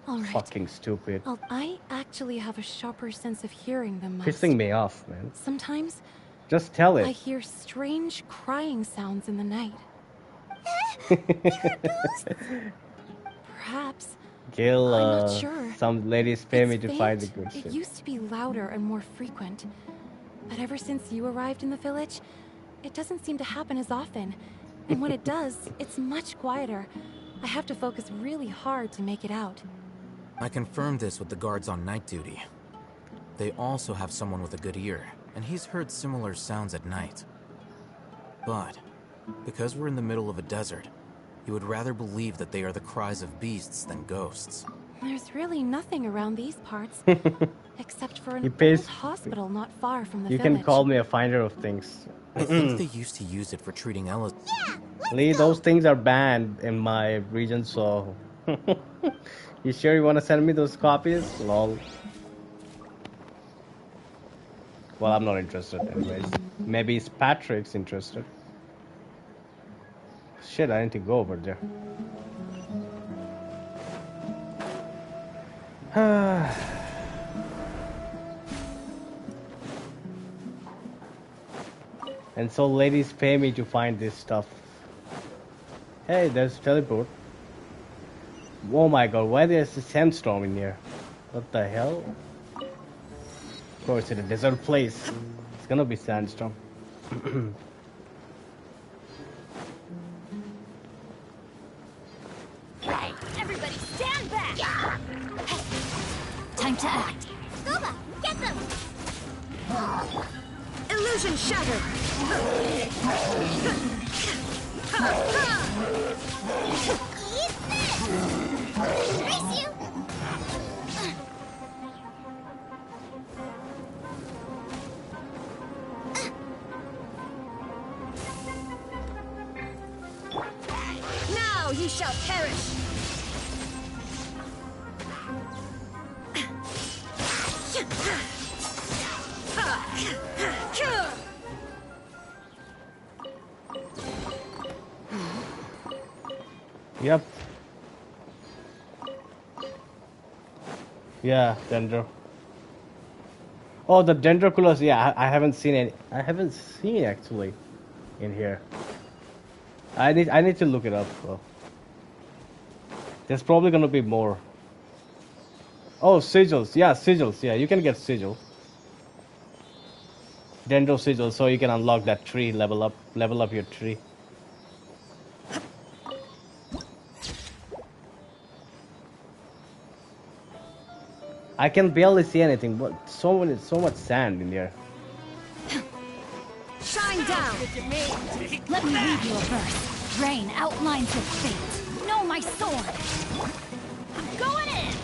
All right. Fucking stupid. Well, I actually have a sharper sense of hearing than most. Pissing me off, man. Sometimes Just tell I it. hear strange crying sounds in the night. Perhaps. Gil, I'm not sure. some ladies pay me It's to find the faint. good It shit. used to be louder and more frequent. But ever since you arrived in the village, it doesn't seem to happen as often. And when it does, it's much quieter. I have to focus really hard to make it out. I confirmed this with the guards on night duty. They also have someone with a good ear, and he's heard similar sounds at night. But, because we're in the middle of a desert, He would rather believe that they are the cries of beasts than ghosts. There's really nothing around these parts, except for He an pays. old hospital not far from the You village. can call me a finder of things. I think they used to use it for treating Ellis. Lee, those things are banned in my region, so. You sure you want to send me those copies? Lol. Well, I'm not interested, anyways. Maybe Patrick's interested. Shit, I need to go over there. And so ladies pay me to find this stuff. Hey, there's teleport. Oh my god, why there's a sandstorm in here? What the hell? Of course, it's a desert place. It's gonna be sandstorm. Right, everybody stand back! Time to act. Scuba, get them! Illusion shattered! Race you! Now you shall perish! Yep. Yeah, Dendro. Oh, the Dendroculus. Yeah, I haven't seen any. I haven't seen actually in here. I need to look it up. Though. There's probably gonna be more. Oh, sigils. Yeah, sigils. Yeah, you can get sigil. Dendro sigil, so you can unlock that tree. Level up your tree. I can barely see anything, but so much sand in here. Shine down! Let me read you a verse. Rain outlines your fate. Know my sword. I'm going in!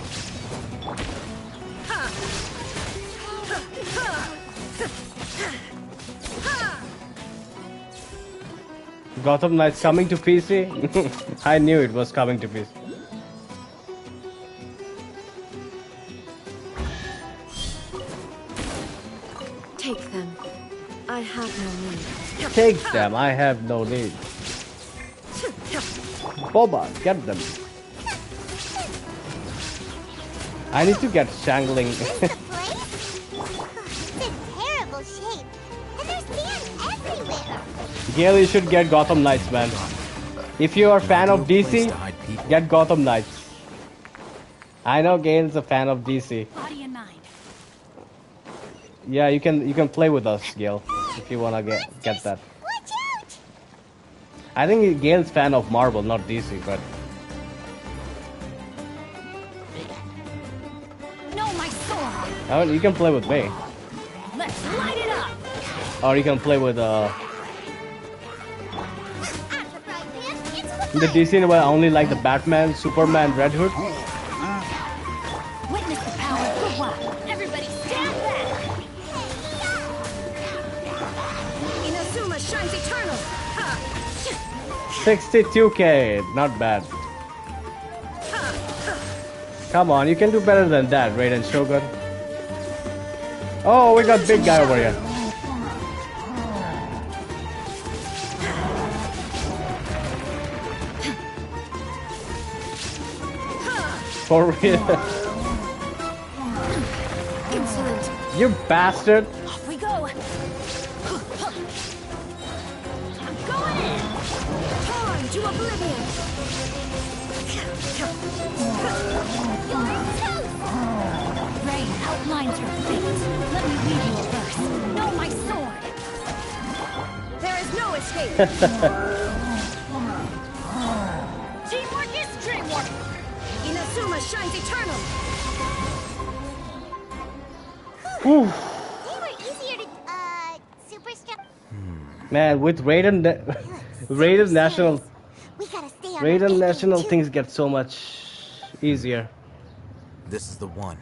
Gotham Knights coming to PC? I knew it was coming to PC. Take them. I have no need. Take them, I have no need. Boba, get them. I need to get Shangling. It's in terrible shape, and there's sand everywhere. Gale, you should get Gotham Knights, man. If you are a fan of DC, get Gotham Knights. I know Gale's a fan of DC. Body and mind. Yeah, you can play with us, Gale, if you wanna get that. Watch out! I think Gale's fan of Marvel, not DC, but Know my sword. you can play with me, Let's light it up. or you can play with the DC one. I only like the Batman, Superman, Red Hood. Witness the power of the wild. Everybody stand back. Inazuma shines eternal! 62k, not bad. Come on, you can do better than that, Raiden Shogun. Oh, we got big guy over here. For real. Insolent. You bastard. Off we go. I'm going in. Torn to oblivion! Rain outlines your fate. Let me read you a verse. Know my sword. There is no escape! Teamwork is dreamwork. Inazuma shines eternal! Whew. They were easier to, super strong. Man, with Raiden National. We gotta stay on Raid our and A national game, too. things get so much easier. This is the one.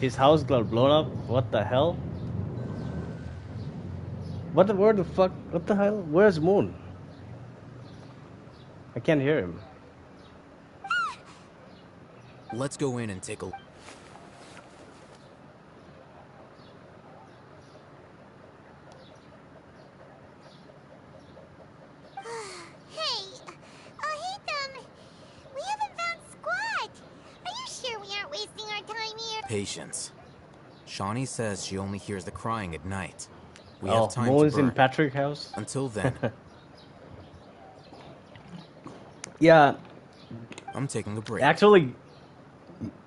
His house got blown up. What the hell? Where the fuck? What the hell? Where's Moon? I can't hear him. Let's go in and take a look. Hey, we haven't found Squat. Are you sure we aren't wasting our time here? Patience. Shawnee says she only hears the crying at night. We Oh, have time Moon's to burn. in Patrick's house? Until then. Yeah. I'm taking a break. Actually,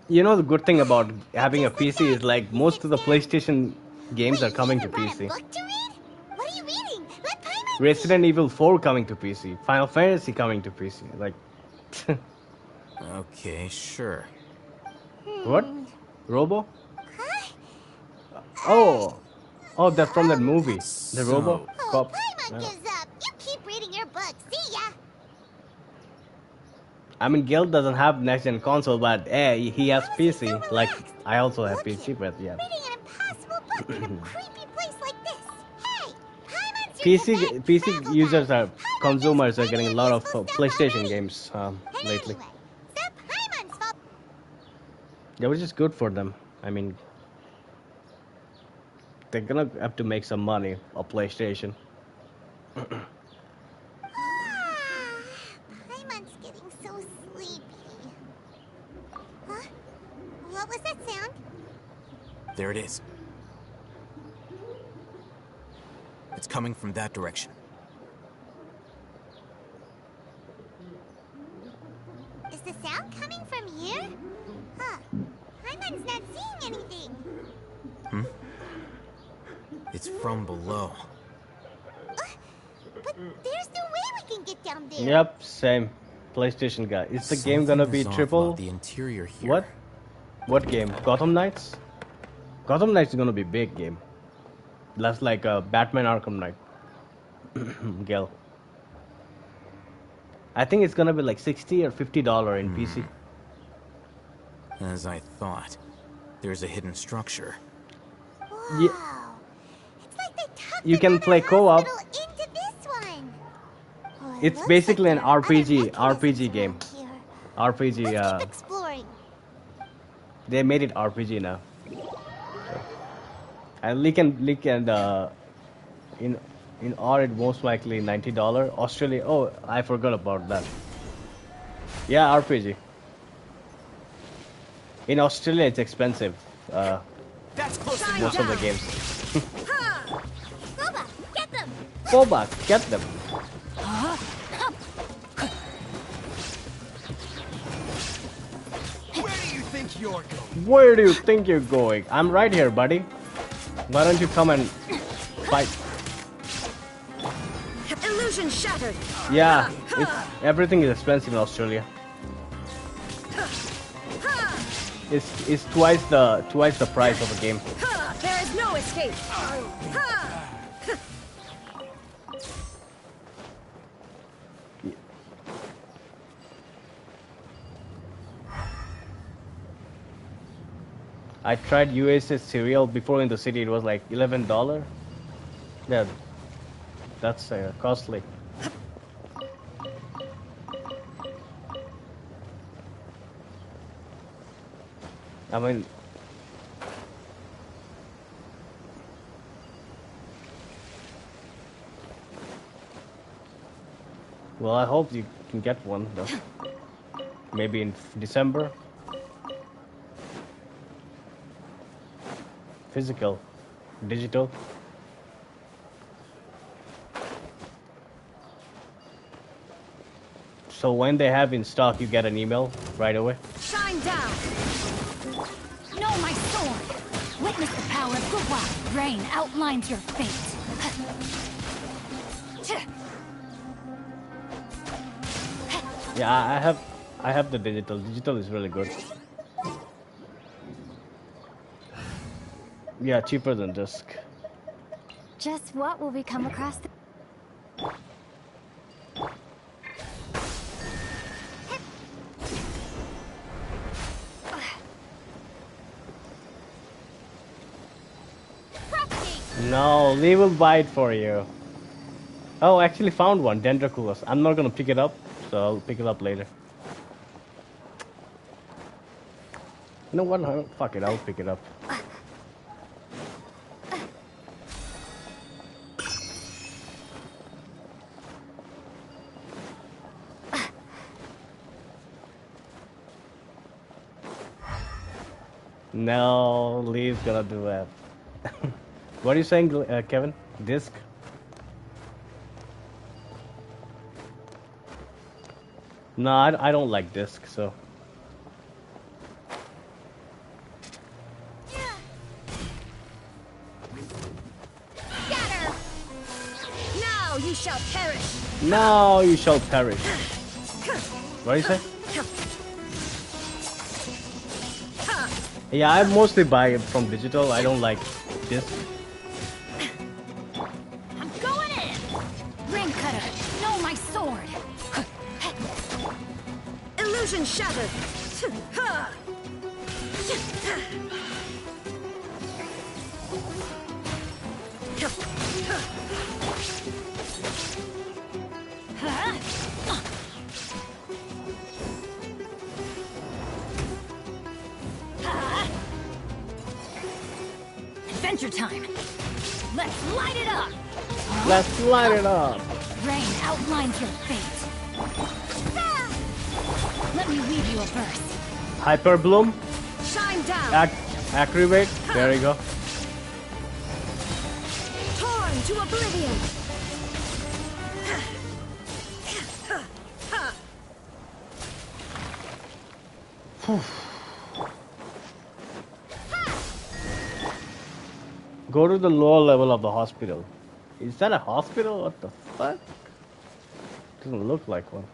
you know the good thing about having a PC is like most of the PlayStation games are coming to PC. What are you reading? Let Paimon Resident Evil 4 coming to PC. Final Fantasy coming to PC. Like, Okay, sure. what? Robo? Oh, that's from that movie, the Robo Cop. Paimon gives up. You keep reading your book. See ya. I mean, Gil doesn't have next gen console, but he has PC. Like, I also have PC, but yeah. Reading an impossible book in a creepy place like this. Hey, Paimon's PC users are consumers are getting a lot of PlayStation games lately. Paimon's fault. Yeah, which is good for them. I mean, they're gonna have to make some money on PlayStation. Paimon's getting so sleepy. Huh? What was that sound? There it is. It's coming from that direction. Is the sound coming from here? Huh. Paimon's not seeing anything. It's from below. But there's no way we can get down there. Yep, same. PlayStation guy. Is the game gonna be Something is off triple? about the interior here. What? What game? Gotham Knights? Gotham Knights is gonna be big game. That's like a Batman Arkham Knight. Gil. I think it's gonna be like $60 or $50 in PC. As I thought. There's a hidden structure. Yeah. You can play co-op. Into this one. It's basically an RPG game. RPG. Exploring. They made it RPG now. And in R it most likely $90. Australia. Oh, I forgot about that. Yeah, RPG. In Australia, it's expensive. That's close. Most of the games. Boba, get them. Boba, get them. Where do you think you're going? Where do you think you're going? I'm right here, buddy. Why don't you come and fight? Illusion shattered. Yeah, everything is expensive in Australia. It's twice the price of a game. There is no escape. I tried USS cereal before in the city. It was like $11. Yeah, that's costly. I mean, well, I hope you can get one though. Maybe in December. Physical, digital. So when they have in stock, you get an email right away. Shine down. Know my sword. Witness the power of Gugwa. Rain outlines your fate. Yeah, I have the digital. Digital is really good. Yeah, cheaper than disc. Just what will we come across? No, Lee will buy it for you. Oh, I actually found one, Dendroculus. I'm not gonna pick it up, so I'll pick it up later. You know what? Fuck it, I'll pick it up. No, Lee's gonna do that. What are you saying, Kevin? Disc? No, I don't like disc, so. Scatter! Now you shall perish! Now you shall perish. What do you say? Yeah, I mostly buy it from digital. I don't like disc. I'm going in! Ring cutter, no, my sword! Illusion shattered! Adventure time! Let's light it up! Let's light it up! Rain outlines your fate. Let me weave you a verse. Hyper Bloom. Shine down! Activate. There you go. Torn to oblivion! Go to the lower level of the hospital. Is that a hospital? What the fuck? Doesn't look like one.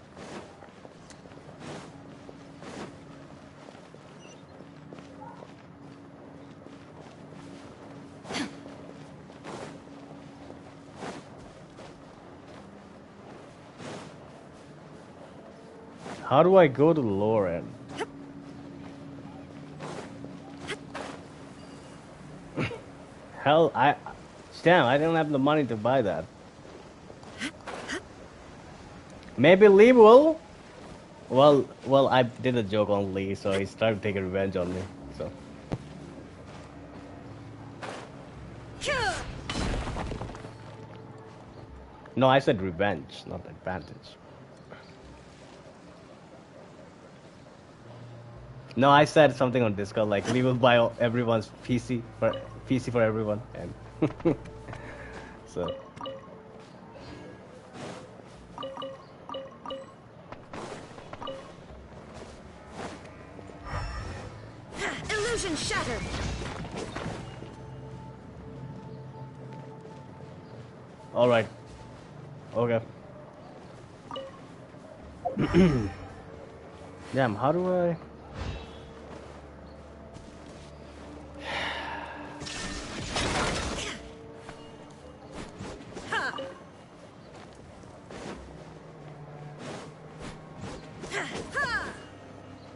How do I go to the lower end? Hell, damn, I don't have the money to buy that. Maybe Lee will. Well, I did a joke on Lee, so he started taking revenge on me. So. No, I said revenge, not advantage. No, I said something on Discord like Lee will buy everyone's PC for everyone, and so. Illusion shattered! All right. Okay. Damn, how do I?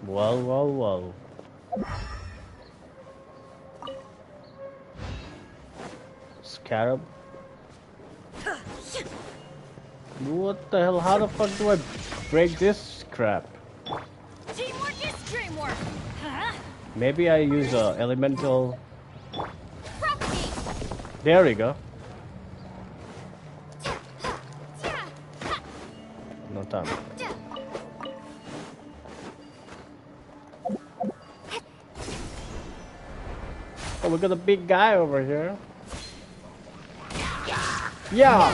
Well. Scarab. What the hell? How the fuck do I break this crap? Teamwork is dreamwork! Huh? Maybe I use elemental. There we go. No time. Oh, we got a big guy over here. Yeah!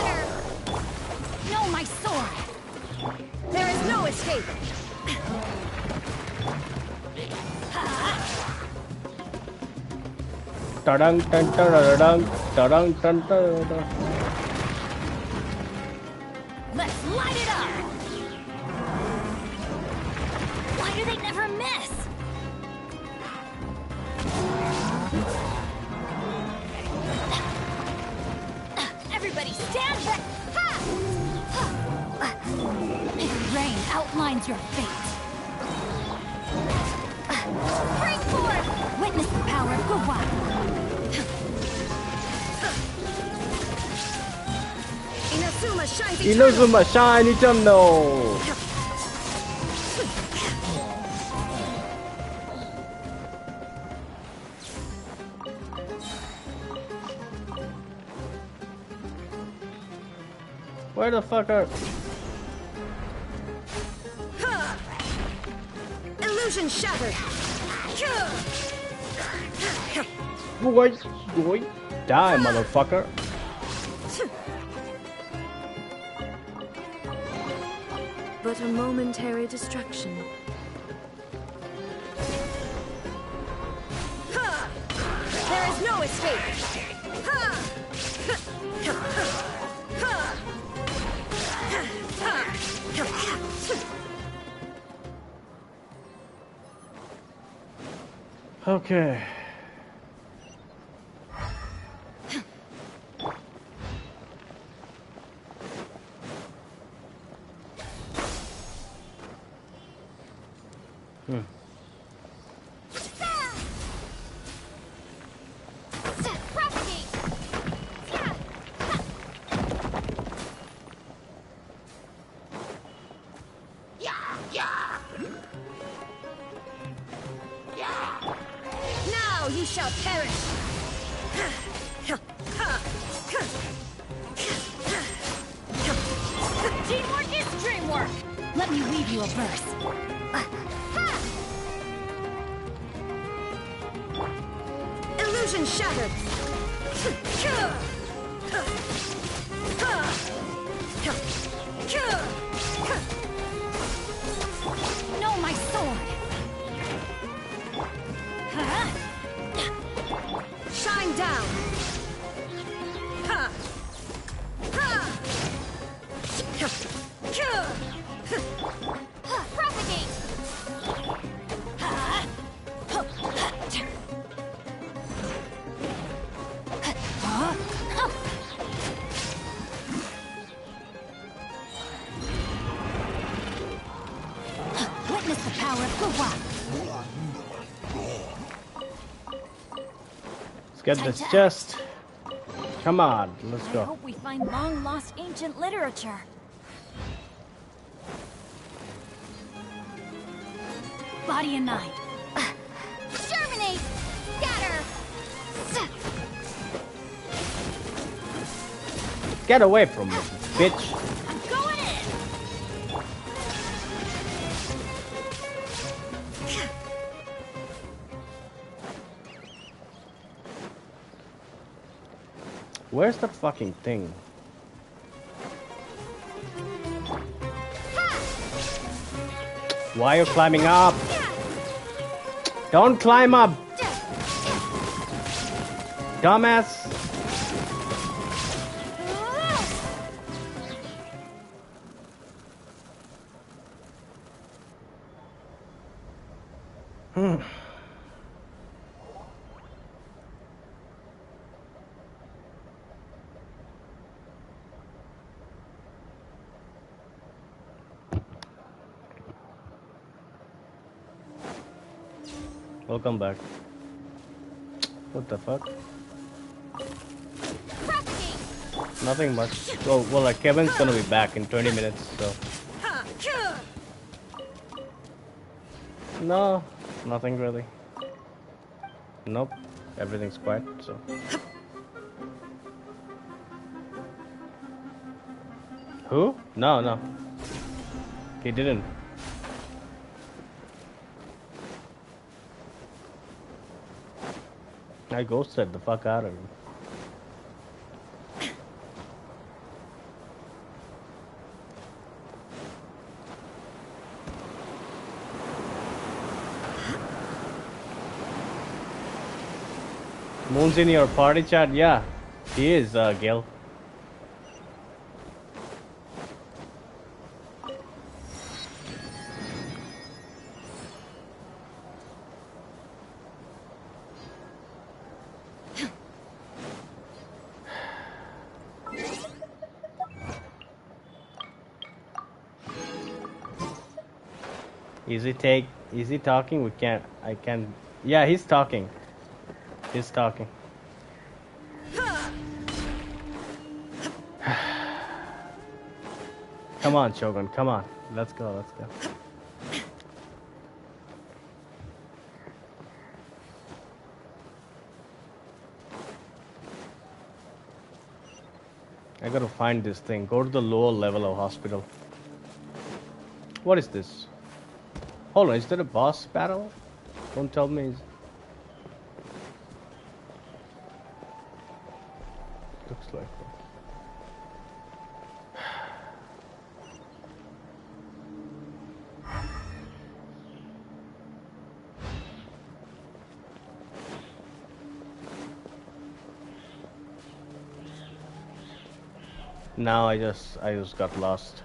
No, my sword! There is no escape! Ta-dang, dun, ta-da-dang, ta-dang, dun, ta-da-dang. Let's light it up! Why do they never miss? Everybody stand back! Rain outlines your fate. Spring forth! Witness the power of Gawai. shines Inazuma shine eternal. Where the fuck are... Illusion shattered. Boy, boy. Die, motherfucker. But a momentary distraction. There is no escape. Okay. Now you shall perish. Teamwork is dreamwork. Let me weave you a verse. Illusion shattered. No, my sword. Shine down. Propagate! Witness the power of Kuwa. Let's get this chest. Come on, let's I go. hope we find long-lost ancient literature. Body and mind. Germinate! Scatter! Get away from me, bitch. I'm going in! Where's the fucking thing? Why are you climbing up? Don't climb up! Dumbass! Welcome back. What the fuck? Nothing much. Oh, well, like Kevin's gonna be back in 20 minutes, so. No, nothing really. Nope, everything's quiet, so. Who? No, no. He didn't. I ghosted the fuck out of him. Moon's in your party chat? Yeah, he is, Gil. Is he talking? I can't. Yeah, he's talking. He's talking. Come on, Shogun, come on. Let's go, let's go. I gotta find this thing. Go to the lower level of hospital. What is this? Hold on, is that a boss battle? Don't tell me. Looks like that. Now I just got lost.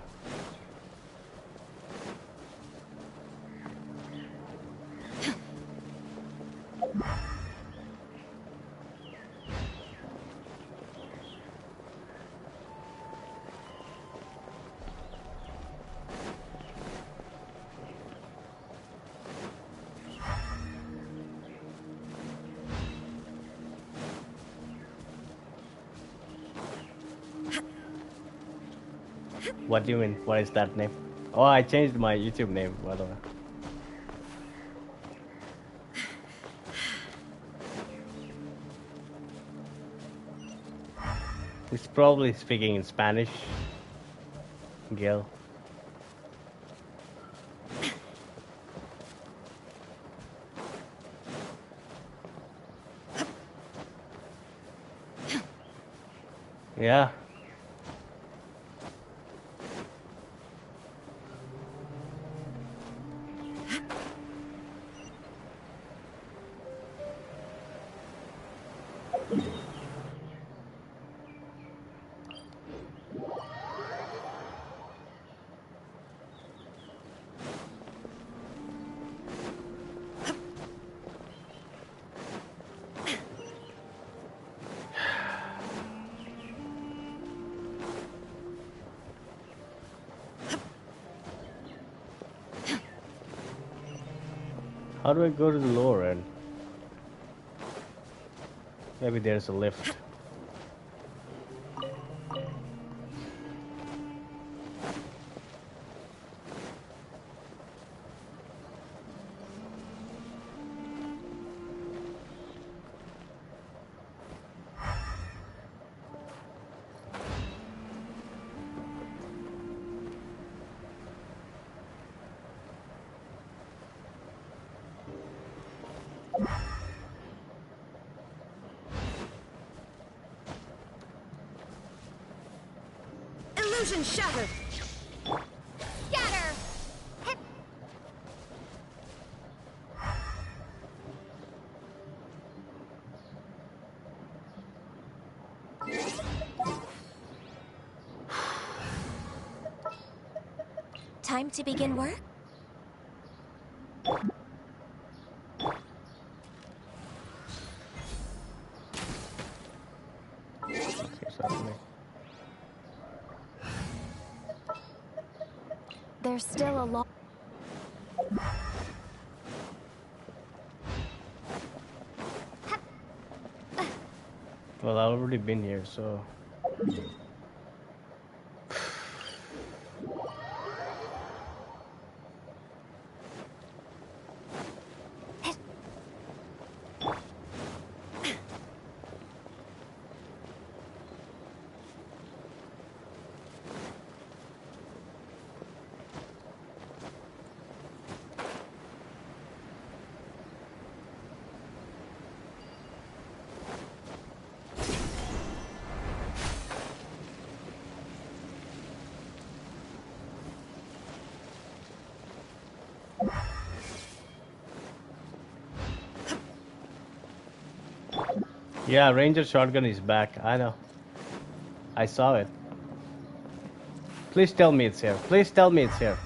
What do you mean? What is that name? Oh, I changed my YouTube name, by the way. He's probably speaking in Spanish. Gil. Yeah. How do I go to the lower end? Maybe there's a lift. Illusion shattered. Scatter! Time to begin work? There's still a lot. Well, I've already been here, so... Yeah, Ranger Shotgun is back. I know. I saw it. Please tell me it's here. Please tell me it's here.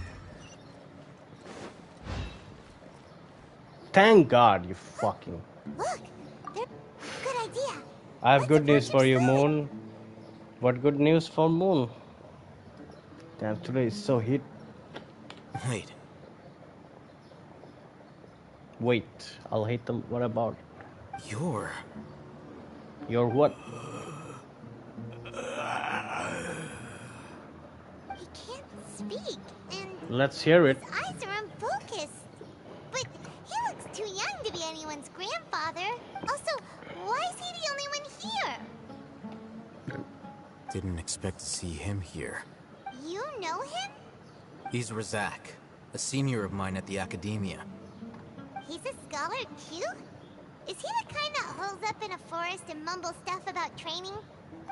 Thank God, you fucking... Look! Good idea! I have good news for you, Moon. What good news for Moon? Damn, today is so heat. Wait. Wait, I'll hate them. What about? You're what? We can't speak, and Let's hear it. his eyes are unfocused. But he looks too young to be anyone's grandfather. Also, why is he the only one here? Didn't expect to see him here. You know him? He's Razak, a senior of mine at the Academia. He's a scholar too? Is he the kind that holes up in a forest and mumbles stuff about training?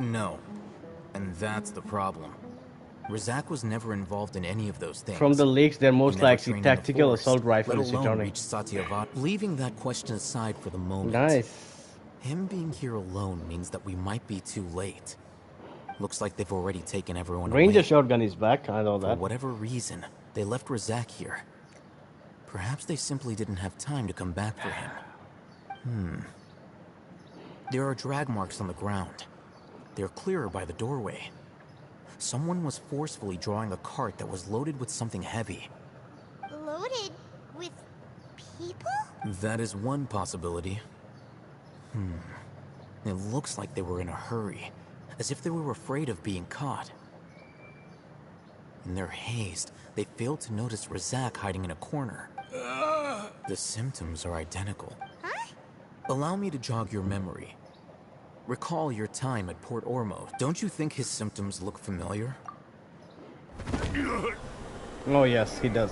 No. And that's the problem. Razak was never involved in any of those things. From the leaks, they're most He never likely trained in the tactical forest, assault rifle let is alone returning. reach Satyavat. Leaving that question aside for the moment. Nice. Him being here alone means that we might be too late. Looks like they've already taken everyone Ranger away. shotgun is back, I know that. For whatever reason, they left Razak here. Perhaps they simply didn't have time to come back for him. There are drag marks on the ground. They're clearer by the doorway. Someone was forcefully drawing a cart that was loaded with something heavy. Loaded with people? That is one possibility. It looks like they were in a hurry, as if they were afraid of being caught. In their haste, they failed to notice Razak hiding in a corner. The symptoms are identical. Huh? Allow me to jog your memory. Recall your time at Port Ormo. Don't you think his symptoms look familiar? Oh yes, he does.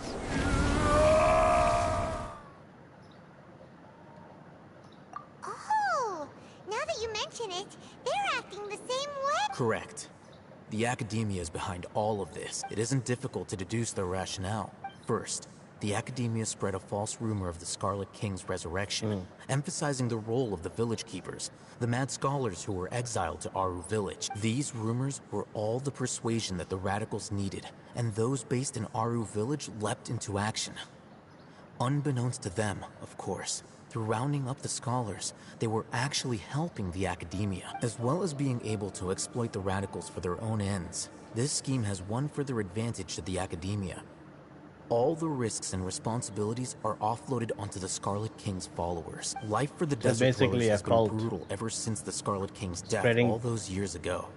Oh, now that you mention it, they're acting the same way. Correct. The Academia is behind all of this. It isn't difficult to deduce their rationale. First, the Academia spread a false rumor of the Scarlet King's resurrection, emphasizing the role of the village keepers, the mad scholars who were exiled to Aru village. These rumors were all the persuasion that the radicals needed, and those based in Aru village leapt into action. Unbeknownst to them, of course, through rounding up the scholars, they were actually helping the Academia, as well as being able to exploit the radicals for their own ends. This scheme has one further advantage to the Academia. All the risks and responsibilities are offloaded onto the Scarlet King's followers. Life for the Desert Dwellers has been brutal ever since the Scarlet King's death all those years ago.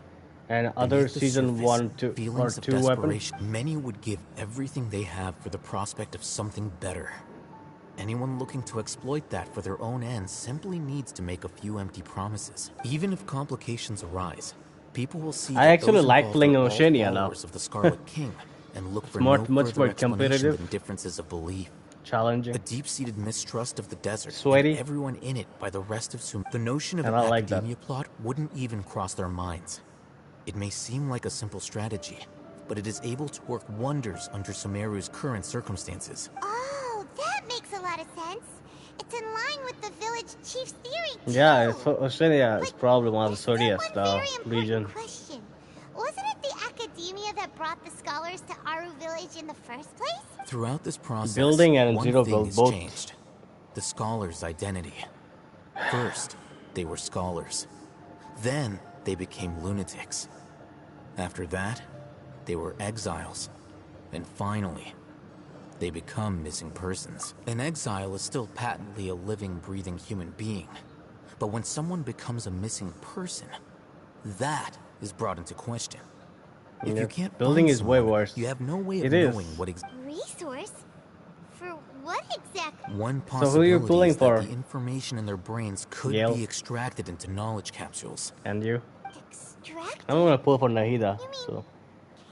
And other season 1 or 2 weapons. Many would give everything they have for the prospect of something better. Anyone looking to exploit that for their own ends simply needs to make a few empty promises. Even if complications arise, people will see I actually like playing Oceania now. Of the Scarlet King and look for much more competitive than differences of belief. Challenging. A deep-seated mistrust of the desert Sweaty. and everyone in it by the rest of Sum. The notion of an Academia plot wouldn't even cross their minds. It may seem like a simple strategy, but it is able to work wonders under Sumeru's current circumstances. Oh, that makes a lot of sense. It's in line with the village chief's theory too. Yeah, Oceania is probably one of the sturdiest region. Question. Wasn't it the Academia that brought the scholars to Aru village in the first place? Throughout this process, Building and one Zero thing Build has both. changed. The scholars' identity. First, they were scholars. Then, they became lunatics. After that, they were exiles. And finally, they become missing persons. An exile is still patently a living, breathing human being. But when someone becomes a missing person, that is brought into question. If you can't building find is way someone, worse. you have no way of It is. knowing what Resource? For what exactly? One So who are possibility you pulling is for? that the information in their brains could Yale. be extracted into knowledge capsules. And you? Extract? I'm gonna pull for Nahida. So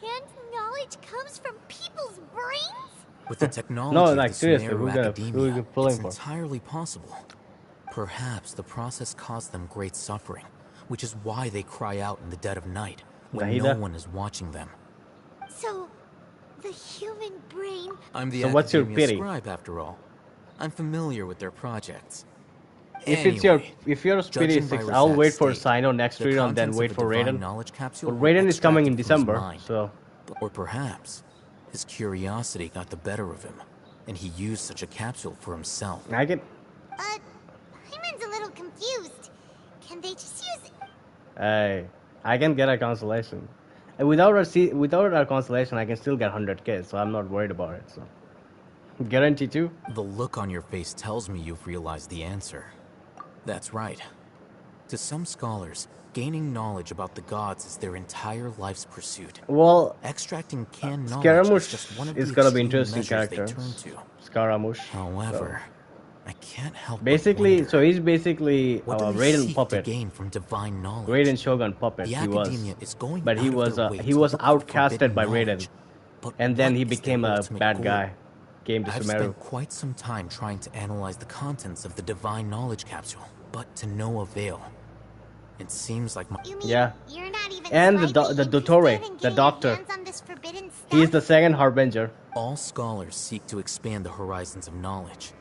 Canned knowledge comes from people's brains? With the technology No, of like the seriously, Sumeru who you Academia, pulling it's for? entirely possible. Perhaps the process caused them great suffering, which is why they cry out in the dead of night when no Nahida? one is watching them. So, the human brain... I'm the So what's your Academia pity? scribe, after all. I'm familiar with their projects. If you're a Speedy judging by 6, I'll wait for Razak's Cyno next the read and then contents wait of for a divine Raiden. knowledge capsule But were Raiden is coming in extracted from his December, mind. so Or perhaps his curiosity got the better of him, and he used such a capsule for himself. I can. Hyman's a little confused. Can they just use... Hey, I can get a constellation. And without a constellation, I can still get 100k, so I'm not worried about it. So, guarantee too. The look on your face tells me you've realized the answer. That's right. To some scholars, gaining knowledge about the gods is their entire life's pursuit. Well, extracting canned knowledge is Scaramouche just one of is the gonna be extreme interesting measures they character. turn to. Scaramouche. However, I can't help basically, but so wonder, he's basically what do they Raiden seek puppet. to gain from divine knowledge? Raiden Shogun puppet. The He was, academia is going but he out of was their way he to was look for outcasted forbidden by knowledge. Raiden, and then what he is their became a ultimate bad goal? guy. Came to I've Sumeru. spent quite some time trying to analyze the contents of the divine knowledge capsule, but to no avail. It seems like my Yeah. You're not even And the slightly Dottore, interested in the getting doctor. your hands on this forbidden stuff? He's the second harbinger. All scholars seek to expand the horizons of knowledge,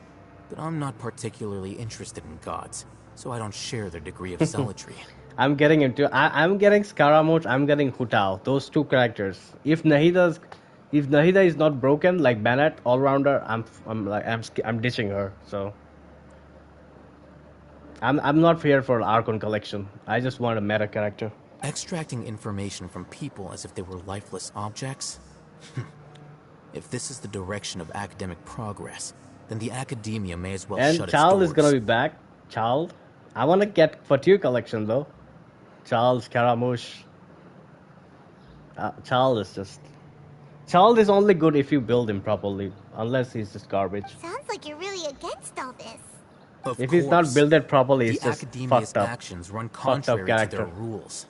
but I'm not particularly interested in gods, so I don't share their degree of zealotry. I'm getting I'm getting Scaramouche. I'm getting Hutao. Those two characters. If Nahida is not broken like Bennett all rounder, I'm ditching her. So I'm not here for an Archon collection. I just want a meta character. Extracting information from people as if they were lifeless objects? If this is the direction of academic progress, then the academia may as well And shut Child its is doors. gonna be back. Child. I want to get Fatu collection though. Child, Scaramouche. Child is just. Child is only good if you build him properly, unless he's just garbage. Sounds like you're really against all this. Of If he's not course, built properly, the he's just academia's fucked up. actions run Fucked up contrary to character. their rules.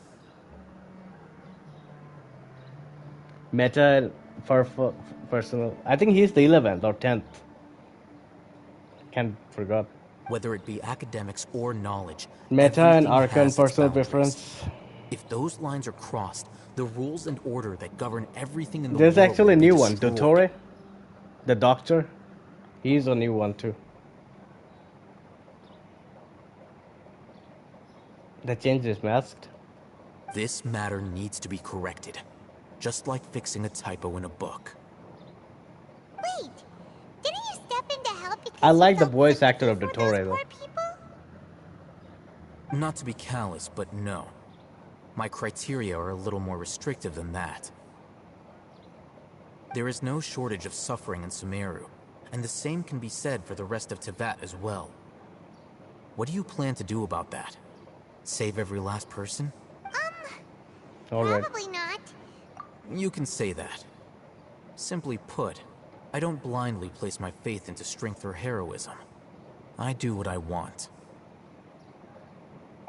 Meta for personal. I think he's the 11th or 10th. Can't forgot. Whether it be academics or knowledge, Meta and everything Archon has its personal boundaries. preference. If those lines are crossed, the rules and order that govern everything in the There's world actually a will be new one. destroyed. Dottore, the doctor. He's a new one too. They changed his mask. This matter needs to be corrected, just like fixing a typo in a book. Wait, didn't you step in to help because I like the voice actor of Dottore though. Not to be callous, but no. My criteria are a little more restrictive than that. There is no shortage of suffering in Sumeru, and the same can be said for the rest of Teyvat as well. What do you plan to do about that? Save every last person? All right. Probably not. You can say that. Simply put, I don't blindly place my faith into strength or heroism. I do what I want.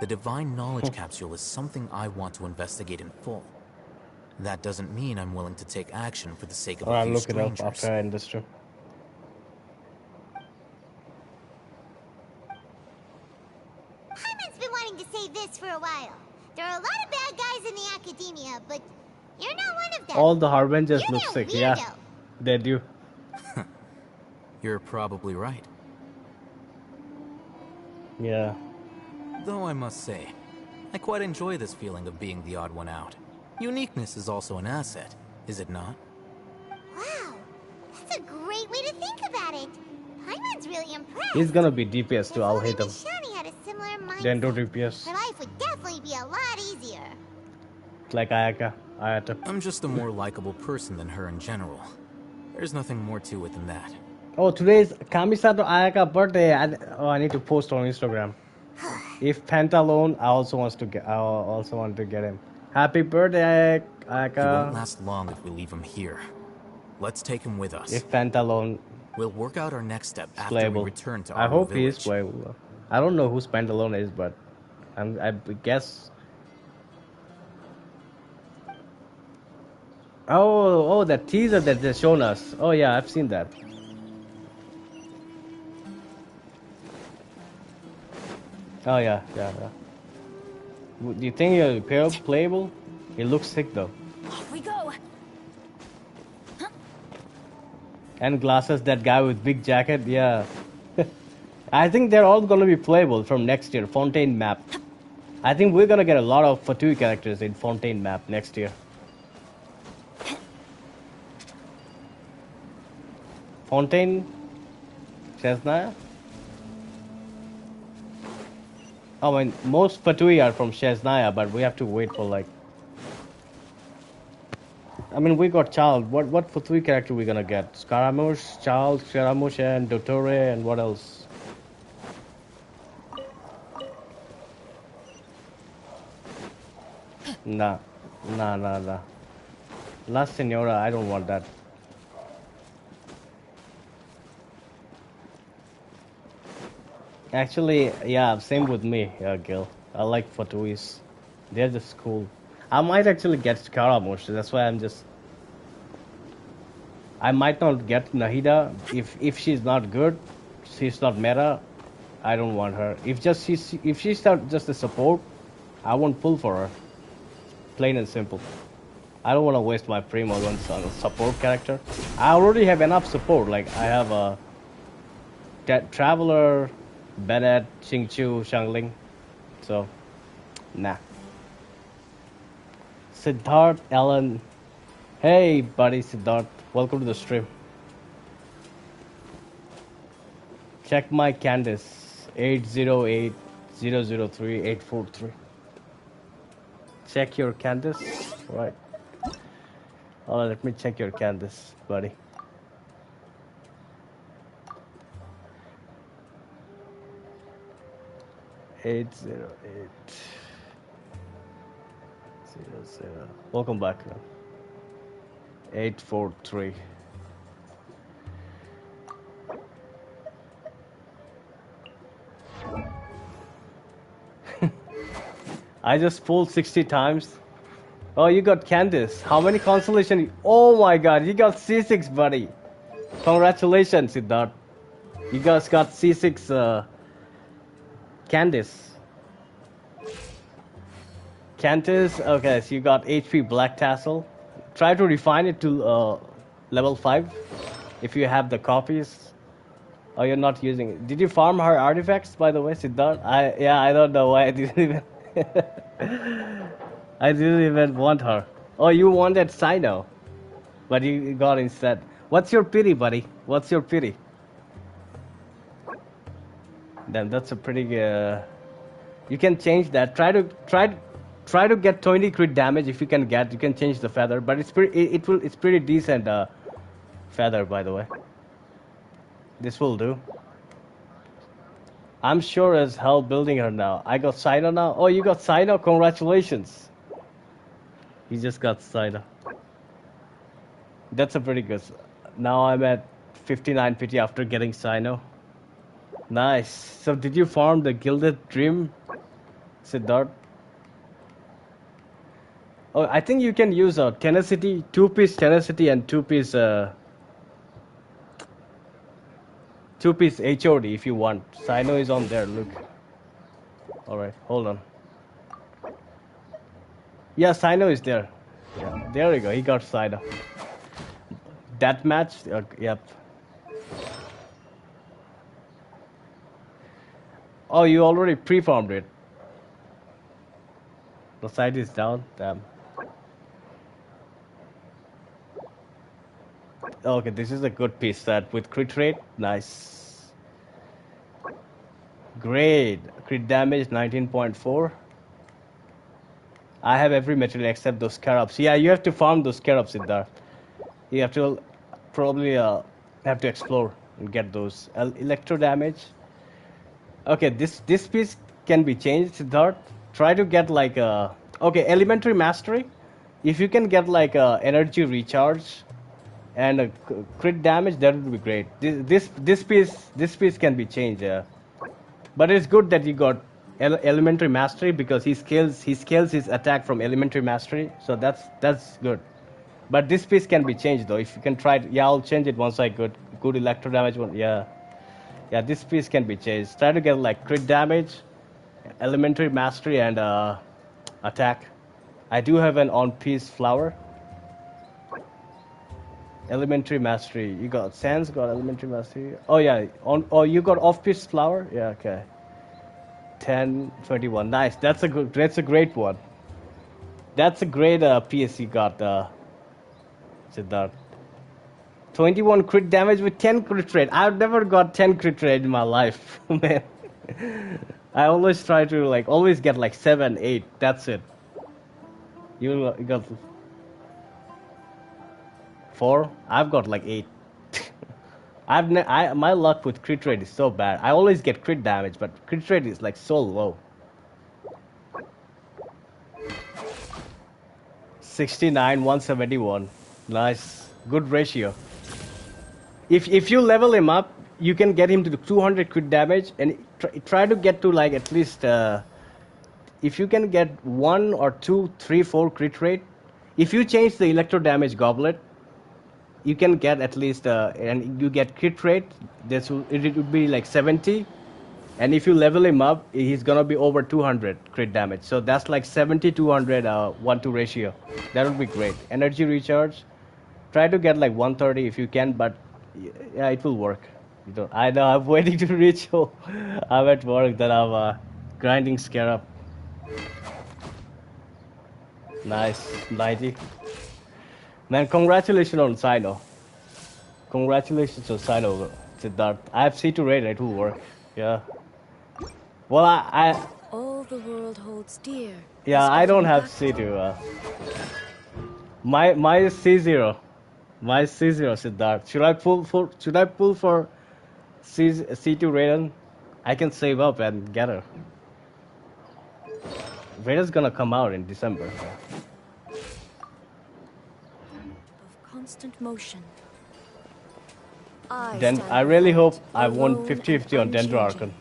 The divine knowledge capsule is something I want to investigate in full. That doesn't mean I'm willing to take action for the sake of a I'll few look it up strangers. after I understood. Hyman's been wanting to say this for a while. There are a lot of bad guys in the academia, but you're not one of them. All the harbingers You're look their sick. Yeah, weirdo. they do. You're probably right. Yeah. Though I must say, I quite enjoy this feeling of being the odd one out. Uniqueness is also an asset, is it not? Wow, that's a great way to think about it. Hyman's really impressed. He's gonna be DPS too. I'll hate him. Shani had a similar mindset. Then do DPS Her life would definitely be a lot easier. like Ayaka. I'm just a more likable person than her in general. There's nothing more to it than that. Oh, today's Kamisato Ayaka birthday. I need to post on Instagram. If Pantalone, I also want to get him. Happy birthday, He won't Ayaka. last long if we leave him here. Let's take him with us. If Pantalone We'll work out our next step is after we playable, return to I our hope he village. is playable. I don't know who Pantalone is, but I guess. Oh, that teaser that they've shown us. Oh yeah, I've seen that. Oh yeah. Do you think you're playable? It looks sick though. Off we go. And glasses, that guy with big jacket, yeah. I think they're all gonna be playable from next year. Fontaine map. I think we're gonna get a lot of Fatui characters in Fontaine map next year. Fontaine, Chesnaya. I mean, most Fatui are from Chesnaya, but we have to wait for like. I mean, we got Child. What Fatui character we gonna get? Scaramouche, Child, Scaramouche, and Dottore, and what else? Nah, nah. La Senora, I don't want that. Actually, yeah, same with me, Gil. I like Fatuis. They're just cool. I might actually get Scaramouche. That's why I'm just. I might not get Nahida if she's not good. She's not meta. I don't want her. If she's not just a support, I won't pull for her. Plain and simple. I don't want to waste my primos on a support character. I already have enough support. Like I have a Traveler, Bennett, Xingqiu, Shangling. So, nah. Siddharth, Alan. Hey, buddy, Siddharth. Welcome to the stream. Check my Candice. 808-003-843. Check your Candice. Right. Oh, let me check your Candice, buddy. Eight zero eight zero zero. Welcome back. 843. I just pulled 60 times. Oh, you got Candice. How many consolation? Oh my god, you got C6, buddy. Congratulations, Siddharth. You guys got C6 Candice. Candice, okay, so you got HP Black Tassel. Try to refine it to level 5 if you have the copies. Oh, you're not using it. Did you farm her artifacts, by the way, Siddharth? I don't know why I didn't even... I didn't even want her. Oh, you wanted Cyno, but you got instead. What's your pity, buddy? What's your pity? Then that's a pretty. You can change that. Try to get 20 crit damage if you can get. You can change the feather, but it's pretty. It's pretty decent feather, by the way. This will do. I'm sure as hell building her now. I got Cyno now. Oh, you got Cyno? Congratulations. He just got Cyno. That's a pretty good. Now I'm at 59 pity after getting Cyno. Nice. So did you farm the Gilded Dream, Siddharth? Oh, I think you can use a tenacity, 2-piece tenacity and 2-piece 2-piece HOD if you want. Cyno is on there, look. Alright, hold on. Yeah, Cyno is there. Yeah, there we go, he got Cyno. That match? Yep. Oh, you already pre-farmed it. The side is down, damn. Okay, this is a good piece set with crit rate, nice. Great, crit damage 19.4. I have every material except those scarabs. Yeah, you have to farm those scarabs, Siddharth. You have to probably have to explore and get those. Electro damage. Okay, this piece can be changed, Siddharth. Try to get like a... Okay, elementary mastery. If you can get like a energy recharge and a crit damage, that would be great. This piece can be changed. But it's good that you got elementary mastery because he scales his attack from elementary mastery. So that's good. But this piece can be changed though. If you can try it, yeah, I'll change it once I good electro damage one. Yeah, this piece can be changed. Try to get like crit damage, elementary mastery, and attack. I do have an on-piece flower. Elementary mastery. You got Sans got elementary mastery. Oh yeah. You got off-piece flower. Yeah. Okay. 1021. Nice. That's a great one. That's a great piece you got, Siddharth. 21 crit damage with 10 crit rate. I've never got 10 crit rate in my life, man. I always try to always get 7, 8. That's it. You got 4. I've got 8. My luck with crit rate is so bad. I always get crit damage, but crit rate is so low. 69, 171. Nice. Good ratio. If you level him up, you can get him to the 200 crit damage, and try to get to like at least if you can get 1 or 2, 3, 4 crit rate. If you change the electro damage goblet, you can get at least and you get crit rate. It would be like 70, and if you level him up, he's gonna be over 200 crit damage. So that's like 70, 200 1-2 ratio. That would be great. Energy recharge. Try to get like 130 if you can, but yeah, it will work. I know I'm waiting to reach home. I'm at work, that I'm grinding Scarab. Nice, 90. Man, congratulations on Cyno. Congratulations on Cyno, Siddharth. I have C2 rated, it will work. Yeah. Well, all the world holds dear. Yeah, I don't have C2. My C0. My C0, Siddharth. Should I pull for C2 Raiden? I can save up and get her. Raiden's gonna come out in December. Of constant motion. I really hope I won 50-50 on Dendro Archon.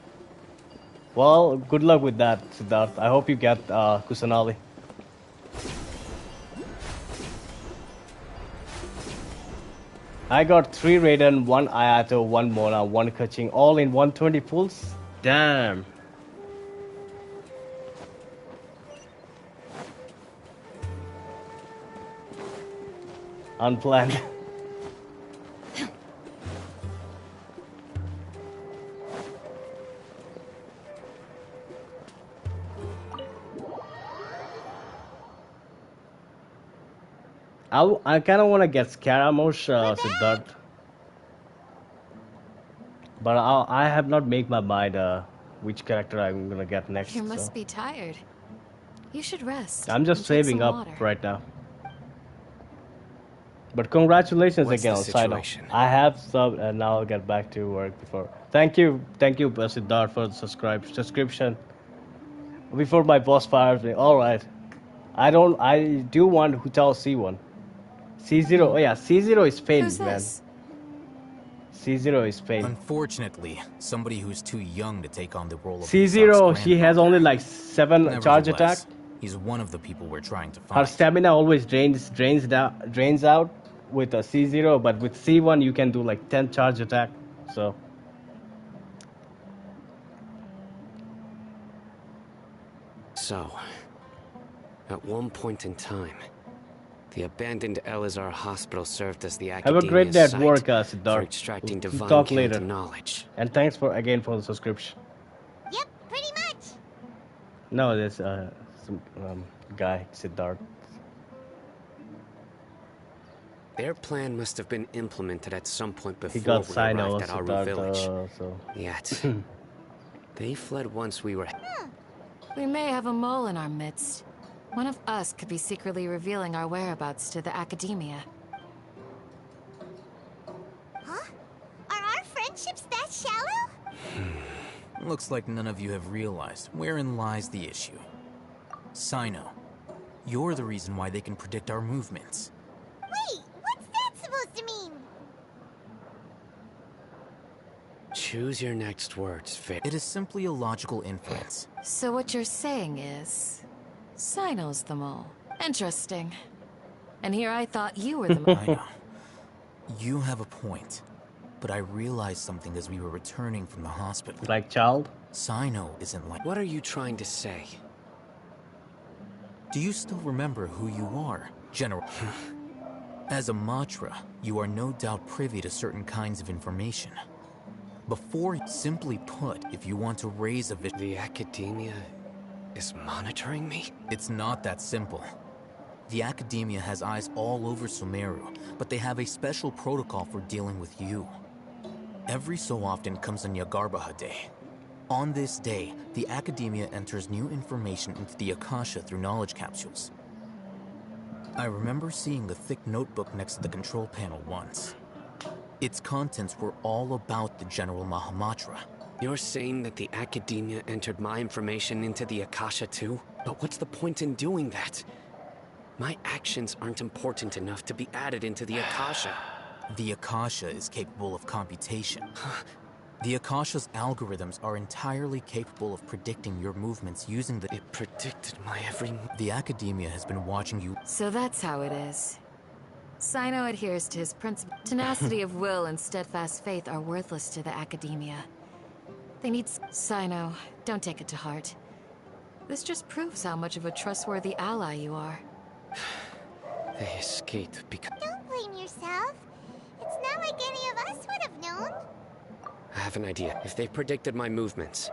Well, good luck with that, Siddharth. I hope you get Kusanali. I got 3 Raiden, 1 Ayato, 1 Mona, 1 Kaching, all in 120 pulls. Damn. Unplanned. I kind of want to get Scaramouche, Siddharth. But I have not made my mind which character I'm gonna get next. You must be tired. You should rest. I'm just saving up water. right now. But congratulations again on Cyno. I have subbed and now I'll get back to work before. Thank you, Siddharth, for the subscription. Before my boss fires me. All right. I do want Hotel C1. C0. Oh yeah, C0 is Pain, man. C0 is Pain. Unfortunately, somebody who's too young to take on the role of C0, she has only like 7 charge attack. He's one of the people we're trying to find. Her stamina always drains out with a C0, but with C1 you can do like 10 charge attack. So at one point in time, the abandoned Elazar hospital served as the have academia a great day at site work, for Siddharth. extracting We'll divine talk Canton later. knowledge. And thanks for the subscription. Yep, pretty much. No, there's some guy, Siddharth. Their plan must have been implemented at some point He before got we Cyno, arrived at Aru Siddharth, village. so. Yet, they fled once we were... We may have a mole in our midst. One of us could be secretly revealing our whereabouts to the academia. Huh? Are our friendships that shallow? Looks like none of you have realized wherein lies the issue. Cyno, you're the reason why they can predict our movements. Wait, what's that supposed to mean? Choose your next words, Faye. It is simply a logical inference. So what you're saying is... Cyno's the mole. Interesting. And here I thought you were the mole. I know. You have a point. But I realized something as we were returning from the hospital. Like child? Cyno isn't like... What are you trying to say? Do you still remember who you are, General? As a Matra, you are no doubt privy to certain kinds of information. Simply put, if you want to raise a vision... The academia is monitoring me? It's not that simple. The academia has eyes all over Sumeru, but they have a special protocol for dealing with you. Every so often comes a Nyagarbaha Day. On this day, the academia enters new information into the Akasha through knowledge capsules. I remember seeing the thick notebook next to the control panel once. Its contents were all about the General Mahamatra. You're saying that the academia entered my information into the Akasha too? But what's the point in doing that? My actions aren't important enough to be added into the Akasha. The Akasha is capable of computation. The Akasha's algorithms are entirely capable of predicting your movements using the... It predicted my every move. The Academia has been watching you... So that's how it is. Cyno adheres to his principle. Tenacity of will and steadfast faith are worthless to the Academia. They need... Cyno, don't take it to heart. This just proves how much of a trustworthy ally you are. They escaped because... Don't blame yourself. It's not like any of us would have known. I have an idea. If they predicted my movements,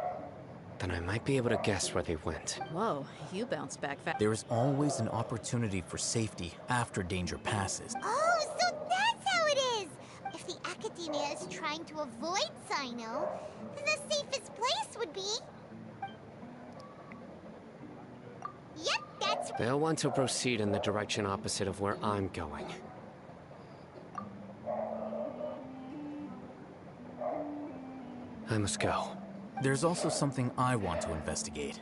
then I might be able to guess where they went. Whoa, you bounced back fast. There is always an opportunity for safety after danger passes. Oh, so that's how it is! If the Academia is trying to avoid Cyno, then the safest place would be... Yep, that's... They'll want to proceed in the direction opposite of where I'm going. I must go. There's also something I want to investigate.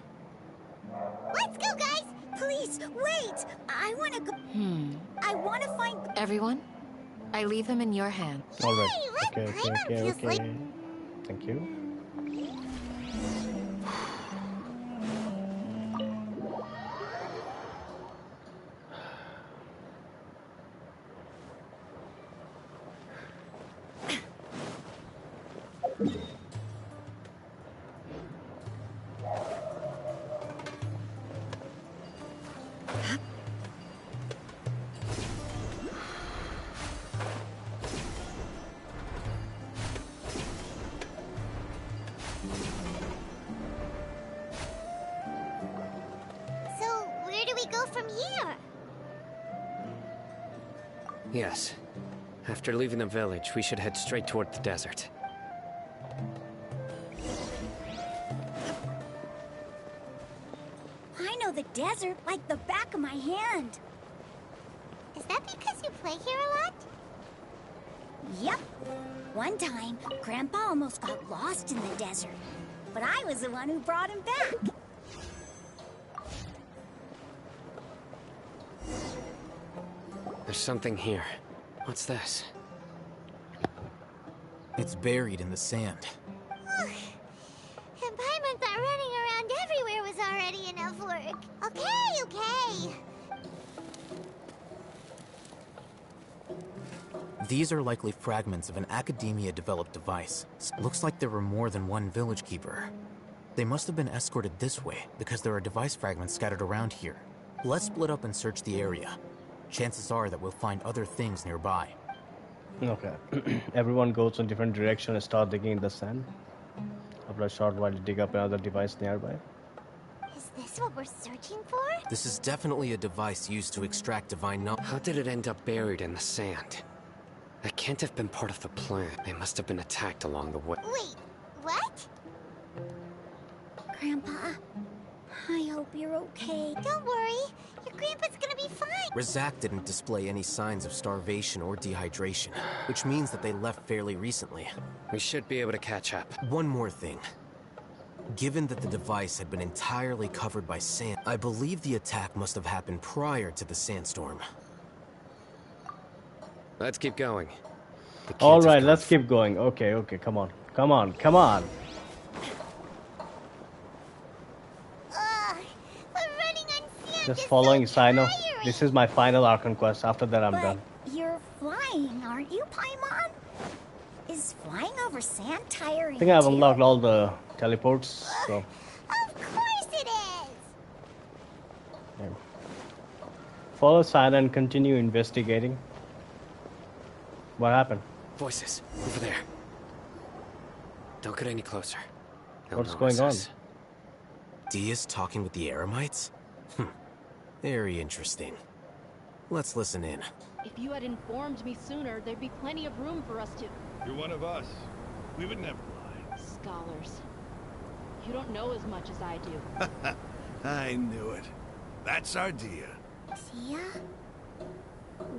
Let's go, guys! Please, wait! I want to go... I want to find... Everyone, I leave him in your hand. Alright. Okay. Thank you. Yes. After leaving the village, we should head straight toward the desert. I know the desert like the back of my hand. Is that because you play here a lot? Yep. One time, Grandpa almost got lost in the desert. But I was the one who brought him back. There's something here. What's this? It's buried in the sand. And Paimon thought running around everywhere was already enough work. Okay. These are likely fragments of an Academia-developed device. Looks like there were more than one village keeper. They must have been escorted this way, because there are device fragments scattered around here. Let's split up and search the area. Chances are that we'll find other things nearby. Okay. Everyone goes in different direction and start digging in the sand. After a short while, you dig up another device nearby. Is this what we're searching for? This is definitely a device used to extract divine knowledge. How did it end up buried in the sand? That can't have been part of the plan. They must have been attacked along the way. Wait, what? Grandpa, I hope you're okay. Don't worry. Your grandpa's gonna be fine. Razak didn't display any signs of starvation or dehydration, which means that they left fairly recently. We should be able to catch up. One more thing. Given that the device had been entirely covered by sand, I believe the attack must have happened prior to the sandstorm. Let's keep going. Alright, let's keep going. Okay, come on. We're running on sand. Just following Cyno. This is my final Archon quest. After that, I'm done. You're flying, aren't you, Paimon? Is flying over sand tiring? I think I've unlocked all the teleports, so... Of course it is! Yeah. Follow Cyno and continue investigating. What happened? Voices, over there. Don't get any closer. What's going on? Dia's talking with the Eremites? Very interesting. Let's listen in. If you had informed me sooner, there'd be plenty of room for us to... You're one of us. We would never lie. Scholars. You don't know as much as I do. I knew it. That's our Dia. Dia?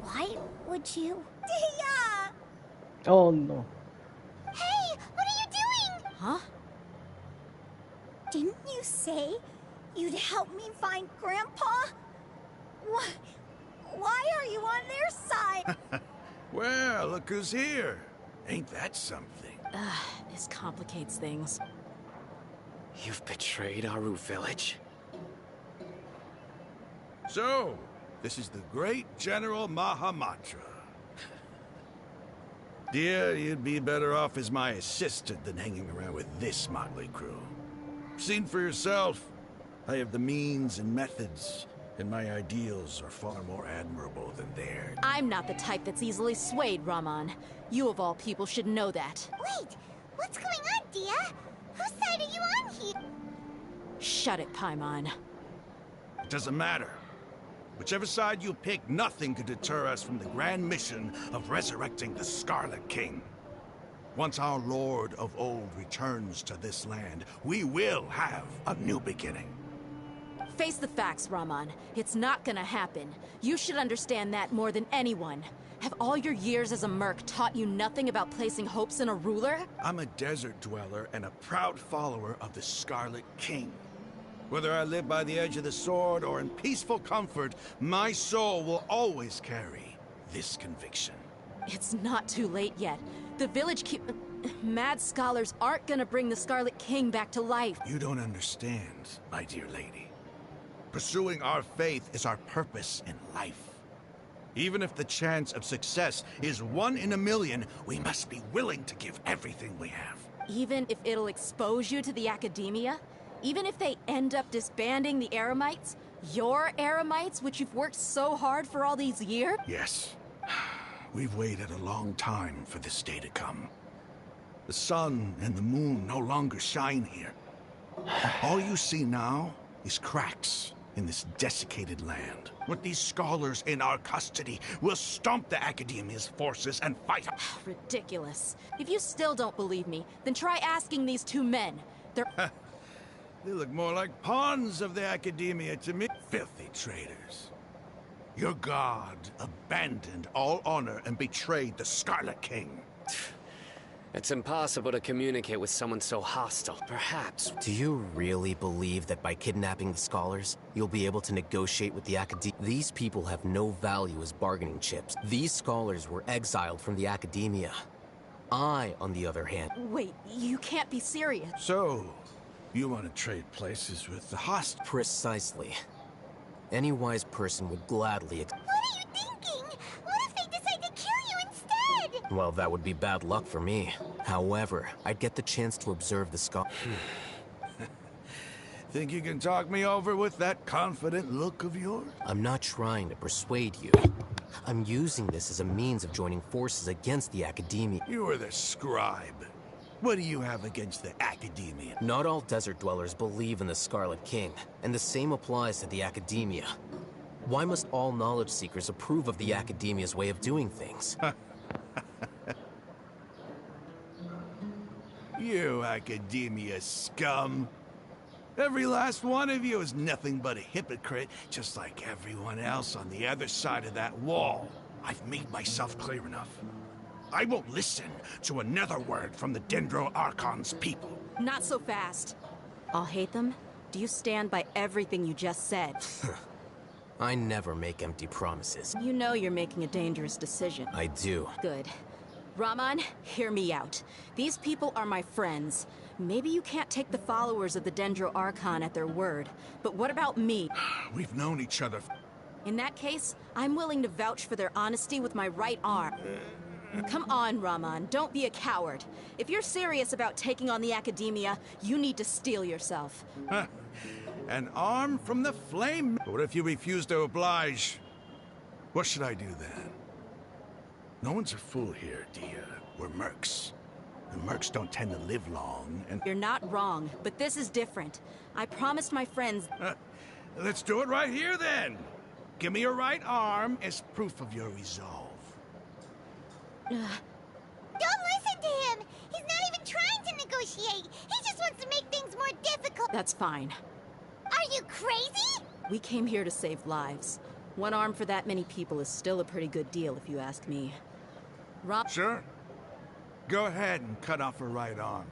Why would you... Dia! Oh no. Hey, what are you doing? Huh? Didn't you say you'd help me find Grandpa? Why are you on their side? Well, look who's here. Ain't that something? This complicates things. You've betrayed Aru Village? So, this is the great General Mahamatra. Dear, you'd be better off as my assistant than hanging around with this motley crew. Seen for yourself. I have the means and methods, and my ideals are far more admirable than theirs. I'm not the type that's easily swayed, Raman. You of all people should know that. Wait, what's going on, Dia? Whose side are you on here? Shut it, Paimon. It doesn't matter. Whichever side you pick, nothing could deter us from the grand mission of resurrecting the Scarlet King. Once our Lord of Old returns to this land, we will have a new beginning. Face the facts, Raman. It's not gonna happen. You should understand that more than anyone. Have all your years as a merc taught you nothing about placing hopes in a ruler? I'm a desert dweller and a proud follower of the Scarlet King. Whether I live by the edge of the sword or in peaceful comfort, my soul will always carry this conviction. It's not too late yet. The village mad scholars aren't gonna bring the Scarlet King back to life. You don't understand, my dear lady. Pursuing our faith is our purpose in life. Even if the chance of success is 1 in a million, we must be willing to give everything we have. Even if it'll expose you to the academia? Even if they end up disbanding the Eremites? Your Eremites, which you've worked so hard for all these years? Yes. We've waited a long time for this day to come. The sun and the moon no longer shine here. All you see now is cracks in this desiccated land. With these scholars in our custody, we'll stomp the Academia's forces and fight. Ridiculous. If you still don't believe me, then try asking these 2 men. They're... They look more like pawns of the Academia to me. Filthy traitors. Your god abandoned all honor and betrayed the Scarlet King. It's impossible to communicate with someone so hostile. Perhaps. Do you really believe that by kidnapping the scholars, you'll be able to negotiate with the Academia? These people have no value as bargaining chips. These scholars were exiled from the Academia. I, on the other hand... Wait, you can't be serious. So, you want to trade places with the host? Precisely. Any wise person would gladly... What are you thinking? What if they decide to kill you instead? Well, that would be bad luck for me. However, I'd get the chance to observe the scholars. Think you can talk me over with that confident look of yours? I'm not trying to persuade you. I'm using this as a means of joining forces against the Academia. You are the scribe. What do you have against the Academia? Not all desert dwellers believe in the Scarlet King, and the same applies to the Academia. Why must all knowledge seekers approve of the Academia's way of doing things? You Academia scum. Every last one of you is nothing but a hypocrite, just like everyone else on the other side of that wall. I've made myself clear enough. I won't listen to another word from the Dendro Archon's people. Not so fast. I'll hate them. Do you stand by everything you just said? I never make empty promises. You know you're making a dangerous decision. I do. Good. Raman, hear me out. These people are my friends. Maybe you can't take the followers of the Dendro Archon at their word, but what about me? We've known each other. In that case, I'm willing to vouch for their honesty with my right arm. Come on, Raman, don't be a coward. If you're serious about taking on the Academia, you need to steel yourself. An arm from the flame? What if you refuse to oblige? What should I do then? No one's a fool here, Dia. We're mercs. The mercs don't tend to live long, and... You're not wrong, but this is different. I promised my friends... Let's do it right here, then. Give me your right arm as proof of your resolve. Don't listen to him! He's not even trying to negotiate! He just wants to make things more difficult! That's fine. Are you crazy? We came here to save lives. One arm for that many people is still a pretty good deal, if you ask me. Sure. Go ahead and cut off her right arm.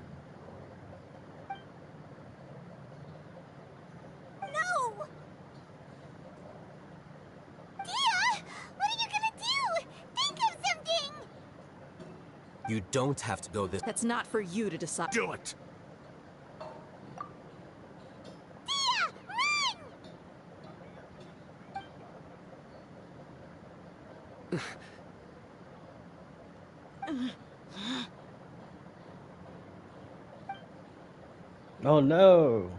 No! Dia! You don't have to go this. That's not for you to decide. Do it! Oh no!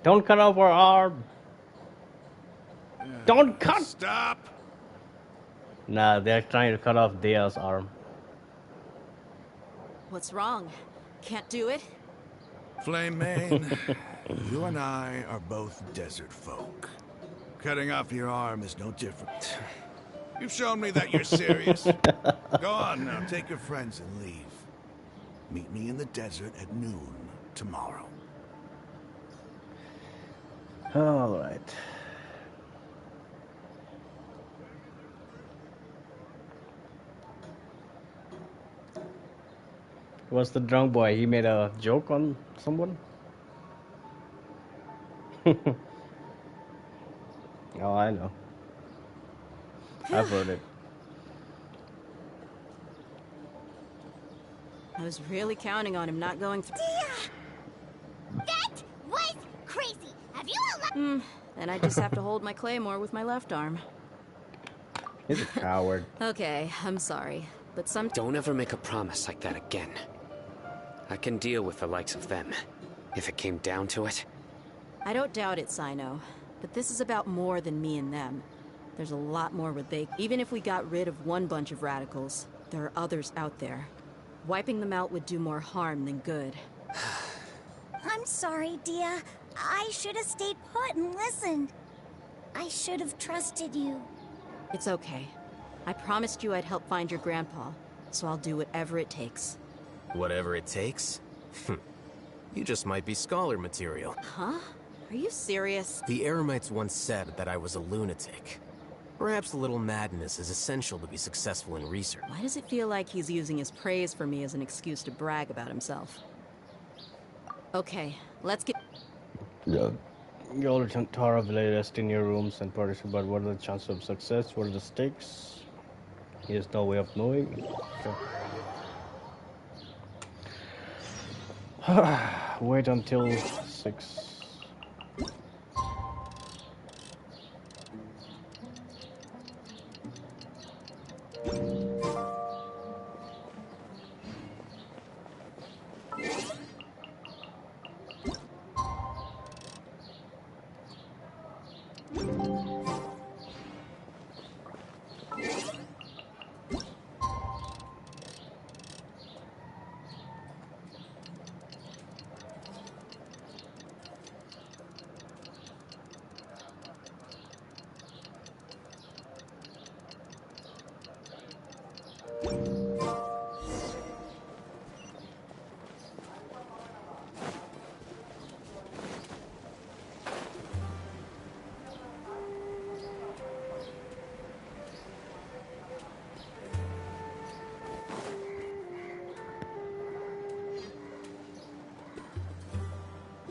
Don't cut off our arm! Don't cut! Stop! Nah, they're trying to cut off Dea's arm. What's wrong? Can't do it? Flame Mane, you and I are both desert folk. Cutting off your arm is no different. You've shown me that you're serious. Go on now, take your friends and leave. Meet me in the desert at noon tomorrow. Alright. Was the drunk boy? He made a joke on someone? Oh, I know. I've heard it. I was really counting on him not going through. That was crazy. Have you Then I just have to hold my claymore with my left arm. He's a coward. Okay, I'm sorry, but some. Don't ever make a promise like that again. I can deal with the likes of them, if it came down to it. I don't doubt it, Cyno. But this is about more than me and them. There's a lot more where they... Even if we got rid of one bunch of radicals, there are others out there. Wiping them out would do more harm than good. I'm sorry, Dia. I should have stayed put and listened. I should have trusted you. It's okay. I promised you I'd help find your grandpa, so I'll do whatever it takes. Whatever it takes? You just might be scholar material. Huh? Are you serious? The Eremites once said that I was a lunatic. Perhaps a little madness is essential to be successful in research. Why does it feel like he's using his praise for me as an excuse to brag about himself? Okay, let's get... Yeah. You all return to Tara Village, rest in your rooms and practice about what are the chances of success, what are the stakes. There's no way of knowing. Okay. Wait until 6.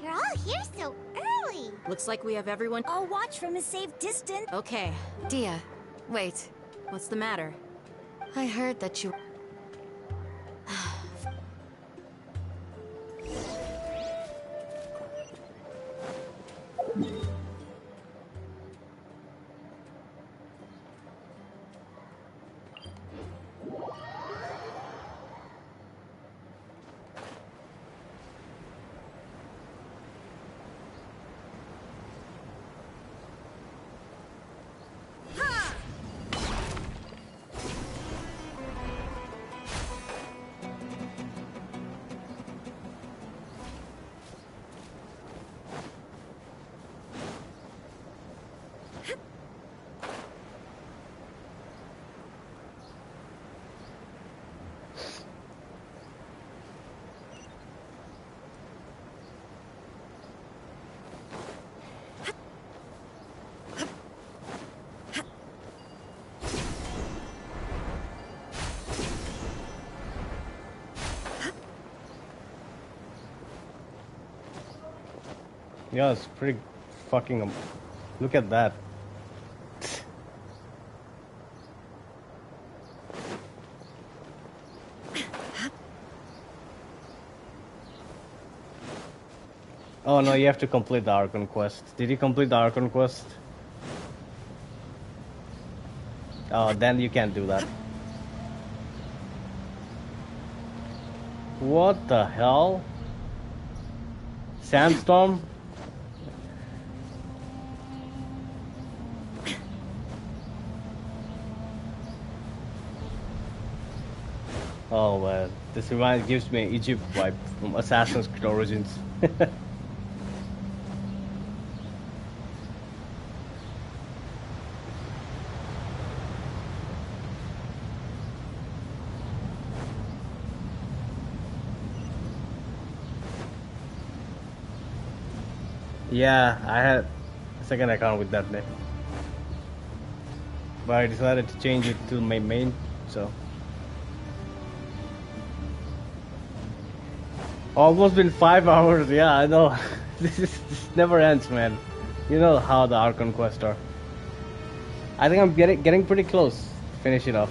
You're all here so early. Looks like we have everyone... I'll watch from a safe distance. Okay. Dia, wait. What's the matter? I heard that you... Yeah, it's pretty fucking... Look at that. Oh no, you have to complete the Archon quest. Did you complete the Archon quest? Oh, then you can't do that. What the hell? Sandstorm? Oh man, this gives me Egypt vibe from Assassin's Creed Origins. Yeah, I had a second account with that name, but I decided to change it to my main, so. Almost been 5 hours, yeah, I know. This never ends, man. You know how the Archon quests are. I think I'm getting pretty close to finish it off.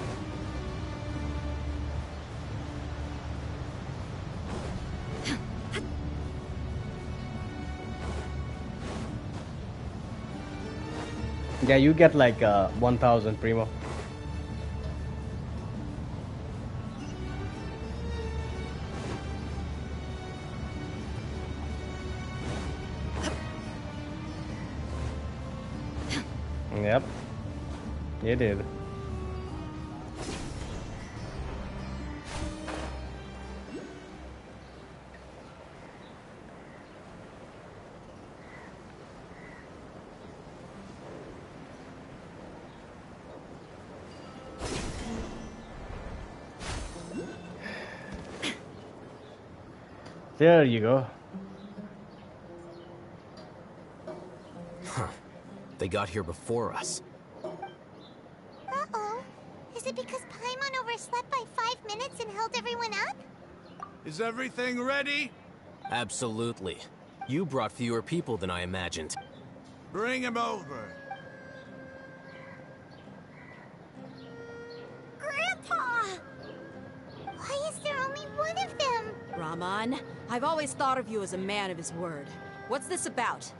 Yeah, you get like 1,000 primo. Yep, you did. There you go. Huh. They got here before us. Uh-oh. Is it because Paimon overslept by 5 minutes and held everyone up? Is everything ready? Absolutely. You brought fewer people than I imagined. Bring him over. Grandpa! Why is there only one of them? Rahman, I've always thought of you as a man of his word. What's this about?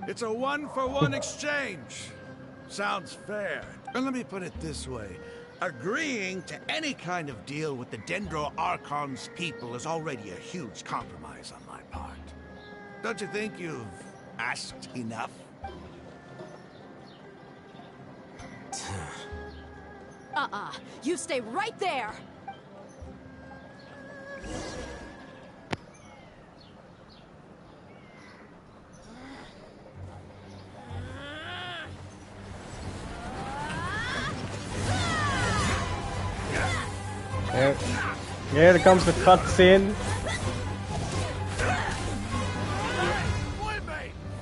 It's a 1-for-1 exchange. Sounds fair. And let me put it this way. Agreeing to any kind of deal with the Dendro Archon's people is already a huge compromise on my part. Don't you think you've asked enough? You stay right there! Here comes the cutscene.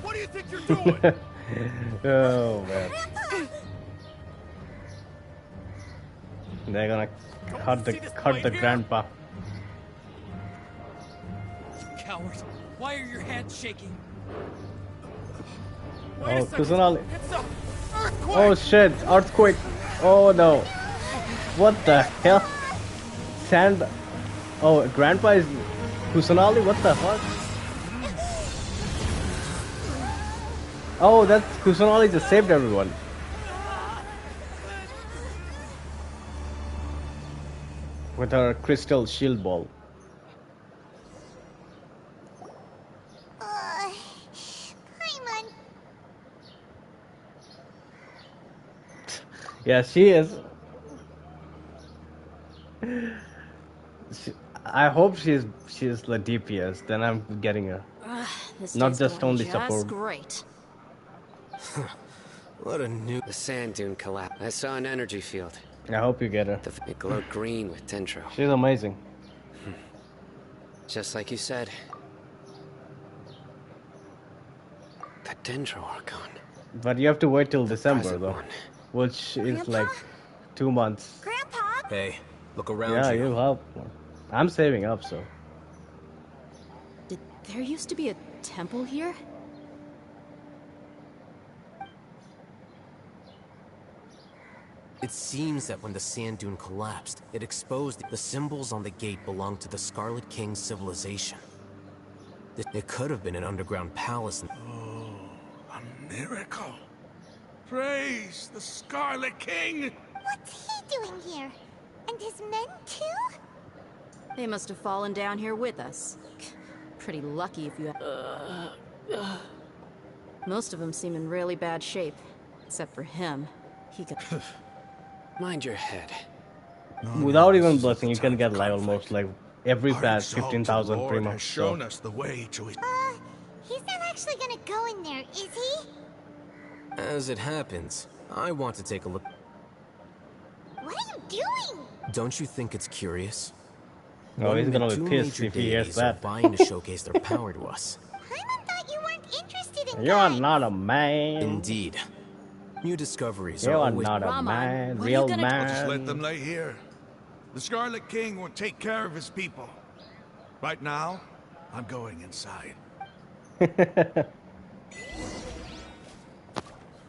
What do you think you're doing? Oh man. They're gonna cut the grandpa. Coward! Why are your hands shaking? Oh, Kusanali. Oh shit, earthquake. Oh no. What the hell? Sand. Oh, grandpa is Kusanali? What the fuck? Oh, that's Kusanali just saved everyone. With her crystal shield ball. Paimon. Yeah, she is. I hope she's the DPS. Then I'm getting her. This Not day's just going only just support. Great. What a new... The sand dune collapsed. I saw an energy field. I hope you get her. It glowed green with dendro. She's amazing. Just like you said. The dendro Archon. But you have to wait till December present though. one. Which is like 2 months. Grandpa! Hey, look around Yeah, you. you help. I'm saving up, so. Did there used to be a temple here? It seems that when the sand dune collapsed, it exposed the symbols on the gate belonged to the Scarlet King's civilization. It could have been an underground palace. Oh, a miracle. Praise the Scarlet King! What's he doing here? And his men too? They must have fallen down here with us. Pretty lucky if you... Most of them seem in really bad shape. Except for him. He could... Mind your head. Without even blessing, you can get like almost like every patch, 15,000 Lord pretty has much. shown us the way to it. He's not actually gonna go in there, is he? As it happens, I want to take a look. What are you doing? Don't you think it's curious? Oh, he's gonna Two be pissed major if he hears deities are that. vying to showcase their power to us. Paimon thought you weren't interested in You're guys. not a man. Indeed. New discoveries are You're always... not a Raman, man, what are you real gonna do? I'll just let man. them lay here. The Scarlet King will take care of his people. Right now, I'm going inside.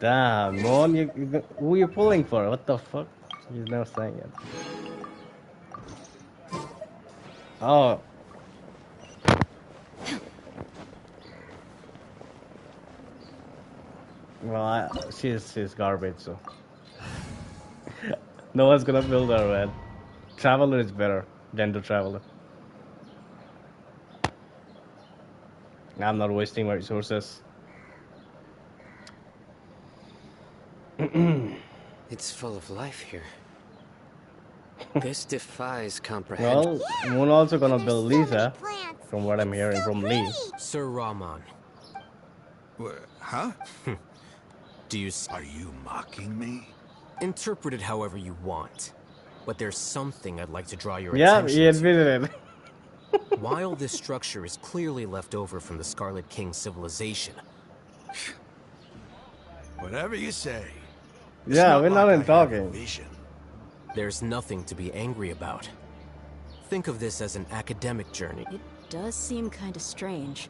Damn, Mon, who you pulling for? What the fuck? He's never saying it. Oh. Well, she's garbage, so. No one's gonna build her, man. Traveler is better than the Traveler. I'm not wasting my resources. It's full of life here. This defies comprehension. Well, Moon also gonna build Lisa, from what I'm hearing from Lee. Sir Raman. Huh? Do you... Are you mocking me? Interpret it however you want. But there's something I'd like to draw your Yeah, attention he admitted it. While this structure is clearly left over from the Scarlet King civilization... Whatever you say. Yeah, we're not even talking. There's nothing to be angry about. Think of this as an academic journey. It does seem kind of strange.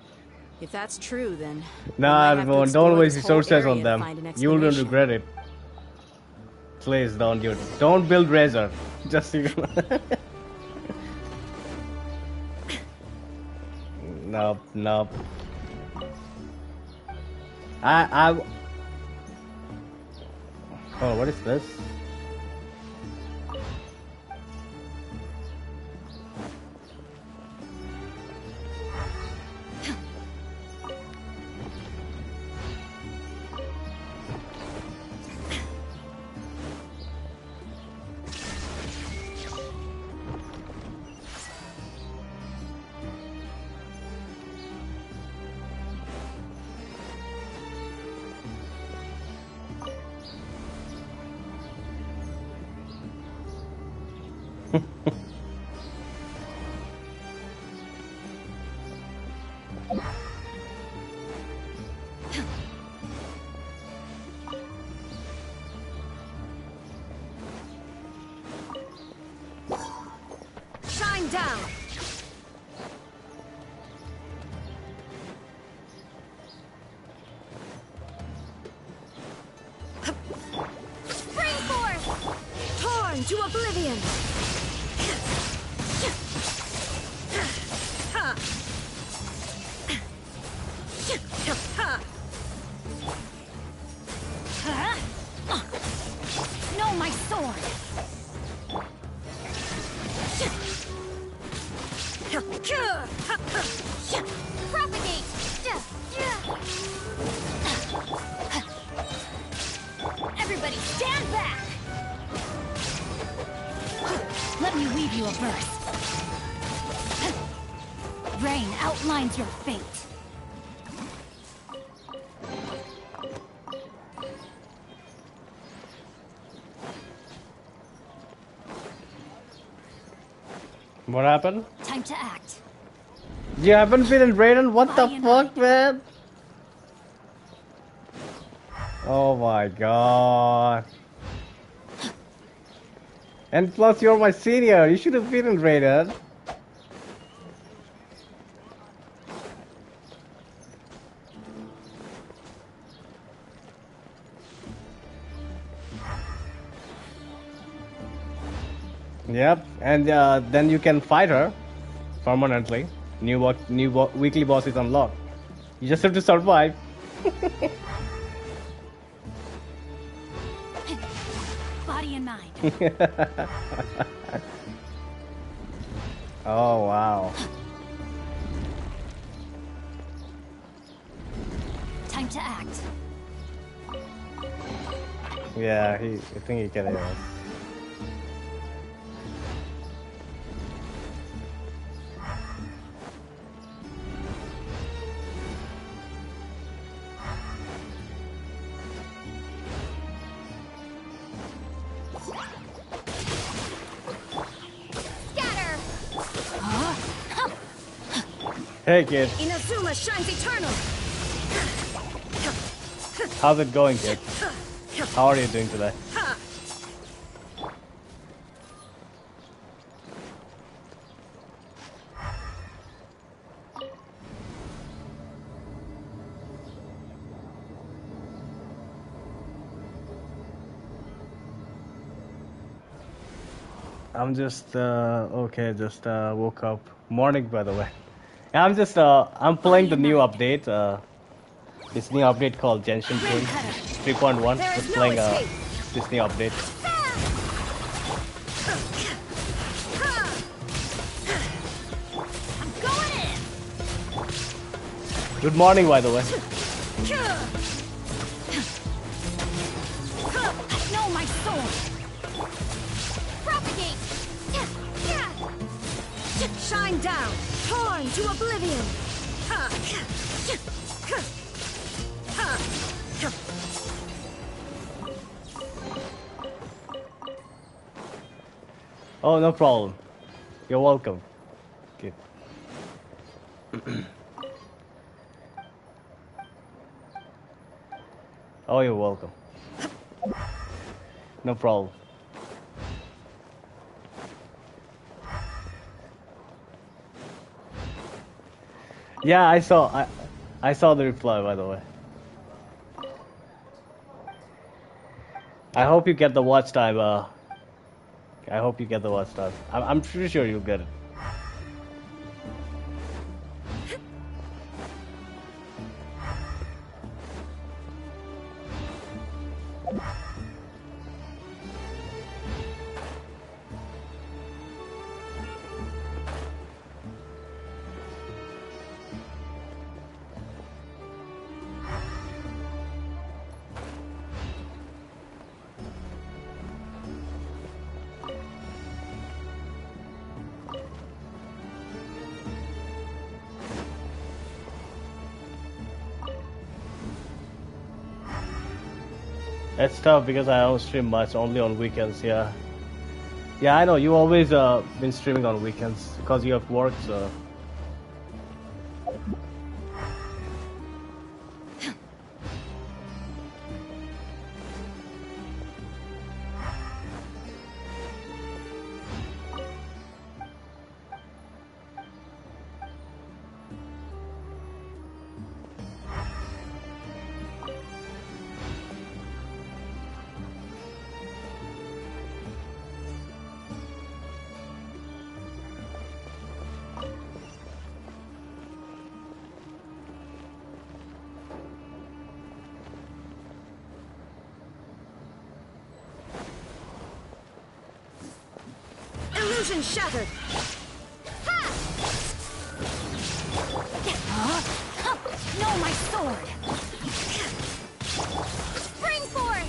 If that's true, then... Nah, we might have to everyone, explore don't waste this whole resources area on to them. find an You'll explanation. regret it. Please don't do it. Don't build Razor. Just you. Nope, nope. Oh, what is this? Shine down! Spring forth! Torn to oblivion! Ha! Ha! No, my sword! Propagate! Everybody stand back! Let me weave you a verse. Rain outlines your fate. What happened? Time to act. You haven't been in Raiden? What the fuck, man? Oh my god. And plus, you're my senior. You should have been in Raiden. Yep, and then you can fight her permanently. Weekly boss is unlocked. You just have to survive. Body and mind. Oh wow. Time to act. Yeah, I think he can hear us. Scatter. Hey kid, Inazuma shines eternal. how's it going, kid? How are you doing today? I'm just okay. Just woke up. Morning, by the way. I'm just I'm playing the new update. This new update called Genshin 3.1. Just playing this new update. Good morning, by the way. No, my sword. Propagate. Shine down. Torn to oblivion. Oh, no problem. You're welcome. Okay. Oh, you're welcome. No problem. Yeah, I saw the reply, by the way. I hope you get the watch time. I hope you get the watch time. I'm pretty sure you'll get it. It's tough because I don't stream much, only on weekends. Yeah, yeah, I know you always been streaming on weekends because you have work. So Illusion shattered. No, my sword. Spring forth.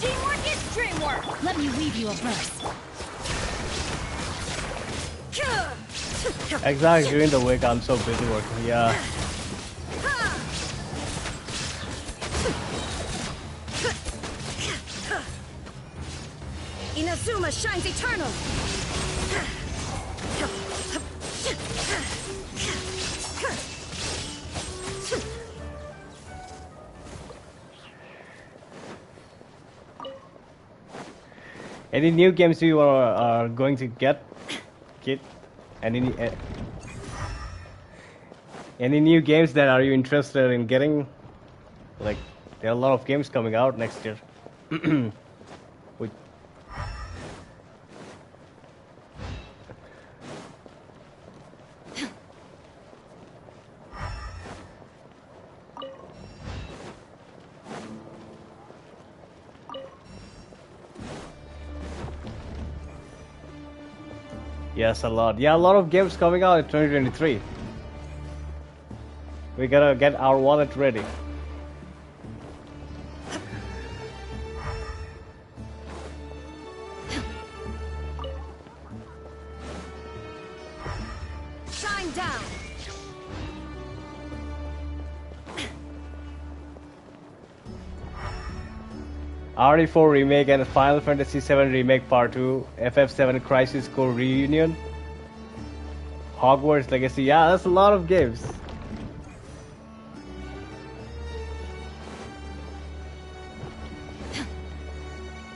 Teamwork is dreamwork. Let me weave you a verse. exactly during the week I'm so busy working. Yeah. Inazuma shines eternal. Any new games you are going to get? Kid? Any new games that are you interested in getting? Like, there are a lot of games coming out next year. Which- Yes, a lot. Yeah, a lot of games coming out in 2023. We gotta get our wallet ready. Shine down. RE4 Remake and Final Fantasy VII Remake Part 2, FF7 Crisis Core Reunion, Hogwarts Legacy. Yeah, that's a lot of games.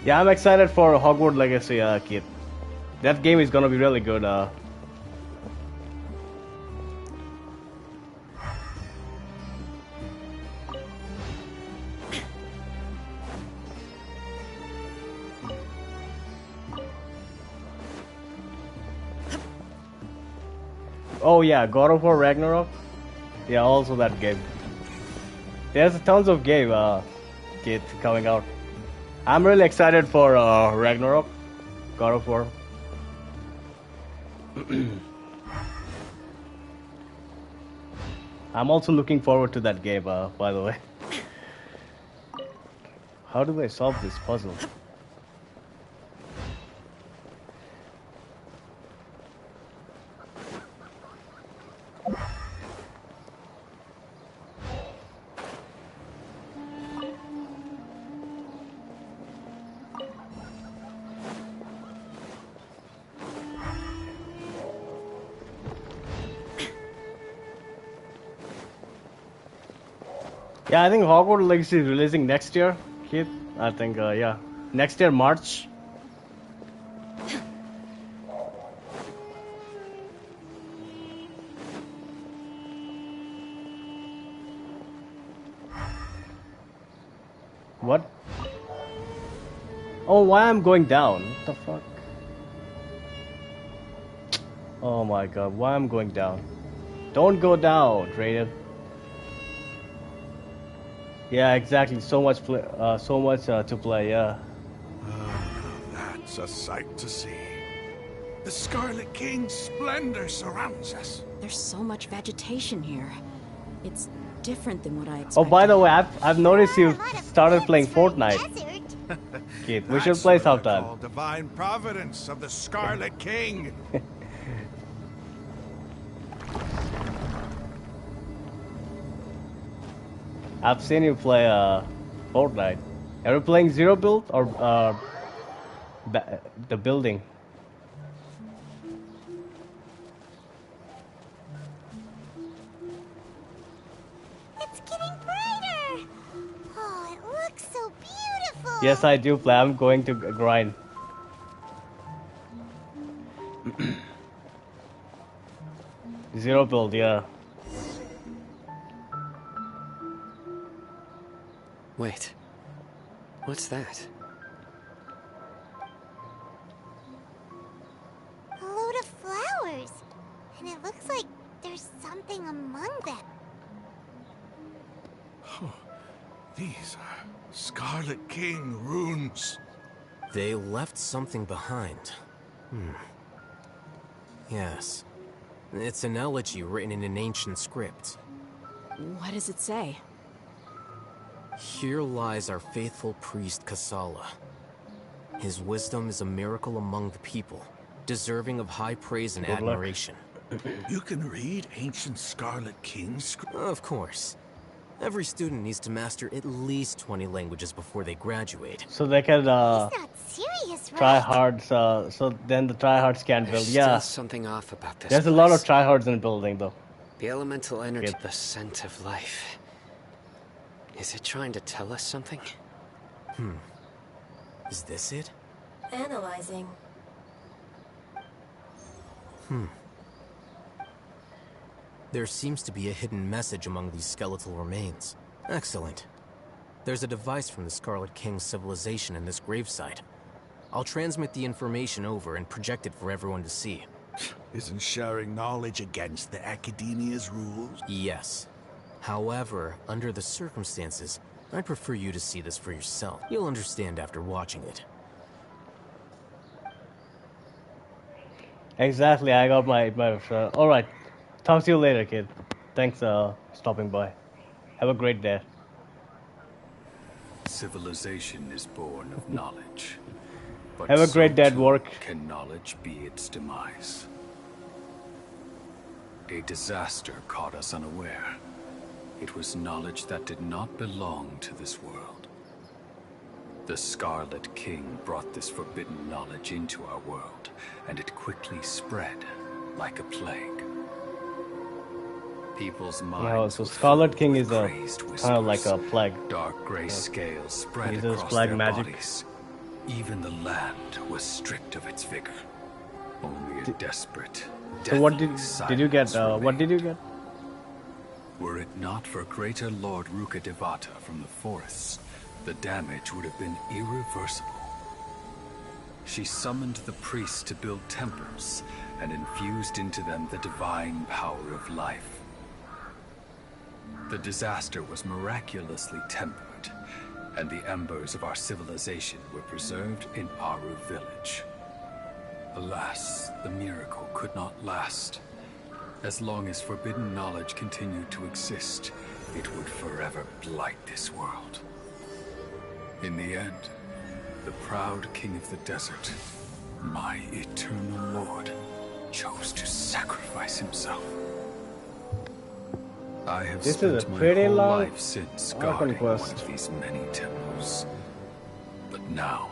Yeah, I'm excited for Hogwarts Legacy, kid. That game is gonna be really good. Oh yeah, God of War Ragnarok. Yeah, also that game. There's tons of game kid coming out. I'm really excited for Ragnarok, God of War. I'm also looking forward to that game, by the way. How do I solve this puzzle? Yeah, I think Hogwarts Legacy is releasing next year, kid. I think, yeah. Next year, March. What? Oh, why I'm going down? What the fuck? Oh my god, why I'm going down? Don't go down, Raiden. Yeah, exactly. So much to play. Yeah. That's a sight to see. The Scarlet King's splendor surrounds us. There's so much vegetation here. It's different than what I expected. Oh, by the way, I've noticed you started playing Fortnite. Kid, we should play sometime. Divine providence of the Scarlet King. I've seen you play Fortnite. Are you playing Zero Build or the building? It's getting brighter. Oh, it looks so beautiful. Yes, I do play. I'm going to grind. Zero Build, yeah. Wait. What's that? A load of flowers. And it looks like there's something among them. Oh, these are Scarlet King runes. They left something behind. Yes. It's an elegy written in an ancient script. What does it say? Here lies our faithful priest Kasala. His wisdom is a miracle among the people, deserving of high praise and admiration. You can read ancient Scarlet King script? Of course. Every student needs to master at least 20 languages before they graduate. So they can Serious, right? try hard. So then the tryhards can build. There's Yeah. still something off about this There's a lot of tryhards in building, though. The elemental energy, the scent of life. Is it trying to tell us something? Is this it? Analyzing. There seems to be a hidden message among these skeletal remains. Excellent. There's a device from the Scarlet King's civilization in this gravesite. I'll transmit the information over and project it for everyone to see. Isn't sharing knowledge against the Academia's rules? Yes. However, under the circumstances, I'd prefer you to see this for yourself. You'll understand after watching it. Exactly, I got my. All right, talk to you later, kid. Thanks, stopping by. Have a great day. Civilization is born of knowledge, but Have a so great day at too work. can knowledge be its demise. A disaster caught us unaware. It was knowledge that did not belong to this world. The Scarlet King brought this forbidden knowledge into our world, and it quickly spread like a plague. People's minds So were Scarlet filled King with is a crazed kind of like whispers. a plague. Dark gray scales spread Uses across plague their magic. bodies. Even the land was stripped of its vigor. Only a desperate, So what did you get? silence What did you get? Were it not for greater Lord Ruka Devata from the forests, the damage would have been irreversible. She summoned the priests to build temples and infused into them the divine power of life. The disaster was miraculously tempered, and the embers of our civilization were preserved in Aru village. Alas, the miracle could not last. As long as forbidden knowledge continued to exist, it would forever blight this world. In the end, the proud king of the desert, my eternal lord, chose to sacrifice himself. I have This is spent a my pretty whole long life since Archon guarding one quest. of these many temples. But now,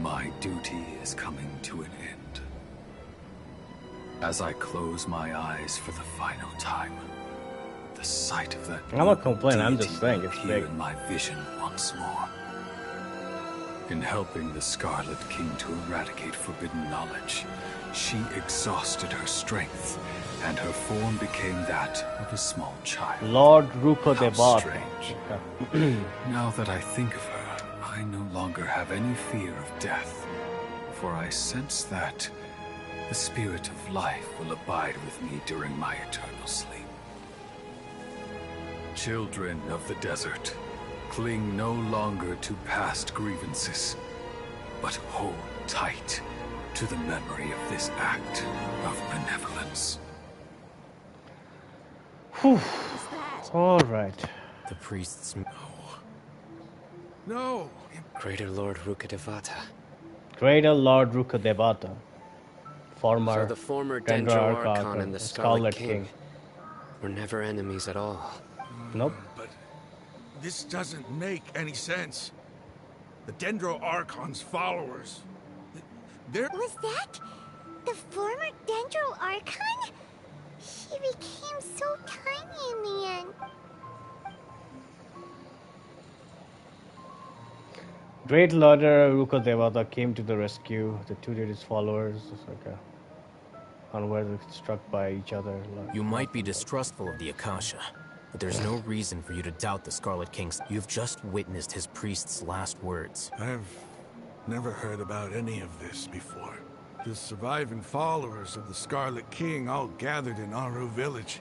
my duty is coming to an end. As I close my eyes for the final time, the sight of that I'm not complaining, I'm just deity saying will it's appear big. in my vision once more. In helping the Scarlet King to eradicate forbidden knowledge, she exhausted her strength, and her form became that of a small child. Lord Ruka How Devata. strange. Now that I think of her, I no longer have any fear of death, for I sense that the spirit of life will abide with me during my eternal sleep. Children of the desert, cling no longer to past grievances, but hold tight to the memory of this act of benevolence. All right. The priests. No! Greater Lord Rukadevata. Greater Lord Ruka Devata. Former So the former Dendro Dendro Archon, Archon and the Scarlet King were never enemies at all. Nope. But this doesn't make any sense. The Dendro Archon's followers. They're... Was that the former Dendro Archon? She became so tiny in the end. Great Lord Ruka Devata came to the rescue. The two deities followers unaware struck by each other. You might be distrustful of the Akasha, but there's no reason for you to doubt the Scarlet King's. You've just witnessed his priest's last words. I've never heard about any of this before. The surviving followers of the Scarlet King all gathered in Aru village.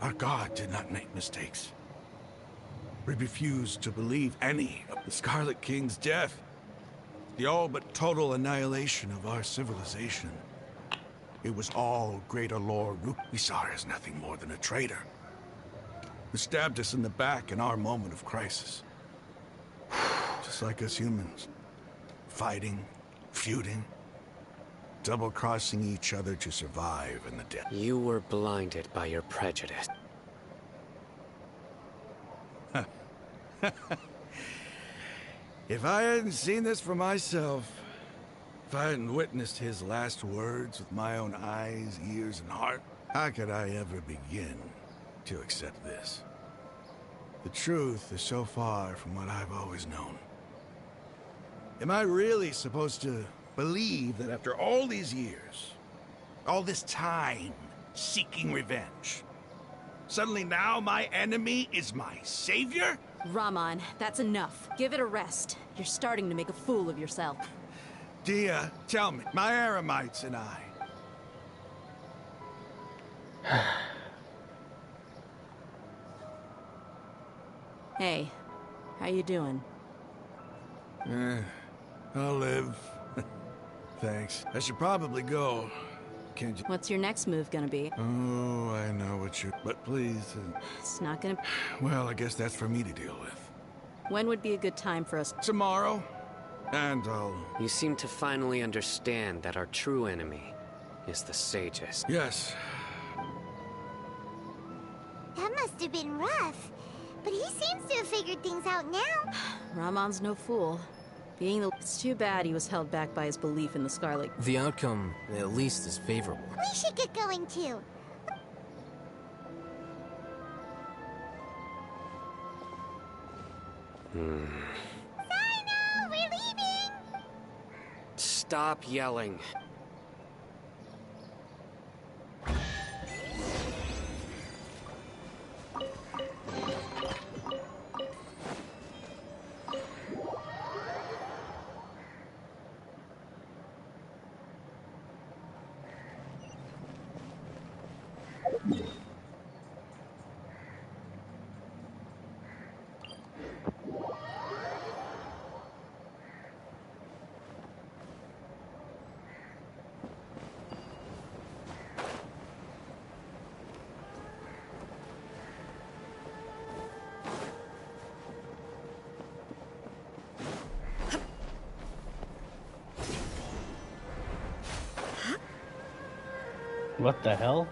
Our god did not make mistakes. We refused to believe any of the Scarlet King's death. The all but total annihilation of our civilization. It was all Greater Lord Rook. We saw her as nothing more than a traitor, who stabbed us in the back in our moment of crisis. Just like us humans. Fighting, feuding, double-crossing each other to survive in the death. You were blinded by your prejudice. If I hadn't seen this for myself, if I hadn't witnessed his last words with my own eyes, ears, and heart, how could I ever begin to accept this? The truth is so far from what I've always known. Am I really supposed to believe that after all these years, all this time seeking revenge, suddenly now my enemy is my savior? Raman, that's enough. Give it a rest. You're starting to make a fool of yourself. Dia, tell me, my Aramites and I. Hey, how you doing? I'll live. Thanks. I should probably go. Can't you? What's your next move gonna be? Oh, I know what you... But please... It's not gonna... Well, I guess that's for me to deal with. When would be a good time for us? Tomorrow. And I'll... You seem to finally understand that our true enemy is the sages. Yes. That must have been rough. But he seems to have figured things out now. Ramon's no fool. It's too bad he was held back by his belief in the Scarlet. The outcome, at least, is favorable. We should get going too. Cyno, we're leaving! Stop yelling. What the hell?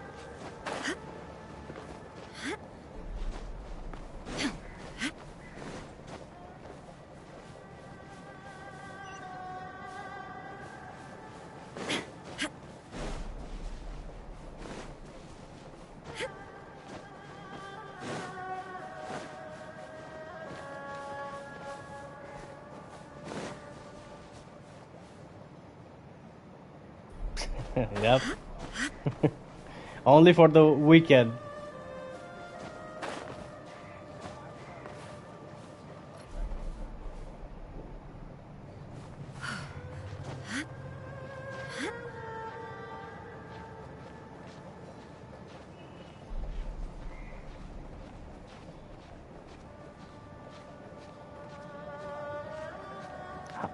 Yep. Only for the weekend.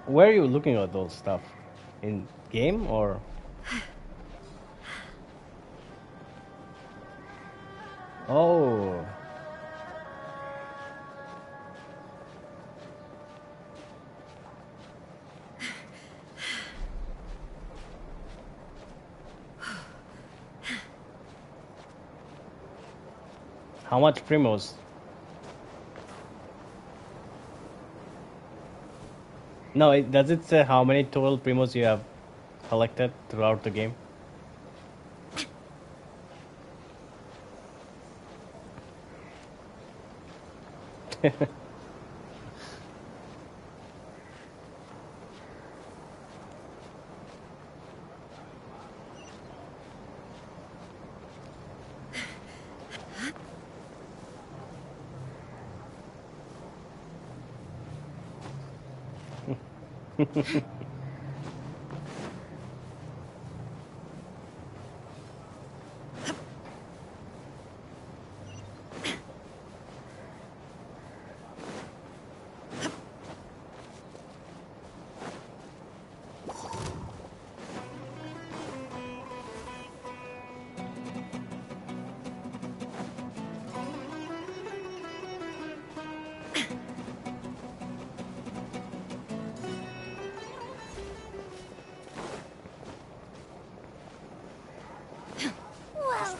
Where are you looking at those stuff? In game or? Oh. How much primos? No, does it say how many total primos you have collected throughout the game?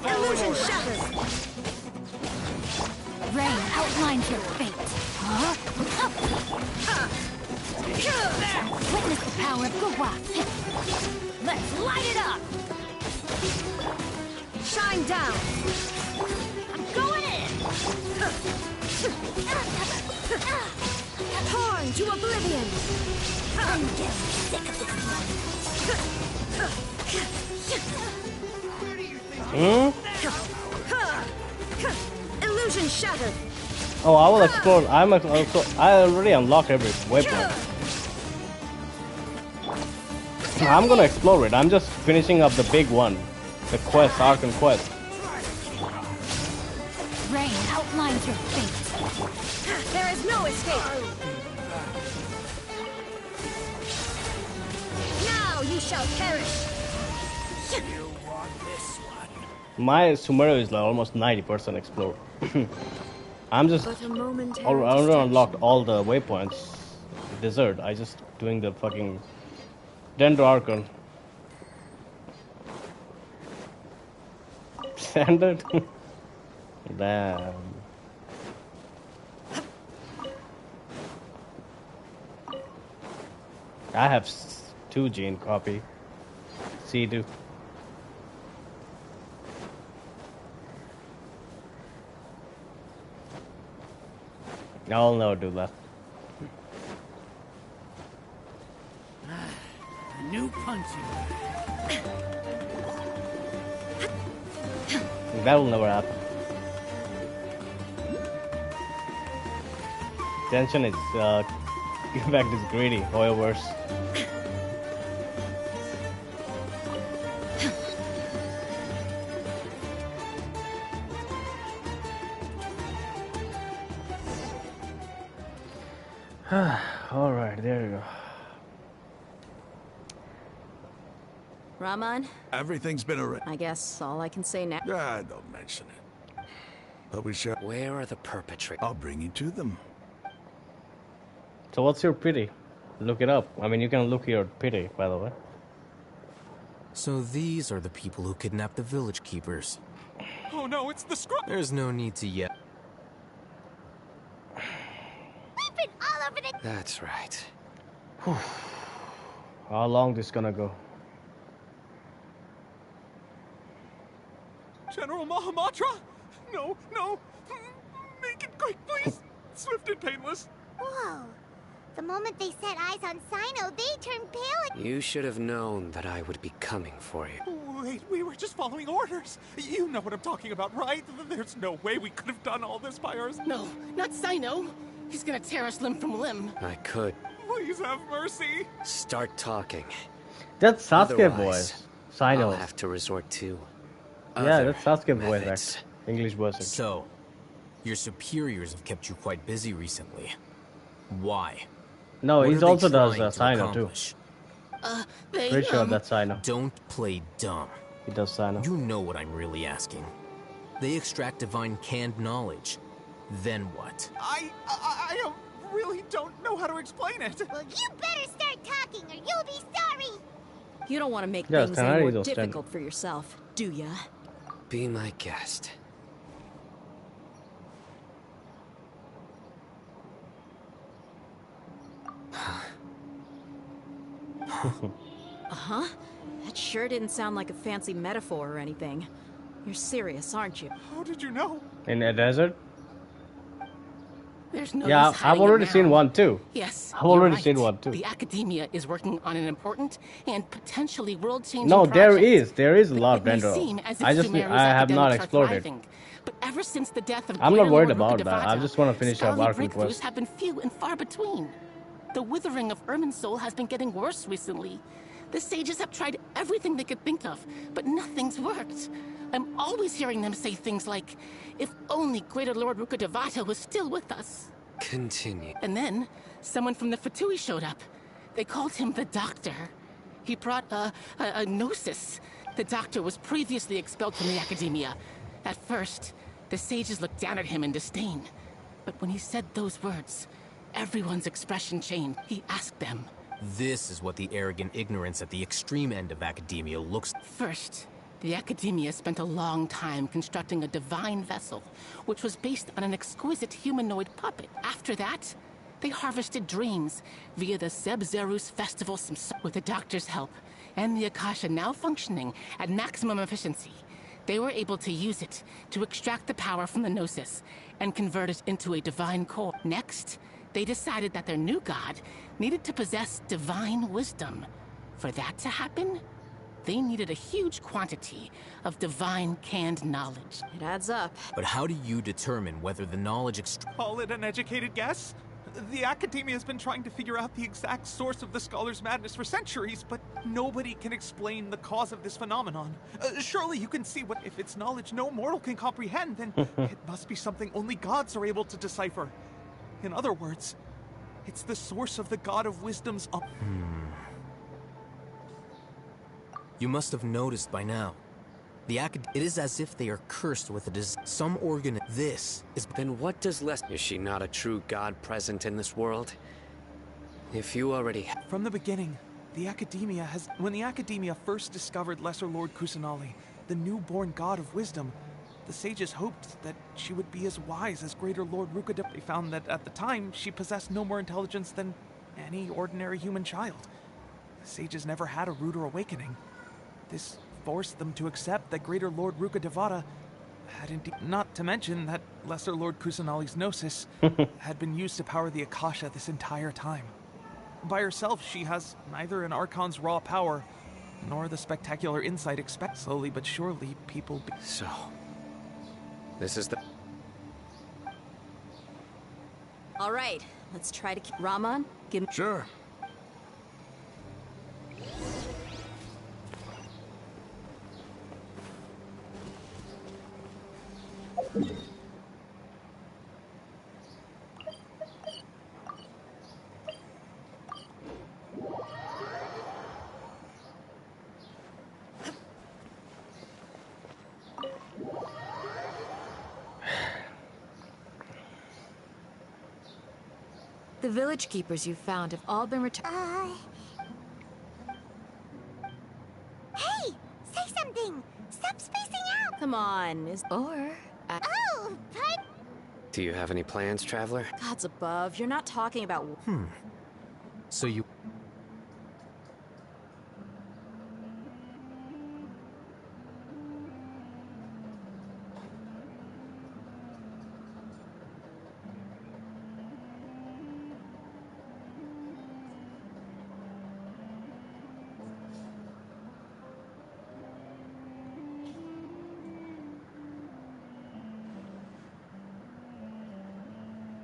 Illusion shattered! Rain outlines your fate. Huh? Witness the power of Gawak. Let's light it up! Shine down! I'm going in! Torn to oblivion! I'm getting sick of Illusion shattered! Oh, I will explore. I already unlocked every waypoint. I'm gonna explore it. I'm just finishing up the big one, the quest, Archon quest. Rain outlines your fate. There is no escape! Now you shall perish. You want this one? My Sumeru is like almost 90% explored. I'm just But a momentary I already distraction. unlocked all the waypoints. Desert. I just doing the fucking Dendro Archon. Standard. Damn. I have 2 gene copy. C2. I'll never do that. New punching. That will never happen. Genshin is, in fact, is greedy, however. Alright, there you go. Raman? Everything's been arranged. I guess all I can say now. Don't mention it. But we shall. Where are the perpetrators? I'll bring you to them. So what's your pity? Look it up. I mean, you can look your pity, by the way. So these are the people who kidnapped the village keepers. Oh no, it's the scroll. There's no need to yet. We've been all over the... That's right. How long this gonna go? General Mahamatra? No, no. Make it quick, please. Swift and painless. Whoa. The moment they set eyes on Cyno, they turned pale. You should have known that I would be coming for you. Wait, we were just following orders. You know what I'm talking about, right? There's no way we could have done all this by ourselves. No, not Cyno. He's gonna tear us limb from limb. I could. Please have mercy. Start talking. That's Sasuke Otherwise, voice. Cyno. I'll have to resort to Yeah, that's Sasuke voice, methods. actually. English voice. So, your superiors have kept you quite busy recently. Why? No, What he are they also does trying to Cyno too. accomplish? They, Pretty sure that's Cyno. Don't play dumb. He does Cyno. You know what I'm really asking. They extract divine canned knowledge. Then what? I really don't know how to explain it. Well, you better start talking or you'll be sorry. You don't want to make Yeah, things can I any more read those difficult for yourself, do ya? Be my guest. Uh-huh. That sure didn't sound like a fancy metaphor or anything. You're serious, aren't you? How did you know? In a desert? There's no Yeah, use I've hiding already it seen now. one too. Yes, I've you're already right. seen one too. The academia is working on an important and potentially world-changing No, project. there is a lot of It may Dendro. seem as if I Sumeru's have not academics are explored it. thriving. But ever since the death of I'm not Greater worried Lord about that. Rukkhadevata, I just want to finish our scholarly Archon breakthroughs quest. have been few and far between. The withering of Irminsul has been getting worse recently. The sages have tried everything they could think of, but nothing's worked. I'm always hearing them say things like, if only Greater Lord Rukkhadevata was still with us. Continue. And then, someone from the Fatui showed up. They called him the Doctor. He brought a gnosis. The Doctor was previously expelled from the Academia. At first, the sages looked down at him in disdain. But when he said those words, everyone's expression changed. He asked them. This is what the arrogant ignorance at the extreme end of academia looks. First, the Academia spent a long time constructing a divine vessel, which was based on an exquisite humanoid puppet. After that, they harvested dreams via the Zeb-Zerus Festival with the Doctor's help, and the Akasha now functioning at maximum efficiency. They were able to use it to extract the power from the Gnosis and convert it into a divine core. Next, they decided that their new god needed to possess divine wisdom. For that to happen, they needed a huge quantity of divine canned knowledge. It adds up. But how do you determine whether the knowledge Call it an educated guess? The Academia has been trying to figure out the exact source of the Scholar's madness for centuries, but nobody can explain the cause of this phenomenon. Surely you can see what if it's knowledge no mortal can comprehend, then it must be something only gods are able to decipher. In other words, it's the source of the God of Wisdom's You must have noticed by now. It is as if they are cursed with a some organ. This is. Then what does Is she not a true god present in this world? If you already. From the beginning, when the Academia first discovered Lesser Lord Kusanali, the newborn god of wisdom, the sages hoped that she would be as wise as Greater Lord Rukadip. They found that at the time, she possessed no more intelligence than any ordinary human child. The sages never had a ruder awakening. This forced them to accept that Greater Lord Rukadevata had indeed, not to mention that Lesser Lord Kusanali's gnosis had been used to power the Akasha this entire time. By herself, she has neither an Archon's raw power, nor the spectacular insight expect. Slowly but surely, people So, this is the... All right, let's try to keep... Raman, give me... Sure. The village keepers you found have all been returned. Hey! Say something! Stop spacing out! Come on, Oh, pardon? Do you have any plans, Traveler? Gods above, you're not talking about... So you...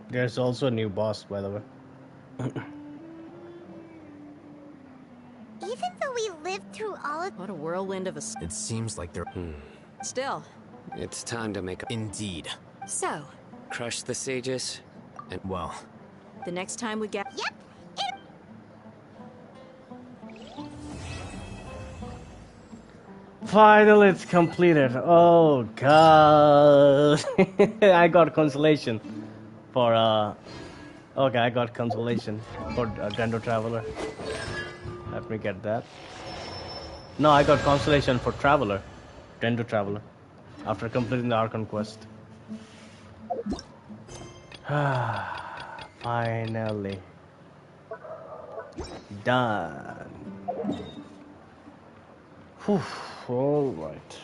There's also a new boss, by the way. Even though we lived through all of... What a whirlwind of a... It seems like they're... Still. It's time to make a... Indeed. So? Crush the sages, and... Well... The next time we get... Yep! Finally, it's completed. Oh, God. I got consolation for, Okay, I got consolation for Dendro Traveler. Let me get that. No, I got consolation for Traveler. Dendro Traveler. After completing the Archon quest. Finally. Done. Whew. All right.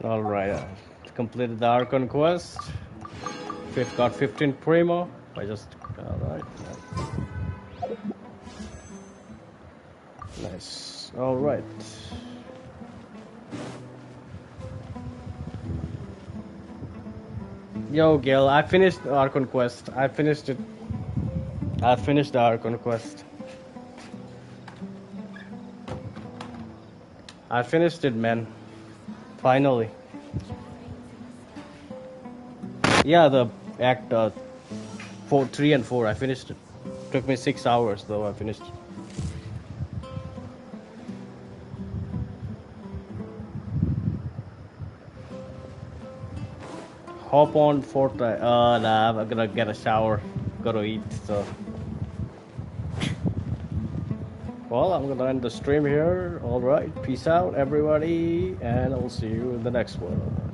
All right. Completed the Archon quest. Got 15 Primo. I just... All right. Nice. All right. Yo, Gil, I finished the Archon quest. I finished it. I finished the Archon quest. I finished it, man. Finally. Yeah, the act 4, 3 and 4. I finished it. Took me 6 hours, though. I finished it. Hop on 4th. Nah, I'm gonna get a shower. Gotta eat, so. Well, I'm gonna end the stream here. Alright, peace out, everybody, and I'll see you in the next one.